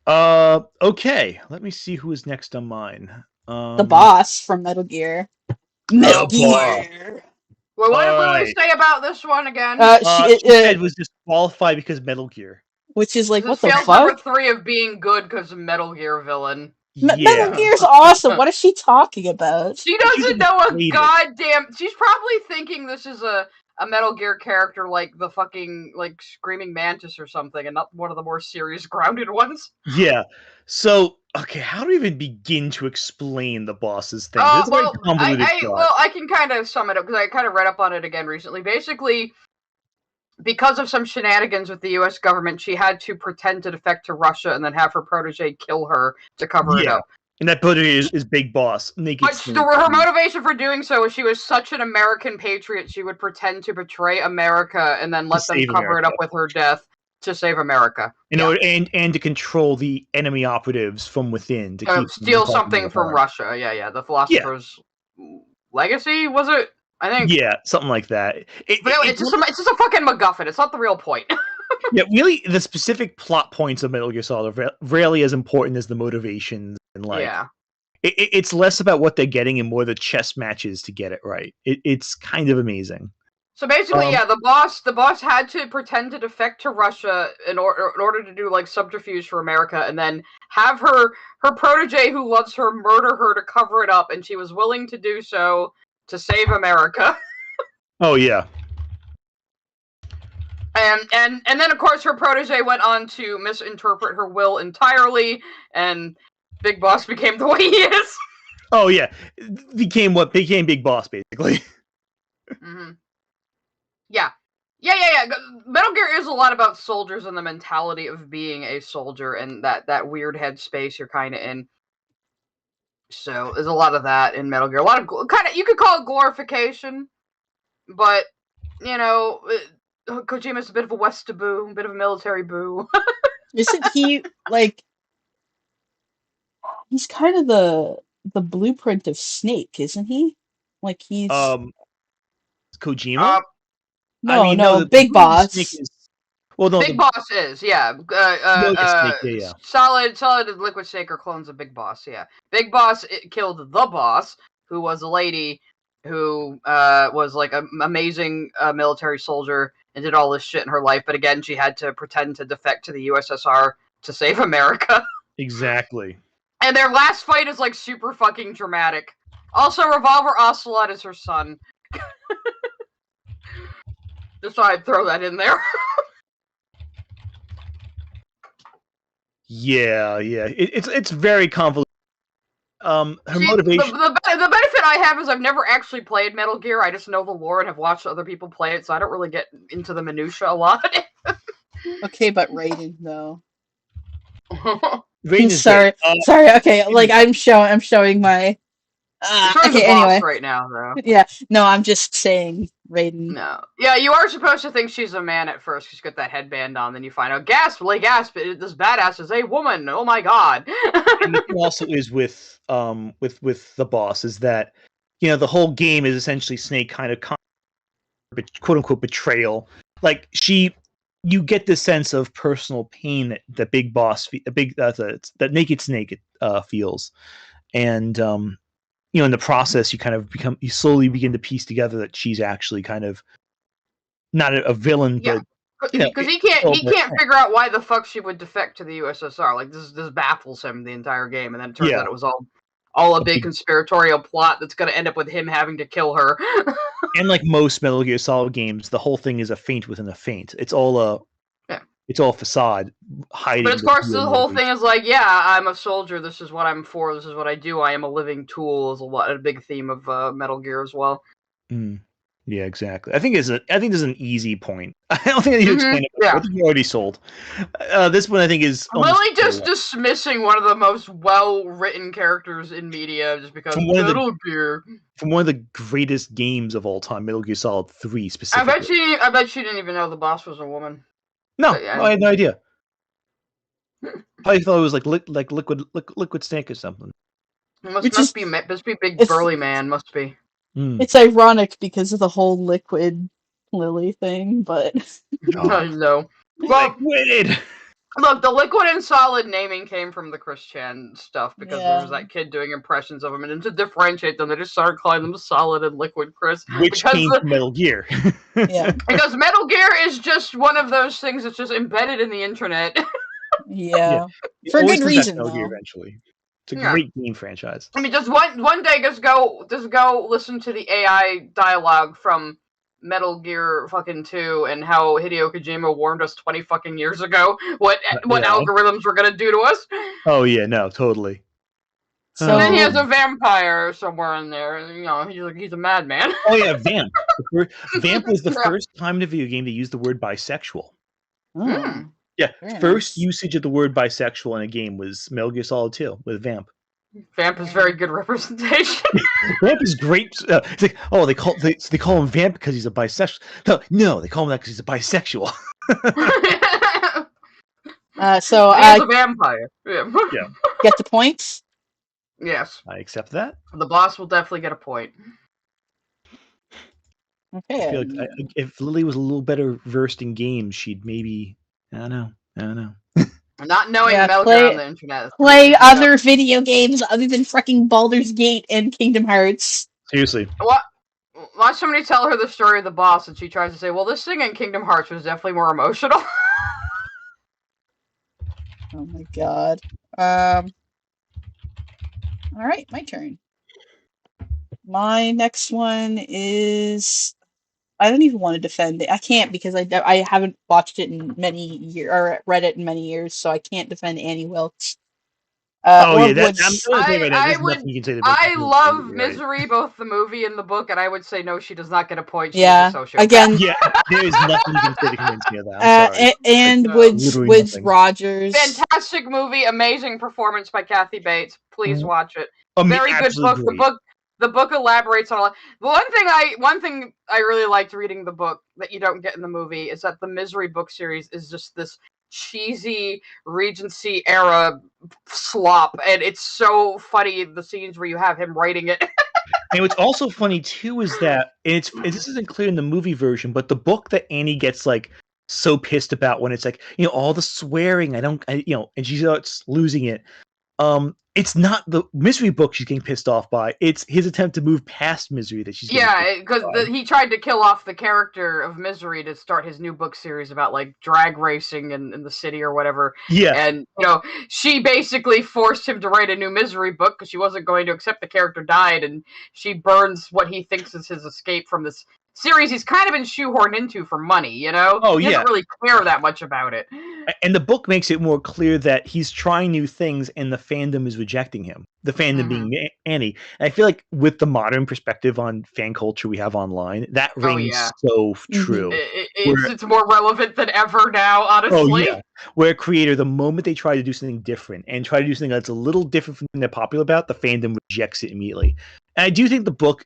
Okay. Let me see who is next on mine. The boss from Metal Gear. Metal Gear. Well, what did Lily Alright. say about this one again? She said it was disqualified because Metal Gear. Which is like, this what the fails fuck? number 3 of being good because of Metal Gear villain. Metal Gear's awesome. What is she talking about? She doesn't know a played it. goddamn. She's probably thinking this is a Metal Gear character like the fucking like Screaming Mantis or something, and not one of the more serious, grounded ones. Yeah. So, okay, how do we even begin to explain the boss's thing? It's a very Well, convoluted plot. well, I can kind of sum it up because I kind of read up on it again recently. Basically, because of some shenanigans with the U.S. government, she had to pretend to defect to Russia and then have her protege kill her to cover it up. And that protege is Big Boss. But her motivation for doing so was she was such an American patriot, she would pretend to betray America and then let them cover it up with her death to save America. And to control the enemy operatives from within. To keep steal something from Russia. Yeah. The Philosopher's Legacy, was it? I think. Yeah, something like that. It's just a fucking MacGuffin. It's not the real point. Yeah, really, the specific plot points of Metal Gear Solid are rarely as important as the motivations and it's less about what they're getting and more the chess matches to get it right. It's kind of amazing. So basically, the boss had to pretend to defect to Russia in order to do like subterfuge for America, and then have her protege who loves her murder her to cover it up, and she was willing to do so to save America. Oh yeah. And then of course her protege went on to misinterpret her will entirely, and Big Boss became the way he is. Oh yeah, became Big Boss basically. Mm-hmm. Yeah. Metal Gear is a lot about soldiers and the mentality of being a soldier and that weird headspace you're kind of in. So there's a lot of that in Metal Gear. A lot of you could call it glorification, but you know, Kojima's a bit of a Westaboo, a bit of a military boo. Isn't he like? He's kind of the blueprint of Snake, isn't he? Like he's Kojima. No, Big Boss. Big Boss is, yeah. Solid and Liquid Snake are clones of Big Boss, yeah. Big Boss killed the boss, who was a lady who was like an amazing military soldier and did all this shit in her life, but again, she had to pretend to defect to the USSR to save America. Exactly. And their last fight is like super fucking dramatic. Also, Revolver Ocelot is her son. Just thought I'd throw that in there. Yeah. It's very convoluted. Her motivation. The benefit I have is I've never actually played Metal Gear. I just know the lore and have watched other people play it, so I don't really get into the minutia a lot. Okay, but Raiden though. Raiden's sorry. Okay, like I'm showing my. Okay, anyway. Right now, though. Yeah, no, I'm just saying Raiden. No, yeah, you are supposed to think she's a man at first. She's got that headband on, then you find out, gasp! This badass is a woman. Oh my god! And the thing also is with the boss is that the whole game is essentially Snake kind of quote unquote betrayal. Like you get this sense of personal pain that Big Boss, that Naked Snake feels, and in the process, you slowly begin to piece together that she's actually kind of not a villain, but Because he can't figure out why the fuck she would defect to the USSR. Like this baffles him the entire game, and then it turns out it was all a big conspiratorial plot that's going to end up with him having to kill her. And like most Metal Gear Solid games, the whole thing is a feint within a feint. It's all it's all facade hiding. But of course, the whole thing is like, yeah, I'm a soldier. This is what I'm for. This is what I do. I am a living tool. Is a big theme of Metal Gear as well. Yeah, exactly. I think there's an easy point. I don't think I need to explain it. I think you already sold. This one I think is really just dismissing one of the most well-written characters in media just because Metal Gear. From one of the greatest games of all time, Metal Gear Solid 3 specifically. I bet she didn't even know the boss was a woman. No, I had no idea. I thought it was like liquid snake or something. It must be big burly man. Must be. It's ironic because of the whole Liquid Lily thing, but I know. Well, Liquid. Look, the Liquid and Solid naming came from the Chris Chan stuff because there was that kid doing impressions of him, and to differentiate them, they just started calling them Solid and Liquid Chris. Which came from Metal Gear. Yeah. Because Metal Gear is just one of those things that's just embedded in the internet. Yeah. For good reason, Metal Gear eventually. It's a great game franchise. I mean, just one day, just go listen to the AI dialogue from Metal Gear fucking 2 and how Hideo Kojima warned us 20 fucking years ago what algorithms were gonna do to us. Oh yeah, no, totally. So and then he has a vampire somewhere in there, and he's a madman. Oh yeah, Vamp. Vamp was the first time in a video game to use the word bisexual. Yeah, first usage of the word bisexual in a game was Metal Gear Solid 2 with Vamp. Vamp is very good representation. Vamp is great. It's like, they call him Vamp because he's a bisexual. No, they call him that because he's a bisexual. So he's a vampire. Yeah. Get the points? Yes. I accept that. The boss will definitely get a point. Okay. I feel like if Lily was a little better versed in games, she'd maybe... I don't know. Not knowing Metal Gear on the internet. Play other video games other than fucking Baldur's Gate and Kingdom Hearts. Seriously. Watch somebody tell her the story of the boss, and she tries to say, well, this thing in Kingdom Hearts was definitely more emotional. Oh my god. Alright, my turn. My next one is... I don't even want to defend it. I can't because I haven't watched it in many years or read it in many years, so I can't defend Annie Wilkes. I love Misery, both the movie and the book, and I would say no, she does not get a point. She's a sociopath. Again, there is nothing you can say to convince me of that. I'm sorry. And Woods Rogers. Fantastic movie, amazing performance by Kathy Bates. Please watch it. Very good book. The book elaborates on a lot. One thing I really liked reading the book that you don't get in the movie is that the Misery book series is just this cheesy Regency era slop, and it's so funny the scenes where you have him writing it. And what's also funny too is that this isn't clear in the movie version, but the book that Annie gets like so pissed about when it's like all the swearing, and she starts losing it. It's not the Misery book she's getting pissed off by. It's his attempt to move past Misery that she's because he tried to kill off the character of Misery to start his new book series about like drag racing in the city or whatever. Yeah, and she basically forced him to write a new Misery book because she wasn't going to accept the character died, and she burns what he thinks is his escape from this series he's kind of been shoehorned into for money, Oh, he doesn't really care that much about it. And the book makes it more clear that he's trying new things and the fandom is rejecting him. The fandom being Annie. And I feel like with the modern perspective on fan culture we have online, that rings so true. It's more relevant than ever now, honestly. Oh, yeah. Where a creator, the moment they try to do something different and try to do something that's a little different from what they're popular about, the fandom rejects it immediately. And I do think the book...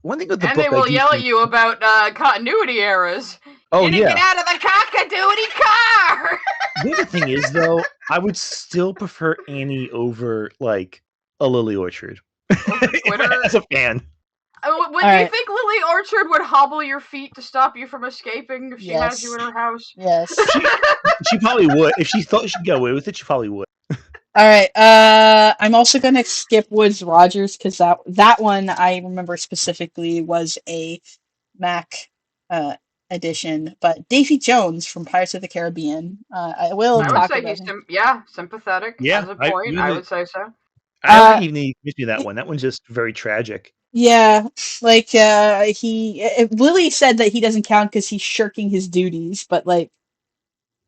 One thing with the book, they will yell at you about continuity errors. Oh, get out of the continuity car! The other thing is, though, I would still prefer Annie over, like, a Lily Orchard. As a fan. Do you think Lily Orchard would hobble your feet to stop you from escaping if she has you in her house? Yes. She probably would. If she thought she could get away with it, she probably would. Alright, I'm also gonna skip Woods Rogers because that one I remember specifically was a Mac edition, but Davy Jones from Pirates of the Caribbean. I will I would talk say about he's him. sympathetic Yeah, as a point. I would say so. I don't think Uh, even he missed me that one. That one's just very tragic. Yeah, like Lily said that he doesn't count because he's shirking his duties, but like,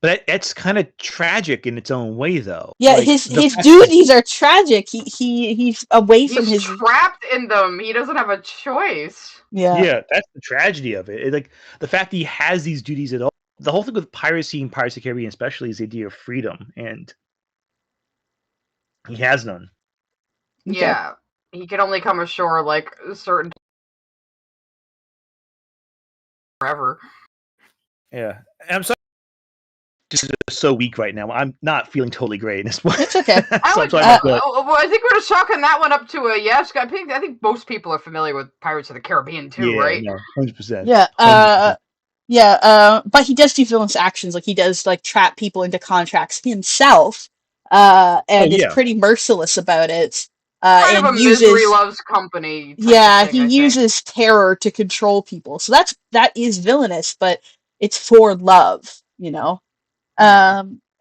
But that's kind of tragic in its own way, though. yeah, Like his the his fact duties are tragic. He's away from He's his trapped in them. He doesn't have a choice. yeah. that's the tragedy of it. Like the fact that he has these duties at all. The whole thing with piracy and Pirates of the Caribbean, especially, is the idea of freedom, and he has none. Okay. Yeah, he can only come ashore like a certain forever. Yeah, and I'm sorry. This is so weak right now. I'm not feeling totally great in this one. It's okay. I I think we're chalking that one up to a yes. I think most people are familiar with Pirates of the Caribbean too, right? No, 100%. Yeah. But he does do villainous actions. Like he does like trap people into contracts himself. And is pretty merciless about it. Kind And of a uses misery loves company. yeah, Type of thing, he uses terror to control people. So that is villainous, but it's for love, you know.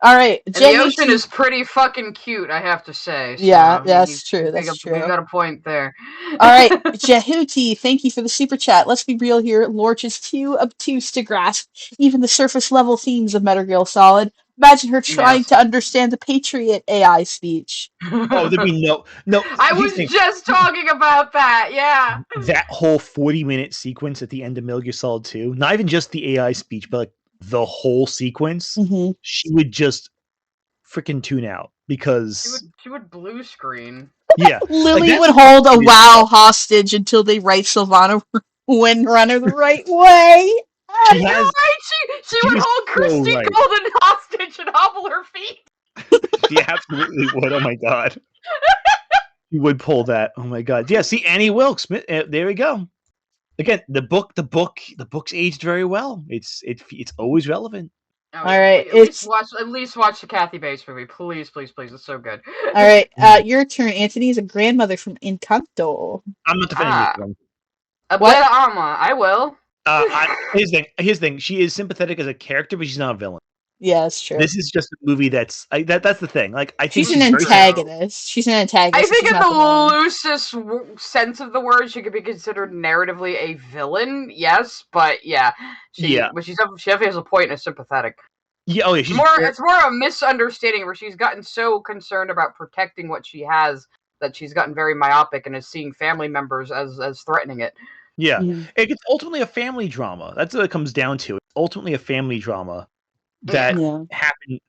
All right, and the ocean is pretty fucking cute, I have to say. So yeah, that's true. That's true. We got a point there. All right, Jehuti, thank you for the super chat. Let's be real here. Lorch is too obtuse to grasp even the surface level themes of Metal Gear Solid. Imagine her trying to understand the Patriot AI speech. Oh, there'd be no. I was just talking about that. Yeah. That whole 40-minute sequence at the end of Metal Gear Solid 2, not even just the AI speech, but like the whole sequence, she would just freaking tune out because she would blue screen. Yeah, Lily would hold a WoW hostage until they write Sylvana Windrunner the right way. She has. She would hold Christy Golden hostage and hobble her feet. She absolutely would. Oh my god. You would pull that. Oh my god. Yeah. See, Annie Wilkes. There we go. Again, the book's aged very well. It's always relevant. Oh, all right, at least watch the Kathy Bates movie, please. It's so good. All right, your turn, Anthony. Is a grandmother from Encanto. I'm not defending this one. What? I will. Here's the thing. She is sympathetic as a character, but she's not a villain. Yeah, that's true. This is just a movie that's the thing. Like I think she's an antagonist. She's an antagonist. I think in the loosest sense of the word, she could be considered narratively a villain. Yes, but yeah, but she definitely has a point as sympathetic. Yeah, oh yeah. It's more a misunderstanding where she's gotten so concerned about protecting what she has that she's gotten very myopic and is seeing family members as threatening it. Yeah, it's ultimately a family drama. That's what it comes down to. It's ultimately a family drama that happened.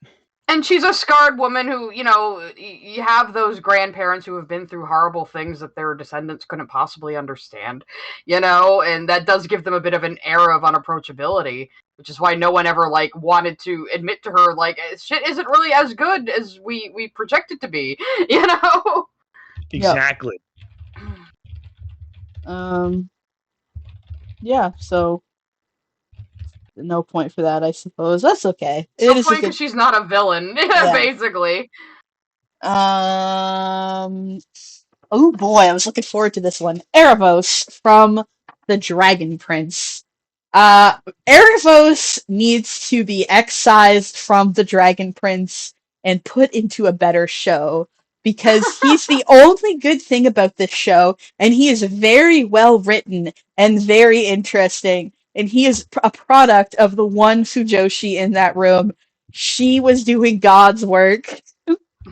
And she's a scarred woman who, you have those grandparents who have been through horrible things that their descendants couldn't possibly understand, and that does give them a bit of an air of unapproachability, which is why no one ever, wanted to admit to her, shit isn't really as good as we project it to be, Exactly. Yeah, so no point for that, I suppose. That's okay. No point because she's not a villain, basically. Oh boy, I was looking forward to this one. Erebos from the Dragon Prince. Erebos needs to be excised from the Dragon Prince and put into a better show, because he's the only good thing about this show, and he is very well written and very interesting. And he is a product of the one Fujoshi in that room. She was doing God's work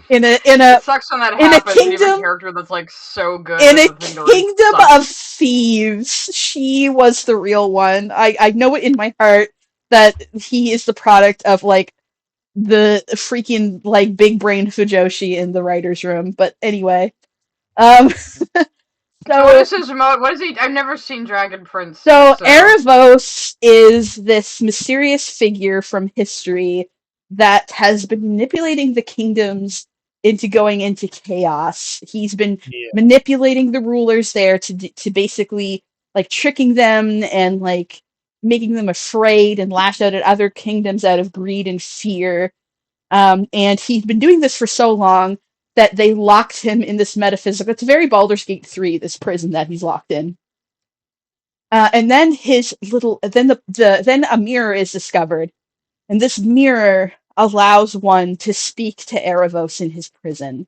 it sucks when that happens. You have a character that's so good in a kingdom of thieves. She was the real one. I know it in my heart that he is the product of the freaking big brain Fujoshi in the writer's room. But anyway, So what is his mode? What is he? I've never seen Dragon Prince. So Erebos is this mysterious figure from history that has been manipulating the kingdoms into going into chaos. He's been manipulating the rulers there to basically tricking them and making them afraid and lash out at other kingdoms out of greed and fear. And he's been doing this for so long that they locked him in this metaphysical. It's very Baldur's Gate 3, this prison that he's locked in. And then then a mirror is discovered, and this mirror allows one to speak to Erebos in his prison.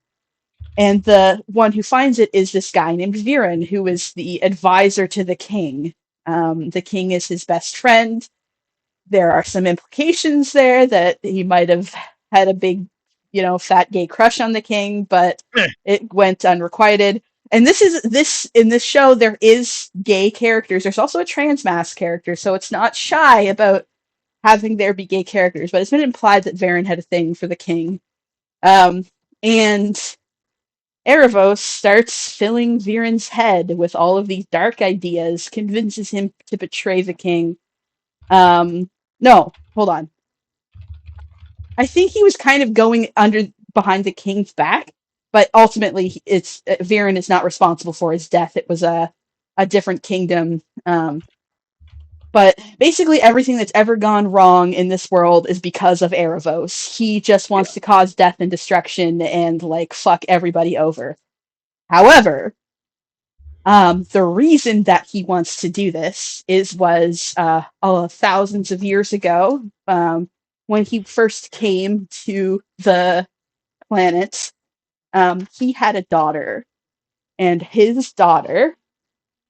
And the one who finds it is this guy named Viren, who is the advisor to the king. The king is his best friend. There are some implications there that he might have had a big, fat gay crush on the king, but it went unrequited. And in this show there is gay characters. There's also a trans mask character, so it's not shy about having there be gay characters. But it's been implied that Varen had a thing for the king, and Erebos starts filling Viren's head with all of these dark ideas, convinces him to betray the king. No, hold on. I think he was kind of going behind the king's back, but ultimately, it's Viren is not responsible for his death. It was a different kingdom. But basically, everything that's ever gone wrong in this world is because of Erebos. He just wants to cause death and destruction and fuck everybody over. However, the reason that he wants to do this was thousands of years ago, when he first came to the planet. He had a daughter, and his daughter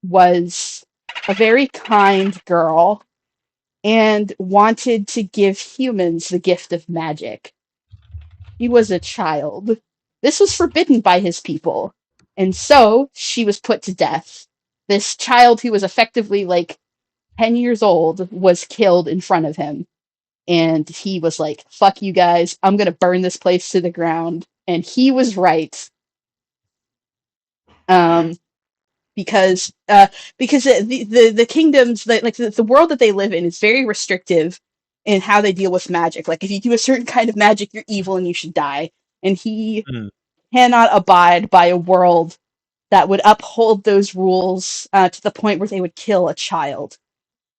was a very kind girl and wanted to give humans the gift of magic. He was a child. This was forbidden by his people, and so she was put to death. This child, who was effectively 10 years old, was killed in front of him. And he was like, fuck you guys, I'm gonna burn this place to the ground. And he was right. Because the kingdoms, the world that they live in is very restrictive in how they deal with magic. Like, if you do a certain kind of magic, you're evil and you should die. And he cannot abide by a world that would uphold those rules to the point where they would kill a child.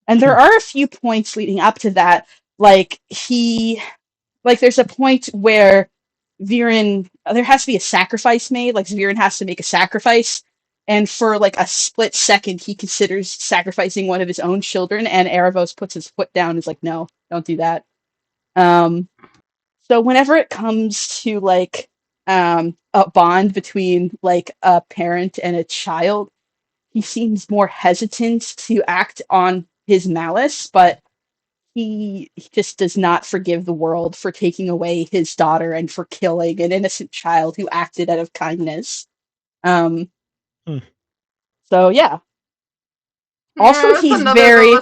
And there are a few points leading up to that. There's a point where Viren, there has to be a sacrifice made. Viren has to make a sacrifice, and for a split second, he considers sacrificing one of his own children, and Erebos puts his foot down and is like, no, don't do that. So whenever it comes to a bond between a parent and a child, he seems more hesitant to act on his malice, but he just does not forgive the world for taking away his daughter and for killing an innocent child who acted out of kindness. So yeah. Also, he's very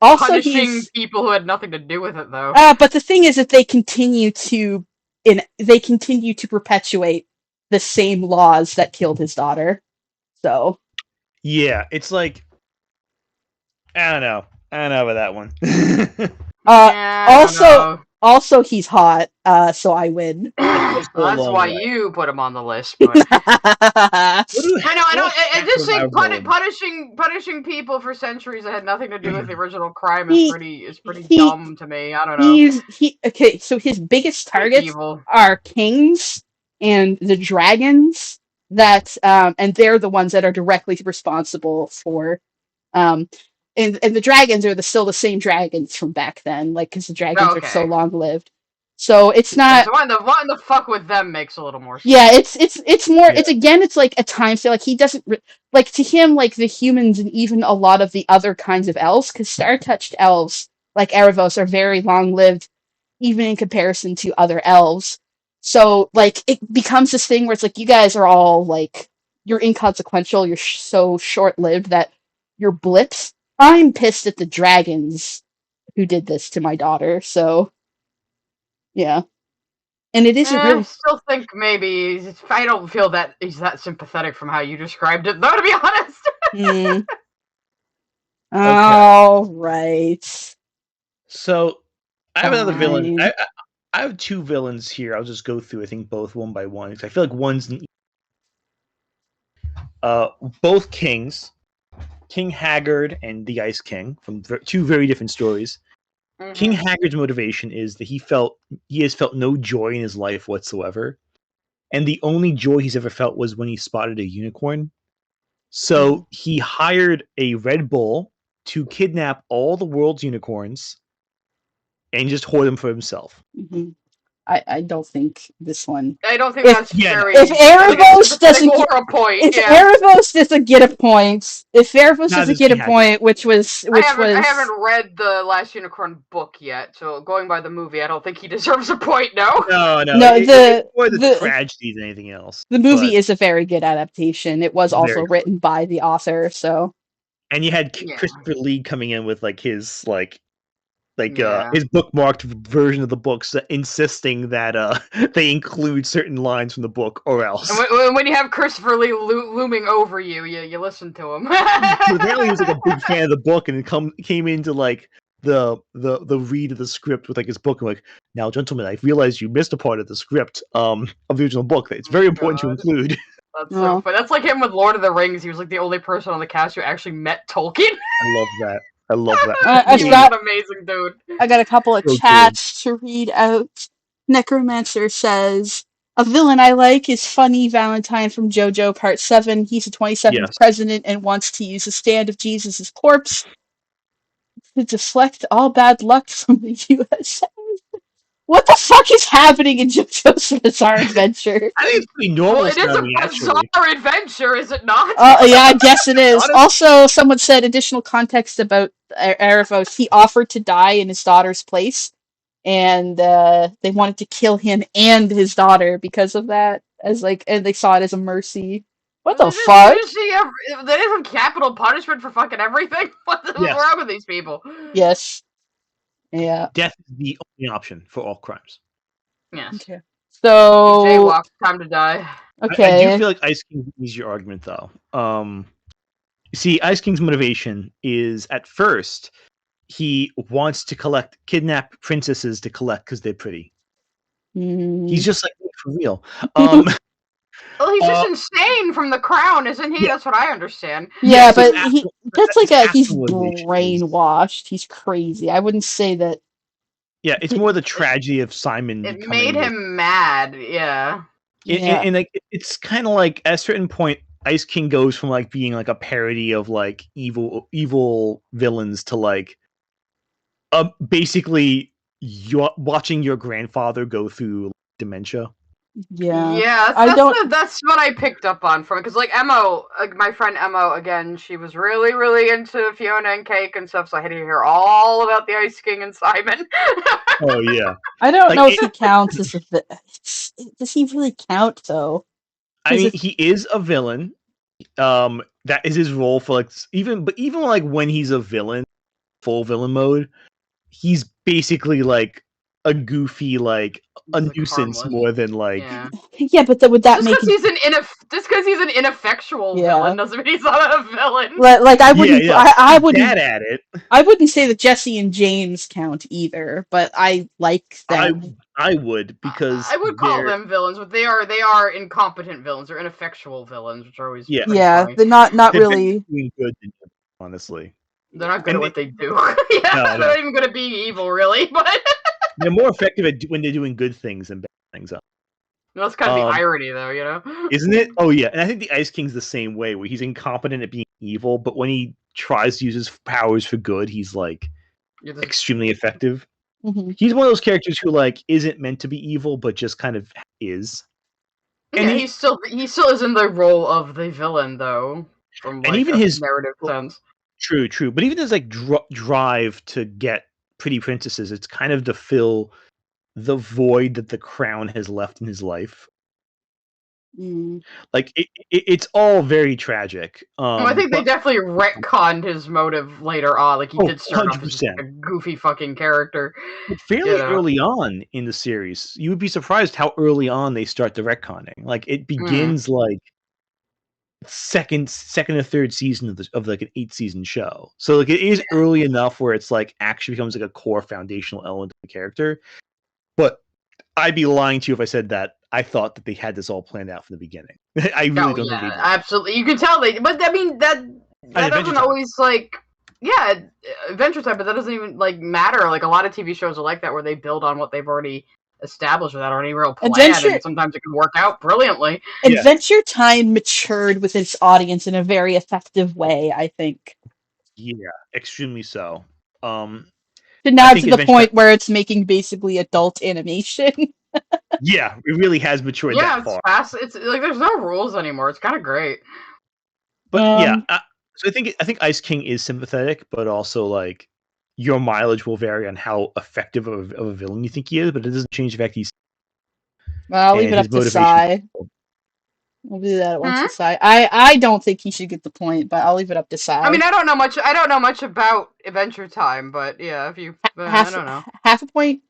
punishing people who had nothing to do with it, though. But the thing is that they continue to perpetuate the same laws that killed his daughter. So yeah, it's like, I don't know about that one. Also, he's hot, so I win. That's why you put him on the list. But... I know. I just think punishing people for centuries that had nothing to do with the original crime is pretty dumb to me. I don't know. Okay, so his biggest targets are kings and the dragons and they're the ones that are directly responsible for and the dragons are still the same dragons from back then, because the dragons are so long lived. So it's not. So wanting to fuck with them makes a little more sense. Yeah, it's more. Yeah. It's like a time feel. He doesn't to him, the humans and even a lot of the other kinds of elves, because star-touched elves like Erebos are very long lived, even in comparison to other elves. So it becomes this thing where it's you guys are all you're inconsequential. You're so short lived that you're blips. I'm pissed at the dragons who did this to my daughter, so yeah. And it isn't really... I still think maybe... I don't feel that he's that sympathetic from how you described it, though, to be honest. All right. So, I have another villain. I have two villains here. I'll just go through, I think, both one by one, because I feel like one's... both kings... King Haggard and the Ice King, from two very different stories. Mm-hmm. King Haggard's motivation is that he has felt no joy in his life whatsoever, and the only joy he's ever felt was when he spotted a unicorn. So he hired a Red Bull to kidnap all the world's unicorns and just hoard them for himself. Mm-hmm. I don't think this one. I don't think that's very. If Erebos doesn't get a point, if yeah. Erebos doesn't get a point, which I haven't read the Last Unicorn book yet, so going by the movie, I don't think he deserves a point. No. No. The tragedy than anything else. The movie is a very good adaptation. It was also written by the author, so. And you had Christopher Lee coming in with his bookmarked version of the books, insisting that they include certain lines from the book or else. And when you have Christopher Lee looming over you, you listen to him. Apparently, he was a big fan of the book, and came into the read of the script with his book. And now, gentlemen, I realized you missed a part of the script of the original book. It's very important to include. That's so funny. That's like him with Lord of the Rings. He was the only person on the cast who actually met Tolkien. I love that. He's an amazing dude. I got a couple of chats to read out. Necromancer says, a villain I like is Funny Valentine from JoJo Part 7. He's the 27th president and wants to use the stand of Jesus' corpse to deflect all bad luck from the USA. What the fuck is happening in JoJo's Bizarre Adventure? I think it's pretty normal. Well, it is a bizarre adventure, is it not? Yeah, I guess it is. Also, someone said additional context about Erebos. He offered to die in his daughter's place, and they wanted to kill him and his daughter because of that. And they saw it as a mercy. What the fuck? They have capital punishment for fucking everything. What's wrong with these people? Yes. Yeah. Death is the only option for all crimes. Yes. Okay. So jaywalk, time to die. Okay. I do feel like Ice King is your argument, though. You see, Ice King's motivation is at first he wants to kidnap princesses to collect because they're pretty. He's just for real. Well, he's just insane from the crown, isn't he? Yeah. That's what I understand. Yeah, but he's brainwashed. He's crazy. I wouldn't say that. Yeah, it's more the tragedy of Simon. It made him mad. Yeah. And it's kind of at a certain point, Ice King goes from being a parody of evil villains to basically watching your grandfather go through dementia. Yeah, that's what I picked up on from it, because Emo, my friend Emo, again, she was really, really into Fiona and Cake and stuff, so I had to hear all about the Ice King and Simon. Oh yeah, I don't know if he counts as does he really count though? I mean, he is a villain. That is his role for even when he's a villain, full villain mode, he's basically a goofy a nuisance more than yeah, but would that make just because he's an ineffectual villain doesn't mean he's not a villain. I wouldn't I wouldn't bad at it. I wouldn't say that Jesse and James count either, but I like them. I would, because I would call them villains, but they are incompetent villains. They're ineffectual villains, which are always funny. They're not really doing good, honestly. They're not good at what they do. They're not even good at being evil, really. But they're more effective when they're doing good things than bad things. That's kind of the irony, though, isn't it? Oh yeah, and I think the Ice King's the same way, where he's incompetent at being evil, but when he tries to use his powers for good, he's extremely effective. Mm-hmm. He's one of those characters who isn't meant to be evil, but just kind of is. And he still is in the role of the villain, though, from and even his narrative sense. True, but even his drive to get pretty princesses, it's kind of to fill the void that the crown has left in his life. It's all very tragic. I think they definitely retconned his motive later on. He did start 100%. Off as a goofy fucking character. But fairly early on in the series, you would be surprised how early on they start the retconning. It begins second or third season of an 8-season show. So it is early enough where it's actually becomes a core foundational element of the character. But I'd be lying to you if I said that I thought that they had this all planned out from the beginning. I really don't think they did. Absolutely. You can tell but I mean that doesn't always Adventure Time, but that doesn't even matter. A lot of TV shows are like that, where they build on what they've already established without any real plan, Adventure- and sometimes it can work out brilliantly. Yeah. Adventure Time matured with its audience in a very effective way, I think. Yeah, extremely so. To now think to the Adventure point where it's making basically adult animation. Yeah, it really has matured Yeah, that it's far. fast. It's like there's no rules anymore. It's kind of great. But yeah, Um, so I think Ice King is sympathetic, but also like your mileage will vary on how effective of a villain you think he is, but it doesn't change the fact he's well, I'll leave and it his up to motivation. Sai. We'll do that once Hmm? to Sai. I don't think he should get the point, but I'll leave it up to Sai. I mean, I don't know much about Adventure Time, but yeah, if you, I don't know. half a point.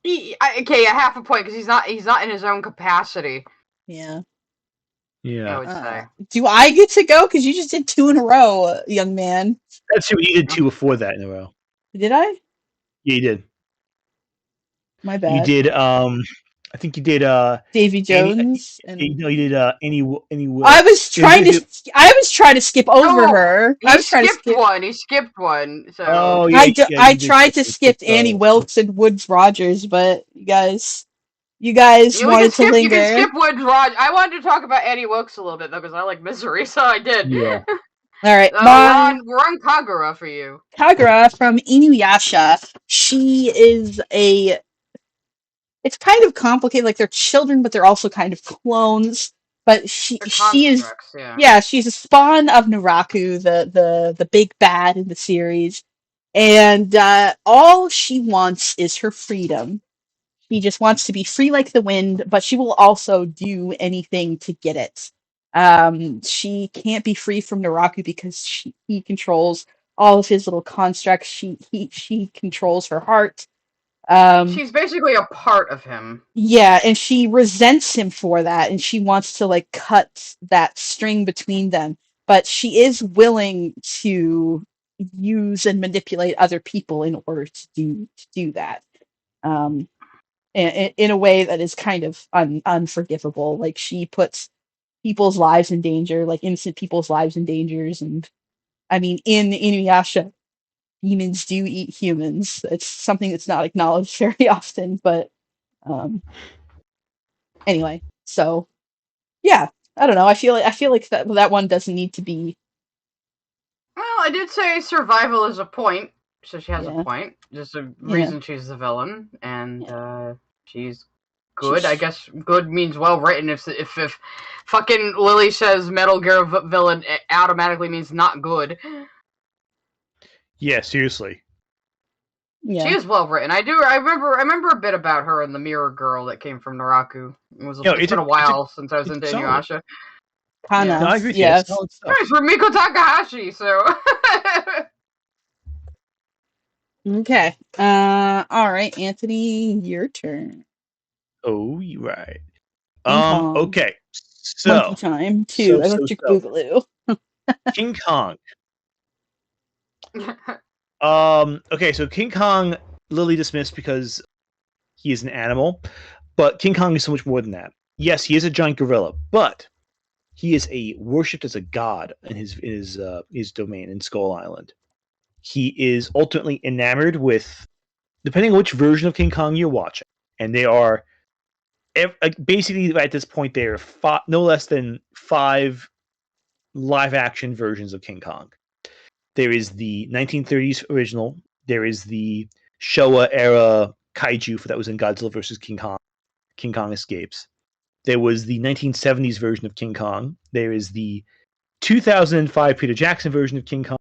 Okay, yeah, half a point because he's not in his own capacity. Yeah. I Yeah, would say. Do I get to go? Because you just did 2 in a row, young man. that's who he did 2 before that in a row. Did I? Yeah, you did. My bad. You did. I think you did. Davy Jones. You did. Any. I was trying to skip over No, her. He I was trying to skipped skip. one. He skipped one. So Oh yeah. I you did tried to skip Annie Wilkes and Woods Rogers, but you guys wanted to linger. You can skip Woods Rogers. I wanted to talk about Annie Wilkes a little bit though, because I like Misery, so I did. Yeah. All right, we're on Kagura for you. Kagura from Inuyasha. She is a. It's kind of complicated. Like they're children, but they're also kind of clones. But she is she's a spawn of Naraku, the big bad in the series, and all she wants is her freedom. She just wants to be free like the wind, but she will also do anything to get it. She can't be free from Naraku because he controls all of his little constructs. She controls her heart. She's basically a part of him. Yeah, and she resents him for that, and she wants to like cut that string between them. But she is willing to use and manipulate other people in order to do that. In a way that is kind of unforgivable. Like she puts people's lives in danger, like innocent people's lives in dangers, and I mean, in Inuyasha, demons do eat humans. It's something that's not acknowledged very often, but anyway. So yeah, I don't know. I feel like that one doesn't need to be. Well, I did say survival is a point, so she has Yeah. a point. Just a reason she's the villain, and she's good. I guess good means well written. If fucking Lily says Metal Gear villain, it automatically means not good. Yeah, seriously. Yeah. She is well written. I remember a bit about her in the Mirror Girl that came from Naraku. It's been a while since I was into Inuyasha. Kana. Yeah. No, I agree with Yes. you. It's Rumiko Takahashi, so. Okay. All right, Anthony, your turn. Oh, you're right. King Kong. Okay. Monkey So time 2. Electric Boogaloo. King Kong. Okay, so King Kong, Lily dismissed because he is an animal, but King Kong is so much more than that. Yes, he is a giant gorilla, but he is worshipped as a god in his domain in Skull Island. He is ultimately enamored with, depending on which version of King Kong you're watching, and they are basically at this point they are no less than 5 live-action versions of King Kong. There is the 1930s original. There is the Showa era kaiju that was in Godzilla vs. King Kong. King Kong Escapes. There was the 1970s version of King Kong. There is the 2005 Peter Jackson version of King Kong.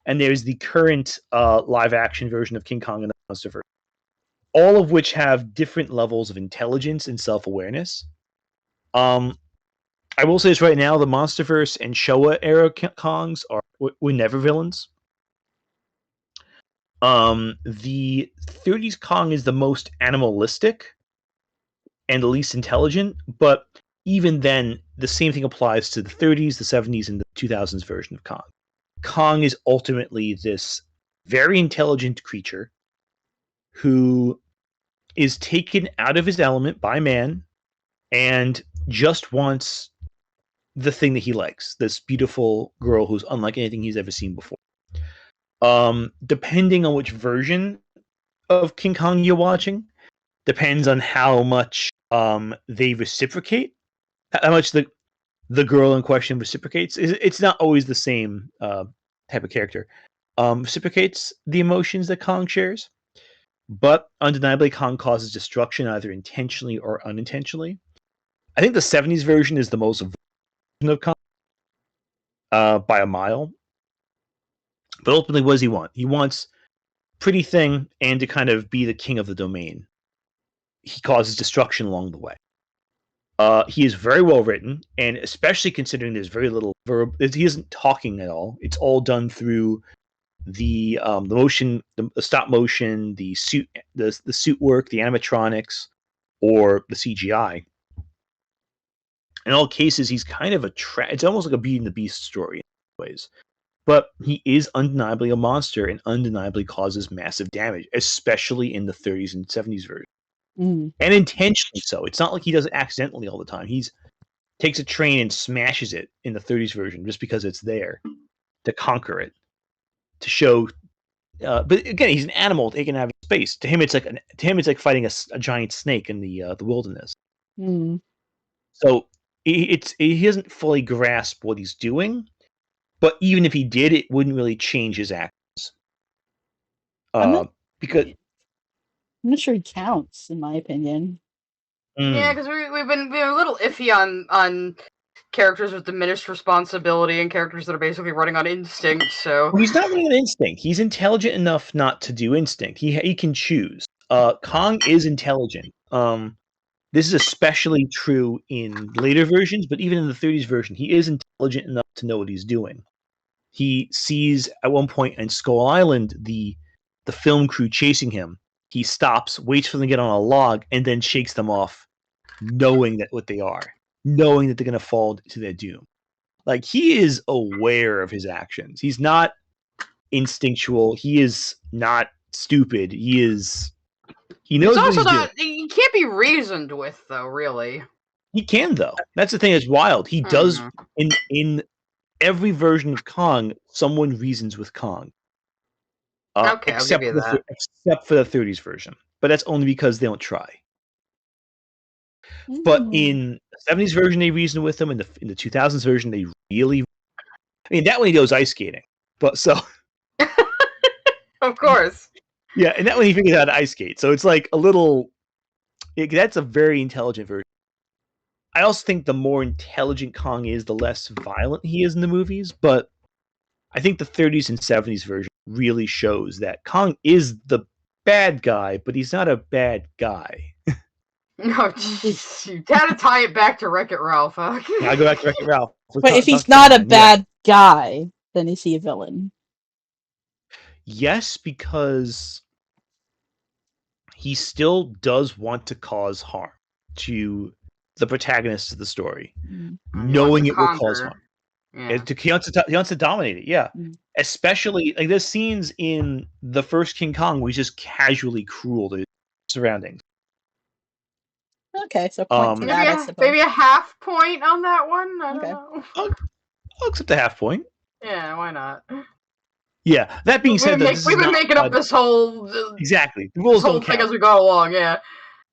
And there is the current live-action version of King Kong and the Monsterverse. All of which have different levels of intelligence and self-awareness. I will say this right now, the Monsterverse and Showa era Kongs were never villains. The 30s Kong is the most animalistic and the least intelligent, but even then, the same thing applies to the 30s, the 70s, and the 2000s version of Kong. Kong is ultimately this very intelligent creature who is taken out of his element by man and just wants the thing that he likes, this beautiful girl who's unlike anything he's ever seen before. Depending on which version of King Kong you're watching, depends on how much they reciprocate, how much the girl in question reciprocates. It's not always the same type of character. Reciprocates the emotions that Kong shares, but undeniably Kong causes destruction either intentionally or unintentionally. I think the 70s version is the most version of Kong by a mile. But ultimately, what does he want? He wants pretty thing and to kind of be the king of the domain. He causes destruction along the way. He is very well written, and especially considering there's very little verb, he isn't talking at all. It's all done through the motion, the stop motion, the suit work, the animatronics, or the CGI. In all cases, he's kind of it's almost like a Beauty and the Beast story in ways. But he is undeniably a monster and undeniably causes massive damage, especially in the 30s and 70s version. Mm. And intentionally so. It's not like he does it accidentally all the time. He takes a train and smashes it in the 30s version just because it's there to conquer it, to show. But again, he's an animal taken out of space. To him, it's like fighting a giant snake in the wilderness. Mm. So he doesn't fully grasp what he's doing. But even if he did, it wouldn't really change his actions. Because I'm not sure he counts, in my opinion. Yeah, because we've been a little iffy on characters with diminished responsibility and characters that are basically running on instinct. So he's not running on instinct. He's intelligent enough not to do instinct. He can choose. Kong is intelligent. This is especially true in later versions, but even in the 30s version, he is intelligent enough to know what he's doing. He sees at one point in Skull Island the film crew chasing him. He stops, waits for them to get on a log, and then shakes them off, knowing that what they are, knowing that they're going to fall to their doom. Like, he is aware of his actions. He's not instinctual. He is not stupid. He knows it's what also he's not. doing. He can't be reasoned with, though. Really, he can though. That's the thing that's wild. He does in every version of Kong. Someone reasons with Kong. Okay, I'll give you that. Except for the 30s version, but that's only because they don't try. But in the 70s version, they reason with him. In the 2000s version, they really. I mean, that one he goes ice skating, but so. Of course. Yeah, and that one he figures out how to ice skate. So it's like a little. That's a very intelligent version. I also think the more intelligent Kong is, the less violent he is in the movies. But I think the 30s and 70s version really shows that Kong is the bad guy, but he's not a bad guy. No, jeez. You gotta tie it back to Wreck-It Ralph, huh? Yeah, I go back to Wreck-It Ralph. But if he's not a bad guy, then is he a villain? Yes, because he still does want to cause harm to the protagonist of the story, knowing it will cause harm. Yeah. He wants to dominate it, yeah. Especially, like, there's scenes in the first King Kong where he's just casually cruel to his surroundings. Okay, so point to that, I suppose. Maybe a half point on that one? I don't know. I'll accept a half point. Yeah, why not? Yeah, that being said, we've been making up this whole exactly. The rules don't count as we go along. Yeah,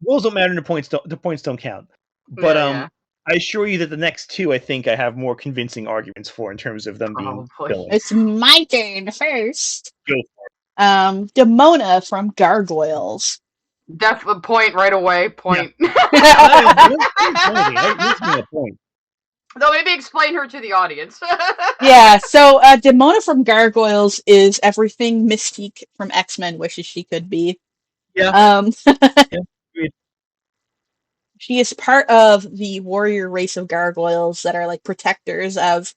rules don't matter, and the points don't count. But I assure you that the next two, I think, I have more convincing arguments for in terms of them being villains. It's my turn first. Go for it. Demona from Gargoyles. Definitely point right away. Point. Yeah. Point. No, maybe explain her to the audience. Yeah, so Demona from Gargoyles is everything Mystique from X-Men wishes she could be. Yeah. She is part of the warrior race of gargoyles that are like protectors of,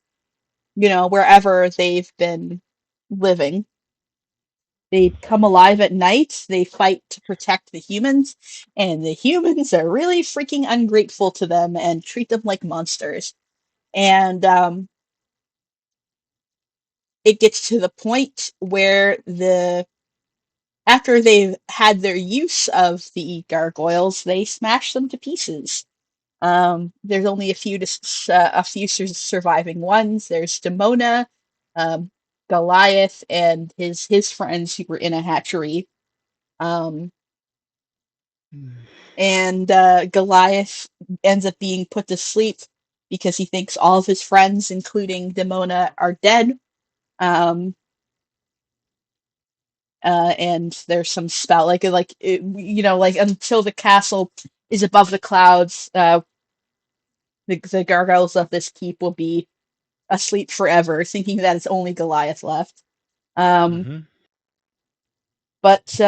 wherever they've been living. They come alive at night, they fight to protect the humans, and the humans are really freaking ungrateful to them and treat them like monsters. And it gets to the point where after they've had their use of the gargoyles, they smash them to pieces. There's only a few surviving ones. There's Demona, Goliath, and his friends who were in a hatchery. And Goliath ends up being put to sleep because he thinks all of his friends, including Demona, are dead. And there's some spell, like until the castle is above the clouds, the gargoyles of this keep will be asleep forever, thinking that it's only Goliath left. Mm-hmm. But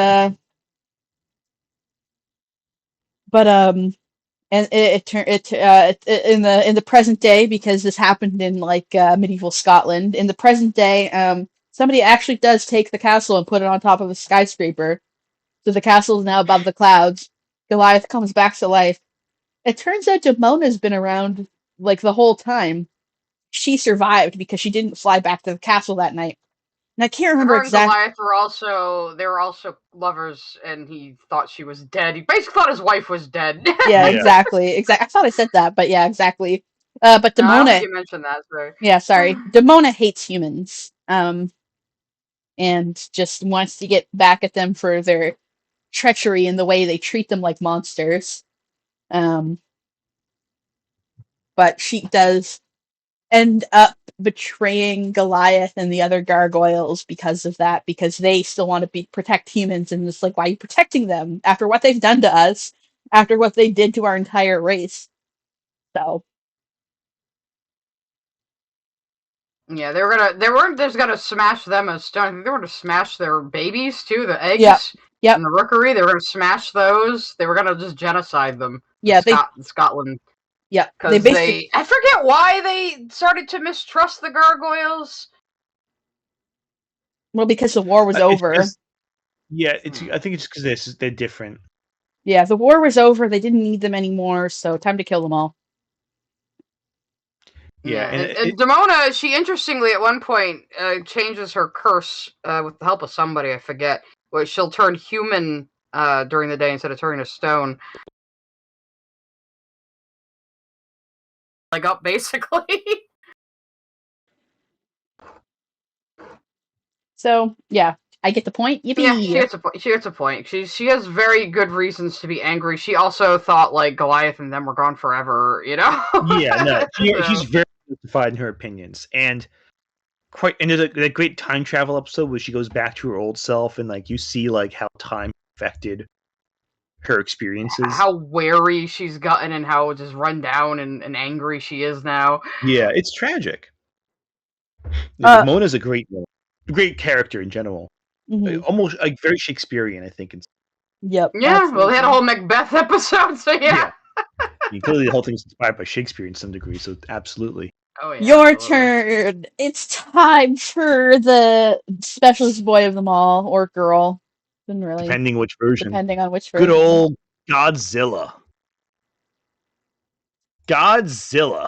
and in the present day, because this happened in medieval Scotland. In the present day, somebody actually does take the castle and put it on top of a skyscraper, so the castle is now above the clouds. Goliath comes back to life. It turns out Demona's been around like the whole time. She survived because she didn't fly back to the castle that night. And I can't remember Her and exactly. Goliath were also lovers, and he thought she was dead. He basically thought his wife was dead. Yeah, Yeah. exactly. I thought I said that, but yeah, exactly. But No, I don't think Demona, you mentioned that. Sorry. yeah, sorry. Demona hates humans. And just wants to get back at them for their treachery and the way they treat them like monsters. But she does end up betraying Goliath and the other gargoyles because of that, because they still want to protect humans, and it's like, why are you protecting them after what they've done to us, after what they did to our entire race? So Yeah, they weren't just gonna smash them as stone. They were gonna smash their babies too, the eggs. Yep. And the rookery. They were gonna smash those. They were gonna just genocide them. Yeah, Scotland. Yeah, Because I forget why they started to mistrust the gargoyles. Well, because the war was over. I think it's because they're different. Yeah, the war was over. They didn't need them anymore, so time to kill them all. Yeah, and Demona, she interestingly at one point changes her curse with the help of somebody, I forget, where she'll turn human during the day instead of turning to stone. Like up, basically. So, yeah, I get the point. Yippee! Yeah, she gets a point. She has very good reasons to be angry. She also thought like Goliath and them were gone forever, you know? Yeah, no, she's very justified in her opinions, and there's a great time travel episode where she goes back to her old self, and like you see like how time affected her experiences, how wary she's gotten, and how just run down and angry she is now. Yeah, it's tragic. Mona's a great character in general. Mm-hmm. Almost like very Shakespearean, I think. Yep. Yeah, absolutely. Well, they had a whole Macbeth episode, so yeah. Clearly, the whole thing is inspired by Shakespeare in some degree, so absolutely. Oh, yeah, Your turn. It's time for the specialist boy of them all, or girl. Really, depending which version. Depending on which version. Good old Godzilla.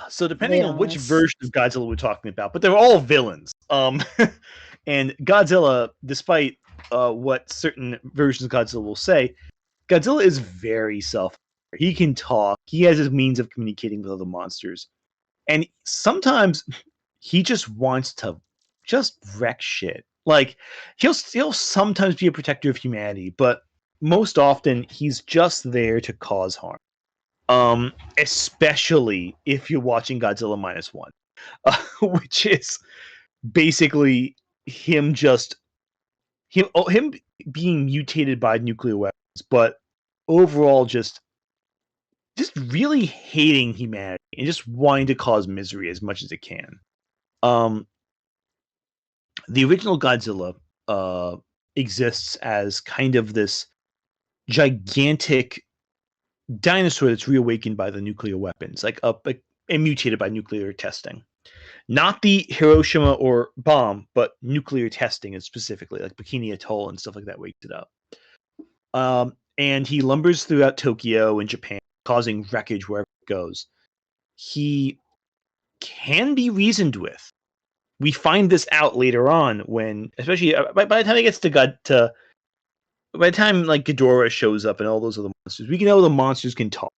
So depending on which version of Godzilla we're talking about, but they're all villains. And Godzilla, despite what certain versions of Godzilla will say, Godzilla is very self-aware. He can talk. He has his means of communicating with other monsters. And sometimes he just wants to just wreck shit. Like, he'll sometimes be a protector of humanity, but most often he's just there to cause harm. Especially if you're watching Godzilla -1, which is basically him being mutated by nuclear weapons, but overall just really hating humanity and just wanting to cause misery as much as it can. The original Godzilla exists as kind of this gigantic dinosaur that's reawakened by the nuclear weapons, and mutated by nuclear testing. Not the Hiroshima or bomb, but nuclear testing, and specifically like Bikini Atoll and stuff like that wakes it up. And he lumbers throughout Tokyo and Japan, causing wreckage wherever it goes. He can be reasoned with. We find this out later on when, especially by the time it gets by the time like Ghidorah shows up and all those other monsters, we can know the monsters can talk.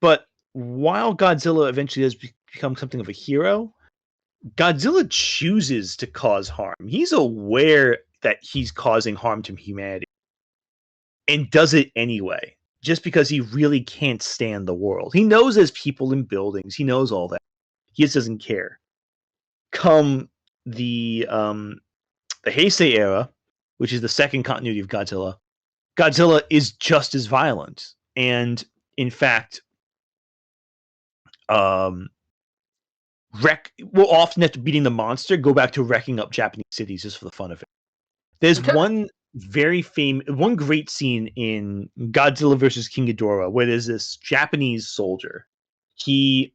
But while Godzilla eventually does become something of a hero, Godzilla chooses to cause harm. He's aware that he's causing harm to humanity. and does it anyway, just because he really can't stand the world. He knows there's people in buildings. He knows all that. He just doesn't care. Come the Heisei era, which is the second continuity of Godzilla, Godzilla is just as violent, and in fact, will often after beating the monster go back to wrecking up Japanese cities just for the fun of it. There's one great scene in Godzilla versus King Ghidorah where there's this Japanese soldier. He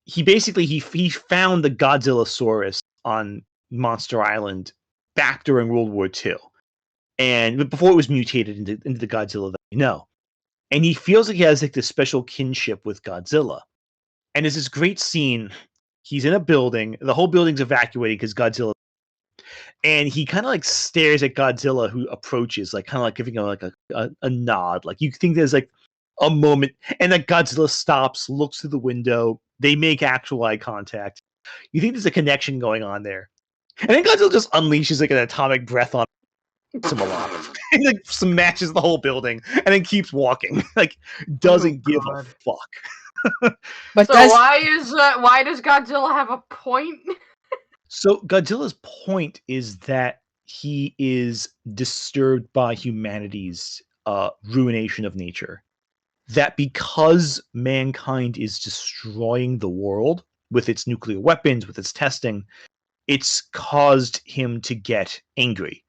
found the Godzillasaurus on Monster Island back during World War II, and before it was mutated into the Godzilla that we know. And he feels like he has like this special kinship with Godzilla. And there's this great scene. He's in a building. The whole building's evacuated because Godzilla. And he kind of like stares at Godzilla, who approaches, like kind of like giving him like a nod. Like you think there's like a moment, and then Godzilla stops, looks through the window. They make actual eye contact. You think there's a connection going on there, and then Godzilla just unleashes like an atomic breath on him alive, and like smashes the whole building, and then keeps walking. Like doesn't give a fuck. But So why does Godzilla have a point? So Godzilla's point is that he is disturbed by humanity's ruination of nature. That because mankind is destroying the world with its nuclear weapons, with its testing, it's caused him to get angry.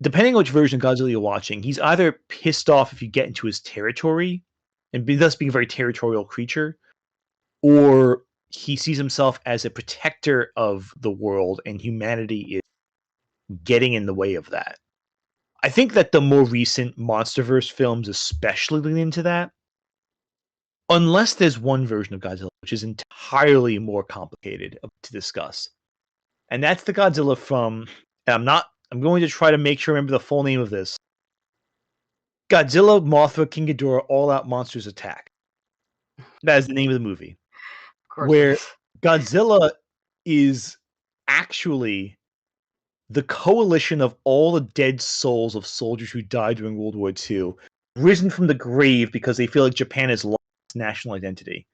Depending on which version of Godzilla you're watching, he's either pissed off if you get into his territory, and thus being a very territorial creature, or he sees himself as a protector of the world, and humanity is getting in the way of that. I think that the more recent MonsterVerse films especially lean into that, unless there's one version of Godzilla which is entirely more complicated to discuss. And that's the Godzilla from, and I'm going to try to make sure I remember the full name of this. Godzilla, Mothra, King Ghidorah, All Out Monsters Attack. That is the name of the movie. Where Godzilla is actually the coalition of all the dead souls of soldiers who died during World War II, risen from the grave because they feel like Japan has lost its national identity.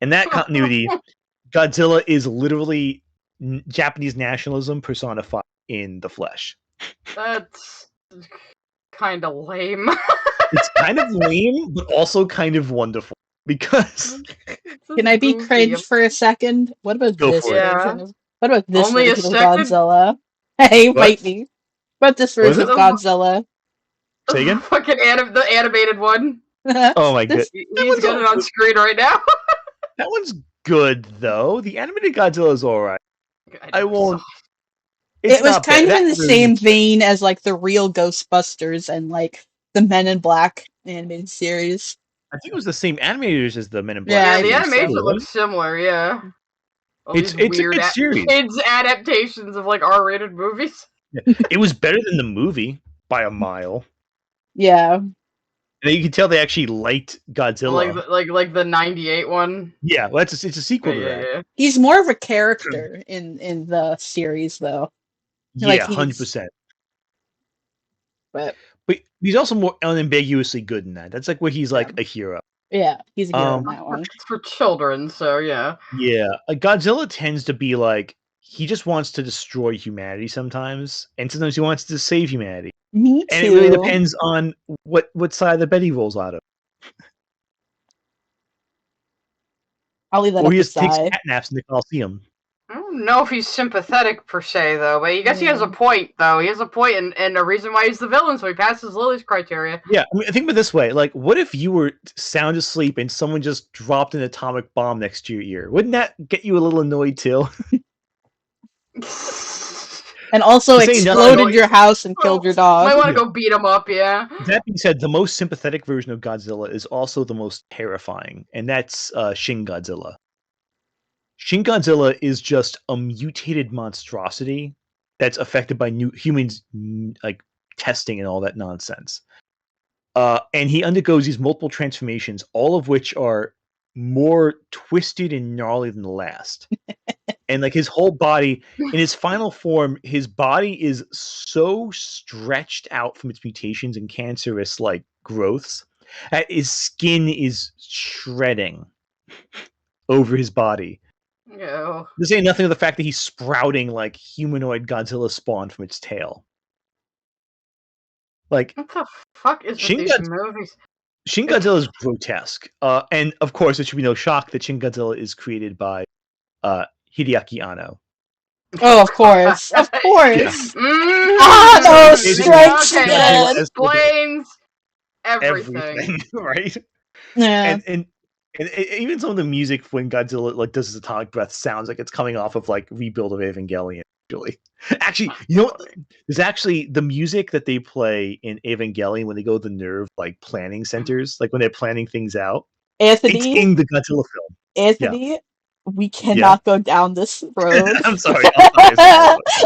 In that continuity, Godzilla is literally Japanese nationalism personified in the flesh. That's kind of lame. It's kind of lame, but also kind of wonderful. Because can I be cringe for a second? What about this version? What about this Only version of Godzilla? Hey, might be. What about this version of Godzilla? Say again? Fucking the animated one. Oh my god. He's got it on screen right now. That one's good though. The animated Godzilla is alright. I won't. It was kind of in the same vein as like the real Ghostbusters and like the Men in Black animated series. I think it was the same animators as the Men in Black. Yeah, the animation looks similar. Yeah, it's a good series. Kids adaptations of like R-rated movies. Yeah. It was better than the movie by a mile. Yeah, and you can tell they actually liked Godzilla, like the '98 one. Yeah, well, it's a sequel to that. Yeah. He's more of a character in the series, though. Yeah, 100%. But he's also more unambiguously good in that. That's like where he's like a hero. Yeah, he's a hero in that one. It's for children, so yeah. Yeah, Godzilla tends to be like, he just wants to destroy humanity sometimes, and sometimes he wants to save humanity. Me too. And it really depends on what side of the bed he rolls out of. I'll leave that or up he just aside. takes cat naps in the Coliseum. I don't know if he's sympathetic per se, though, but I guess he has a point, though. He has a point and a reason why he's the villain, so he passes Lily's criteria. Yeah, I mean, think of it this way. Like, what if you were sound asleep and someone just dropped an atomic bomb next to your ear? Wouldn't that get you a little annoyed, too? And also exploded your house and killed your dog. I want to go beat him up, yeah. That being said, the most sympathetic version of Godzilla is also the most terrifying, and that's Shin Godzilla. Shin Godzilla is just a mutated monstrosity that's affected by humans, like testing and all that nonsense. And he undergoes these multiple transformations, all of which are more twisted and gnarly than the last. and like his whole body in his final form, his body is so stretched out from its mutations and cancerous like growths that his skin is shredding over his body. Ew. This ain't nothing of the fact that he's sprouting like humanoid Godzilla spawn from its tail. Like What the fuck is with Shin these Godzilla- movies? Shin Godzilla is grotesque, and of course, it should be no shock that Shin Godzilla is created by Hideaki Anno. Oh, of course, of course. Yeah. Ah, no, Basically, strikes okay, again. that explains everything. right? Yeah. And even some of the music when Godzilla like does his atomic breath sounds like it's coming off of like Rebuild of Evangelion. Actually, you know what? There's actually the music that they play in Evangelion when they go to the nerve like planning centers, like when they're planning things out. It's Anthony, in the Godzilla film. Anthony, we cannot go down this road. I'm sorry.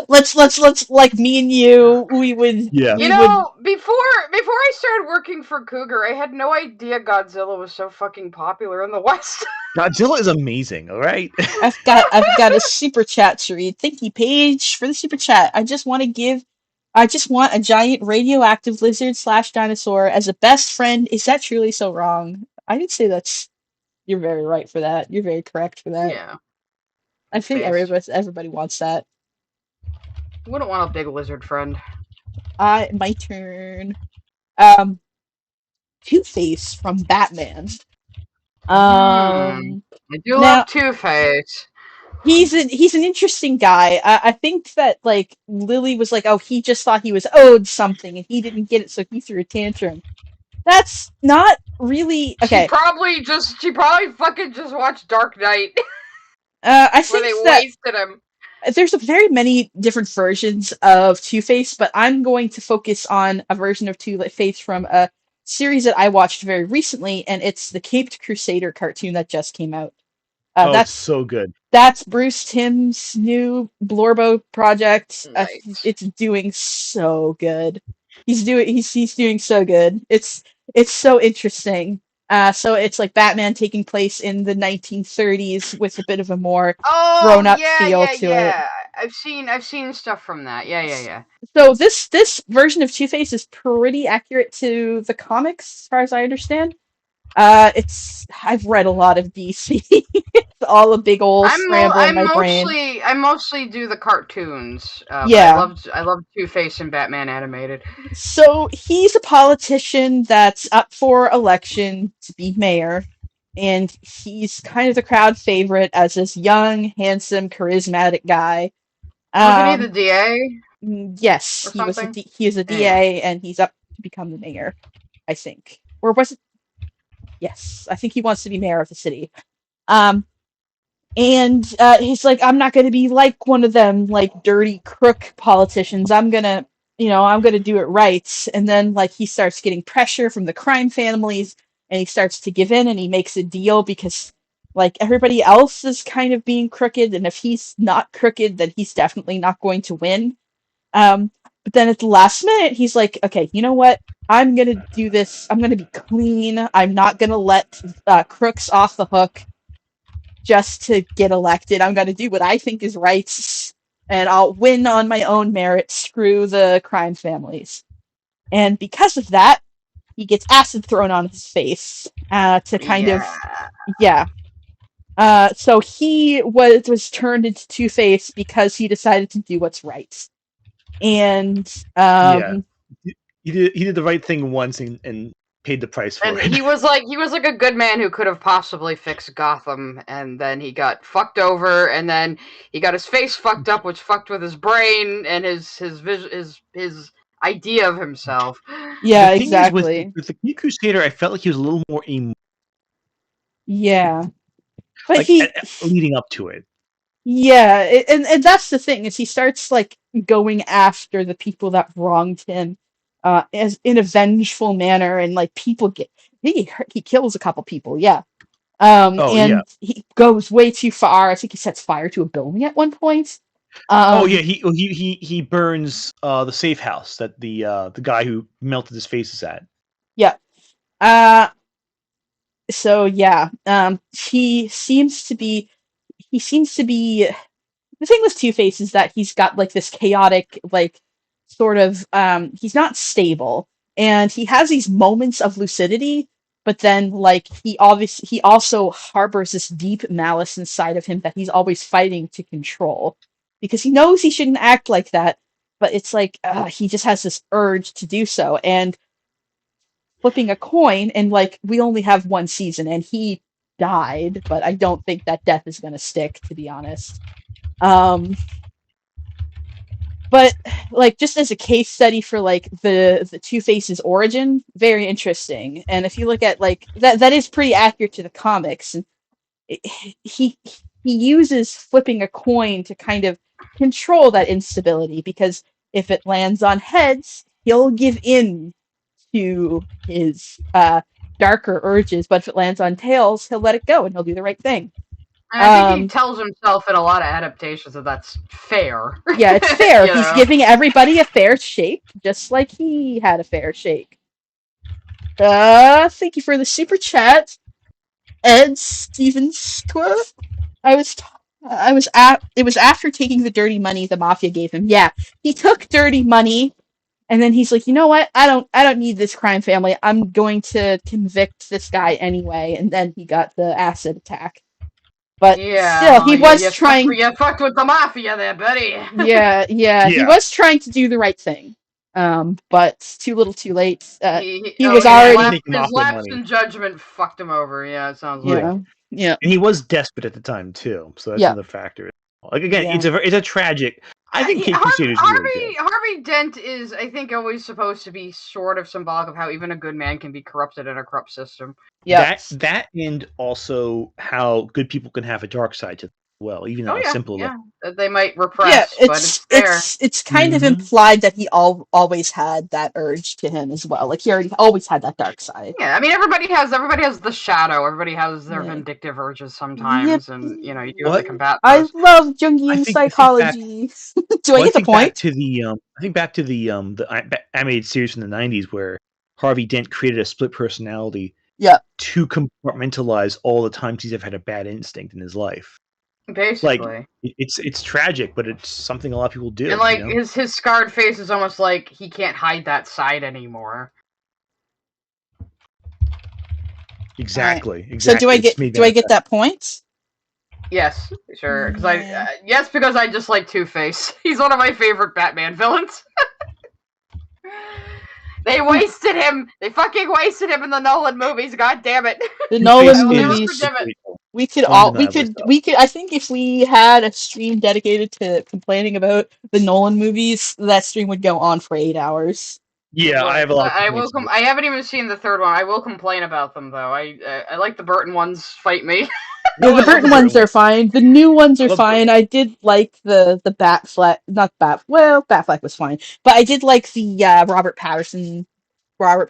Let's like me and you. We would. Yeah. We You would. know, before I started working for Cougar, I had no idea Godzilla was so fucking popular in the West. Godzilla is amazing. All right. I've got a super chat to read. Thank you, Paige, for the super chat. I just want a giant radioactive lizard / dinosaur as a best friend. Is that truly so wrong? I would say you're very right for that. You're very correct for that. Yeah. I think Based. everybody wants that. Wouldn't want a big lizard friend. My turn. Two-Face from Batman. I do love Two-Face. He's an interesting guy. I think that like Lily was like, oh, he just thought he was owed something and he didn't get it, so he threw a tantrum. That's not really okay. She probably fucking just watched Dark Knight. I where think they that wasted him. there's very many different versions of Two-Face, but I'm going to focus on a version of Two-Face from a series that I watched very recently, and it's the Caped Crusader cartoon that just came out. That's so good. That's Bruce Timm's new Blorbo project. Nice. It's doing so good. He's doing so good. It's so interesting. So it's like Batman taking place in the 1930s with a bit of a more grown-up feel to it. I've seen stuff from that. Yeah. So this version of Two-Face is pretty accurate to the comics, as far as I understand. I've read a lot of DC. It's all a big old scramble in my brain. I mostly do the cartoons. Yeah. I love Two-Face and Batman animated. So he's a politician that's up for election to be mayor, and he's kind of the crowd favorite as this young, handsome, charismatic guy. Wasn't he the DA? Yes, he was a DA, and he's up to become the mayor, I think. Or was it? Yes, I think he wants to be mayor of the city. And he's like, I'm not going to be like one of them, like, dirty crook politicians. I'm going to do it right. And then, like, he starts getting pressure from the crime families, and he starts to give in, and he makes a deal because, like, everybody else is kind of being crooked, and if he's not crooked, then he's definitely not going to win. But then at the last minute, he's like, okay, you know what? I'm going to do this. I'm going to be clean. I'm not going to let crooks off the hook just to get elected. I'm going to do what I think is right, and I'll win on my own merit. Screw the crime families. And because of that, he gets acid thrown on his face to kind of... Yeah. So he was turned into Two-Face because he decided to do what's right. And he did the right thing once and paid the price for it. He was like a good man who could have possibly fixed Gotham, and then he got fucked over, and then he got his face fucked up, which fucked with his brain and his idea of himself. Yeah, exactly. With the Caped Crusader, I felt like he was a little more Yeah, but leading up to it. Yeah, and that's the thing, is he starts like going after the people that wronged him as in a vengeful manner, and like people he kills a couple people, yeah. He goes way too far. I think he sets fire to a building at one point. He burns the safe house that the guy who melted his face is at. Yeah. So yeah, he seems to be the thing with Two-Face is that he's got like this chaotic, like sort of he's not stable, and he has these moments of lucidity, but then like he also harbors this deep malice inside of him that he's always fighting to control, because he knows he shouldn't act like that, but it's like he just has this urge to do so. And flipping a coin, and like we only have one season, and he died, but I don't think that death is going to stick, to be honest. But like just as a case study for like the Two-Face's origin, very interesting. And if you look at like that is pretty accurate to the comics. And he uses flipping a coin to kind of control that instability, because if it lands on heads, he'll give in to his darker urges, but if it lands on tails, he'll let it go and he'll do the right thing. And I think he tells himself in a lot of adaptations that that's fair. Yeah, it's fair. He's giving everybody a fair shake, just like he had a fair shake. Thank you for the super chat, Ed Stevens. It was after taking the dirty money the mafia gave him. Yeah, he took dirty money, and then he's like, you know what? I don't need this crime family. I'm going to convict this guy anyway. And then he got the acid attack. But still, he was trying. You fucked with the mafia there, buddy. Yeah, he was trying to do the right thing. But too little, too late. He was already his lapse in judgment fucked him over. Yeah, it sounds like. Yeah, and he was desperate at the time too, so that's another factor. Like again, it's a tragic. I think Kate Crusader's really good. Harvey Dent is, I think, always supposed to be sort of symbolic of how even a good man can be corrupted in a corrupt system. Yeah, that and also how good people can have a dark side to them as well, even though simple. Yeah, they might repress, but it's fair. It's kind of implied that he always had that urge to him as well. Like he always had that dark side. Yeah, I mean everybody has the shadow. Everybody has their vindictive urges sometimes, and you do have to combat those. I love Jungian psychology. Do I get the point? I think back to the animated series from the 90s where Harvey Dent created a split personality. Yeah. To compartmentalize all the times he's ever had a bad instinct in his life. Basically, like it's tragic, but it's something a lot of people do. And like his scarred face is almost like he can't hide that side anymore. Exactly. Right. So do I get that point? Yes, sure. Because I just like Two-Face. He's one of my favorite Batman villains. They wasted him. They fucking wasted him in the Nolan movies. God damn it. The Nolan movies. We could. I think if we had a stream dedicated to complaining about the Nolan movies, that stream would go on for 8 hours. Yeah, I have a lot. I haven't even seen the third one. I will complain about them though. I like the Burton ones. Fight me. Yeah, the Burton ones are fine. The new ones are fine. I did like the Batfleck, Batfleck was fine, but I did like the Robert Pattinson Batman.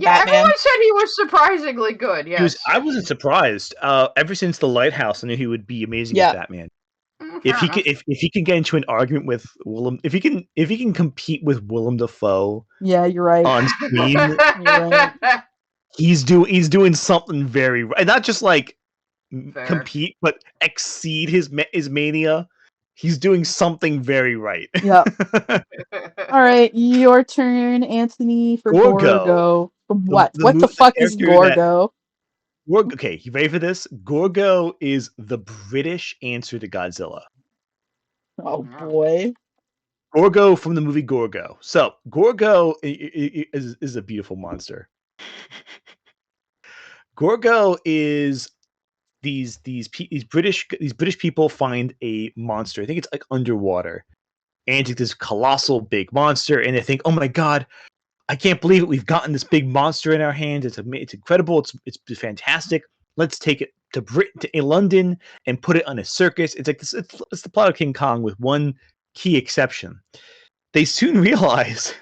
Everyone said he was surprisingly good. Yes, I wasn't surprised. Ever since The Lighthouse, I knew he would be amazing as Batman. If he can get into an argument with Willem, if he can compete with Willem Dafoe, you're right. On screen, you're right. He's doing something very right. Not just like compete, but exceed his mania. He's doing something very right. Yeah. All right, your turn, Anthony, for Gorgo. From what? What the fuck is Gorgo? Okay, you ready for this? Gorgo is the British answer to Godzilla. Oh boy. Gorgo from the movie Gorgo. So Gorgo is a beautiful monster. Gorgo is these British people find a monster. I think it's like underwater, and it's this colossal big monster, and they think, "Oh my god, I can't believe it! We've gotten this big monster in our hands. It's incredible. It's fantastic. Let's take it to London and put it on a circus." It's like this. It's the plot of King Kong with one key exception. They soon realize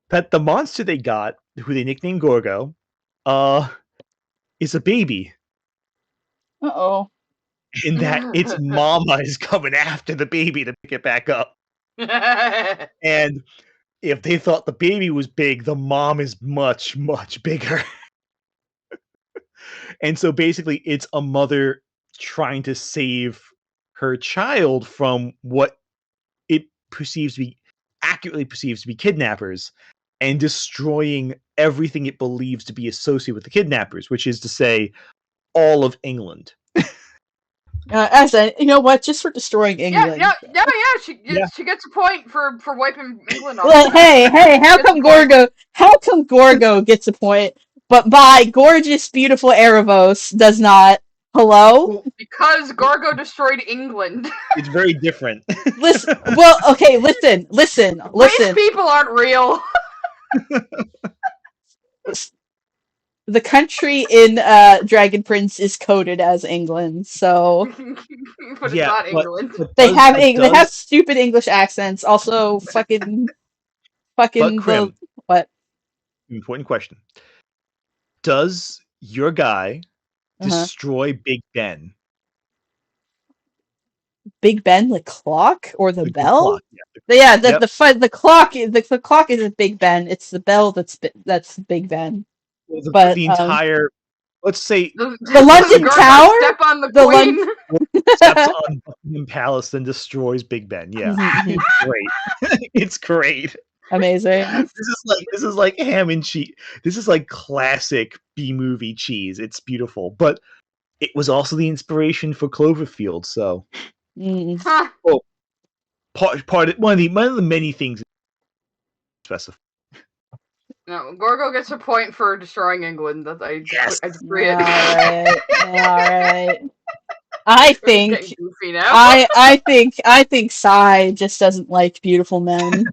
that the monster they got, who they nicknamed Gorgo, is a baby. Uh-oh. In that its mama is coming after the baby to pick it back up. And if they thought the baby was big, the mom is much, much bigger. And so basically it's a mother trying to save her child from what it accurately perceives to be kidnappers, and destroying everything it believes to be associated with the kidnappers, which is to say, all of England. You know what? Just for destroying England. Yeah. She gets a point for wiping England off. Well, hey, how come Gorgo gets a point, but gorgeous, beautiful Erebos does not? Hello? Because Gorgo destroyed England. It's very different. Listen. Listen. These people aren't real. The country in Dragon Prince is coded as England, so but it's not England. They have stupid English accents. Also, fucking. But Krim, what? Important question. Does your guy destroy Big Ben? Big Ben, the clock or the bell? Clock, the clock. The clock isn't Big Ben. It's the bell that's Big Ben. But the entire, let's say, the London Tower. Step on the Queen. Steps on Buckingham Palace and destroys Big Ben. Yeah, it's great. It's great. Amazing. This is like ham and cheese. This is like classic B-movie cheese. It's beautiful, but it was also the inspiration for Cloverfield. So, one of the many things specified. No, Gorgo gets a point for destroying England. I agree. All right. I think goofy now. I think Sai just doesn't like beautiful men.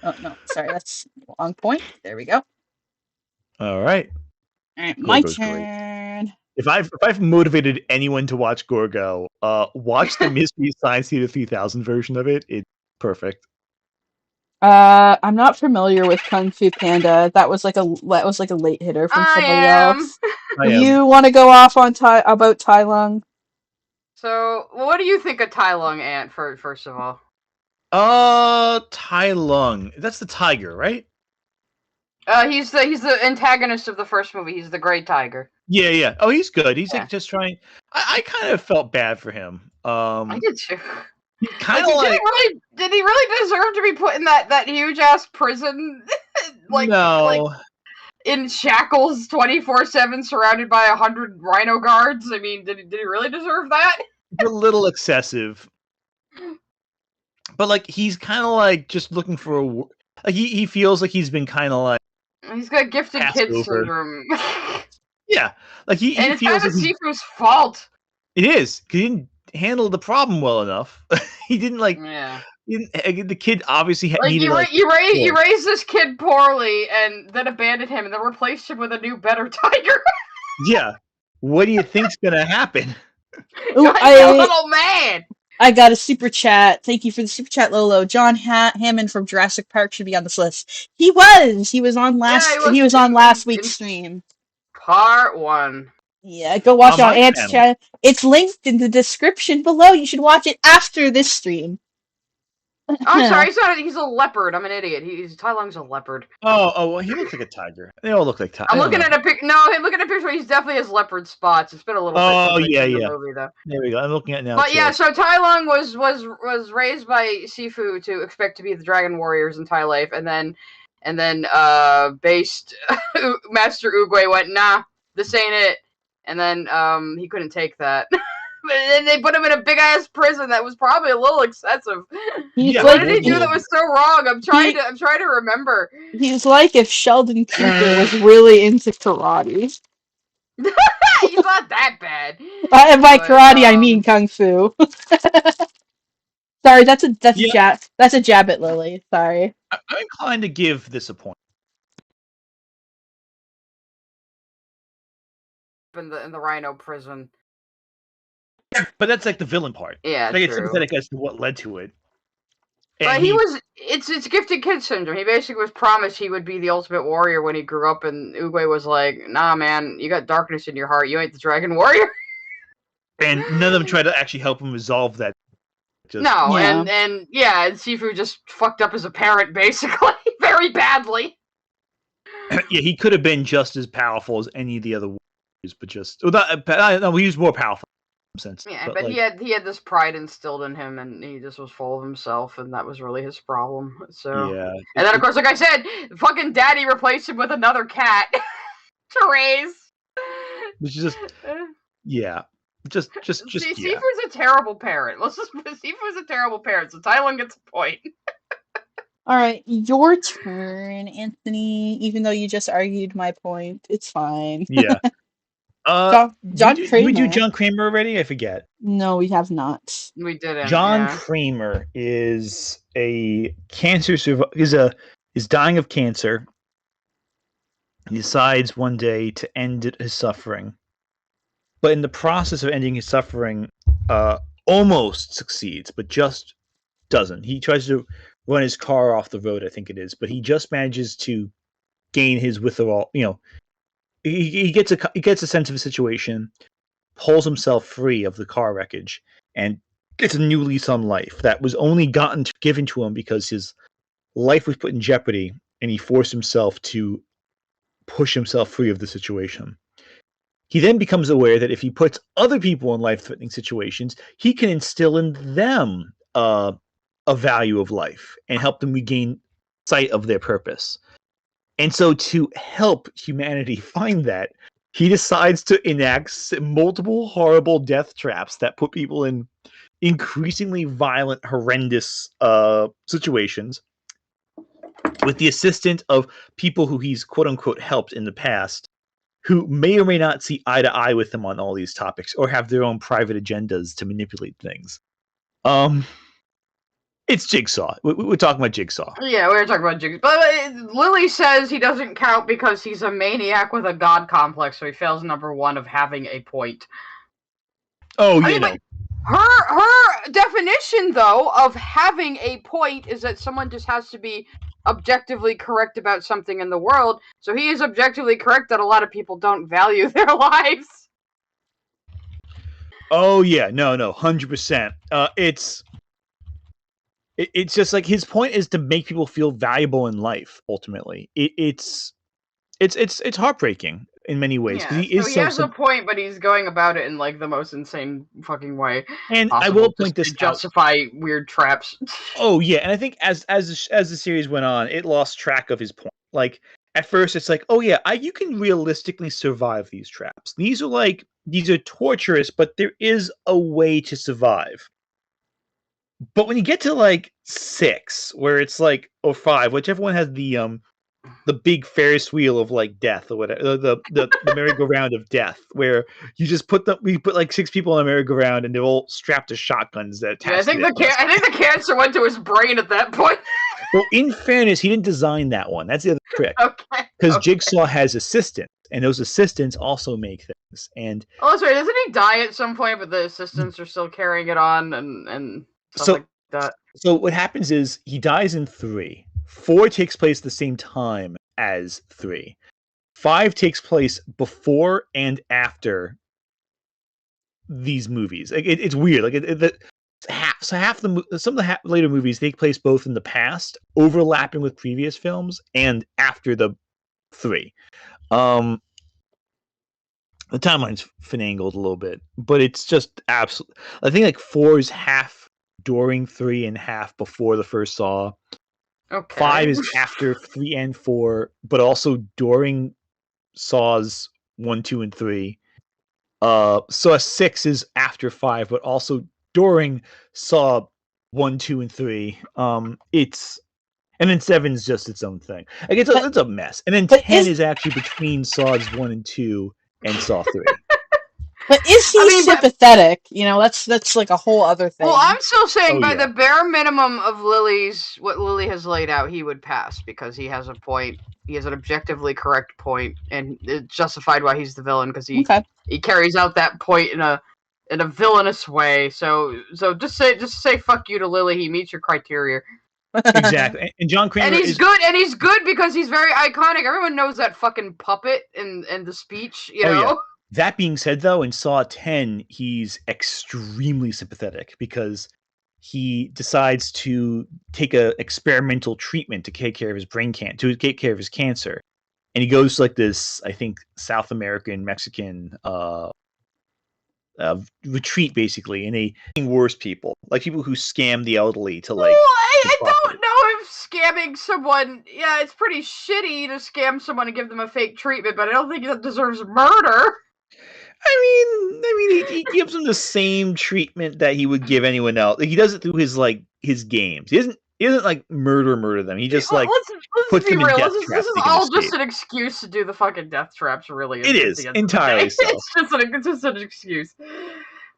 Oh no, sorry, that's the wrong point. There we go. All right. All right, my turn. If I've motivated anyone to watch Gorgo, watch the Mystery Science Theater 3000 version of it. It's perfect. I'm not familiar with Kung Fu Panda. That was like a late hitter from somebody else. You want to go off on about Tai Lung? So, what do you think of Tai Lung, Ant? First of all, Tai Lung. That's the tiger, right? He's the antagonist of the first movie. He's the Great Tiger. Yeah. Oh, he's good. He's like just trying. I kind of felt bad for him. I did too. Kind of like did he really deserve to be put in that huge ass prison? No. In shackles 24/7, surrounded by 100 rhino guards. I mean, did he really deserve that? It's a little excessive. But like he's kind of like just looking for he feels like he's been kind of like he's got gifted kid syndrome. Yeah, like he and feels it's like Sifu's fault. It is. He didn't handle the problem well enough. He didn't like. Yeah. The kid obviously needed. You raised this kid poorly and then abandoned him and then replaced him with a new, better tiger. Yeah. What do you think's gonna happen? Ooh, little man. I got a super chat. Thank you for the super chat, Lolo. John Hammond from Jurassic Park should be on this list. He was on last week's stream. Part 1. Yeah, go watch on Ant's channel. It's linked in the description below. You should watch it after this stream. I'm sorry, he's a leopard. I'm an idiot. Tai Lung's a leopard. Oh, well, he looks like a tiger. They all look like tigers. I'm looking at a picture. No, I'm looking at a picture where he's definitely has leopard spots. It's been a little bit yeah. The movie, though. There we go. I'm looking at it now. But yeah, so Tai Lung was raised by Sifu to expect to be the Dragon Warriors in Thai life, and then based Master Oogway went, nah, this ain't it. And then he couldn't take that. And then they put him in a big ass prison that was probably a little excessive. What did he do that was so wrong? I'm trying to remember. He's like if Sheldon Cooper was really into karate. He's not that bad. By karate, I mean kung fu. Sorry, that's a jab at Lily. Sorry. I'm inclined to give this a point. In the rhino prison. But that's like the villain part. Yeah, like it's sympathetic as to what led to it. And but it's gifted kid syndrome. He basically was promised he would be the ultimate warrior when he grew up, and Oogway was like, nah, man, you got darkness in your heart. You ain't the Dragon Warrior. And none of them tried to actually help him resolve that. And Sifu just fucked up as a parent, basically, very badly. Yeah, he could have been just as powerful as any of the other warriors, but just... no, he was more powerful. sense. Yeah, but but like, he had this pride instilled in him, and he just was full of himself, and that was really his problem. So, yeah, and then of course, like I said, fucking Daddy replaced him with another cat to raise. which is just yeah, just See, yeah. Sifu's a terrible parent. Sifu's a terrible parent, so Tylon gets a point. All right, your turn, Anthony. Even though you just argued my point, it's fine. Yeah. John Did we do Kramer. John Kramer already? I forget. No, we have not. We didn't. John Yeah. Kramer is a cancer is dying of cancer. He decides one day to end his suffering, but in the process of ending his suffering, almost succeeds, but just doesn't. He tries to run his car off the road, I think it is, but he just manages to gain his withdrawal. He gets a sense of a situation, pulls himself free of the car wreckage, and gets a new lease on life that was only given to him because his life was put in jeopardy, and he forced himself to push himself free of the situation. He then becomes aware that if he puts other people in life-threatening situations, he can instill in them a value of life and help them regain sight of their purpose. And so to help humanity find that, he decides to enact multiple horrible death traps that put people in increasingly violent, horrendous situations with the assistance of people who he's quote-unquote helped in the past, who may or may not see eye to eye with him on all these topics or have their own private agendas to manipulate things. It's Jigsaw. We're talking about Jigsaw. Yeah, we were talking about Jigsaw. But Lily says he doesn't count because he's a maniac with a god complex, so he fails number one of having a point. Oh, I mean, her definition, though, of having a point is that someone just has to be objectively correct about something in the world. So he is objectively correct that a lot of people don't value their lives. Oh yeah, no, 100%. It's just like his point is to make people feel valuable in life. Ultimately, it's heartbreaking in many ways because Yeah, he has a point, but he's going about it in like the most insane fucking way. And I will point this to justify weird traps. Oh yeah, and I think as the series went on, it lost track of his point. Like at first, it's like, oh yeah, you can realistically survive these traps. These are torturous, but there is a way to survive. But when you get to like 6, where it's like, or 5, whichever one has the big Ferris wheel of like death or whatever, the merry-go-round of death, where you just put like 6 people on a merry-go-round and they're all strapped to shotguns that attach. Yeah, I think the cancer went to his brain at that point. Well, in fairness, he didn't design that one. That's the other trick. Okay. Because Jigsaw has assistants, and those assistants also make things. And that's right. Doesn't he die at some point? But the assistants are still carrying it on, and stuff like that. So what happens is he dies in 3. 4 takes place at the same time as 3. 5 takes place before and after these movies. Like it's weird. Like some of the later movies take place both in the past, overlapping with previous films, and after the 3. The timeline's finangled a little bit, but it's just absolute. I think like 4 is half during 3 and half before the first Saw. Okay. 5 is after 3 and 4, but also during Saws 1, 2, and 3. Saw 6 is after 5, but also during Saw 1, 2, and 3. And then 7 is just its own thing. Like it's a mess. And then 10 is actually between Saws 1 and 2 and Saw 3. But is he sympathetic? That's like a whole other thing. Well, I'm still saying the bare minimum of what Lily has laid out, he would pass because he has a point. He has an objectively correct point, and it's justified why he's the villain because he carries out that point in a villainous way. So just say fuck you to Lily. He meets your criteria. Exactly. And John Kramer he's good because he's very iconic. Everyone knows that fucking puppet in the speech, you know. Yeah. That being said, though, in Saw 10, he's extremely sympathetic because he decides to take a experimental treatment to take care of his to take care of his cancer, and he goes to like this, I think, South American Mexican retreat, basically, and worse people, like people who scam the elderly to like. Well, I get don't profit. know if scamming someone. Yeah, it's pretty shitty to scam someone and give them a fake treatment, but I don't think that deserves murder. I mean, he gives them the same treatment that he would give anyone else. Like, he does it through his games. He doesn't like murder them. He just like let's puts be them in real. death This traps is they can all escape. just an excuse to do the fucking death traps. Really, It is, at the end of the entirely day. so. It's just an excuse.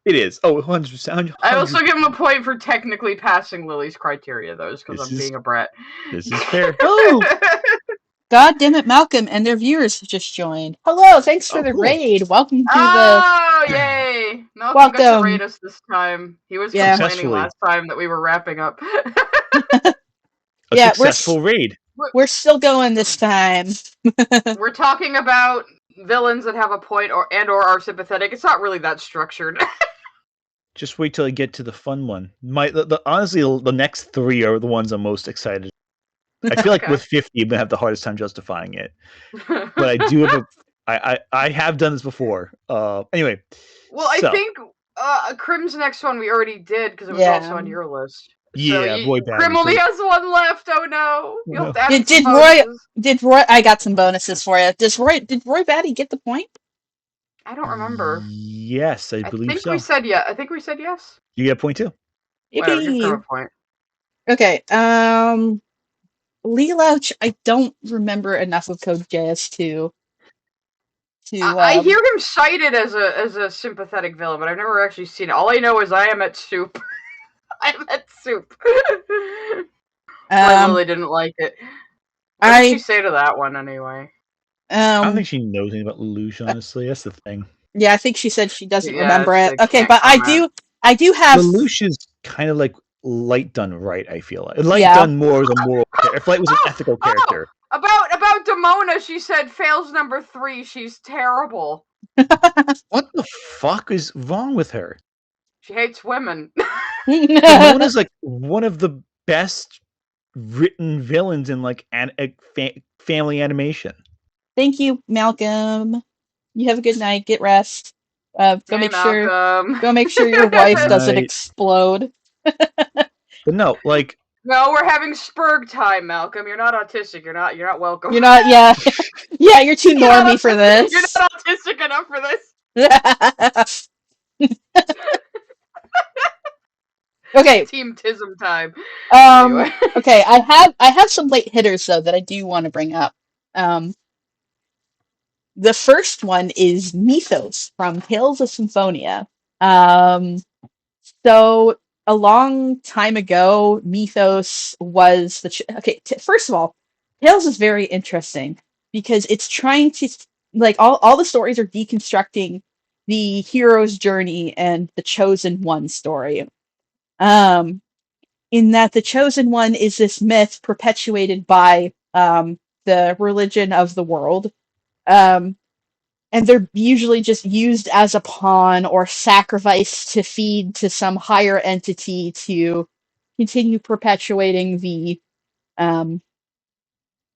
It is. Oh, 100%. I also give him a point for technically passing Lily's criteria, though, just because This I'm is- being a brat. This is fair. Oh, God damn it, Malcolm and their viewers have just joined. Hello, thanks for Oh, the cool. raid. Welcome to Oh, yay! Malcolm got to Welcome. raid us this time. He was Yeah. complaining Successfully. last time that we were wrapping up. A Yeah, successful raid. we're still going this time. We're talking about villains that have a point or are sympathetic. It's not really that structured. Just wait till I get to the fun one. Honestly, the next 3 are the ones I'm most excited. I feel like Okay. with 50, I'm gonna have the hardest time justifying it. But I do have I have done this before. Anyway. Well, I So. think Crim's next one we already did because it was Yeah. also on your list. Yeah, boy, Crim only has one left. Oh no! You'll have to add Did some Roy- bonuses. Did Roy? I got some bonuses for you. Did Roy Batty get the point? I don't remember. Yes, I believe think so. we said yeah. I think we said yes. You get a point too. Whatever, give Yippee. Crim a point. Okay. Lelouch, I don't remember enough of Code JS to. I hear him cited as a sympathetic villain, but I've never actually seen it. All I know is I am at soup. I am at soup. I really didn't like it. What did she say to that one anyway? I don't think she knows anything about Lelouch, honestly. That's the thing. Yeah, I think she said she doesn't Yeah, remember she it. Okay, can't but comment. I do have. Lelouch is kind of like Light done right, I feel like. Light Yeah. done more as a moral character. If Light was an ethical character. About Demona, she said fails number 3. She's terrible. What the fuck is wrong with her? She hates women. Demona's like one of the best written villains in like family animation. Thank you, Malcolm. You have a good night. Get rest. Go Hey, make sure. Malcolm. Go make sure your wife doesn't Night. explode. But no, like No, we're having Spurg time, Malcolm. You're not autistic. You're not welcome. You're not. Yeah, yeah. You're too You're not normie for autistic- this. You're not autistic enough for this. Okay. Team Tism time. Anyway. Okay. I have some late hitters though that I do want to bring up. The first one is Mythos from Tales of Symphonia. So a long time ago, Mythos was first of all, Tales is very interesting because it's trying to all the stories are deconstructing the hero's journey and the chosen one story. In that the chosen one is this myth perpetuated by the religion of the world. And they're usually just used as a pawn or sacrificed to feed to some higher entity to continue perpetuating the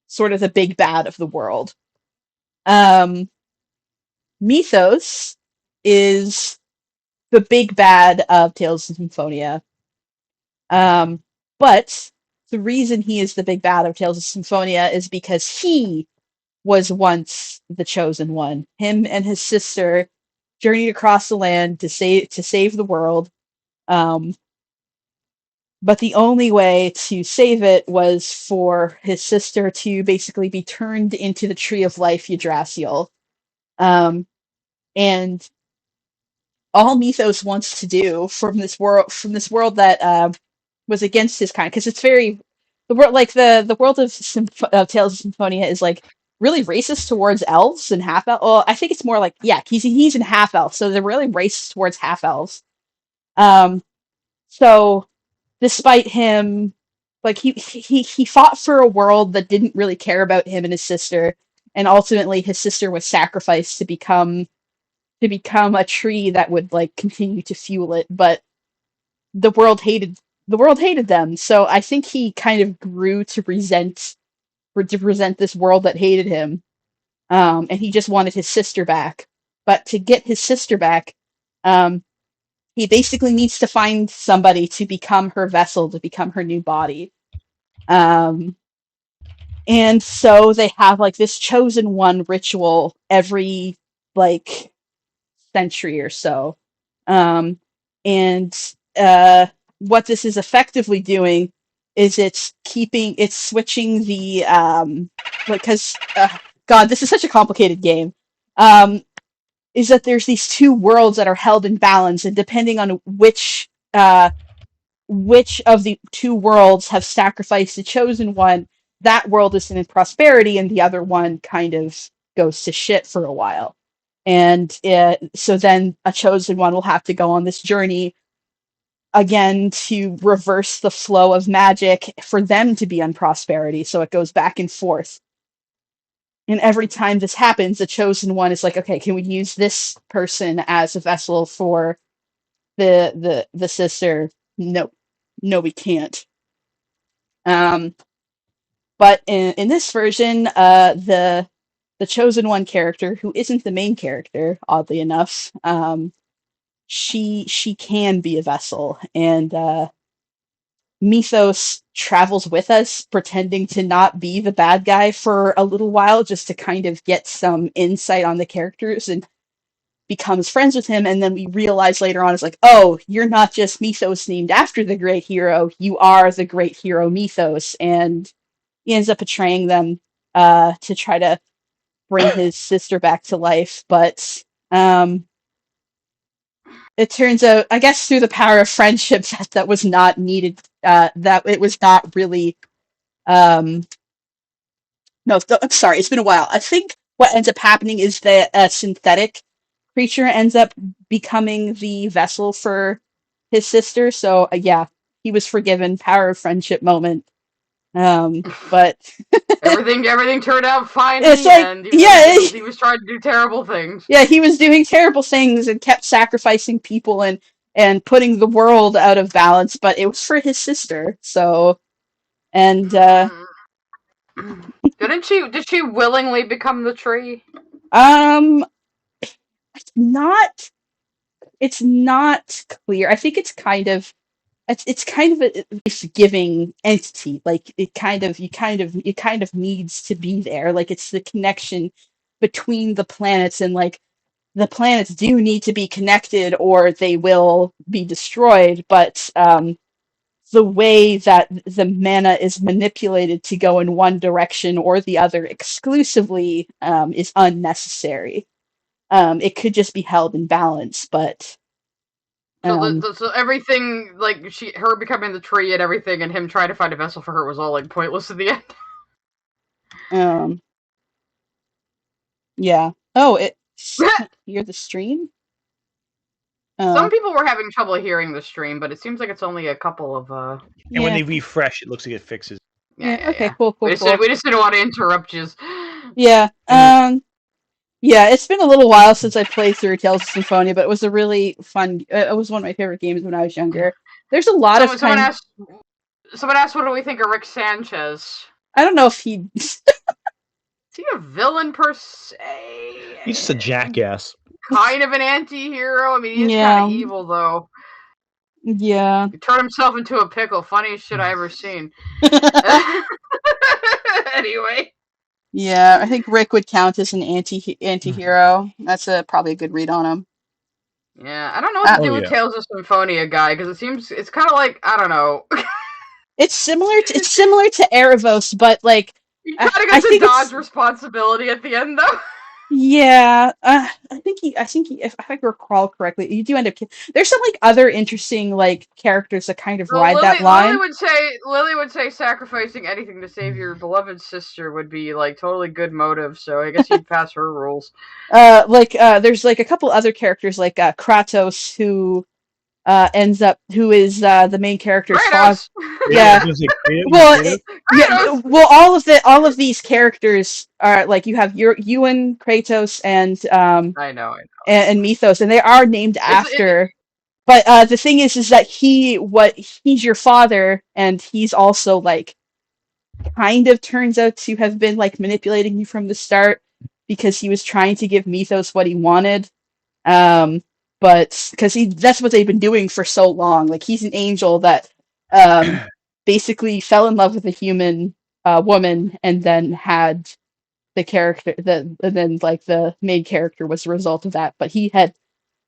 sort of the big bad of the world. Mythos is the big bad of Tales of Symphonia. But the reason he is the big bad of Tales of Symphonia is because he was once the chosen one. Him and his sister journeyed across the land to save the world. But the only way to save it was for his sister to basically be turned into the Tree of Life, Yggdrasil. And all Mythos wants to do from this world that was against his kind, because it's very the world the world of Tales of Symphonia is like really racist towards elves and half elves. Well, I think it's more like he's in half elf, so they're really racist towards half elves. So despite him, like he fought for a world that didn't really care about him and his sister, and ultimately his sister was sacrificed to become a tree that would like continue to fuel it, but the world hated them. So I think he kind of grew to resent this world that hated him, and he just wanted his sister back. But to get his sister back, He basically needs to find somebody to become her vessel, to become her new body. And so they have like this chosen one ritual every like century or so. And what this is effectively doing is it's switching the because God, this is such a complicated game. Is that there's these two worlds that are held in balance, and depending on which of the two worlds have sacrificed the chosen one, that world is in prosperity, and the other one kind of goes to shit for a while. And so then a chosen one will have to go on this journey again to reverse the flow of magic for them to be on prosperity. So it goes back and forth. And every time this happens, the chosen one is like, okay, can we use this person as a vessel for the sister? No, we can't. But in this version, the chosen one character, who isn't the main character, oddly enough, she can be a vessel, and Mythos travels with us, pretending to not be the bad guy for a little while, just to kind of get some insight on the characters, and becomes friends with him. And then we realize later on, it's like, oh, you're not just Mythos named after the great hero, you are the great hero Mythos. And he ends up betraying them to try to bring his sister back to life. But it turns out, I guess through the power of friendship, that was not needed, that it was not really, no, I'm sorry, it's been a while. I think what ends up happening is that a synthetic creature ends up becoming the vessel for his sister, so yeah, he was forgiven, power of friendship moment. But everything turned out fine. It's like, end, he was trying to do terrible things. Yeah, he was doing terrible things and kept sacrificing people and putting the world out of balance, but it was for his sister. So, and did she willingly become the tree? It's not clear. I think it's kind of a life-giving entity. Like it kind of needs to be there. Like it's the connection between the planets, and like the planets do need to be connected or they will be destroyed. But the way that the mana is manipulated to go in one direction or the other exclusively is unnecessary. It could just be held in balance, but so everything, like her becoming the tree and everything, and him trying to find a vessel for her was all like pointless in the end. Yeah. Oh, hear the stream? Some people were having trouble hearing the stream, but it seems like it's only a couple of And when they refresh, it looks like it fixes. Yeah. Okay. Cool. We just didn't want to interrupt you. Yeah. Yeah, it's been a little while since I played through Tales of Symphonia, but it was a really fun. It was one of my favorite games when I was younger. There's a lot of time. Someone asked, "What do we think of Rick Sanchez?" I don't know if he. Is he a villain per se? He's just a jackass. Kind of an anti-hero. I mean, he's kind of evil, though. Yeah. He turned himself into a pickle. Funniest shit I ever seen. Anyway. Yeah, I think Rick would count as an anti-hero. That's probably a good read on him. Yeah, I don't know what to do with Tales of Symphonia guy, because it's kind of like, I don't know. It's similar to Erebos, but like he kind of gets to dodge responsibility at the end, though. Yeah, I think if I recall correctly, you do end up. There's some like other interesting like characters that kind of ride that line. Lily would say sacrificing anything to save your beloved sister would be like totally good motive. So I guess you'd pass her rules. There's like a couple other characters like Kratos who who is the main character's father. Yeah. Well, all of these characters are like you have Ewan, Kratos, and I know. And Mythos, and they are named after. But the thing is that he's your father, and he's also like kind of turns out to have been like manipulating you from the start because he was trying to give Mythos what he wanted. but because that's what they've been doing for so long. Like he's an angel that basically fell in love with a human woman and then had the character and then like the main character was the result of that. But he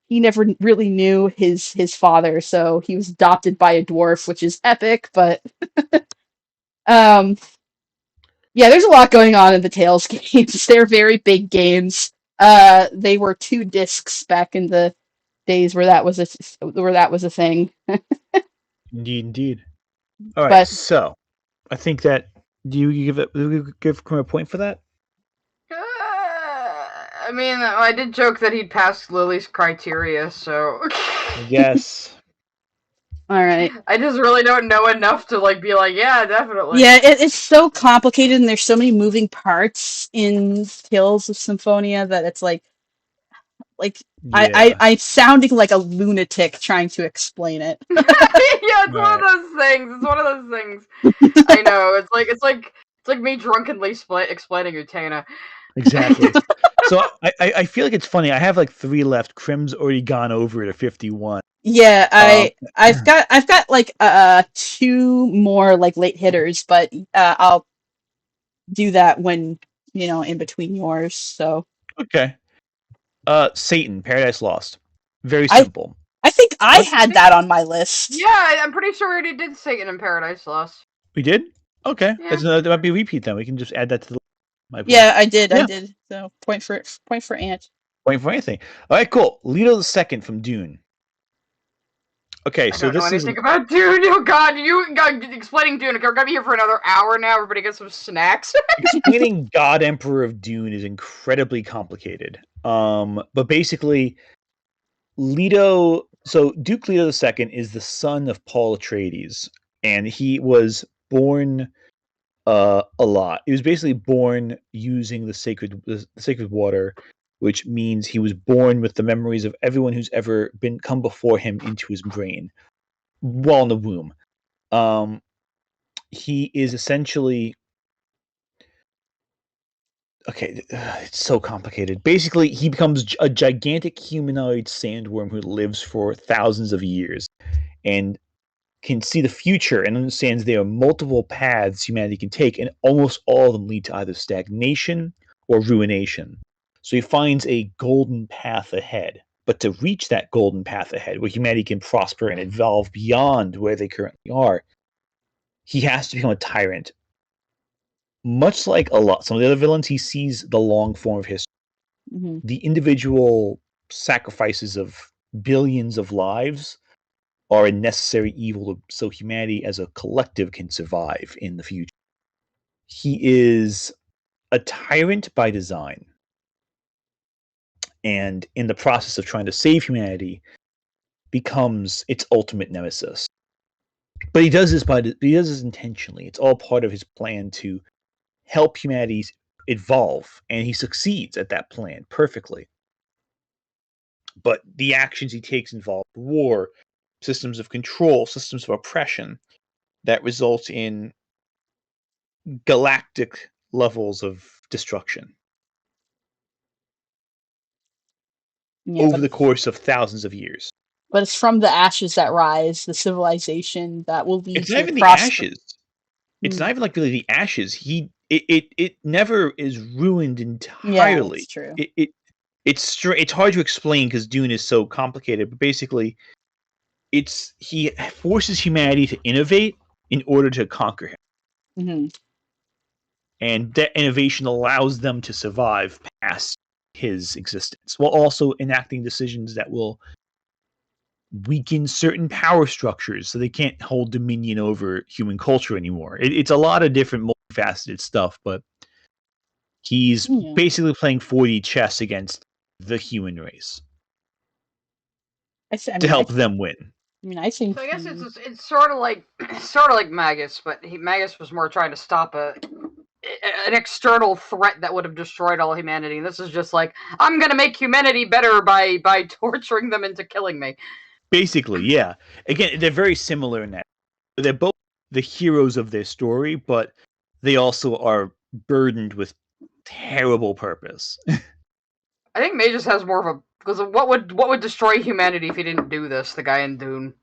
never really knew his father, so he was adopted by a dwarf, which is epic. But um, yeah, there's a lot going on in the Tales games. They're very big games. They were 2 discs back in the days where that was a thing. Indeed. All right, But so I think that do you give Krim a point for that? I mean, I did joke that he'd passed Lily's criteria, so. Yes. all right. I just really don't know enough to like be like, yeah, definitely. Yeah, it's so complicated, and there's so many moving parts in Tales of Symphonia that it's like Yeah. I'm sounding like a lunatic trying to explain it. Yeah, it's one Right. of those things. It's one of those things. I know. It's like me drunkenly explaining Utena. Exactly. So I feel like it's funny. I have like 3 left. Krim's already gone over to 51. Yeah, I've got like 2 more like late hitters, but I'll do that when in between yours. So Okay. Satan, Paradise Lost. Very I simple. I think I What? had that on my list. Yeah, I'm pretty sure we already did Satan in Paradise Lost. We did? Okay. Yeah. That might be a repeat then. We can just add that to the Yeah, I did. Yeah. I did. So point for Ant. point for anything. All right, cool. Leto the Second from Dune. Okay, I so don't know this is anything about Dune. Oh God, explaining Dune. We're gonna be here for another hour now. Everybody get some snacks. explaining God Emperor of Dune is incredibly complicated. But basically, Leto. So Duke Leto II is the son of Paul Atreides, and he was born a lot. He was basically born using the sacred water, which means he was born with the memories of everyone who's ever come before him into his brain while in the womb. He is essentially okay. It's so complicated. Basically, he becomes a gigantic humanoid sandworm who lives for thousands of years and can see the future and understands there are multiple paths humanity can take, and almost all of them lead to either stagnation or ruination. So he finds a golden path ahead. But to reach that golden path ahead, where humanity can prosper and evolve beyond where they currently are, he has to become a tyrant. Much like some of the other villains, he sees the long form of history. Mm-hmm. The individual sacrifices of billions of lives are a necessary evil so humanity as a collective can survive in the future. He is a tyrant by design. And in the process of trying to save humanity, becomes its ultimate nemesis. But he does this intentionally. It's all part of his plan to help humanity evolve, and he succeeds at that plan perfectly. But the actions he takes involve war, systems of control, systems of oppression that result in galactic levels of destruction over the course of thousands of years. But it's from the ashes that rise, the civilization that will lead It's to not even the prosper. ashes. It's not even like really the ashes. It never is ruined entirely. That's true. It's hard to explain because Dune is so complicated. But basically, he forces humanity to innovate in order to conquer him, Mm-hmm. and that innovation allows them to survive past his existence, while also enacting decisions that will weaken certain power structures so they can't hold dominion over human culture anymore. It's a lot of different multifaceted stuff, but he's basically playing 4D chess against the human race to help them win. I mean, I think. So I guess it's sort of like Magus, but Magus was more trying to stop an external threat that would have destroyed all humanity. And this is just like, I'm gonna make humanity better by torturing them into killing me. Basically, yeah. Again, they're very similar in that. They're both the heroes of their story, but they also are burdened with terrible purpose. I think Magus has more of a because what would destroy humanity if he didn't do this? The guy in Dune.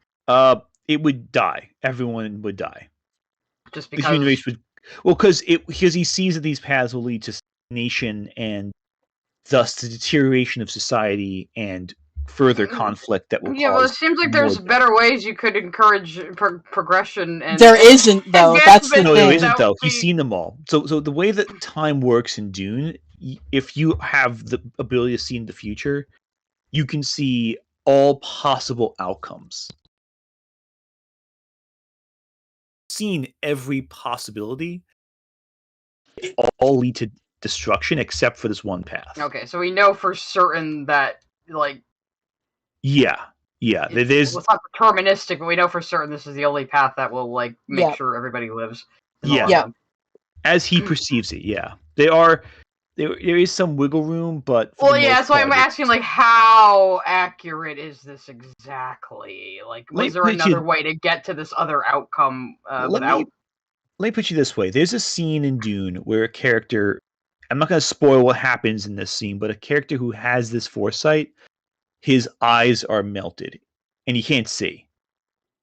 It would die. Everyone would die. Just The because. human race would. Well, because he sees that these paths will lead to stagnation and thus the deterioration of society and further conflict that will Yeah, well, it cause. seems like there's more better ways you could encourage progression. And There isn't, though. That's the advancement. No, there thing. isn't That though. would He's be- seen them all. So the way that time works in Dune, if you have the ability to see in the future, you can see all possible outcomes. Seen every possibility, all lead to destruction except for this one path. Okay, so we know for certain that like Yeah. There's it's not deterministic, but we know for certain this is the only path that will like make Yeah. sure everybody lives. in the Yeah. long Yeah. run. as he perceives it. Yeah, there is some wiggle room, but for Well, the yeah, most that's why I'm part, it's- asking, like, how accurate is this exactly? Like, Let me was there put another you- way to get to this other outcome let without? me put you this way: there's a scene in Dune where a character. I'm not going to spoil what happens in this scene, but a character who has this foresight, his eyes are melted, and he can't see,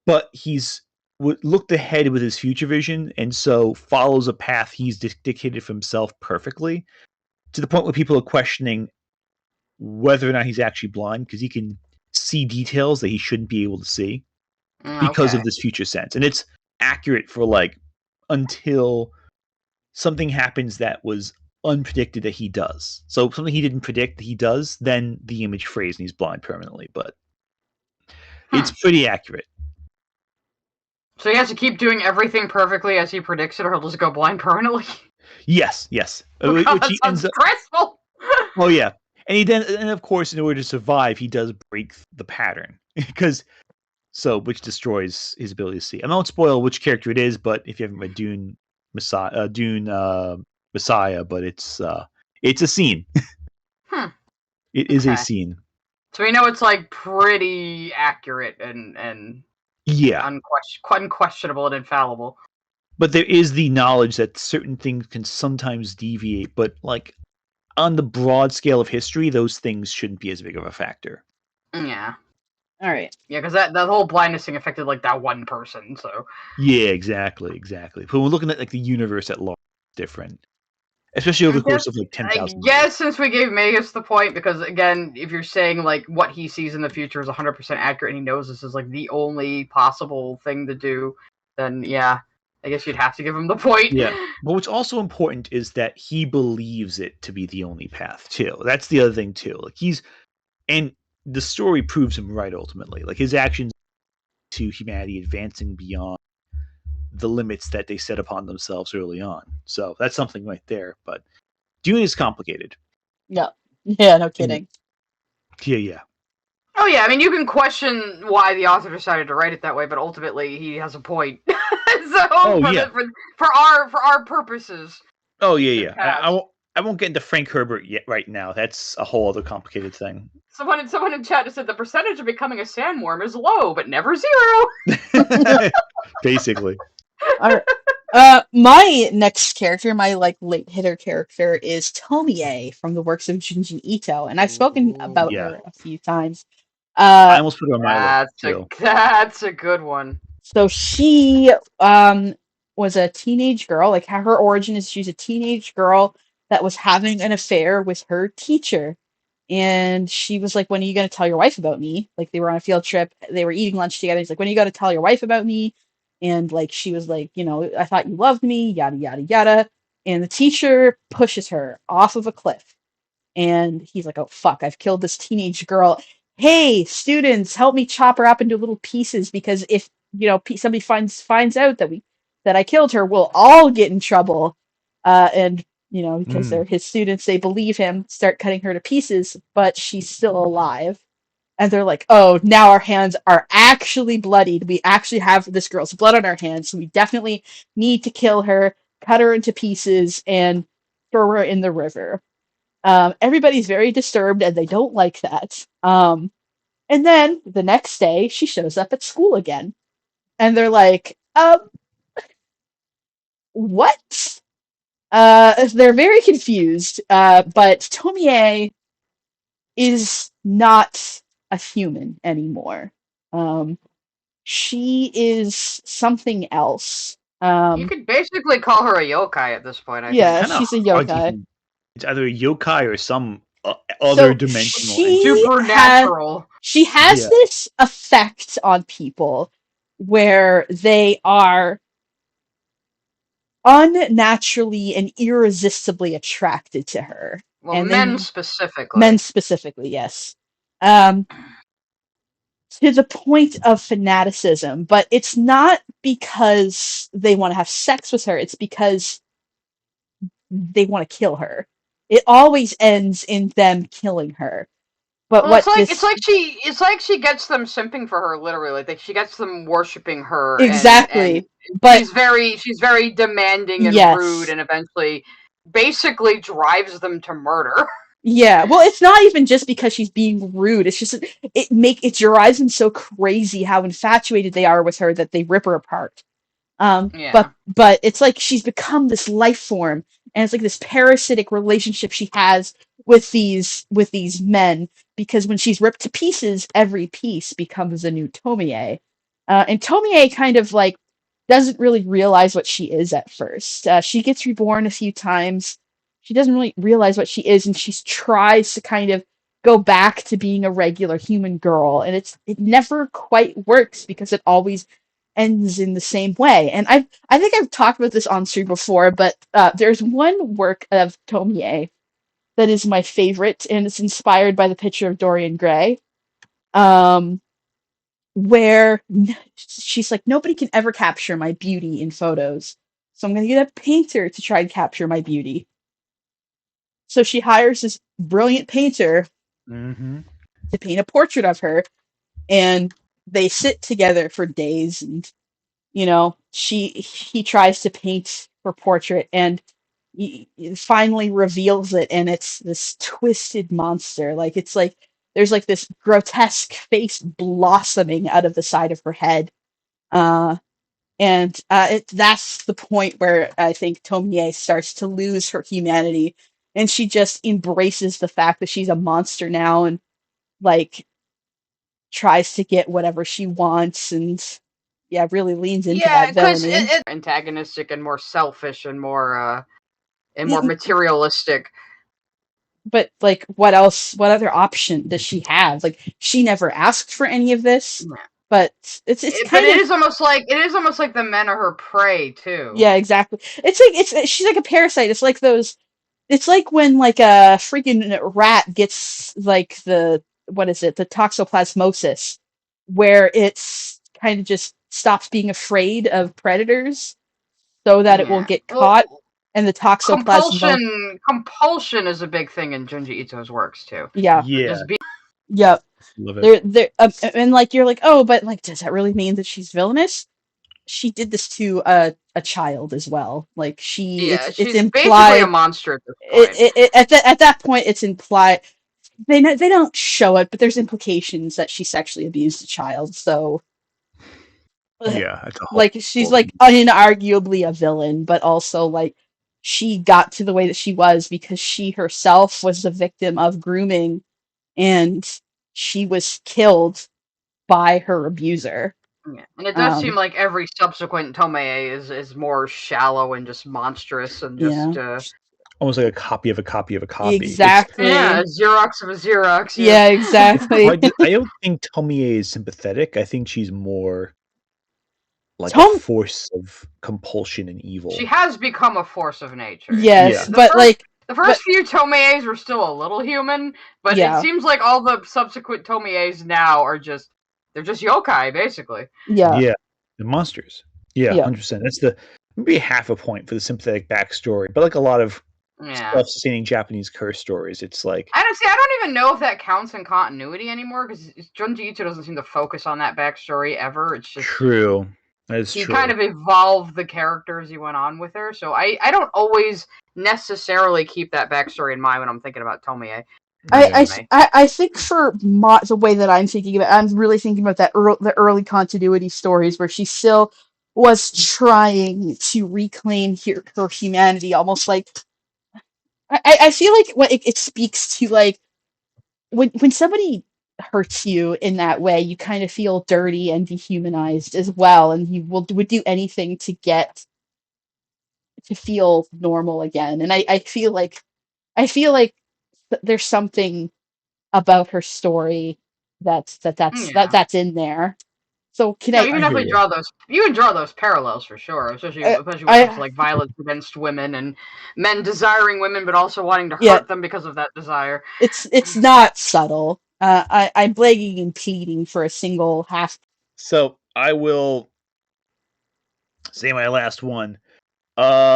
but he's looked ahead with his future vision, and so follows a path he's dictated for himself perfectly, to the point where people are questioning whether or not he's actually blind because he can see details that he shouldn't be able to see because Okay. of this future sense. And it's accurate for like until something happens that was unpredicted that he does. So something he didn't predict that he does, then the image frays and he's blind permanently. But it's pretty accurate. So he has to keep doing everything perfectly as he predicts it, or he'll just go blind permanently. Yes. Oh, God, Which that he sounds ends up, stressful. oh yeah. And of course, in order to survive, he does break the pattern which destroys his ability to see. I won't spoil which character it is, but if you haven't read Dune Messiah, but it's a scene. It is a Okay. scene. So we know it's like pretty accurate and Yeah, unquestionable and infallible. but there is the knowledge that certain things can sometimes deviate, but like on the broad scale of history, those things shouldn't be as big of a factor. Yeah. All right. Yeah, because that whole blindness thing affected like that one person. So Yeah, exactly. But when we're looking at like the universe at large, it's different, especially over the course of like 10,000 I years. guess since we gave Magus the point, because again, if you're saying like what he sees in the future is 100% accurate, and he knows this is like the only possible thing to do, then yeah, I guess you'd have to give him the point. Yeah, but what's also important is that he believes it to be the only path too. That's the other thing too. Like and the story proves him right ultimately. Like his actions to humanity advancing beyond the limits that they set upon themselves early on. So that's something right there. But Dune is complicated. No. Yeah, no kidding. Yeah. Oh yeah, I mean you can question why the author decided to write it that way, but ultimately he has a point. So for our purposes. Oh yeah. Pass. I won't get into Frank Herbert yet right now. That's a whole other complicated thing. Someone in chat just said the percentage of becoming a sandworm is low, but never zero. Basically. All right. My next character, my like late hitter character, is Tomie from the works of Junji Ito, and I've spoken about Yeah. her a few times. I almost put her on my list too. That's a good one. So she was a teenage girl. Like her origin is she's a teenage girl that was having an affair with her teacher. And she was like, "When are you going to tell your wife about me?" Like they were on a field trip. They were eating lunch together. He's like, "When are you going to tell your wife about me?" And like she was like, "I thought you loved me, yada yada yada." And the teacher pushes her off of a cliff. And he's like, "Oh fuck, I've killed this teenage girl. Hey, students, help me chop her up into little pieces because if somebody finds out that I killed her, we'll all get in trouble." And because they're his students, they believe him, start cutting her to pieces, but she's still alive. And they're like, "Oh, now our hands are actually bloodied. We actually have this girl's blood on our hands, so we definitely need to kill her, cut her into pieces, and throw her in the river." Everybody's very disturbed, and they don't like that. And then the next day, she shows up at school again, and they're like, what? They're very confused, but Tomie is not a human anymore. She is something else. You could basically call her a yokai at this point, I Yeah, think. Kinda she's a hard to yokai. even- It's either a yokai or some So other dimensional. she entity. Supernatural. She has Yeah. this effect on people where they are unnaturally and irresistibly attracted to her. Well, And men specifically. Men specifically, yes. To the point of fanaticism, but it's not because they want to have sex with her, it's because they want to kill her. It always ends in them killing her. But Well, what it's like she gets them simping for her, literally. Like she gets them worshiping her. Exactly. And but she's very demanding and Yes. rude, and eventually, basically drives them to murder. yeah, well, it's not even just because she's being rude. It's just it drives them so crazy how infatuated they are with her that they rip her apart. Yeah. But it's like she's become this life form, and it's like this parasitic relationship she has with these men, because when she's ripped to pieces, every piece becomes a new Tomie. And Tomie kind of like doesn't really realize what she is at first. She gets reborn a few times. She doesn't really realize what she is, and she tries to kind of go back to being a regular human girl, and it never quite works because it always ends in the same way. And I think I've talked about this on stream before, but there's one work of Tomie that is my favorite, and it's inspired by the picture of Dorian Gray, where she's like, nobody can ever capture my beauty in photos, so I'm going to get a painter to try and capture my beauty. So she hires this brilliant painter Mm-hmm. to paint a portrait of her, and they sit together for days, and he tries to paint her portrait, and he finally reveals it, and it's this twisted monster. Like it's like there's like this grotesque face blossoming out of the side of her head. That's the point where I think Tomie starts to lose her humanity, and she just embraces the fact that she's a monster now, and like tries to get whatever she wants, and really leans into that because villainy. it's antagonistic and more selfish and more materialistic. But like, what else? What other option does she have? Like, she never asked for any of this. Yeah. But it is almost like the men are her prey too. Yeah, exactly. It's like she's like a parasite. It's like those. It's like when like a freaking rat gets like the toxoplasmosis, where it's kind of just stops being afraid of predators, so that it will get caught. And the toxoplasm. Compulsion is a big thing in Junji Ito's works too. Yeah. Yep. Love it. And like you're like, oh, but like, does that really mean that she's villainous? She did this to a child as well. Like it's implied, basically a monster at this point. At that point, it's implied. They don't show it, but there's implications that she sexually abused a child. So yeah, like she's like unarguably a villain, but also like she got to the way that she was because she herself was the victim of grooming, and she was killed by her abuser. Yeah. And it does seem like every subsequent Tomie is more shallow and just monstrous and just almost like a copy of a copy of a copy. Exactly. Yeah, Xerox of a Xerox. Yeah, exactly. I don't think Tomie is sympathetic. I think she's more like a force of compulsion and evil. She has become a force of nature. Yes, but the first few Tomies were still a little human, but it seems like all the subsequent Tomies now are just yokai, basically. Yeah, the monsters. 100%. That's maybe half a point for the sympathetic backstory, but like a lot of self-sustaining Japanese curse stories, it's like I don't even know if that counts in continuity anymore, because Junji Ito doesn't seem to focus on that backstory ever. It's just true. He kind of evolved the characters he went on with her, so I don't always necessarily keep that backstory in mind when I'm thinking about Tomie. I think for the way that I'm thinking about it, I'm really thinking about the early continuity stories where she still was trying to reclaim her humanity, almost like I feel like what it speaks to like when somebody hurts you in that way, you kind of feel dirty and dehumanized as well, and you would do anything to get to feel normal again. And I feel like there's something about her story Yeah. that's in there. So can No, I? you can I hear definitely you. draw those. You can draw those parallels for sure, especially I, especially when it comes to I like violence against women and men desiring women but also wanting to yeah, hurt them because of that desire. it's not subtle. I'm begging and pleading for a single half. So I will say my last one. Um,